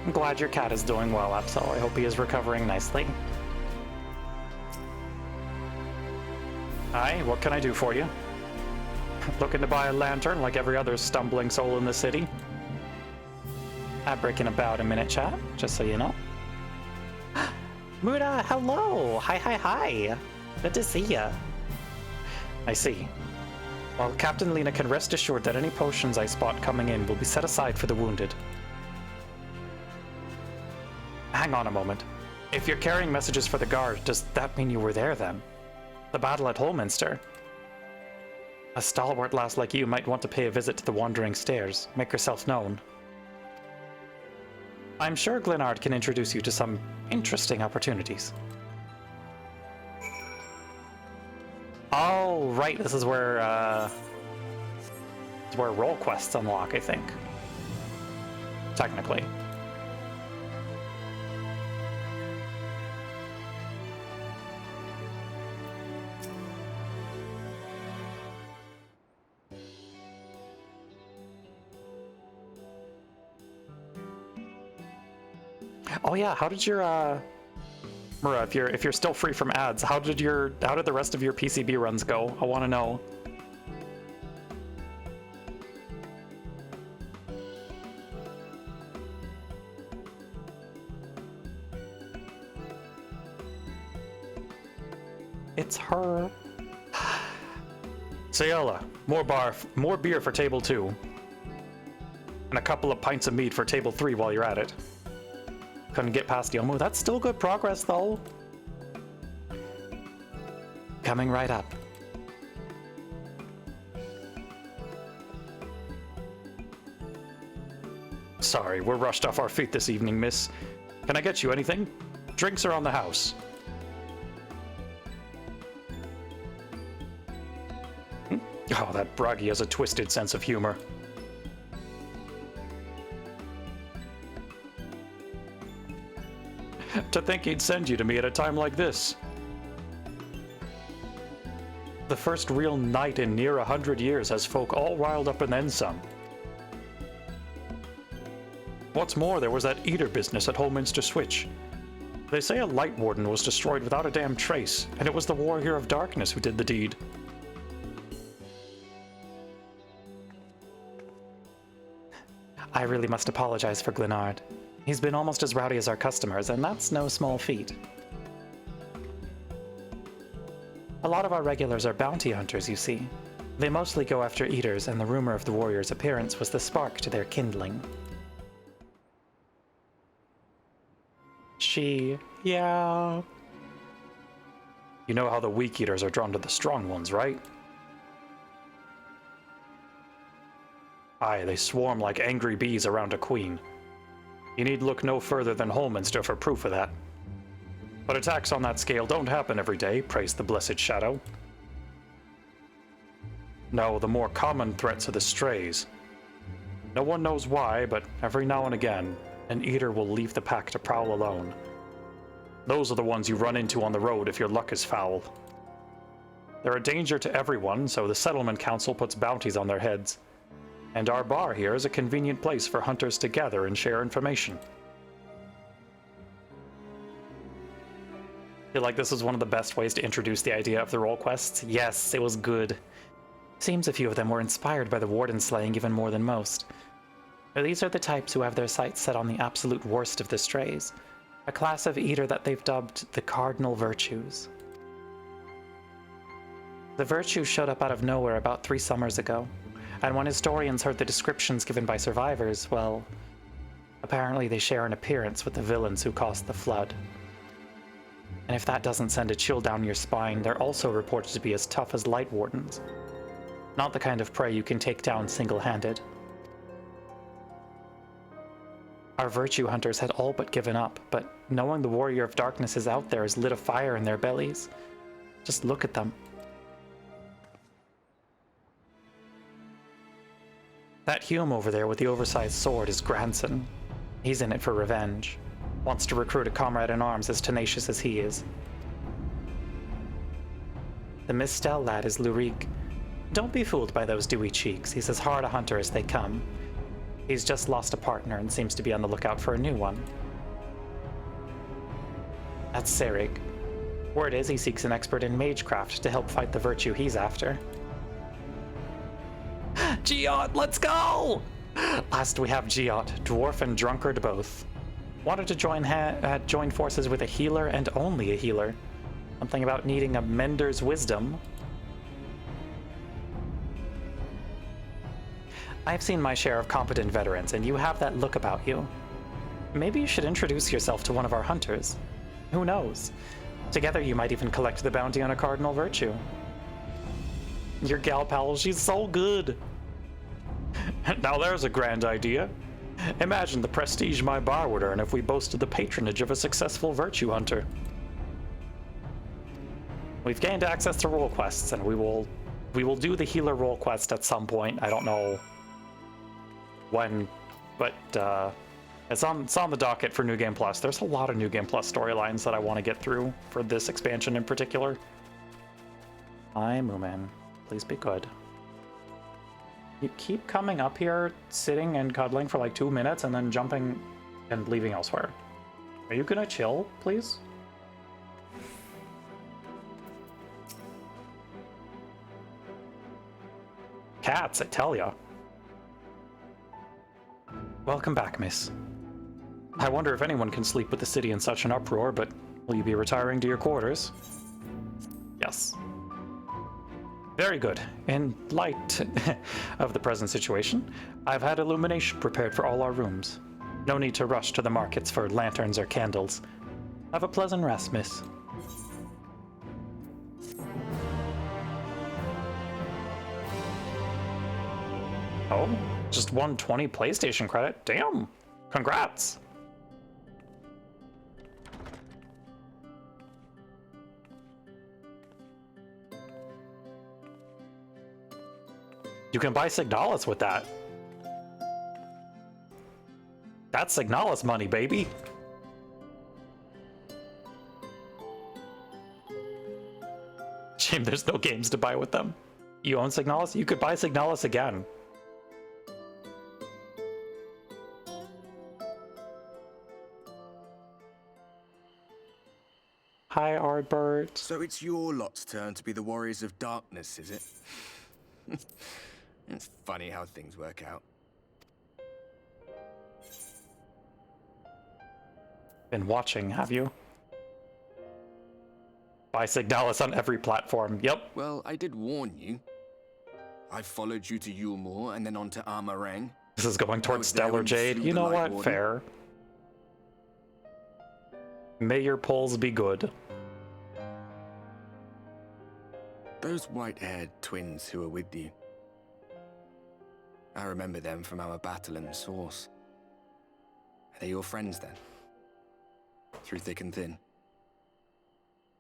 I'm glad your cat is doing well, Absol. I hope he is recovering nicely. Hi, what can I do for you? Looking to buy a lantern like every other stumbling soul in the city? I'm breaking about a minute, chat, just so you know. Muda, hello! Hi. Good to see ya. I see. Well, Captain Lena can rest assured that any potions I spot coming in will be set aside for the wounded. Hang on a moment. If you're carrying messages for the guard, does that mean you were there then? The battle at Holminster? A stalwart lass like you might want to pay a visit to the Wandering Stairs. Make yourself known. I'm sure Glenard can introduce you to some interesting opportunities. Oh, right. This is where role quests unlock, I think. Technically. Oh yeah, how did your Mura, if you're still free from ads, how did the rest of your PCB runs go? I want to know. It's her. Sayola, more beer for table 2. And a couple of pints of mead for table 3 while you're at it. Couldn't get past Yomu. That's still good progress, though. Coming right up. Sorry, we're rushed off our feet this evening, miss. Can I get you anything? Drinks are on the house. Oh, that Bragi has a twisted sense of humor. To think he'd send you to me at a time like this. The first real night in near 100 years has folk all riled up and then some. What's more, there was that eater business at Holminster Switch. They say a light warden was destroyed without a damn trace, and it was the Warrior of Darkness who did the deed. I really must apologize for Glenard. He's been almost as rowdy as our customers, and that's no small feat. A lot of our regulars are bounty hunters, you see. They mostly go after eaters, and the rumor of the warrior's appearance was the spark to their kindling. Yeah. You know how the weak eaters are drawn to the strong ones, right? Aye, they swarm like angry bees around a queen. You need look no further than Holminster for proof of that. But attacks on that scale don't happen every day, praise the blessed Shadow. No, the more common threats are the strays. No one knows why, but every now and again, an eater will leave the pack to prowl alone. Those are the ones you run into on the road if your luck is foul. They're a danger to everyone, so the Settlement Council puts bounties on their heads. And our bar here is a convenient place for hunters to gather and share information. I feel like this is one of the best ways to introduce the idea of the role quests. Yes, it was good. Seems a few of them were inspired by the warden slaying even more than most. These are the types who have their sights set on the absolute worst of the strays, a class of eater that they've dubbed the Cardinal Virtues. The virtues showed up out of nowhere about 3 summers ago, and when historians heard the descriptions given by survivors, well, apparently they share an appearance with the villains who caused the flood. And if that doesn't send a chill down your spine, they're also reported to be as tough as light wardens. Not the kind of prey you can take down single-handed. Our virtue hunters had all but given up, but knowing the Warrior of Darkness is out there has lit a fire in their bellies. Just look at them. That Hume over there with the oversized sword is Granson. He's in it for revenge. Wants to recruit a comrade in arms as tenacious as he is. The Mistel lad is Lurik. Don't be fooled by those dewy cheeks. He's as hard a hunter as they come. He's just lost a partner and seems to be on the lookout for a new one. That's Serig. Word is he seeks an expert in magecraft to help fight the virtue he's after. Giot, let's go! Last we have Giot, dwarf and drunkard both. Wanted to join forces with a healer and only a healer. Something about needing a mender's wisdom. I've seen my share of competent veterans, and you have that look about you. Maybe you should introduce yourself to one of our hunters. Who knows? Together you might even collect the bounty on a cardinal virtue. Your gal pal, she's so good. Now there's a grand idea. Imagine the prestige my bar would earn if we boasted the patronage of a successful virtue hunter. We've gained access to role quests, and we will do the healer role quest at some point. I don't know when, but it's on the docket for New Game Plus. There's a lot of New Game Plus storylines that I want to get through for this expansion in particular. Hi, Moomin. Please be good. You keep coming up here, sitting and cuddling for like 2 minutes, and then jumping and leaving elsewhere. Are you gonna chill, please? Cats, I tell ya. Welcome back, miss. I wonder if anyone can sleep with the city in such an uproar, but will you be retiring to your quarters? Yes. Very good. In light of the present situation, I've had illumination prepared for all our rooms. No need to rush to the markets for lanterns or candles. Have a pleasant rest, miss. Oh, Just won 20 PlayStation credit. Damn. Congrats. You can buy Signalis with that. That's Signalis money, baby. Shame there's no games to buy with them. You own Signalis? You could buy Signalis again. Hi, Ardbert. So it's your lot's turn to be the Warriors of Darkness, is it? It's funny how things work out. Been watching, have you? Buy Signalis on every platform. Yep. Well, I did warn you. I followed you to Yulmore and then on to Armarang. This is going towards Stellar Jade. You know what? Fair. May your polls be good. Those white-haired twins who were with you. I remember them from our battle in the Source. Are they your friends then? Through thick and thin?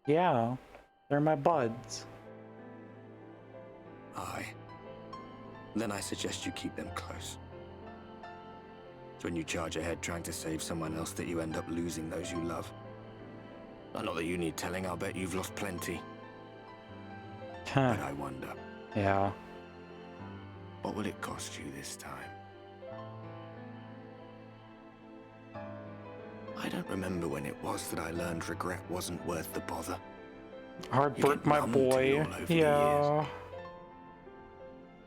Yeah, they're my buds. Aye. Then I suggest you keep them close. It's when you charge ahead trying to save someone else that you end up losing those you love. Not that you need telling, I'll bet you've lost plenty. But I wonder. Yeah. What will it cost you this time? I don't remember when it was that I learned regret wasn't worth the bother. Ardbert, my boy. Yeah.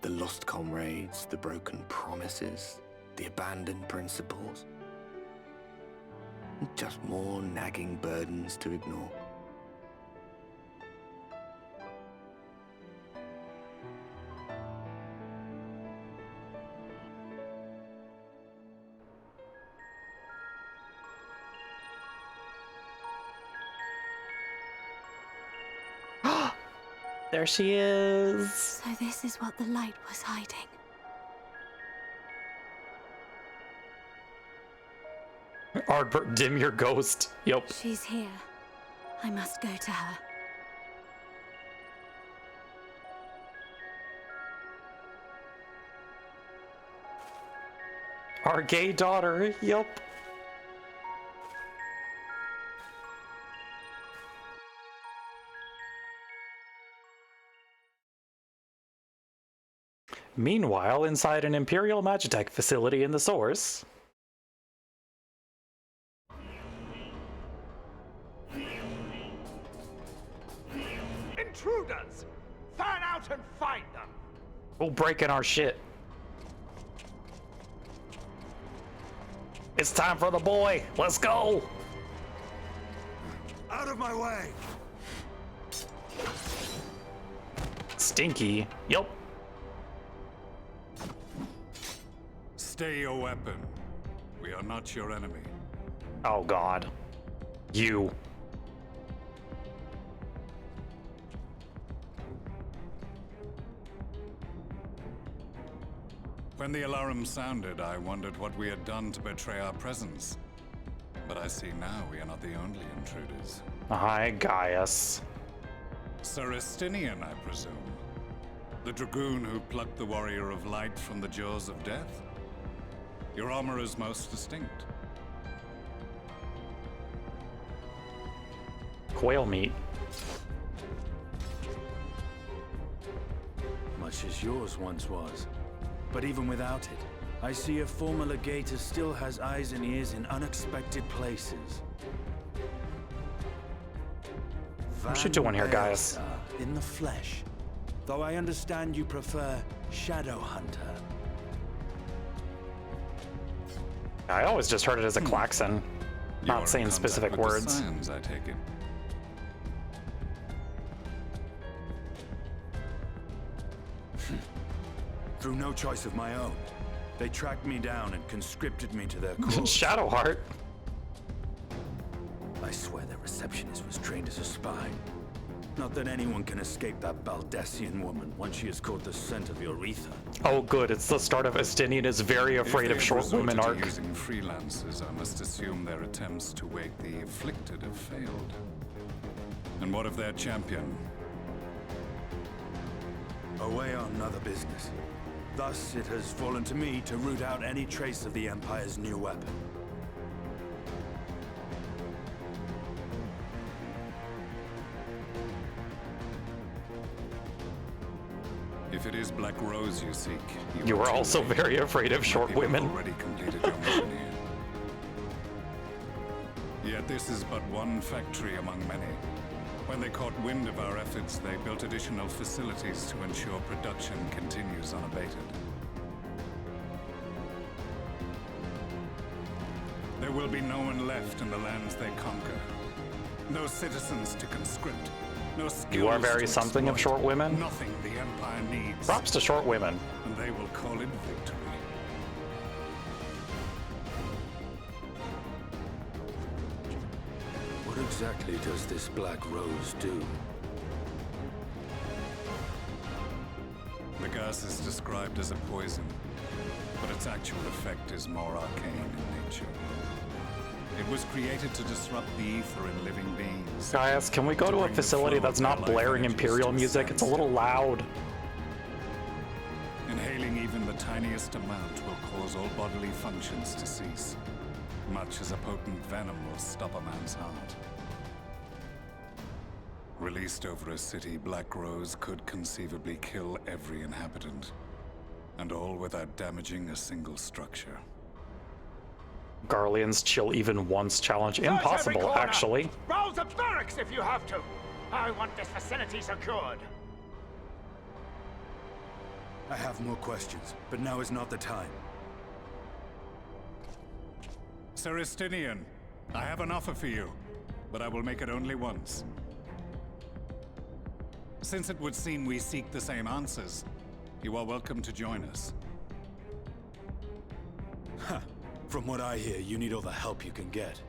The lost comrades, the broken promises, the abandoned principles. Just more nagging burdens to ignore. There she is. So this is what the light was hiding. Ardbert, dim your ghost. Yep. She's here. I must go to her. Our gay daughter. Yep. Meanwhile, inside an Imperial Magitech facility in the Source. Intruders! Fan out and find them! We'll break in our shit. It's time for the boy. Let's go. Out of my way! Stinky. Yup. Stay your weapon. We are not your enemy. Oh God. You. When the alarm sounded, I wondered what we had done to betray our presence. But I see now we are not the only intruders. Hi, Gaius. Sir Estinian, I presume. The dragoon who plucked the Warrior of Light from the jaws of death? Your armor is most distinct. Quail meat. Much as yours once was. But even without it, I see a former legator still has eyes and ears in unexpected places. What you doing here, Gaius? In the flesh. Though I understand you prefer Shadow Hunter. I always just heard it as a klaxon, not saying specific words. Signs, I take it. Through no choice of my own, they tracked me down and conscripted me to their cause. Shadowheart. I swear their receptionist was trained as a spy. Not that anyone can escape that Baldassian woman once she has caught the scent of your ether. Oh good, it's the start of Estinian is very afraid of short women arc. Using freelancers, I must assume their attempts to wake the afflicted have failed. And what of their champion? Away on other business. Thus, it has fallen to me to root out any trace of the Empire's new weapon. If it is Black Rose you seek, You are also very afraid of short women. Already completed your mission here. Yet this is but one factory among many. When they caught wind of our efforts, they built additional facilities to ensure production continues unabated. There will be no one left in the lands they conquer. No citizens to conscript. No skills You are very something of short women. Nothing the Empire needs. Props to short women. And they will call it victory. What exactly does this Black Rose do? The gas is described as a poison, but its actual effect is more arcane in nature. It was created to disrupt the ether in living beings. Guys, can we go to a facility that's not blaring Imperial music? It's a little loud. Inhaling even the tiniest amount will cause all bodily functions to cease, much as a potent venom will stop a man's heart. Released over a city, Black Rose could conceivably kill every inhabitant, and all without damaging a single structure. Garlean's chill even once challenge. Impossible, actually. Roll the barracks if you have to! I want this facility secured! I have more questions, but now is not the time. Sir Estinian, I have an offer for you, but I will make it only once. Since it would seem we seek the same answers, you are welcome to join us. Huh. From what I hear, you need all the help you can get.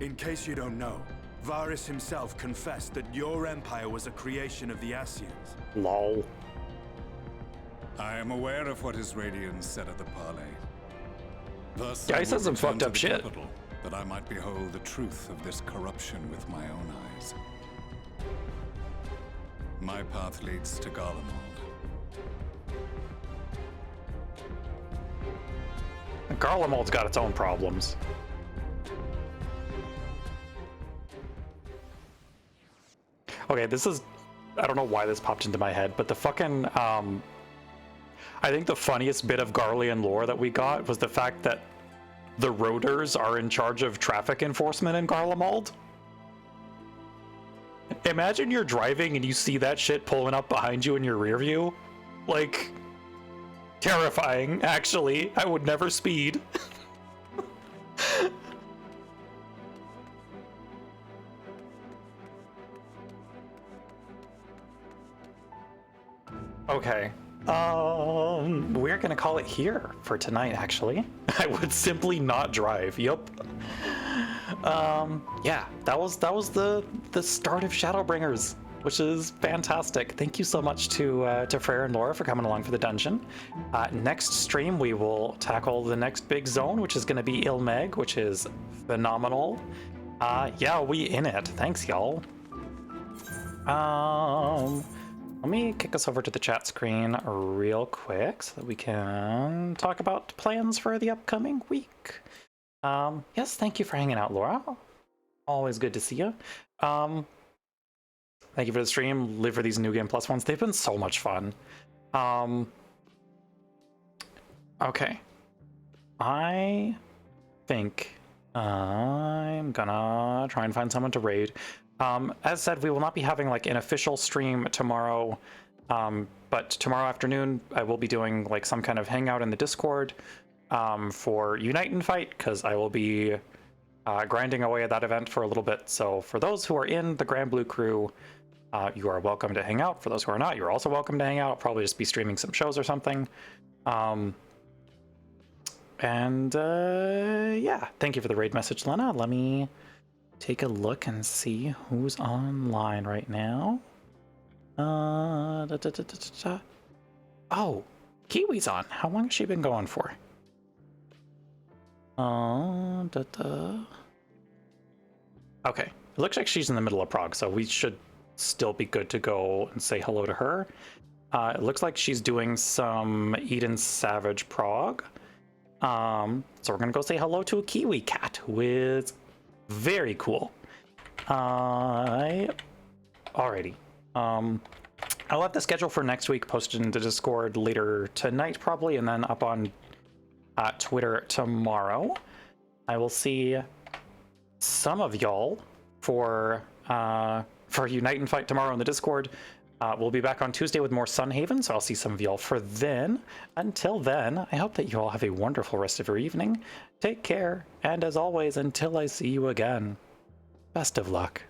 In case you don't know, Varys himself confessed that your empire was a creation of the Ascians. Lol. I am aware of what his Radiance said at the parley. Thus, Yeah, he said some fucked up shit. Capital, that I might behold the truth of this corruption with my own eyes. My path leads to Garlemald. Garlemald's got its own problems. Okay, this is... I don't know why this popped into my head, but the fucking... I think the funniest bit of Garlean lore that we got was the fact that the Roaders are in charge of traffic enforcement in Garlemald. Imagine you're driving and you see that shit pulling up behind you in your rear view. Like... terrifying, actually. I would never speed. Okay. We're gonna call it here for tonight, actually. I would simply not drive. Yup. Yeah, that was the start of Shadowbringers, which is fantastic. Thank you so much to Freyr and Laura for coming along for the dungeon. Next stream, we will tackle the next big zone, which is going to be Ilmeg, which is phenomenal. Yeah, we in it. Thanks, y'all. Let me kick us over to the chat screen real quick so that we can talk about plans for the upcoming week. Yes, thank you for hanging out, Laura. Always good to see you. Thank you for the stream. Live for these New Game Plus ones. They've been so much fun. Okay. I think I'm gonna try and find someone to raid. As said, we will not be having like an official stream tomorrow, but tomorrow afternoon I will be doing like some kind of hangout in the Discord for Unite and Fight, because I will be grinding away at that event for a little bit. So for those who are in the Grand Blue crew, you are welcome to hang out. For those who are not, you're also welcome to hang out. I'll probably just be streaming some shows or something. Yeah, thank you for the raid message, Lena. Let me take a look and see who's online right now. Oh, Kiwi's on. How long has she been going for? Okay, it looks like she's in the middle of Prague, so we should still be good to go and say hello to her. It looks like she's doing some Eden Savage Prague. So we're gonna go say hello to a Kiwi cat, who is very cool. Alrighty. I'll have the schedule for next week posted into Discord later tonight, probably, and then up on Twitter tomorrow. I will see some of y'all for Unite and Fight tomorrow in the Discord. We'll be back on Tuesday with more Sunhaven, so I'll see some of y'all for then. Until then, I hope that you all have a wonderful rest of your evening. Take care, and as always, until I see you again, best of luck.